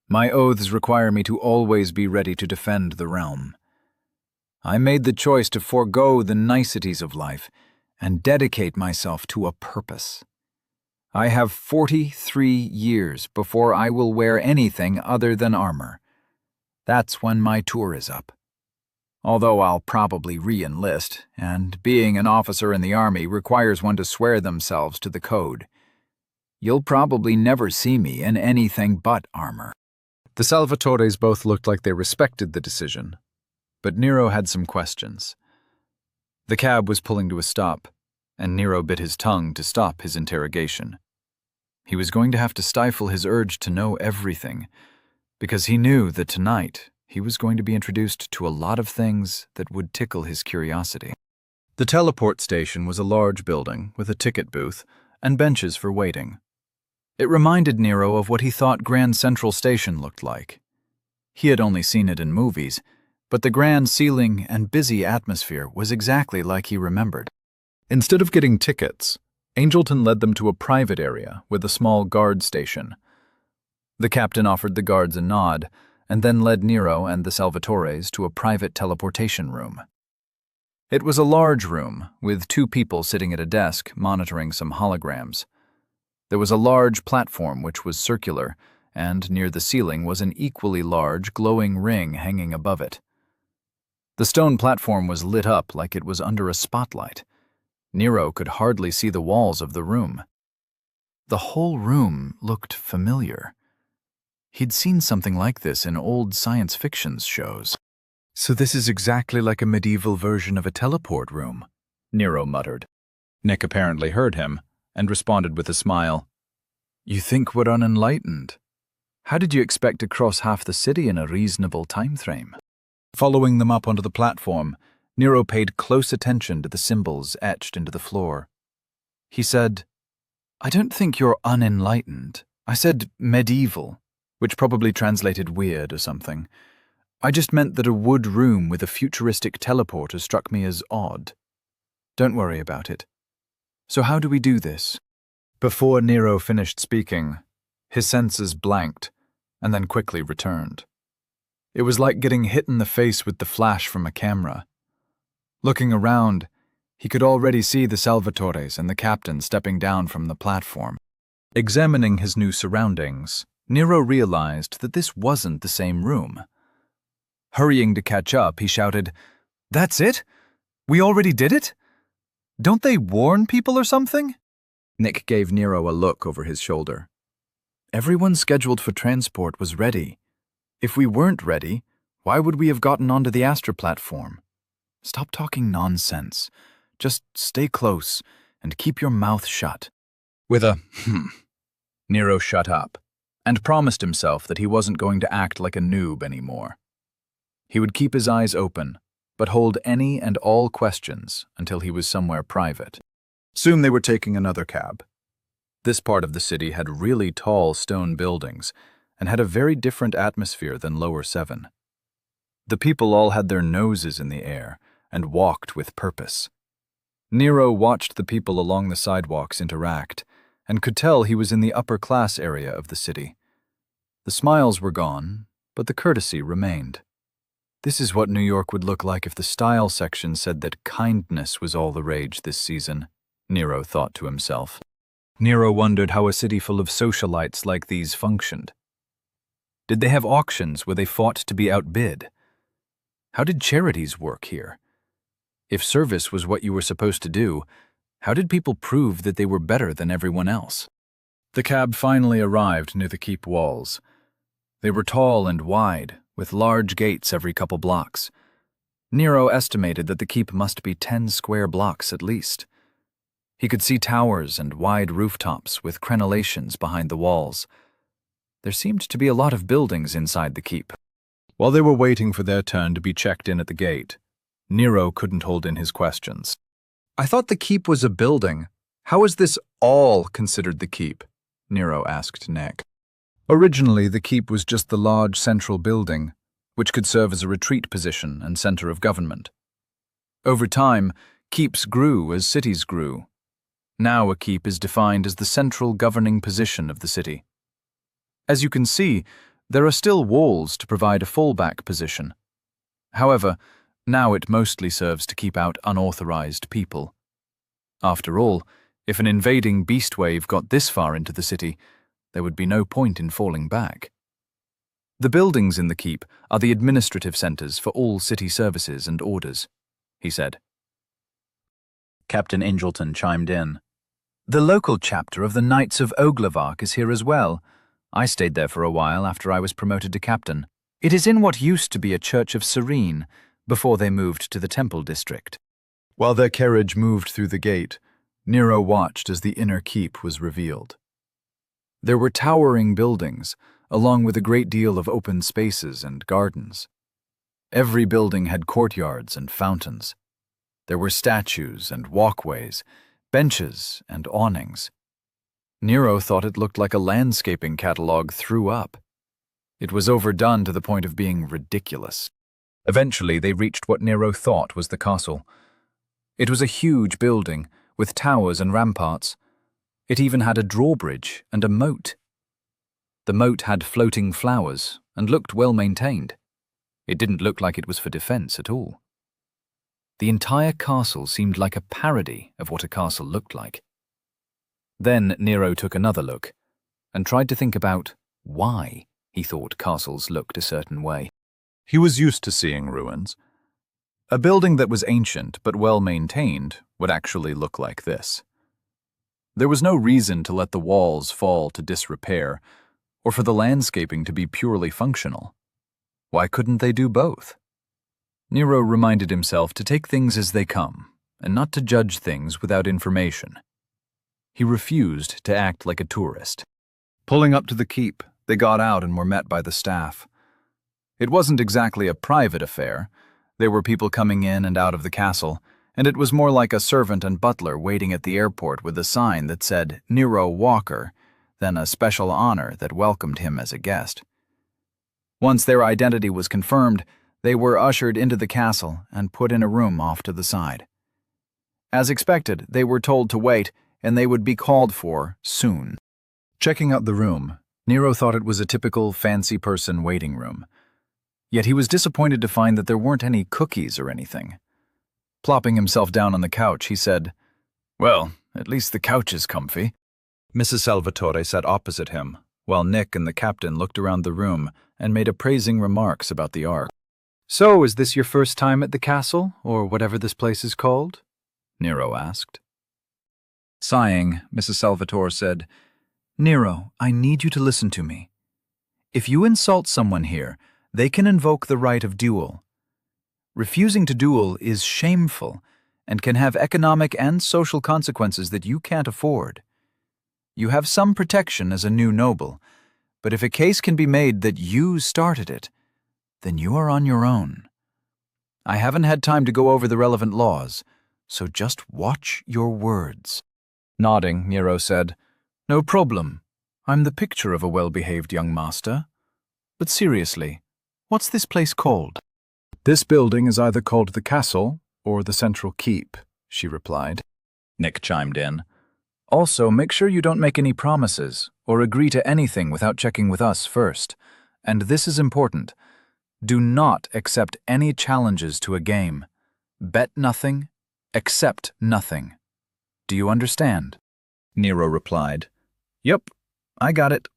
My oaths require me to always be ready to defend the realm. I made the choice to forego the niceties of life and dedicate myself to a purpose. I have 43 years before I will wear anything other than armor. That's when my tour is up. Although I'll probably re-enlist, and being an officer in the army requires one to swear themselves to the code. You'll probably never see me in anything but armor. The Salvatores both looked like they respected the decision, but Nero had some questions. The cab was pulling to a stop, and Nero bit his tongue to stop his interrogation. He was going to have to stifle his urge to know everything, because he knew that tonight he was going to be introduced to a lot of things that would tickle his curiosity. The teleport station was a large building with a ticket booth and benches for waiting. It reminded Nero of what he thought Grand Central Station looked like. He had only seen it in movies, but the grand ceiling and busy atmosphere was exactly like he remembered. Instead of getting tickets, Angelton led them to a private area with a small guard station. The captain offered the guards a nod, and then led Nero and the Salvatores to a private teleportation room. It was a large room, with 2 people sitting at a desk monitoring some holograms. There was a large platform which was circular, and near the ceiling was an equally large, glowing ring hanging above it. The stone platform was lit up like it was under a spotlight. Nero could hardly see the walls of the room. The whole room looked familiar. He'd seen something like this in old science fiction shows. So this is exactly like a medieval version of a teleport room, Nero muttered. Nick apparently heard him and responded with a smile. You think we're unenlightened? How did you expect to cross half the city in a reasonable time frame? Following them up onto the platform, Nero paid close attention to the symbols etched into the floor. He said, I don't think you're unenlightened. I said medieval, which probably translated weird or something. I just meant that a wood room with a futuristic teleporter struck me as odd. Don't worry about it. So how do we do this? Before Nero finished speaking, his senses blanked and then quickly returned. It was like getting hit in the face with the flash from a camera. Looking around, he could already see the Salvatores and the captain stepping down from the platform. Examining his new surroundings, Nero realized that this wasn't the same room. Hurrying to catch up, he shouted, That's it? We already did it? Don't they warn people or something? Nick gave Nero a look over his shoulder. Everyone scheduled for transport was ready. If we weren't ready, why would we have gotten onto the Astra platform? Stop talking nonsense. Just stay close and keep your mouth shut. With a Nero shut up and promised himself that he wasn't going to act like a noob anymore. He would keep his eyes open, but hold any and all questions until he was somewhere private. Soon they were taking another cab. This part of the city had really tall stone buildings and had a very different atmosphere than Lower 7. The people all had their noses in the air and walked with purpose. Nero watched the people along the sidewalks interact and could tell he was in the upper class area of the city. The smiles were gone, but the courtesy remained. This is what New York would look like if the style section said that kindness was all the rage this season, Nero thought to himself. Nero wondered how a city full of socialites like these functioned. Did they have auctions where they fought to be outbid? How did charities work here? If service was what you were supposed to do, how did people prove that they were better than everyone else? The cab finally arrived near the keep walls. They were tall and wide, with large gates every couple blocks. Nero estimated that the keep must be 10 square blocks at least. He could see towers and wide rooftops with crenellations behind the walls. There seemed to be a lot of buildings inside the keep. While they were waiting for their turn to be checked in at the gate, Nero couldn't hold in his questions. I thought the keep was a building. How is this all considered the keep? Nero asked Nick. Originally, the keep was just the large central building, which could serve as a retreat position and center of government. Over time, keeps grew as cities grew. Now a keep is defined as the central governing position of the city. As you can see, there are still walls to provide a fallback position. However, now it mostly serves to keep out unauthorized people. After all, if an invading beast wave got this far into the city, there would be no point in falling back. The buildings in the keep are the administrative centers for all city services and orders, he said. Captain Angleton chimed in. The local chapter of the Knights of Oglevark is here as well. I stayed there for a while after I was promoted to captain. It is in what used to be a Church of Serene, before they moved to the Temple District. While their carriage moved through the gate, Nero watched as the inner keep was revealed. There were towering buildings, along with a great deal of open spaces and gardens. Every building had courtyards and fountains. There were statues and walkways, benches and awnings. Nero thought it looked like a landscaping catalog threw up. It was overdone to the point of being ridiculous. Eventually, they reached what Nero thought was the castle. It was a huge building, with towers and ramparts. It even had a drawbridge and a moat. The moat had floating flowers and looked well maintained. It didn't look like it was for defense at all. The entire castle seemed like a parody of what a castle looked like. Then Nero took another look and tried to think about why he thought castles looked a certain way. He was used to seeing ruins. A building that was ancient but well maintained would actually look like this. There was no reason to let the walls fall to disrepair or for the landscaping to be purely functional. Why couldn't they do both? Nero reminded himself to take things as they come and not to judge things without information. He refused to act like a tourist. Pulling up to the keep, they got out and were met by the staff. It wasn't exactly a private affair. There were people coming in and out of the castle, and it was more like a servant and butler waiting at the airport with a sign that said Nero Walker than a special honor that welcomed him as a guest. Once their identity was confirmed, they were ushered into the castle and put in a room off to the side. As expected, they were told to wait, and they would be called for soon. Checking out the room, Nero thought it was a typical fancy person waiting room. Yet he was disappointed to find that there weren't any cookies or anything. Plopping himself down on the couch, he said, "Well, at least the couch is comfy." Mrs. Salvatore sat opposite him, while Nick and the captain looked around the room and made appraising remarks about the ark. "So, is this your first time at the castle, or whatever this place is called?" Nero asked. Sighing, Mrs. Salvatore said, "Nero, I need you to listen to me. If you insult someone here, they can invoke the right of duel. Refusing to duel is shameful and can have economic and social consequences that you can't afford. You have some protection as a new noble, but if a case can be made that you started it, then you are on your own. I haven't had time to go over the relevant laws, so just watch your words." Nodding, Nero said, "No problem. I'm the picture of a well-behaved young master. But seriously, what's this place called?" "This building is either called the castle or the central keep," she replied. Nick chimed in. "Also, make sure you don't make any promises or agree to anything without checking with us first. And this is important. Do not accept any challenges to a game. Bet nothing, accept nothing. Do you understand?" Nero replied, "Yep, I got it.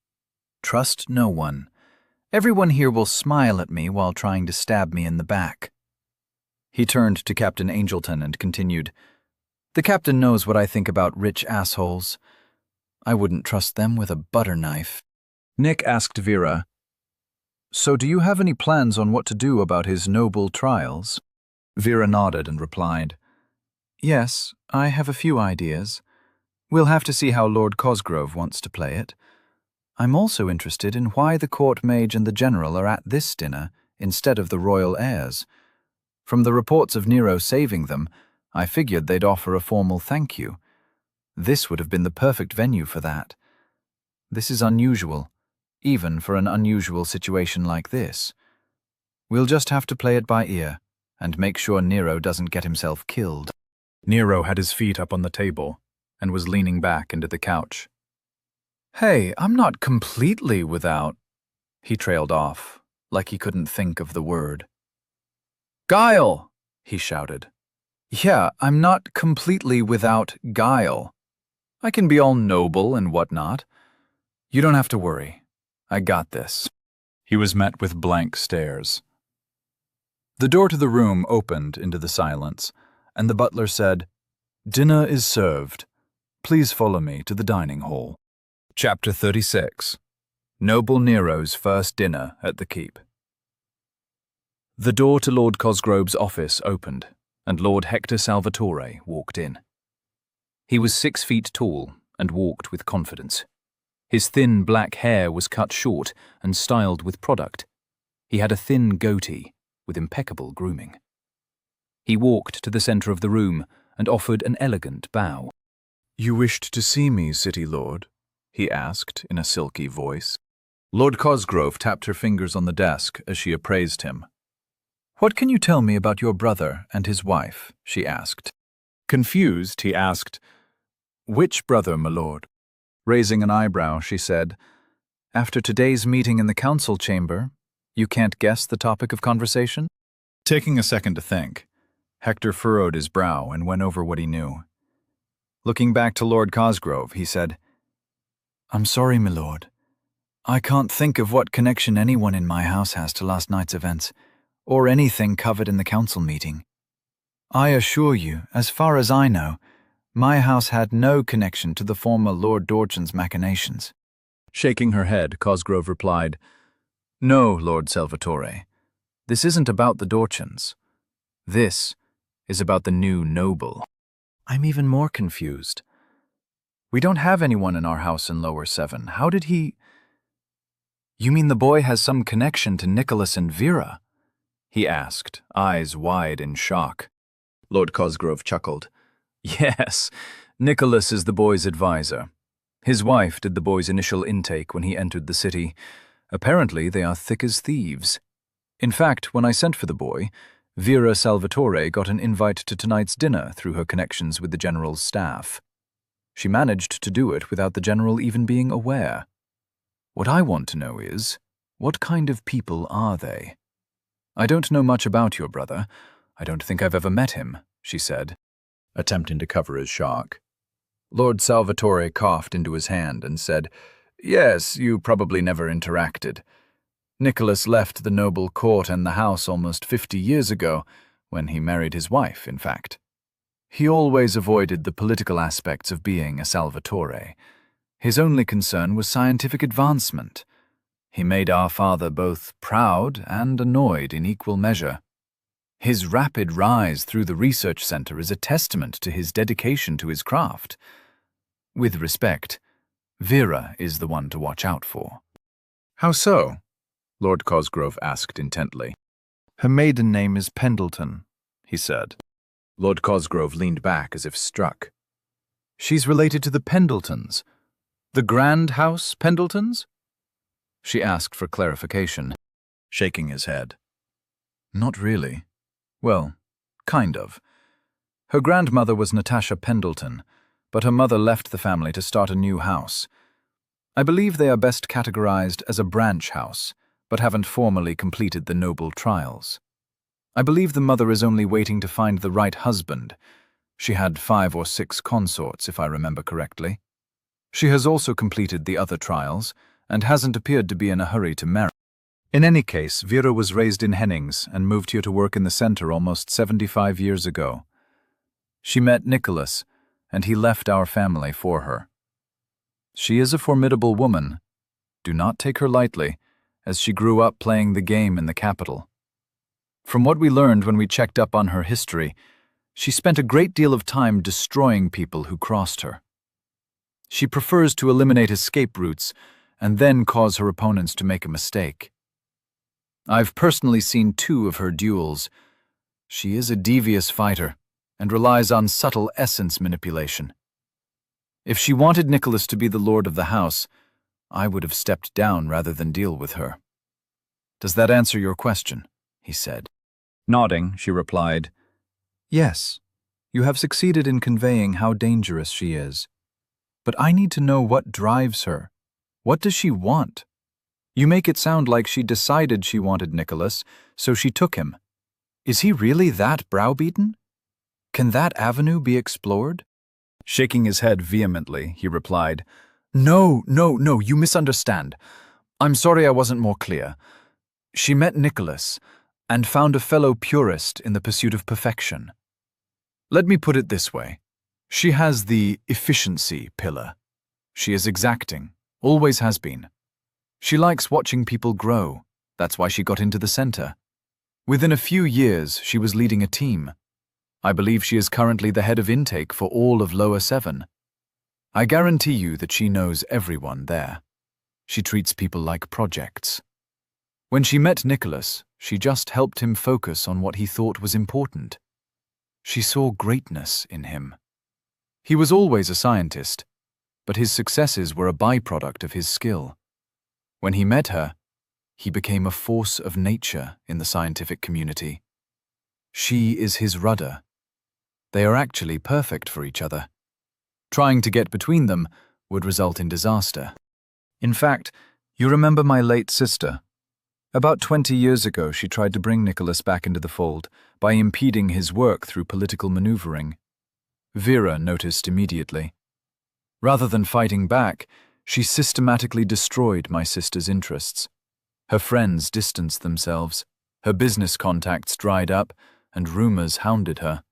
Trust no one. Everyone here will smile at me while trying to stab me in the back." He turned to Captain Angleton and continued, "The captain knows what I think about rich assholes. I wouldn't trust them with a butter knife." Nick asked Vera, "So do you have any plans on what to do about his noble trials?" Vera nodded and replied, "Yes, I have a few ideas. We'll have to see how Lord Cosgrove wants to play it. I'm also interested in why the court mage and the general are at this dinner instead of the royal heirs. From the reports of Nero saving them, I figured they'd offer a formal thank you. This would have been the perfect venue for that. This is unusual, even for an unusual situation like this. We'll just have to play it by ear and make sure Nero doesn't get himself killed." Nero had his feet up on the table and was leaning back into the couch. "Hey, I'm not completely without—" He trailed off, like he couldn't think of the word. "Guile!" he shouted. "Yeah, I'm not completely without guile. I can be all noble and whatnot. You don't have to worry. I got this." He was met with blank stares. The door to the room opened into the silence, and the butler said, "Dinner is served. Please follow me to the dining hall." Chapter 36. Noble Nero's First Dinner at the Keep. The door to Lord Cosgrove's office opened, and Lord Hector Salvatore walked in. He was 6 feet tall and walked with confidence. His thin black hair was cut short and styled with product. He had a thin goatee with impeccable grooming. He walked to the center of the room and offered an elegant bow. "You wished to see me, City Lord?" he asked in a silky voice. Lord Cosgrove tapped her fingers on the desk as she appraised him. "What can you tell me about your brother and his wife?" she asked. Confused, he asked, "Which brother, my lord?" Raising an eyebrow, she said, "After today's meeting in the council chamber, you can't guess the topic of conversation?" Taking a second to think, Hector furrowed his brow and went over what he knew. Looking back to Lord Cosgrove, he said, "I'm sorry, my lord. I can't think of what connection anyone in my house has to last night's events, or anything covered in the council meeting. I assure you, as far as I know, my house had no connection to the former Lord Dorchan's machinations." Shaking her head, Cosgrove replied, "No, Lord Salvatore. This isn't about the Dorchans. This is about the new noble." "I'm even more confused. We don't have anyone in our house in Lower 7. How did he—" "You mean the boy has some connection to Nicholas and Vera?" he asked, eyes wide in shock. Lord Cosgrove chuckled. "Yes, Nicholas is the boy's advisor. His wife did the boy's initial intake when he entered the city. Apparently they are thick as thieves. In fact, when I sent for the boy, Vera Salvatore got an invite to tonight's dinner through her connections with the general's staff. She managed to do it without the general even being aware. What I want to know is, what kind of people are they? I don't know much about your brother. I don't think I've ever met him," she said, attempting to cover his shock. Lord Salvatore coughed into his hand and said, "Yes, you probably never interacted. Nicholas left the noble court and the house almost 50 years ago, when he married his wife, in fact. He always avoided the political aspects of being a Salvatore. His only concern was scientific advancement. He made our father both proud and annoyed in equal measure. His rapid rise through the research center is a testament to his dedication to his craft. With respect, Vera is the one to watch out for." "How so?" Lord Cosgrove asked intently. "Her maiden name is Pendleton," he said. Lord Cosgrove leaned back as if struck. "She's related to the Pendletons. The Grand House Pendletons?" she asked for clarification, shaking his head. "Not really. Well, kind of. Her grandmother was Natasha Pendleton, but her mother left the family to start a new house. I believe they are best categorized as a branch house, but haven't formally completed the noble trials. I believe the mother is only waiting to find the right husband. She had 5 or 6 consorts, if I remember correctly. She has also completed the other trials, and hasn't appeared to be in a hurry to marry. In any case, Vera was raised in Hennings and moved here to work in the center almost 75 years ago. She met Nicholas, and he left our family for her. She is a formidable woman. Do not take her lightly, as she grew up playing the game in the capital. From what we learned when we checked up on her history, she spent a great deal of time destroying people who crossed her. She prefers to eliminate escape routes and then cause her opponents to make a mistake. I've personally seen 2 of her duels. She is a devious fighter and relies on subtle essence manipulation. If she wanted Nicholas to be the lord of the house, I would have stepped down rather than deal with her." "Does that answer your question?" he said. Nodding, she replied, Yes, you have succeeded in conveying how dangerous she is. But I need to know what drives her. What does she want? You make it sound like she decided she wanted Nicholas, so she took him. Is he really that browbeaten? Can that avenue be explored? Shaking his head vehemently, he replied, No, you misunderstand. I'm sorry I wasn't more clear. She met Nicholas and found a fellow purist in the pursuit of perfection. Let me put it this way. She has the efficiency pillar. She is exacting, always has been. She likes watching people grow. That's why she got into the center. Within a few years, she was leading a team. I believe she is currently the head of intake for all of Lower 7. I guarantee you that she knows everyone there. She treats people like projects. When she met Nicholas, she just helped him focus on what he thought was important. She saw greatness in him. He was always a scientist, but his successes were a byproduct of his skill. When he met her, he became a force of nature in the scientific community. She is his rudder. They are actually perfect for each other. Trying to get between them would result in disaster. In fact, you remember my late sister. About 20 years ago, she tried to bring Nicholas back into the fold by impeding his work through political maneuvering. Vera noticed immediately. Rather than fighting back, she systematically destroyed my sister's interests. Her friends distanced themselves, her business contacts dried up, and rumors hounded her.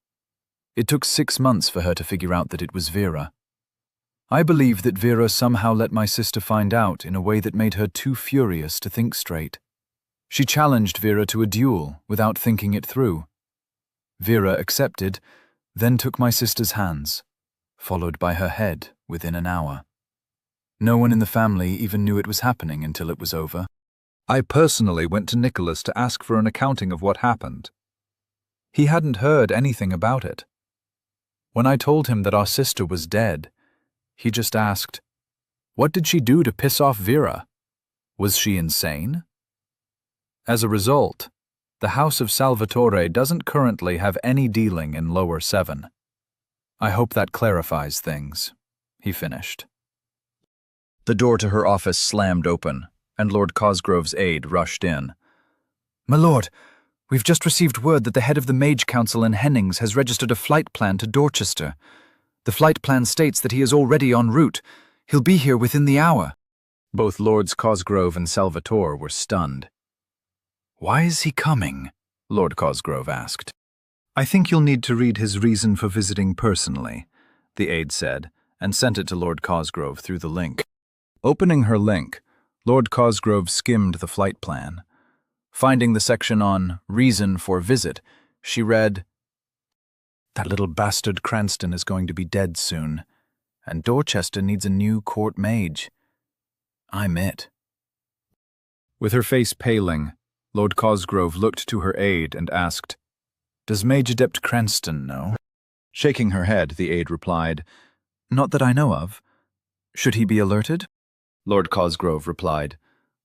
It took 6 months for her to figure out that it was Vera. I believe that Vera somehow let my sister find out in a way that made her too furious to think straight. She challenged Vera to a duel without thinking it through. Vera accepted, then took my sister's hands, followed by her head within an hour. No one in the family even knew it was happening until it was over. I personally went to Nicholas to ask for an accounting of what happened. He hadn't heard anything about it. When I told him that our sister was dead, he just asked, "What did she do to piss off Vera? Was she insane?" As a result, the House of Salvatore doesn't currently have any dealing in Lower 7. I hope that clarifies things, he finished. The door to her office slammed open, and Lord Cosgrove's aide rushed in. "My lord, we've just received word that the head of the Mage Council in Hennings has registered a flight plan to Dorchester. The flight plan states that he is already en route. He'll be here within the hour." Both Lords Cosgrove and Salvatore were stunned. "Why is he coming?" Lord Cosgrove asked. "I think you'll need to read his reason for visiting personally," the aide said, and sent it to Lord Cosgrove through the link. Opening her link, Lord Cosgrove skimmed the flight plan. Finding the section on Reason for Visit, she read, "That little bastard Cranston is going to be dead soon, and Dorchester needs a new court mage. I'm it." With her face paling, Lord Cosgrove looked to her aide and asked, "Does Mage Adept Cranston know?" Shaking her head, the aide replied, "Not that I know of. Should he be alerted?" Lord Cosgrove replied,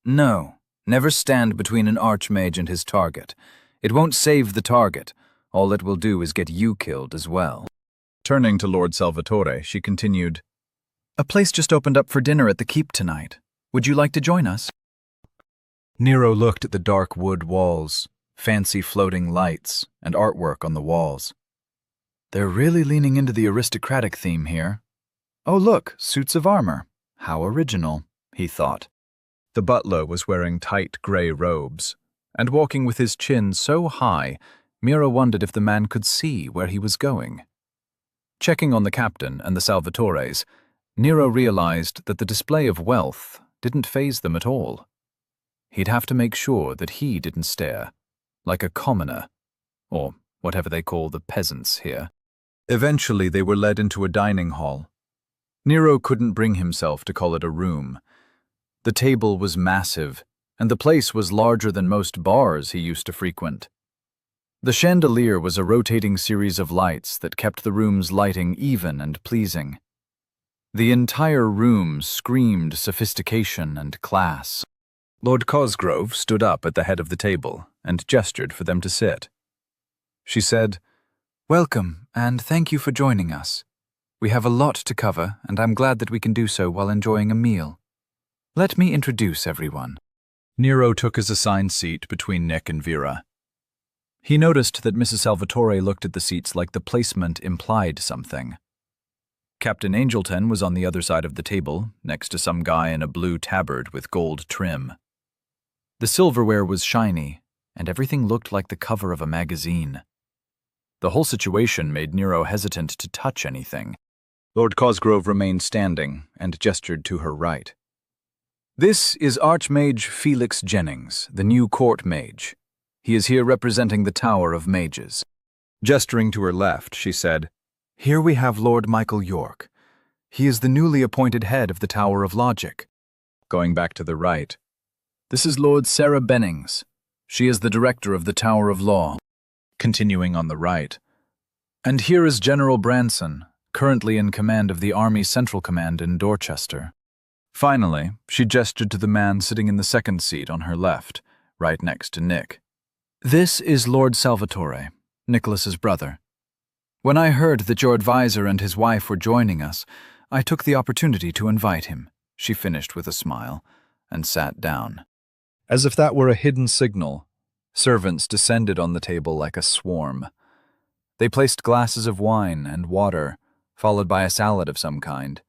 "No, never stand between an archmage and his target. It won't save the target. All it will do is get you killed as well." Turning to Lord Salvatore, she continued, "A place just opened up for dinner at the Keep tonight. Would you like to join us?" Nero looked at the dark wood walls, fancy floating lights, and artwork on the walls. They're really leaning into the aristocratic theme here. Oh look, suits of armor. How original, he thought. The butler was wearing tight grey robes, and walking with his chin so high, Mira wondered if the man could see where he was going. Checking on the captain and the Salvatores, Nero realized that the display of wealth didn't faze them at all. He'd have to make sure that he didn't stare, like a commoner, or whatever they call the peasants here. Eventually they were led into a dining hall. Nero couldn't bring himself to call it a room. The table was massive, and the place was larger than most bars he used to frequent. The chandelier was a rotating series of lights that kept the room's lighting even and pleasing. The entire room screamed sophistication and class. Lord Cosgrove stood up at the head of the table and gestured for them to sit. She said, "Welcome, and thank you for joining us. We have a lot to cover, and I'm glad that we can do so while enjoying a meal. Let me introduce everyone." Nero took his assigned seat between Nick and Vera. He noticed that Mrs. Salvatore looked at the seats like the placement implied something. Captain Angelton was on the other side of the table, next to some guy in a blue tabard with gold trim. The silverware was shiny, and everything looked like the cover of a magazine. The whole situation made Nero hesitant to touch anything. Lord Cosgrove remained standing and gestured to her right. "This is Archmage Felix Jennings, the new court mage. He is here representing the Tower of Mages." Gesturing to her left, she said, "Here we have Lord Michael York. He is the newly appointed head of the Tower of Logic." Going back to the right, "This is Lord Sarah Bennings. She is the director of the Tower of Law." Continuing on the right, "And here is General Branson, currently in command of the Army Central Command in Dorchester." Finally, she gestured to the man sitting in the second seat on her left, right next to Nick. "This is Lord Salvatore, Nicholas's brother. When I heard that your advisor and his wife were joining us, I took the opportunity to invite him," she finished with a smile, and sat down. As if that were a hidden signal, servants descended on the table like a swarm. They placed glasses of wine and water, followed by a salad of some kind.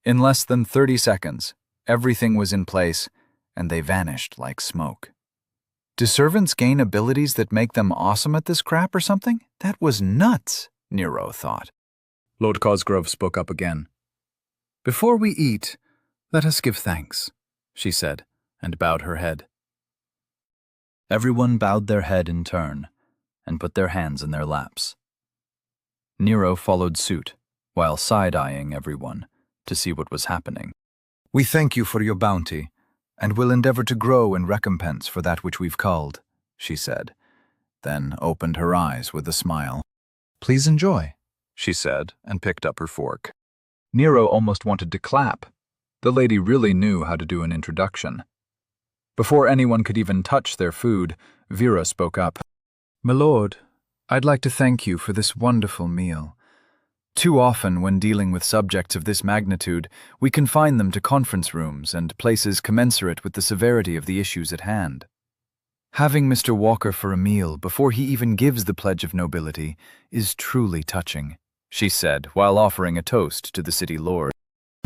In less than 30 seconds, everything was in place, and they vanished like smoke. Do servants gain abilities that make them awesome at this crap or something? That was nuts, Nero thought. Lord Cosgrove spoke up again. "Before we eat, let us give thanks," she said, and bowed her head. Everyone bowed their head in turn, and put their hands in their laps. Nero followed suit, while side-eyeing everyone, to see what was happening. "We thank you for your bounty, and will endeavor to grow in recompense for that which we've culled," she said, then opened her eyes with a smile. "Please enjoy," she said, and picked up her fork. Nero almost wanted to clap. The lady really knew how to do an introduction. Before anyone could even touch their food, Vera spoke up. "My lord, I'd like to thank you for this wonderful meal. Too often, when dealing with subjects of this magnitude, we confine them to conference rooms and places commensurate with the severity of the issues at hand. Having Mr. Walker for a meal before he even gives the Pledge of Nobility is truly touching," she said, while offering a toast to the city lord.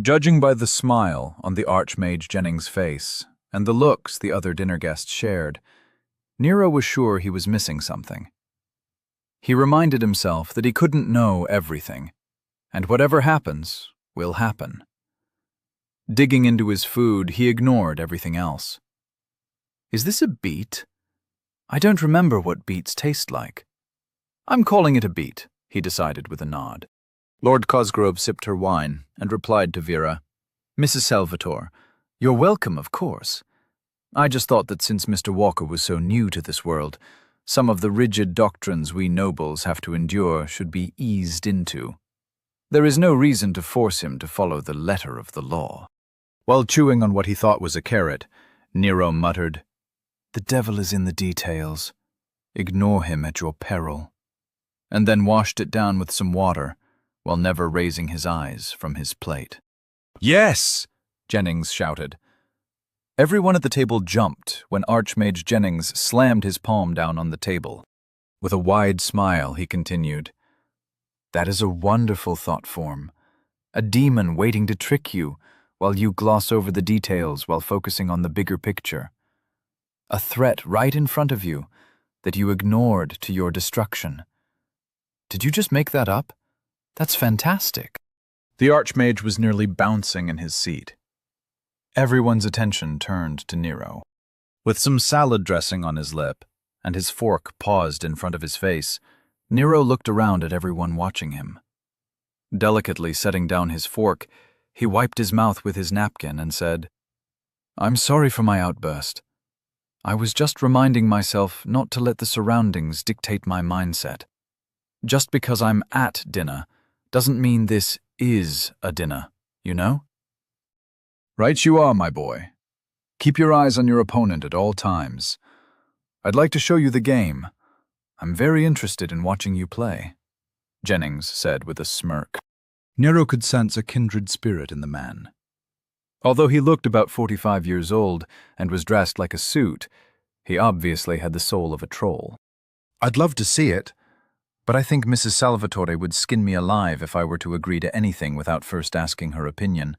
Judging by the smile on the Archmage Jennings' face and the looks the other dinner guests shared, Nero was sure he was missing something. He reminded himself that he couldn't know everything, and whatever happens will happen. Digging into his food, he ignored everything else. "Is this a beet? I don't remember what beets taste like." "I'm calling it a beet," he decided with a nod. Lord Cosgrove sipped her wine and replied to Vera, "Mrs. Salvatore, you're welcome, of course. I just thought that since Mr. Walker was so new to this world, some of the rigid doctrines we nobles have to endure should be eased into. There is no reason to force him to follow the letter of the law." While chewing on what he thought was a carrot, Nero muttered, "The devil is in the details. Ignore him at your peril," and then washed it down with some water, while never raising his eyes from his plate. "Yes!" Jennings shouted. Everyone at the table jumped when Archmage Jennings slammed his palm down on the table. With a wide smile, he continued, "That is a wonderful thought form. A demon waiting to trick you while you gloss over the details while focusing on the bigger picture. A threat right in front of you that you ignored to your destruction. Did you just make that up? That's fantastic." The Archmage was nearly bouncing in his seat. Everyone's attention turned to Nero. With some salad dressing on his lip and his fork paused in front of his face, Nero looked around at everyone watching him. Delicately setting down his fork, he wiped his mouth with his napkin and said, "I'm sorry for my outburst. I was just reminding myself not to let the surroundings dictate my mindset. Just because I'm at dinner doesn't mean this is a dinner, you know?" "Right you are, my boy. Keep your eyes on your opponent at all times. I'd like to show you the game. I'm very interested in watching you play, Jennings said with a smirk. Nero could sense a kindred spirit in the man. Although he looked about 45 years old and was dressed like a suit, he obviously had the soul of a troll. I'd love to see it, but I think Mrs. Salvatore would skin me alive if I were to agree to anything without first asking her opinion.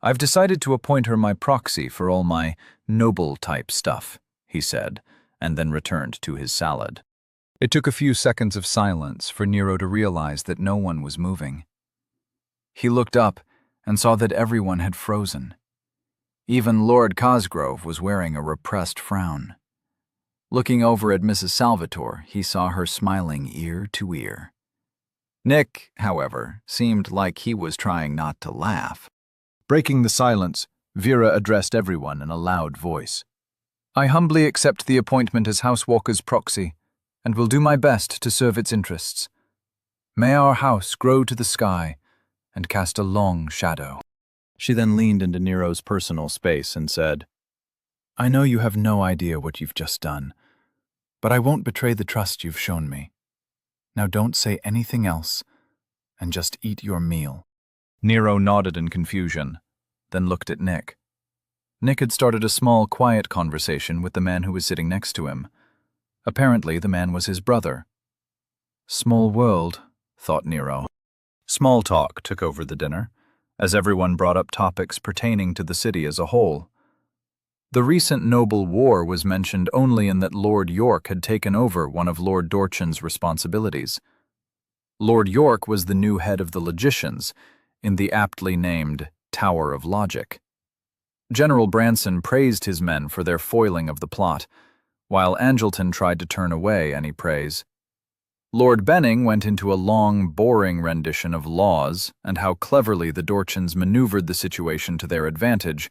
I've decided to appoint her my proxy for all my noble-type stuff, he said, and then returned to his salad. It took a few seconds of silence for Nero to realize that no one was moving. He looked up and saw that everyone had frozen. Even Lord Cosgrove was wearing a repressed frown. Looking over at Mrs. Salvatore, he saw her smiling ear to ear. Nick, however, seemed like he was trying not to laugh. Breaking the silence, Vera addressed everyone in a loud voice. I humbly accept the appointment as Housewalker's proxy, and will do my best to serve its interests. May our house grow to the sky and cast a long shadow. She then leaned into Nero's personal space and said, I know you have no idea what you've just done, but I won't betray the trust you've shown me. Now don't say anything else, and just eat your meal. Nero nodded in confusion, then looked at Nick. Nick had started a small, quiet conversation with the man who was sitting next to him. Apparently, the man was his brother. Small world, thought Nero. Small talk took over the dinner, as everyone brought up topics pertaining to the city as a whole. The recent noble war was mentioned only in that Lord York had taken over one of Lord Dorchan's responsibilities. Lord York was the new head of the logicians, in the aptly named Tower of Logic. General Branson praised his men for their foiling of the plot, while Angleton tried to turn away any praise. Lord Benning went into a long, boring rendition of laws and how cleverly the Dorchans maneuvered the situation to their advantage,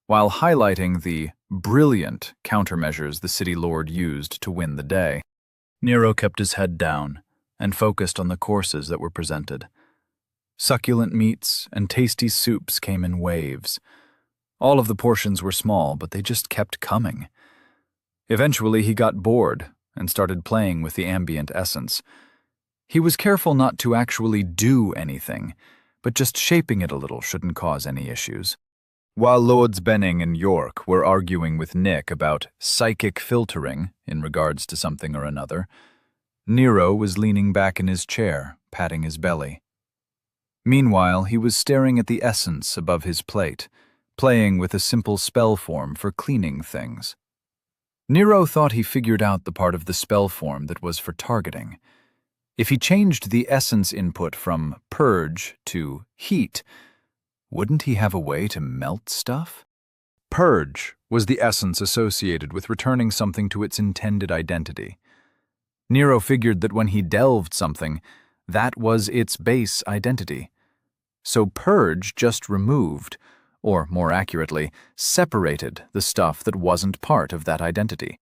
while highlighting the brilliant countermeasures the city lord used to win the day. Nero kept his head down and focused on the courses that were presented. Succulent meats and tasty soups came in waves. All of the portions were small, but they just kept coming. Eventually, he got bored and started playing with the ambient essence. He was careful not to actually do anything, but just shaping it a little shouldn't cause any issues. While Lords Benning and York were arguing with Nick about psychic filtering in regards to something or another, Nero was leaning back in his chair, patting his belly. Meanwhile, he was staring at the essence above his plate, playing with a simple spell form for cleaning things. Nero thought he figured out the part of the spell form that was for targeting. If he changed the essence input from purge to heat, wouldn't he have a way to melt stuff? Purge was the essence associated with returning something to its intended identity. Nero figured that when he delved something, that was its base identity. So purge just removed, or more accurately, separated the stuff that wasn't part of that identity.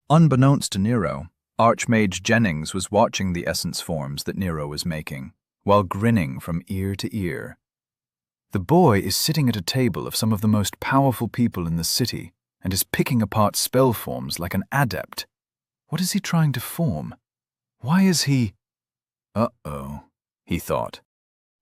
Unbeknownst to Nero, Archmage Jennings was watching the essence forms that Nero was making, while grinning from ear to ear. The boy is sitting at a table of some of the most powerful people in the city and is picking apart spell forms like an adept. What is he trying to form? Why is he... Uh-oh, he thought.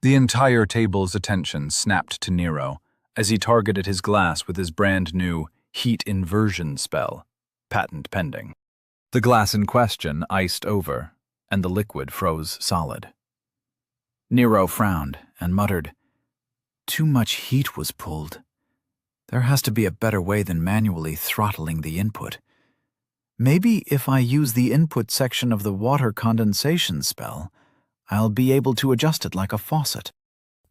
The entire table's attention snapped to Nero as he targeted his glass with his brand-new heat inversion spell, patent pending. The glass in question iced over, and the liquid froze solid. Nero frowned and muttered, "Too much heat was pulled. There has to be a better way than manually throttling the input. Maybe if I use the input section of the water condensation spell, I'll be able to adjust it like a faucet."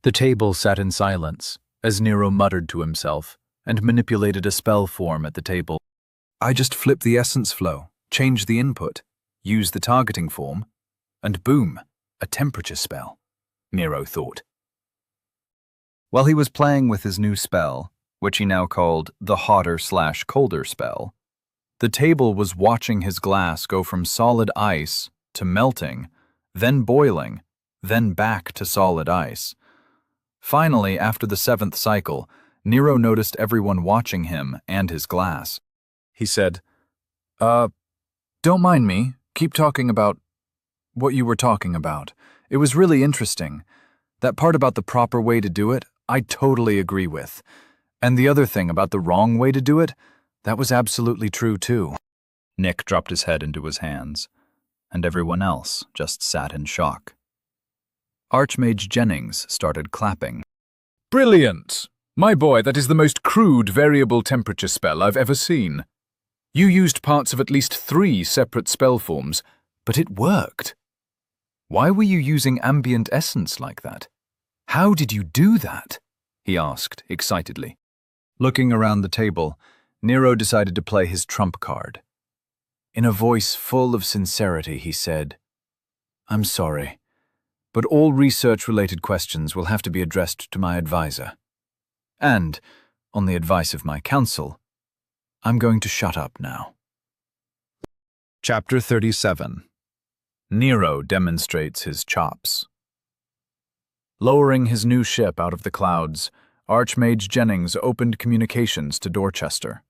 The table sat in silence as Nero muttered to himself and manipulated a spell form at the table. I just flip the essence flow, change the input, use the targeting form, and boom, a temperature spell, Nero thought. While he was playing with his new spell, which he now called the hotter/colder spell, the table was watching his glass go from solid ice to melting, then boiling, then back to solid ice. Finally, after the 7th cycle, Nero noticed everyone watching him and his glass. He said, Don't mind me. Keep talking about what you were talking about. It was really interesting. That part about the proper way to do it, I totally agree with. And the other thing about the wrong way to do it, that was absolutely true too. Nick dropped his head into his hands, and everyone else just sat in shock. Archmage Jennings started clapping. Brilliant! My boy, that is the most crude variable temperature spell I've ever seen. You used parts of at least 3 separate spell forms, but it worked. Why were you using ambient essence like that? How did you do that? He asked excitedly. Looking around the table, Nero decided to play his trump card. In a voice full of sincerity, he said, "I'm sorry, but all research-related questions will have to be addressed to my advisor. And, on the advice of my counsel, I'm going to shut up now." Chapter 37. Nero demonstrates his chops. Lowering his new ship out of the clouds, Archmage Jennings opened communications to Dorchester.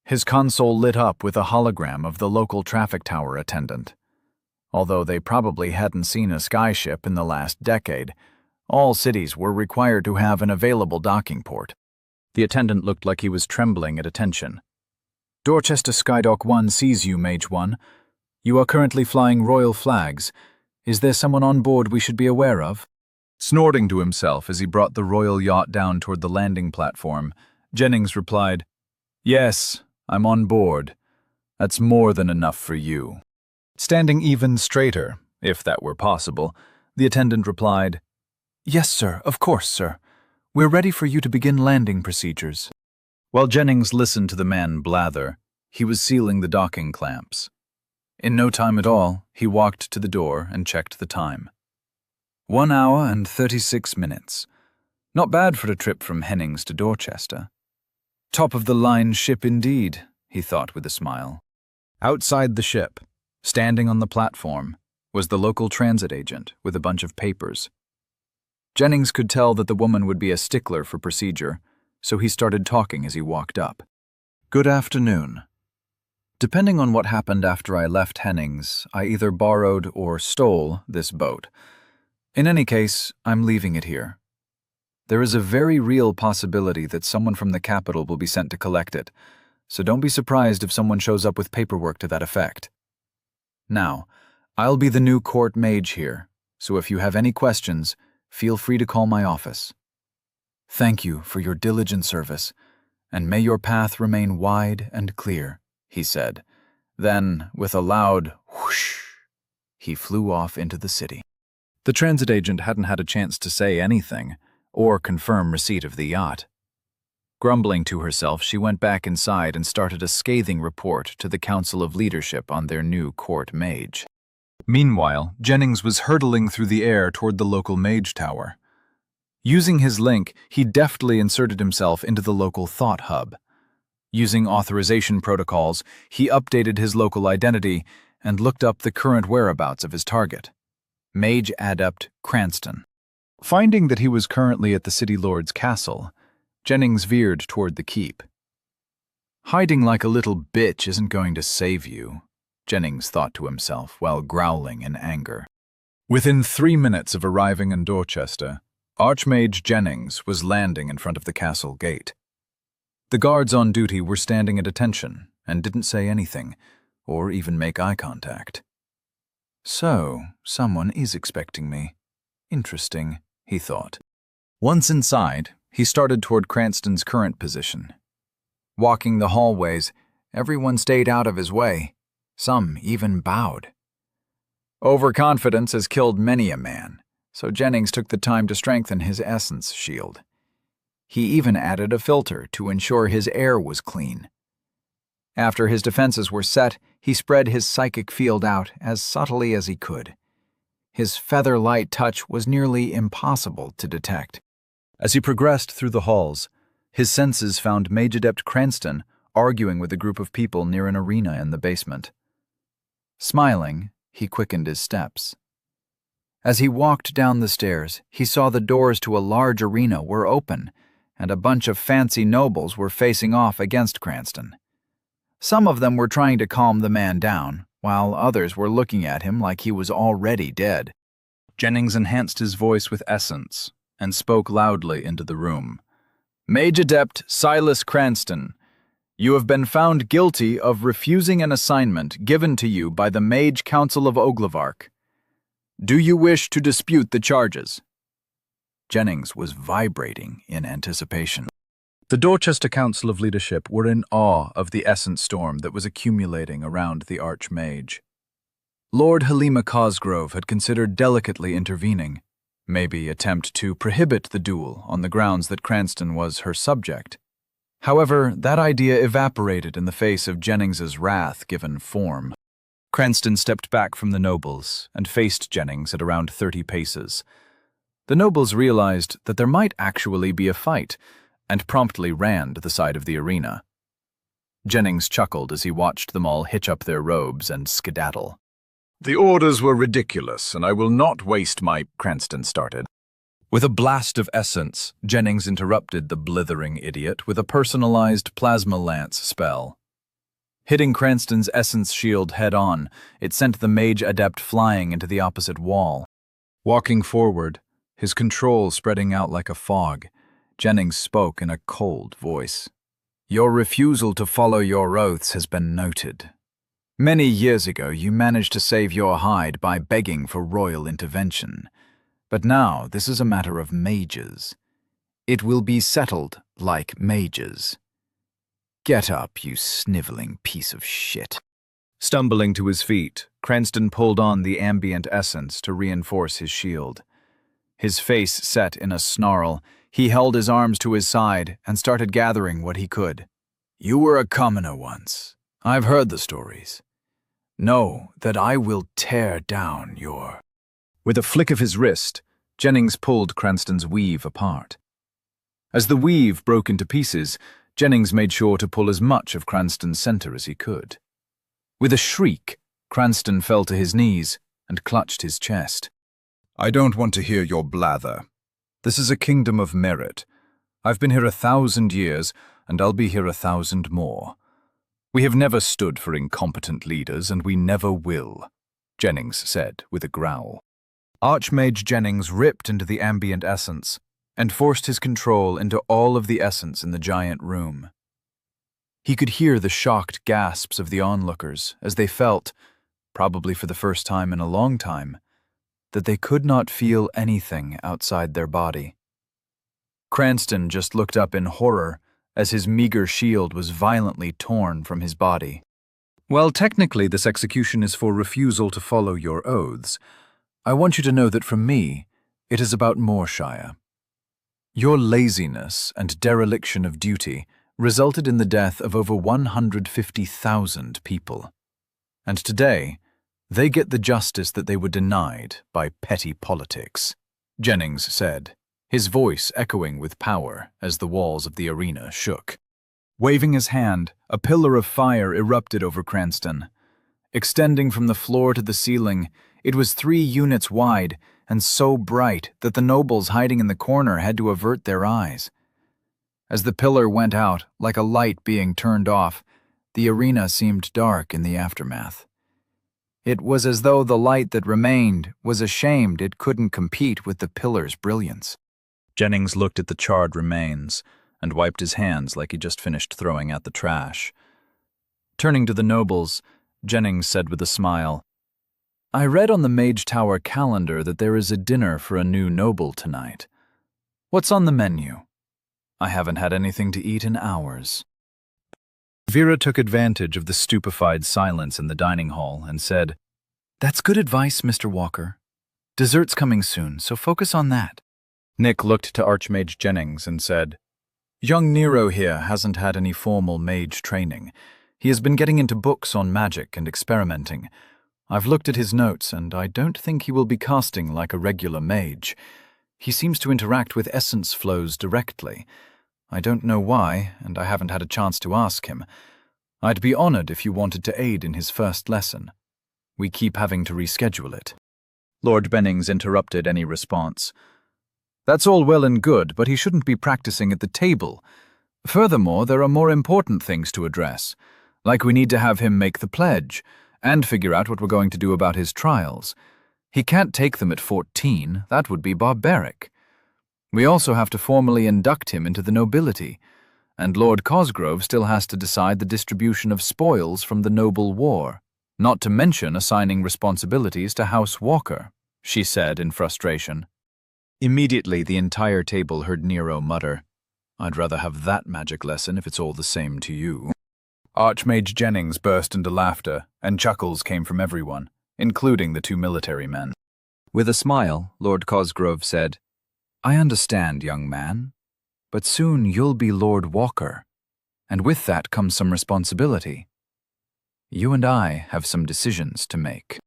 His console lit up with a hologram of the local traffic tower attendant. Although they probably hadn't seen a skyship in the last decade, all cities were required to have an available docking port. The attendant looked like he was trembling at attention. "Dorchester Skydock 1 sees you, Mage 1. You are currently flying royal flags. Is there someone on board we should be aware of?" Snorting to himself as he brought the royal yacht down toward the landing platform, Jennings replied, "Yes, I'm on board. That's more than enough for you." Standing even straighter, if that were possible, the attendant replied, "Yes, sir, of course, sir. We're ready for you to begin landing procedures." While Jennings listened to the man blather, he was sealing the docking clamps. In no time at all, he walked to the door and checked the time. 1 hour and 36 minutes. Not bad for a trip from Hennings to Dorchester. Top-of-the-line ship indeed, he thought with a smile. Outside the ship, standing on the platform, was the local transit agent with a bunch of papers. Jennings could tell that the woman would be a stickler for procedure, so he started talking as he walked up. "Good afternoon. Depending on what happened after I left Hennings, I either borrowed or stole this boat. In any case, I'm leaving it here. There is a very real possibility that someone from the capital will be sent to collect it, so don't be surprised if someone shows up with paperwork to that effect. Now, I'll be the new court mage here, so if you have any questions, feel free to call my office. Thank you for your diligent service, and may your path remain wide and clear," he said. Then, with a loud whoosh, he flew off into the city. The transit agent hadn't had a chance to say anything, or confirm receipt of the yacht. Grumbling to herself, she went back inside and started a scathing report to the Council of Leadership on their new court mage. Meanwhile, Jennings was hurtling through the air toward the local mage tower. Using his link, he deftly inserted himself into the local thought hub. Using authorization protocols, he updated his local identity and looked up the current whereabouts of his target, Mage Adept Cranston. Finding that he was currently at the City Lord's castle, Jennings veered toward the keep. Hiding like a little bitch isn't going to save you, Jennings thought to himself while growling in anger. Within 3 minutes of arriving in Dorchester, Archmage Jennings was landing in front of the castle gate. The guards on duty were standing at attention and didn't say anything, or even make eye contact. So, someone is expecting me. Interesting, he thought. Once inside, he started toward Cranston's current position. Walking the hallways, everyone stayed out of his way. Some even bowed. Overconfidence has killed many a man, so Jennings took the time to strengthen his essence shield. He even added a filter to ensure his air was clean. After his defenses were set, he spread his psychic field out as subtly as he could. His feather-light touch was nearly impossible to detect. As he progressed through the halls, his senses found Mage Adept Cranston arguing with a group of people near an arena in the basement. Smiling, he quickened his steps. As he walked down the stairs, he saw the doors to a large arena were open, and a bunch of fancy nobles were facing off against Cranston. Some of them were trying to calm the man down, while others were looking at him like he was already dead. Jennings enhanced his voice with essence and spoke loudly into the room. Mage Adept Silas Cranston, you have been found guilty of refusing an assignment given to you by the Mage Council of Oglevark. Do you wish to dispute the charges? Jennings was vibrating in anticipation. The Dorchester Council of Leadership were in awe of the essence storm that was accumulating around the Archmage. Lord Halima Cosgrove had considered delicately intervening, maybe attempt to prohibit the duel on the grounds that Cranston was her subject. However, that idea evaporated in the face of Jennings's wrath-given form. Cranston stepped back from the nobles and faced Jennings at around 30 paces. The nobles realized that there might actually be a fight, and promptly ran to the side of the arena. Jennings chuckled as he watched them all hitch up their robes and skedaddle. The orders were ridiculous, and I will not waste my— Cranston started. With a blast of essence, Jennings interrupted the blithering idiot with a personalized plasma lance spell. Hitting Cranston's essence shield head-on, it sent the Mage Adept flying into the opposite wall. Walking forward, his control spreading out like a fog, Jennings spoke in a cold voice. Your refusal to follow your oaths has been noted. Many years ago, you managed to save your hide by begging for royal intervention. But now, this is a matter of mages. It will be settled like mages. Get up, you sniveling piece of shit. Stumbling to his feet, Cranston pulled on the ambient essence to reinforce his shield. His face set in a snarl, he held his arms to his side and started gathering what he could. You were a commoner once. I've heard the stories. Know that I will tear down your— With a flick of his wrist, Jennings pulled Cranston's weave apart. As the weave broke into pieces, Jennings made sure to pull as much of Cranston's center as he could. With a shriek, Cranston fell to his knees and clutched his chest. I don't want to hear your blather. This is a kingdom of merit. I've been here 1,000 years, and I'll be here 1,000 more. We have never stood for incompetent leaders, and we never will, Jennings said with a growl. Archmage Jennings ripped into the ambient essence and forced his control into all of the essence in the giant room. He could hear the shocked gasps of the onlookers as they felt, probably for the first time in a long time, that they could not feel anything outside their body. Cranston just looked up in horror as his meager shield was violently torn from his body. While technically this execution is for refusal to follow your oaths, I want you to know that from me, it is about more, Shia. Your laziness and dereliction of duty resulted in the death of over 150,000 people. And today, they get the justice that they were denied by petty politics, Jennings said, his voice echoing with power as the walls of the arena shook. Waving his hand, a pillar of fire erupted over Cranston. Extending from the floor to the ceiling, it was 3 units wide and so bright that the nobles hiding in the corner had to avert their eyes. As the pillar went out, like a light being turned off, the arena seemed dark in the aftermath. It was as though the light that remained was ashamed it couldn't compete with the pillar's brilliance. Jennings looked at the charred remains and wiped his hands like he just finished throwing out the trash. Turning to the nobles, Jennings said with a smile, I read on the Mage Tower calendar that there is a dinner for a new noble tonight. What's on the menu? I haven't had anything to eat in hours. Vera took advantage of the stupefied silence in the dining hall and said, That's good advice, Mr. Walker. Dessert's coming soon, so focus on that. Nick looked to Archmage Jennings and said, Young Nero here hasn't had any formal mage training. He has been getting into books on magic and experimenting. I've looked at his notes, and I don't think he will be casting like a regular mage. He seems to interact with essence flows directly. I don't know why, and I haven't had a chance to ask him. I'd be honored if you wanted to aid in his first lesson. We keep having to reschedule it. Lord Bennings interrupted any response. That's all well and good, but he shouldn't be practicing at the table. Furthermore, there are more important things to address, like we need to have him make the pledge, and figure out what we're going to do about his trials. He can't take them at 14, that would be barbaric. We also have to formally induct him into the nobility, and Lord Cosgrove still has to decide the distribution of spoils from the noble war, not to mention assigning responsibilities to House Walker, she said in frustration. Immediately the entire table heard Nero mutter, "I'd rather have that magic lesson if it's all the same to you." Archmage Jennings burst into laughter, and chuckles came from everyone, including the 2 military men. With a smile, Lord Cosgrove said, "I understand, young man, but soon you'll be Lord Walker, and with that comes some responsibility. You and I have some decisions to make."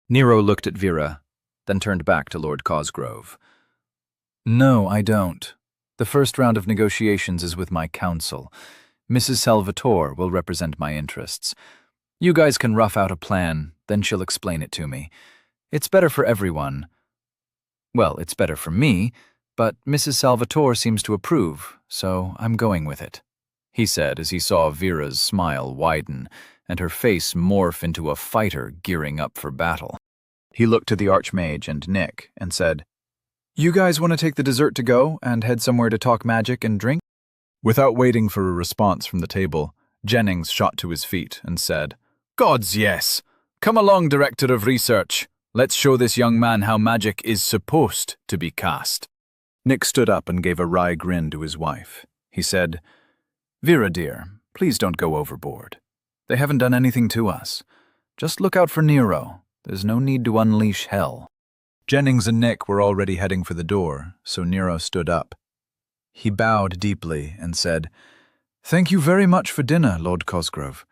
Nero looked at Vera, then turned back to Lord Cosgrove. "No, I don't. The first round of negotiations is with my council. Mrs. Salvatore will represent my interests. You guys can rough out a plan, then she'll explain it to me. It's better for everyone. Well, it's better for me, but Mrs. Salvatore seems to approve, so I'm going with it," he said as he saw Vera's smile widen and her face morph into a fighter gearing up for battle. He looked to the Archmage and Nick and said, "You guys want to take the dessert to go and head somewhere to talk magic and drink?" Without waiting for a response from the table, Jennings shot to his feet and said, "Gods, yes! Come along, Director of Research. Let's show this young man how magic is supposed to be cast." Nick stood up and gave a wry grin to his wife. He said, "Vera, dear, please don't go overboard. They haven't done anything to us. Just look out for Nero. There's no need to unleash hell." Jennings and Nick were already heading for the door, so Nero stood up. He bowed deeply and said, "Thank you very much for dinner, Lord Cosgrove.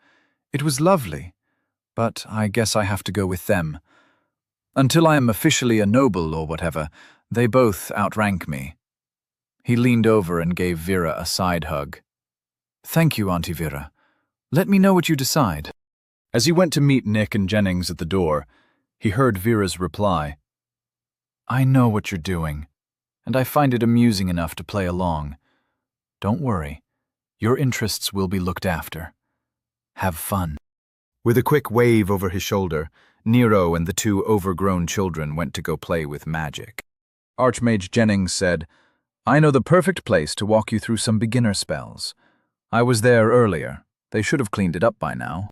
It was lovely, but I guess I have to go with them. Until I am officially a noble or whatever, they both outrank me." He leaned over and gave Vera a side hug. "Thank you, Auntie Vera. Let me know what you decide." As he went to meet Nick and Jennings at the door, he heard Vera's reply, "I know what you're doing, and I find it amusing enough to play along. Don't worry, your interests will be looked after. Have fun." With a quick wave over his shoulder, Nero and the 2 overgrown children went to go play with magic. Archmage Jennings said, "I know the perfect place to walk you through some beginner spells. I was there earlier. They should have cleaned it up by now."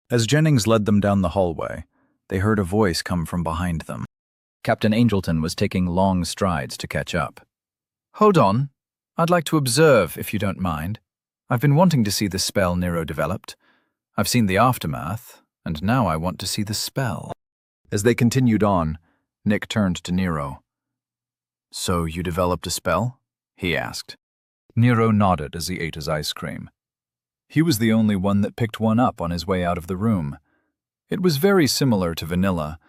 As Jennings led them down the hallway, they heard a voice come from behind them. Captain Angelton was taking long strides to catch up. "Hold on. I'd like to observe, if you don't mind. I've been wanting to see the spell Nero developed. I've seen the aftermath, and now I want to see the spell." As they continued on, Nick turned to Nero. "So you developed a spell?" he asked. Nero nodded as he ate his ice cream. He was the only one that picked one up on his way out of the room. It was very similar to vanilla,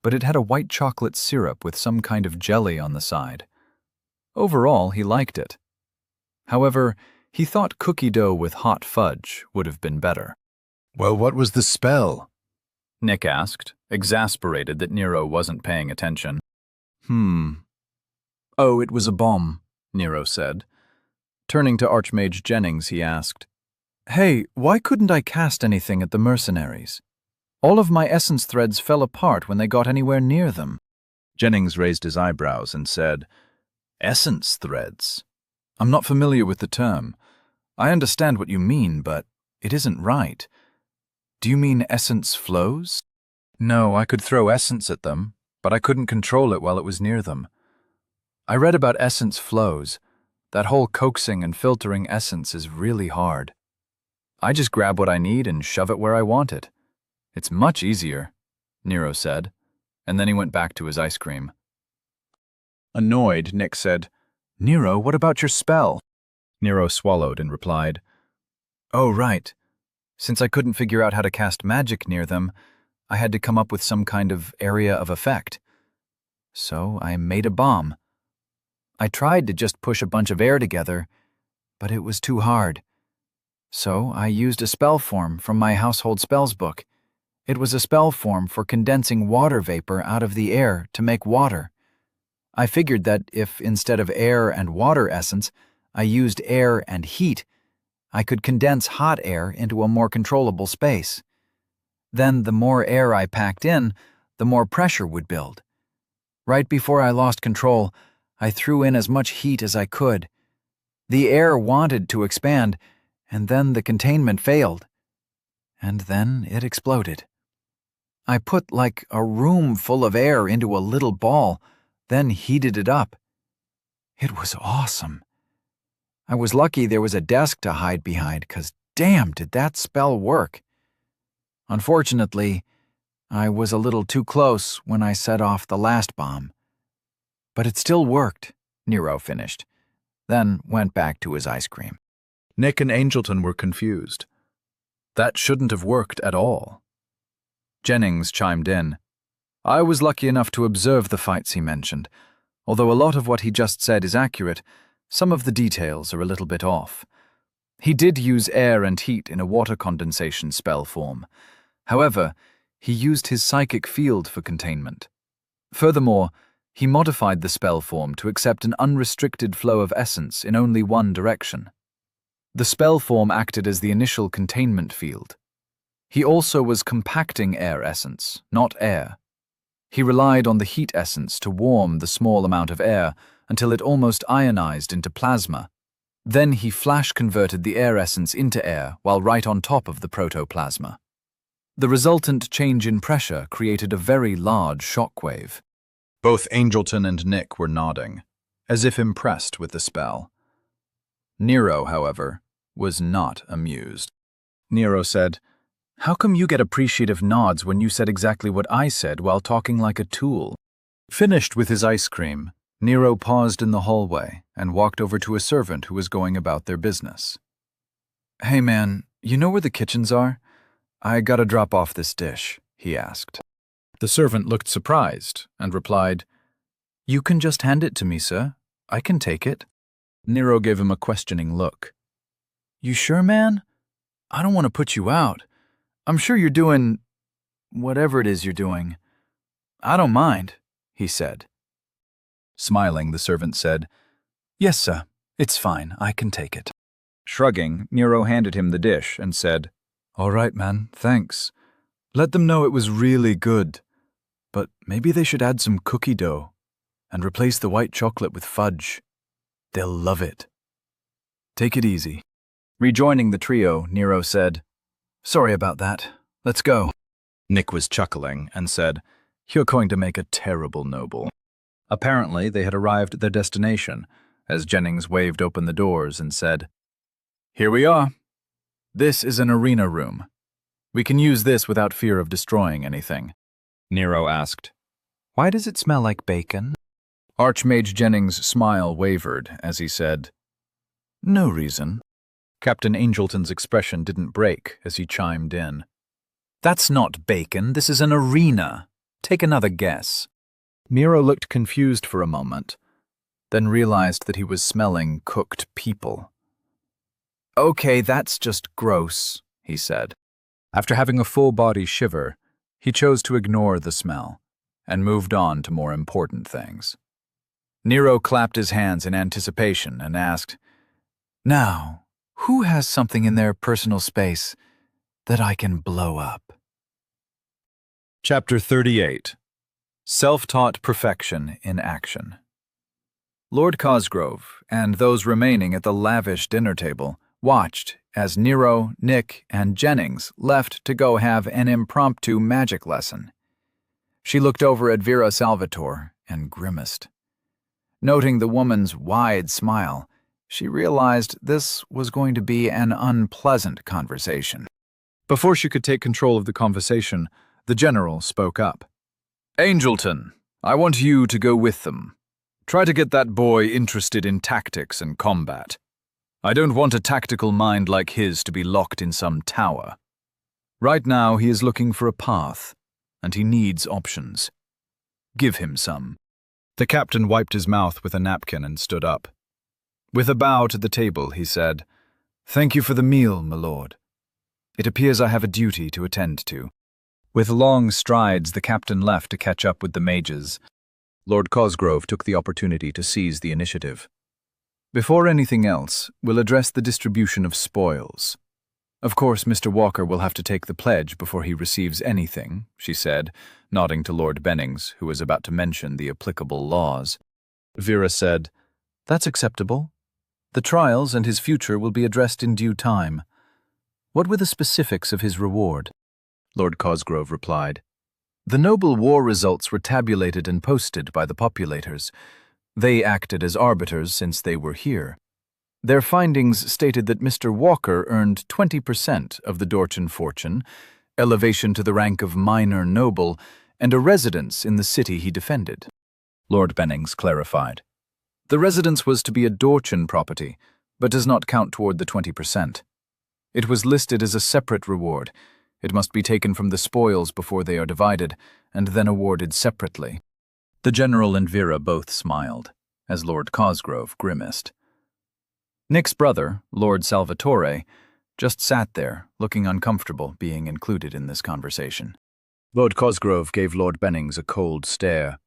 but it had a white chocolate syrup with some kind of jelly on the side. Overall, he liked it. However, he thought cookie dough with hot fudge would have been better. "Well, what was the spell?" Nick asked, exasperated that Nero wasn't paying attention. "Oh, it was a bomb," Nero said. Turning to Archmage Jennings, he asked, "Hey, why couldn't I cast anything at the mercenaries? All of my essence threads fell apart when they got anywhere near them." Jennings raised his eyebrows and said, "Essence threads? I'm not familiar with the term. I understand what you mean, but it isn't right. Do you mean essence flows?" "No, I could throw essence at them, but I couldn't control it while it was near them. I read about essence flows. That whole coaxing and filtering essence is really hard. I just grab what I need and shove it where I want it. It's much easier," Nero said, and then he went back to his ice cream. Annoyed, Nick said, "Nero, what about your spell?" Nero swallowed and replied, "Oh, right. Since I couldn't figure out how to cast magic near them, I had to come up with some kind of area of effect. So I made a bomb. I tried to just push a bunch of air together, but it was too hard. So I used a spell form from my household spells book. It was a spell form for condensing water vapor out of the air to make water. I figured that if instead of air and water essence, I used air and heat, I could condense hot air into a more controllable space. Then the more air I packed in, the more pressure would build. Right before I lost control, I threw in as much heat as I could. The air wanted to expand, and then the containment failed. And then it exploded. I put like a room full of air into a little ball, then heated it up. It was awesome. I was lucky there was a desk to hide behind, 'cause damn, did that spell work. Unfortunately, I was a little too close when I set off the last bomb. But it still worked, Nero finished, then went back to his ice cream. Nick and Angelton were confused. That shouldn't have worked at all. Jennings chimed in. I was lucky enough to observe the fights he mentioned. Although a lot of what he just said is accurate, some of the details are a little bit off. He did use air and heat in a water condensation spell form. However, he used his psychic field for containment. Furthermore, he modified the spell form to accept an unrestricted flow of essence in only one direction. The spell form acted as the initial containment field. He also was compacting air essence, not air. He relied on the heat essence to warm the small amount of air until it almost ionized into plasma. Then he flash-converted the air essence into air while right on top of the protoplasma. The resultant change in pressure created a very large shockwave. Both Angelton and Nick were nodding, as if impressed with the spell. Nero, however, was not amused. Nero said, "How come you get appreciative nods when you said exactly what I said while talking like a tool?" Finished with his ice cream, Nero paused in the hallway and walked over to a servant who was going about their business. Hey man, you know where the kitchens are? I gotta drop off this dish, he asked. The servant looked surprised and replied, You can just hand it to me, sir. I can take it. Nero gave him a questioning look. You sure, man? I don't want to put you out. I'm sure you're doing whatever it is you're doing. I don't mind, he said. Smiling, the servant said, Yes, sir. It's fine. I can take it. Shrugging, Nero handed him the dish and said, All right, man. Thanks. Let them know it was really good. But maybe they should add some cookie dough and replace the white chocolate with fudge. They'll love it. Take it easy. Rejoining the trio, Nero said, Sorry about that. Let's go. Nick was chuckling and said, You're going to make a terrible noble. Apparently, they had arrived at their destination, as Jennings waved open the doors and said, Here we are. This is an arena room. We can use this without fear of destroying anything. Nero asked, Why does it smell like bacon? Archmage Jennings' smile wavered as he said, No reason. Captain Angelton's expression didn't break as he chimed in. That's not bacon. This is an arena. Take another guess. Nero looked confused for a moment, then realized that he was smelling cooked people. Okay, that's just gross, he said. After having a full-body shiver, he chose to ignore the smell and moved on to more important things. Nero clapped his hands in anticipation and asked, Now, who has something in their personal space that I can blow up? Chapter 38. Self-taught perfection in action. Lord Cosgrove and those remaining at the lavish dinner table watched as Nero, Nick, and Jennings left to go have an impromptu magic lesson. She looked over at Vera Salvatore and grimaced. Noting the woman's wide smile, she realized this was going to be an unpleasant conversation. Before she could take control of the conversation, the general spoke up. Angelton, I want you to go with them. Try to get that boy interested in tactics and combat. I don't want a tactical mind like his to be locked in some tower. Right now he is looking for a path, and he needs options. Give him some. The captain wiped his mouth with a napkin and stood up. With a bow to the table, he said, Thank you for the meal, my lord. It appears I have a duty to attend to. With long strides, the captain left to catch up with the mages. Lord Cosgrove took the opportunity to seize the initiative. Before anything else, we'll address the distribution of spoils. Of course, Mr. Walker will have to take the pledge before he receives anything, she said, nodding to Lord Bennings, who was about to mention the applicable laws. Vera said, "That's acceptable. The trials and his future will be addressed in due time. What were the specifics of his reward?" Lord Cosgrove replied, "The noble war results were tabulated and posted by the populators. They acted as arbiters since they were here. Their findings stated that Mr. Walker earned 20% of the Dorchen fortune, elevation to the rank of minor noble, and a residence in the city he defended." Lord Bennings clarified. "The residence was to be a Dorchen property, but does not count toward the 20%. It was listed as a separate reward. It must be taken from the spoils before they are divided, and then awarded separately." The General and Vera both smiled, as Lord Cosgrove grimaced. Nick's brother, Lord Salvatore, just sat there, looking uncomfortable being included in this conversation. Lord Cosgrove gave Lord Bennings a cold stare.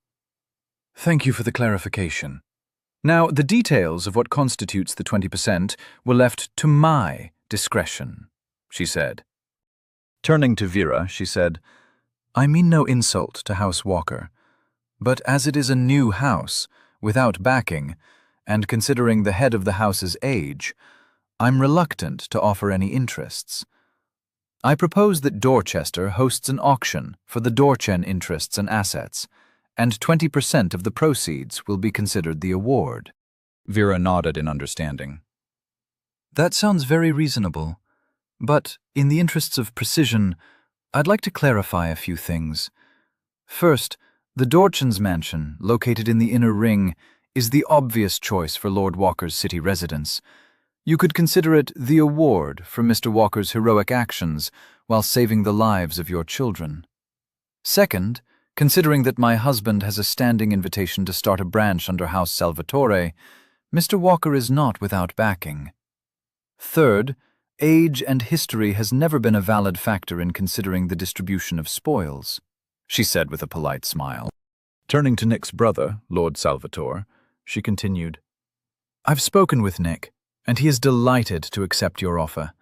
"Thank you for the clarification. Now, the details of what constitutes the 20% were left to my discretion," she said. Turning to Vera, she said, "I mean no insult to House Walker, but as it is a new house, without backing, and considering the head of the house's age, I'm reluctant to offer any interests. I propose that Dorchester hosts an auction for the Dorchen interests and assets, and 20% of the proceeds will be considered the award." Vera nodded in understanding. "That sounds very reasonable, but in the interests of precision, I'd like to clarify a few things. First, the Dorchen's mansion, located in the inner ring, is the obvious choice for Lord Walker's city residence. You could consider it the award for Mr. Walker's heroic actions while saving the lives of your children. Second, considering that my husband has a standing invitation to start a branch under House Salvatore, Mr. Walker is not without backing. Third, age and history has never been a valid factor in considering the distribution of spoils," she said with a polite smile. Turning to Nick's brother, Lord Salvatore, she continued, "I've spoken with Nick, and he is delighted to accept your offer.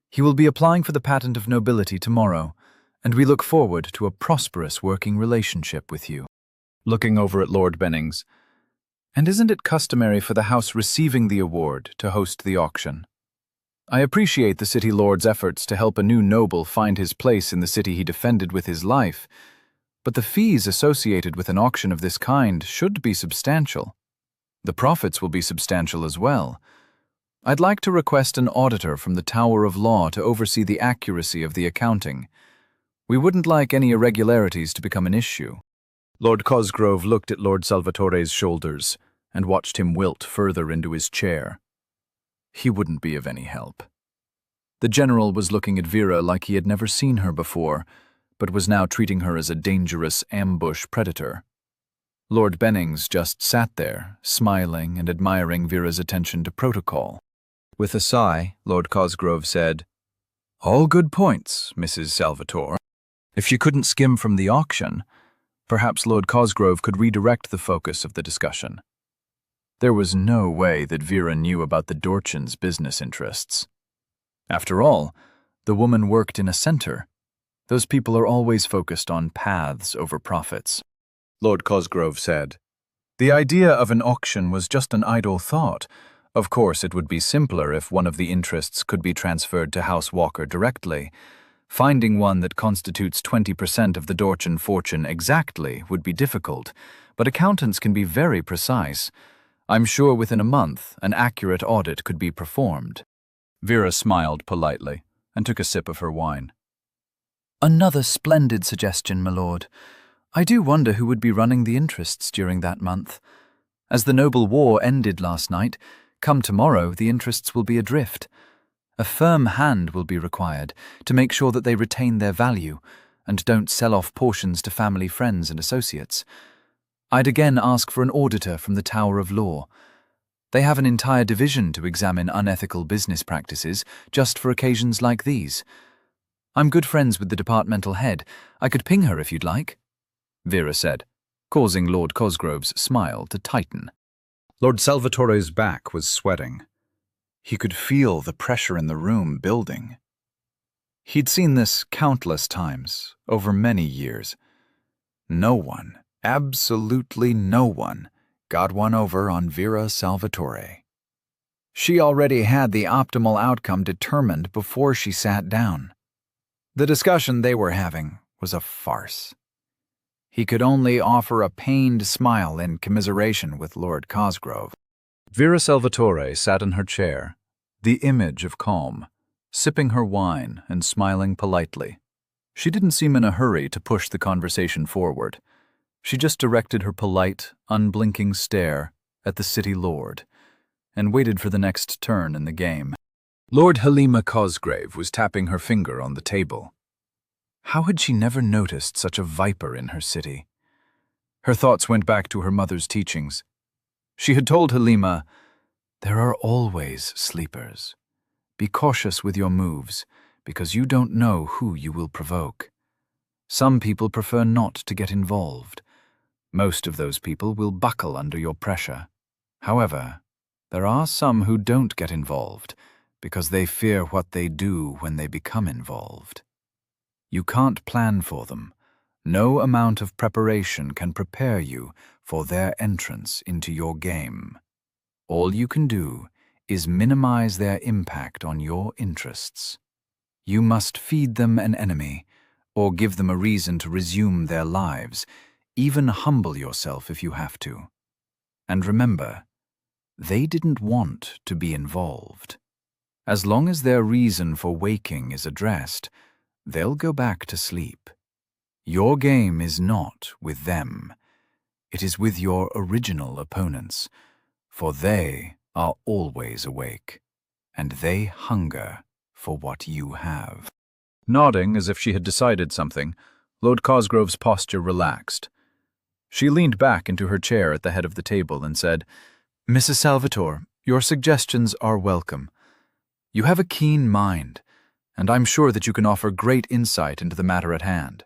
He will be applying for the patent of nobility tomorrow, and we look forward to a prosperous working relationship with you." Looking over at Lord Bennings, "And isn't it customary for the house receiving the award to host the auction? I appreciate the city lord's efforts to help a new noble find his place in the city he defended with his life, but the fees associated with an auction of this kind should be substantial. The profits will be substantial as well. I'd like to request an auditor from the Tower of Law to oversee the accuracy of the accounting. We wouldn't like any irregularities to become an issue." Lord Cosgrove looked at Lord Salvatore's shoulders and watched him wilt further into his chair. He wouldn't be of any help. The General was looking at Vera like he had never seen her before, but was now treating her as a dangerous ambush predator. Lord Bennings just sat there, smiling and admiring Vera's attention to protocol. With a sigh, Lord Cosgrove said, "All good points, Mrs. Salvatore. If she couldn't skim from the auction, perhaps Lord Cosgrove could redirect the focus of the discussion." There was no way that Vera knew about the Dorchen's business interests. After all, the woman worked in a center. Those people are always focused on paths over profits. Lord Cosgrove said, "The idea of an auction was just an idle thought. Of course, it would be simpler if one of the interests could be transferred to House Walker directly. Finding one that constitutes 20% of the Dorchen fortune exactly would be difficult, but accountants can be very precise. I'm sure within a month an accurate audit could be performed." Vera smiled politely and took a sip of her wine. "Another splendid suggestion, my lord. I do wonder who would be running the interests during that month. As the noble war ended last night, come tomorrow the interests will be adrift. A firm hand will be required to make sure that they retain their value and don't sell off portions to family, friends, and associates. I'd again ask for an auditor from the Tower of Law. They have an entire division to examine unethical business practices just for occasions like these. I'm good friends with the departmental head. I could ping her if you'd like," Vera said, causing Lord Cosgrove's smile to tighten. Lord Salvatore's back was sweating. He could feel the pressure in the room building. He'd seen this countless times, over many years. No one, absolutely no one, got one over on Vera Salvatore. She already had the optimal outcome determined before she sat down. The discussion they were having was a farce. He could only offer a pained smile in commiseration with Lord Cosgrove. Vera Salvatore sat in her chair, the image of calm, sipping her wine and smiling politely. She didn't seem in a hurry to push the conversation forward. She just directed her polite, unblinking stare at the city lord and waited for the next turn in the game. Lord Halima Cosgrave was tapping her finger on the table. How had she never noticed such a viper in her city? Her thoughts went back to her mother's teachings. She had told Halima, "There are always sleepers. Be cautious with your moves, because you don't know who you will provoke. Some people prefer not to get involved. Most of those people will buckle under your pressure. However, there are some who don't get involved because they fear what they do when they become involved. You can't plan for them. No amount of preparation can prepare you for their entrance into your game. All you can do is minimize their impact on your interests. You must feed them an enemy, or give them a reason to resume their lives, even humble yourself if you have to. And remember, they didn't want to be involved. As long as their reason for waking is addressed, they'll go back to sleep. Your game is not with them. It is with your original opponents, for they are always awake, and they hunger for what you have." Nodding as if she had decided something, Lord Cosgrove's posture relaxed. She leaned back into her chair at the head of the table and said, "Mrs. Salvatore, your suggestions are welcome. You have a keen mind, and I'm sure that you can offer great insight into the matter at hand.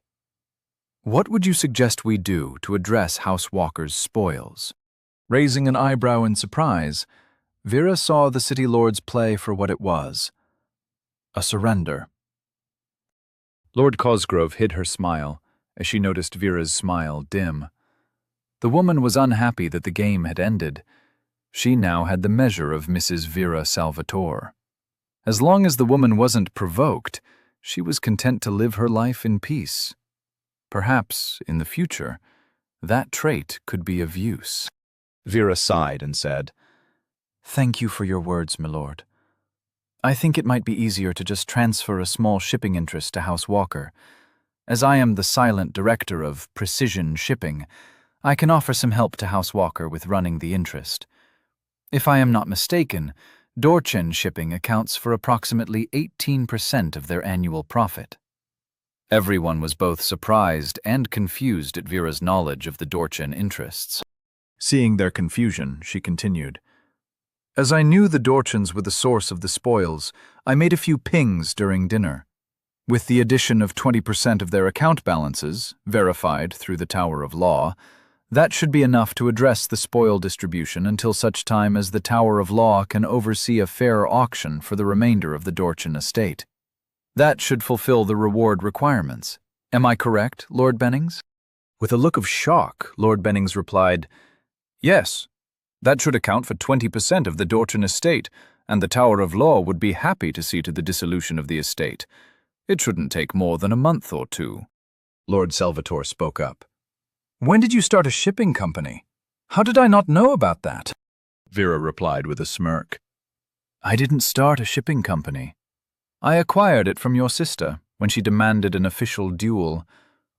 What would you suggest we do to address House Walker's spoils?" Raising an eyebrow in surprise, Vera saw the city lord's play for what it was: a surrender. Lord Cosgrove hid her smile as she noticed Vera's smile dim. The woman was unhappy that the game had ended. She now had the measure of Mrs. Vera Salvatore. As long as the woman wasn't provoked, she was content to live her life in peace. Perhaps, in the future, that trait could be of use. Vera sighed and said, "Thank you for your words, my lord. I think it might be easier to just transfer a small shipping interest to House Walker. As I am the silent director of Precision Shipping, I can offer some help to House Walker with running the interest. If I am not mistaken, Dorchen Shipping accounts for approximately 18% of their annual profit." Everyone was both surprised and confused at Vera's knowledge of the Dorchen interests. Seeing their confusion, she continued, "As I knew the Dorchens were the source of the spoils, I made a few pings during dinner. With the addition of 20% of their account balances, verified through the Tower of Law, that should be enough to address the spoil distribution until such time as the Tower of Law can oversee a fair auction for the remainder of the Dorchen estate. That should fulfill the reward requirements. Am I correct, Lord Bennings?" With a look of shock, Lord Bennings replied, "Yes, that should account for 20% of the Dorchen estate, and the Tower of Law would be happy to see to the dissolution of the estate. It shouldn't take more than a month or two." Lord Salvatore spoke up. "When did you start a shipping company? How did I not know about that?" Vera replied with a smirk. "I didn't start a shipping company. I acquired it from your sister when she demanded an official duel.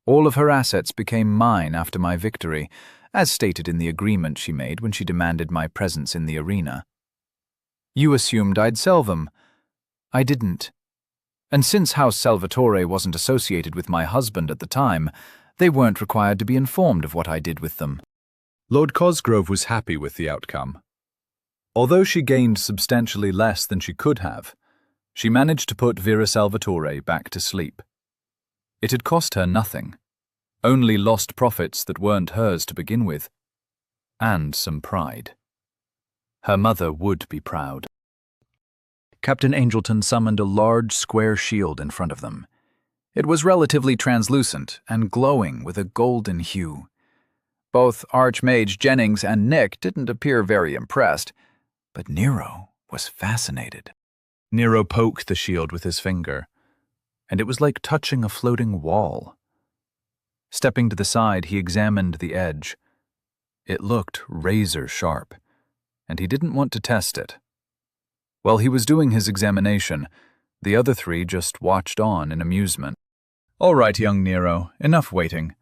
All of her assets became mine after my victory, as stated in the agreement she made when she demanded my presence in the arena. You assumed I'd sell them. I didn't. And since House Salvatore wasn't associated with my husband at the time, they weren't required to be informed of what I did with them." Lord Cosgrove was happy with the outcome. Although she gained substantially less than she could have, she managed to put Vera Salvatore back to sleep. It had cost her nothing, only lost profits that weren't hers to begin with, and some pride. Her mother would be proud. Captain Angelton summoned a large square shield in front of them. It was relatively translucent and glowing with a golden hue. Both Archmage Jennings and Nick didn't appear very impressed, but Nero was fascinated. Nero poked the shield with his finger, and it was like touching a floating wall. Stepping to the side, he examined the edge. It looked razor sharp, and he didn't want to test it. While he was doing his examination, the other three just watched on in amusement. "All right, young Nero, enough waiting.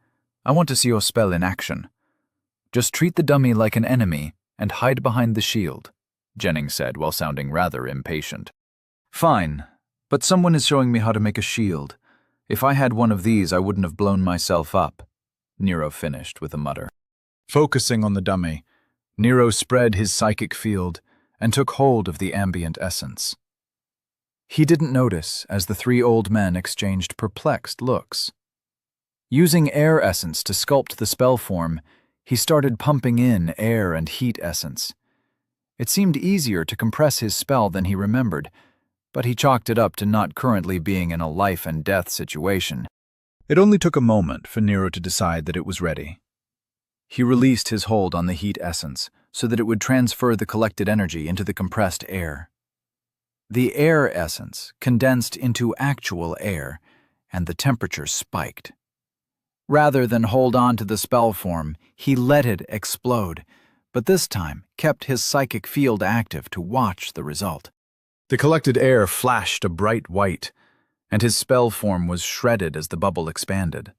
I want to see your spell in action. Just treat the dummy like an enemy and hide behind the shield," Jennings said while sounding rather impatient. "Fine, but someone is showing me how to make a shield. If I had one of these, I wouldn't have blown myself up," Nero finished with a mutter. Focusing on the dummy, Nero spread his psychic field and took hold of the ambient essence. He didn't notice as the three old men exchanged perplexed looks. Using air essence to sculpt the spell form, he started pumping in air and heat essence. It seemed easier to compress his spell than he remembered, but he chalked it up to not currently being in a life-and-death situation. It only took a moment for Nero to decide that it was ready. He released his hold on the heat essence so that it would transfer the collected energy into the compressed air. The air essence condensed into actual air, and the temperature spiked. Rather than hold on to the spell form, he let it explode, but this time kept his psychic field active to watch the result. The collected air flashed a bright white, and his spell form was shredded as the bubble expanded.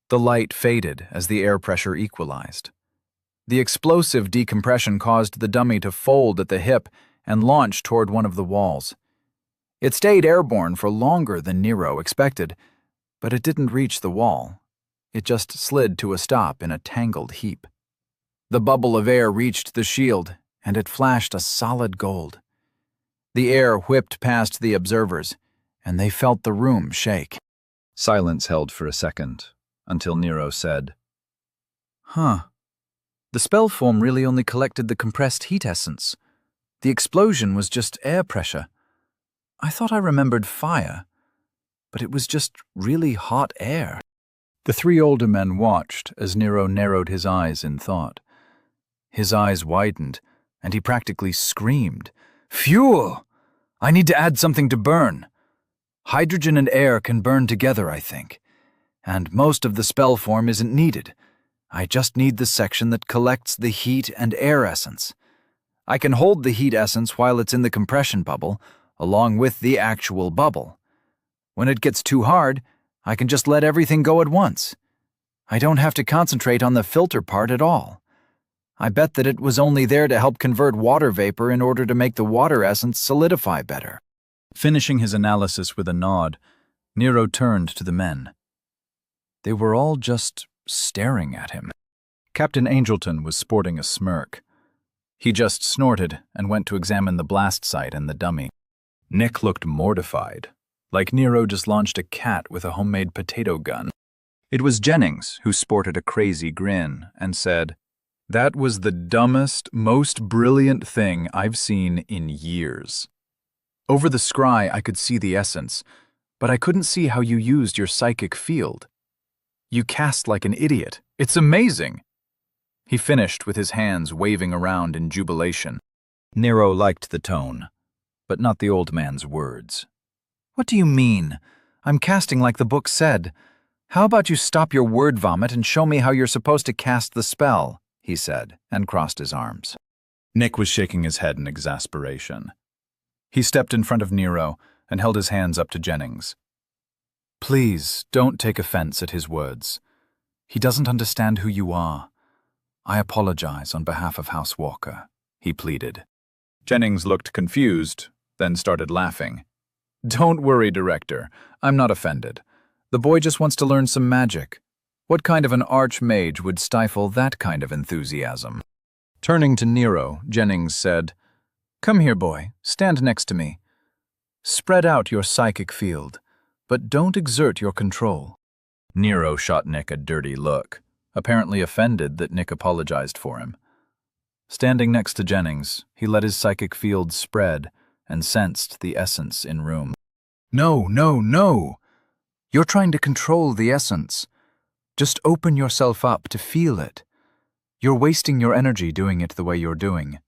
The light faded as the air pressure equalized. The explosive decompression caused the dummy to fold at the hip and launch toward one of the walls. It stayed airborne for longer than Nero expected, but it didn't reach the wall. It just slid to a stop in a tangled heap. The bubble of air reached the shield, and it flashed a solid gold. The air whipped past the observers, and they felt the room shake. Silence held for a second, until Nero said, "Huh. The spell form really only collected the compressed heat essence. The explosion was just air pressure. I thought I remembered fire, but it was just really hot air." The three older men watched as Nero narrowed his eyes in thought. His eyes widened, and he practically screamed, "Fuel! I need to add something to burn. Hydrogen and air can burn together, I think. And most of the spell form isn't needed. I just need the section that collects the heat and air essence. I can hold the heat essence while it's in the compression bubble, along with the actual bubble. When it gets too hard, I can just let everything go at once. I don't have to concentrate on the filter part at all. I bet that it was only there to help convert water vapor in order to make the water essence solidify better." Finishing his analysis with a nod, Nero turned to the men. They were all just staring at him. Captain Angelton was sporting a smirk. He just snorted and went to examine the blast site and the dummy. Nick looked mortified, like Nero just launched a cat with a homemade potato gun. It was Jennings who sported a crazy grin and said, "That was the dumbest, most brilliant thing I've seen in years. Over the scry I could see the essence, but I couldn't see how you used your psychic field. You cast like an idiot. It's amazing." He finished with his hands waving around in jubilation. Nero liked the tone, but not the old man's words. "What do you mean? I'm casting like the book said. How about you stop your word vomit and show me how you're supposed to cast the spell?" he said, and crossed his arms. Nick was shaking his head in exasperation. He stepped in front of Nero and held his hands up to Jennings. "Please, don't take offense at his words. He doesn't understand who you are. I apologize on behalf of House Walker," he pleaded. Jennings looked confused, then started laughing. "Don't worry, Director. I'm not offended. The boy just wants to learn some magic. What kind of an archmage would stifle that kind of enthusiasm?" Turning to Nero, Jennings said, "Come here, boy. Stand next to me. Spread out your psychic field, but don't exert your control." Nero shot Nick a dirty look, apparently offended that Nick apologized for him. Standing next to Jennings, he let his psychic field spread and sensed the essence in room. No, no, no! You're trying to control the essence. Just open yourself up to feel it. You're wasting your energy doing it the way you're doing.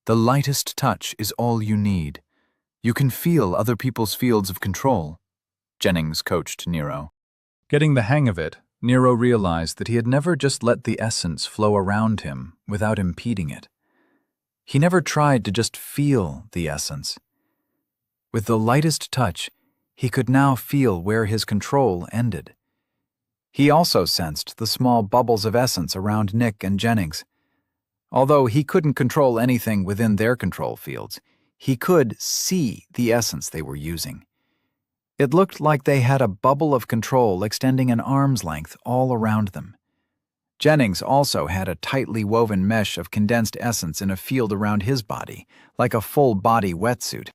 The lightest touch is all you need. You can feel other people's fields of control, Jennings coached Nero. Getting the hang of it, Nero realized that he had never just let the essence flow around him without impeding it. He never tried to just feel the essence. With the lightest touch, he could now feel where his control ended. He also sensed the small bubbles of essence around Nick and Jennings. Although he couldn't control anything within their control fields, he could see the essence they were using. It looked like they had a bubble of control extending an arm's length all around them. Jennings also had a tightly woven mesh of condensed essence in a field around his body, like a full-body wetsuit.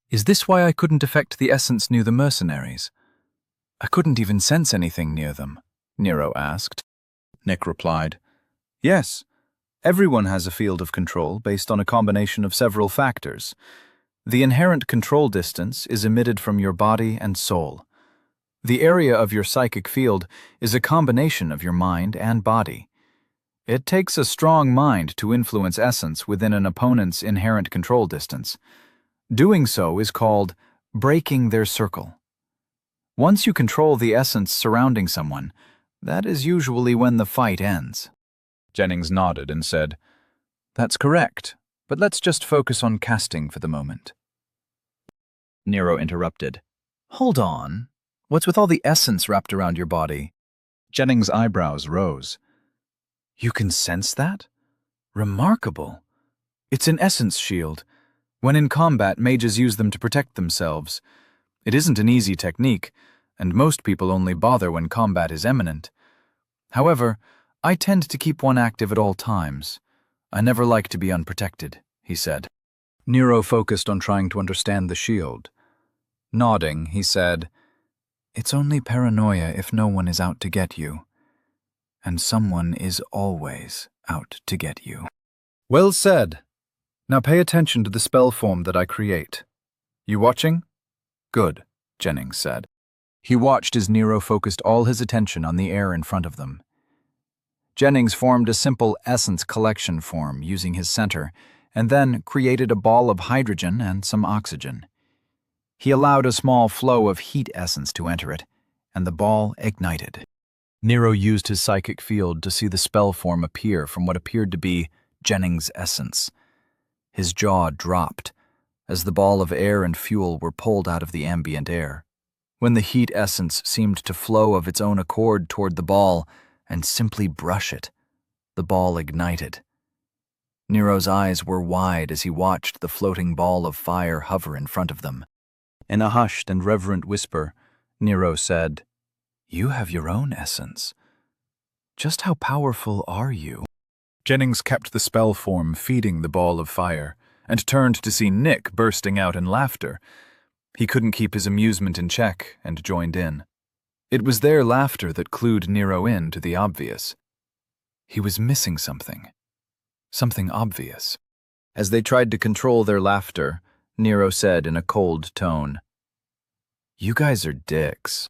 Is this why I couldn't affect the essence near the mercenaries? I couldn't even sense anything near them, Nero asked. Nick replied, "Yes, everyone has a field of control based on a combination of several factors. The inherent control distance is emitted from your body and soul. The area of your psychic field is a combination of your mind and body. It takes a strong mind to influence essence within an opponent's inherent control distance. Doing so is called breaking their circle. Once you control the essence surrounding someone, that is usually when the fight ends." Jennings nodded and said, "That's correct, but let's just focus on casting for the moment." Nero interrupted. "Hold on. What's with all the essence wrapped around your body?" Jennings' eyebrows rose. "You can sense that? Remarkable. It's an essence shield. When in combat, mages use them to protect themselves. It isn't an easy technique, and most people only bother when combat is imminent. However, I tend to keep one active at all times. I never like to be unprotected," he said. Nero focused on trying to understand the shield. Nodding, he said, "It's only paranoia if no one is out to get you. And someone is always out to get you." "Well said. Now pay attention to the spell form that I create. You watching?" "Good," Jennings said. He watched as Nero focused all his attention on the air in front of them. Jennings formed a simple essence collection form using his center, and then created a ball of hydrogen and some oxygen. He allowed a small flow of heat essence to enter it, and the ball ignited. Nero used his psychic field to see the spell form appear from what appeared to be Jennings' essence. His jaw dropped as the ball of air and fuel were pulled out of the ambient air. When the heat essence seemed to flow of its own accord toward the ball and simply brush it, the ball ignited. Nero's eyes were wide as he watched the floating ball of fire hover in front of them. In a hushed and reverent whisper, Nero said, "You have your own essence. Just how powerful are you?" Jennings kept the spell form feeding the ball of fire, and turned to see Nick bursting out in laughter. He couldn't keep his amusement in check and joined in. It was their laughter that clued Nero in to the obvious. He was missing something. Something obvious. As they tried to control their laughter, Nero said in a cold tone, "You guys are dicks."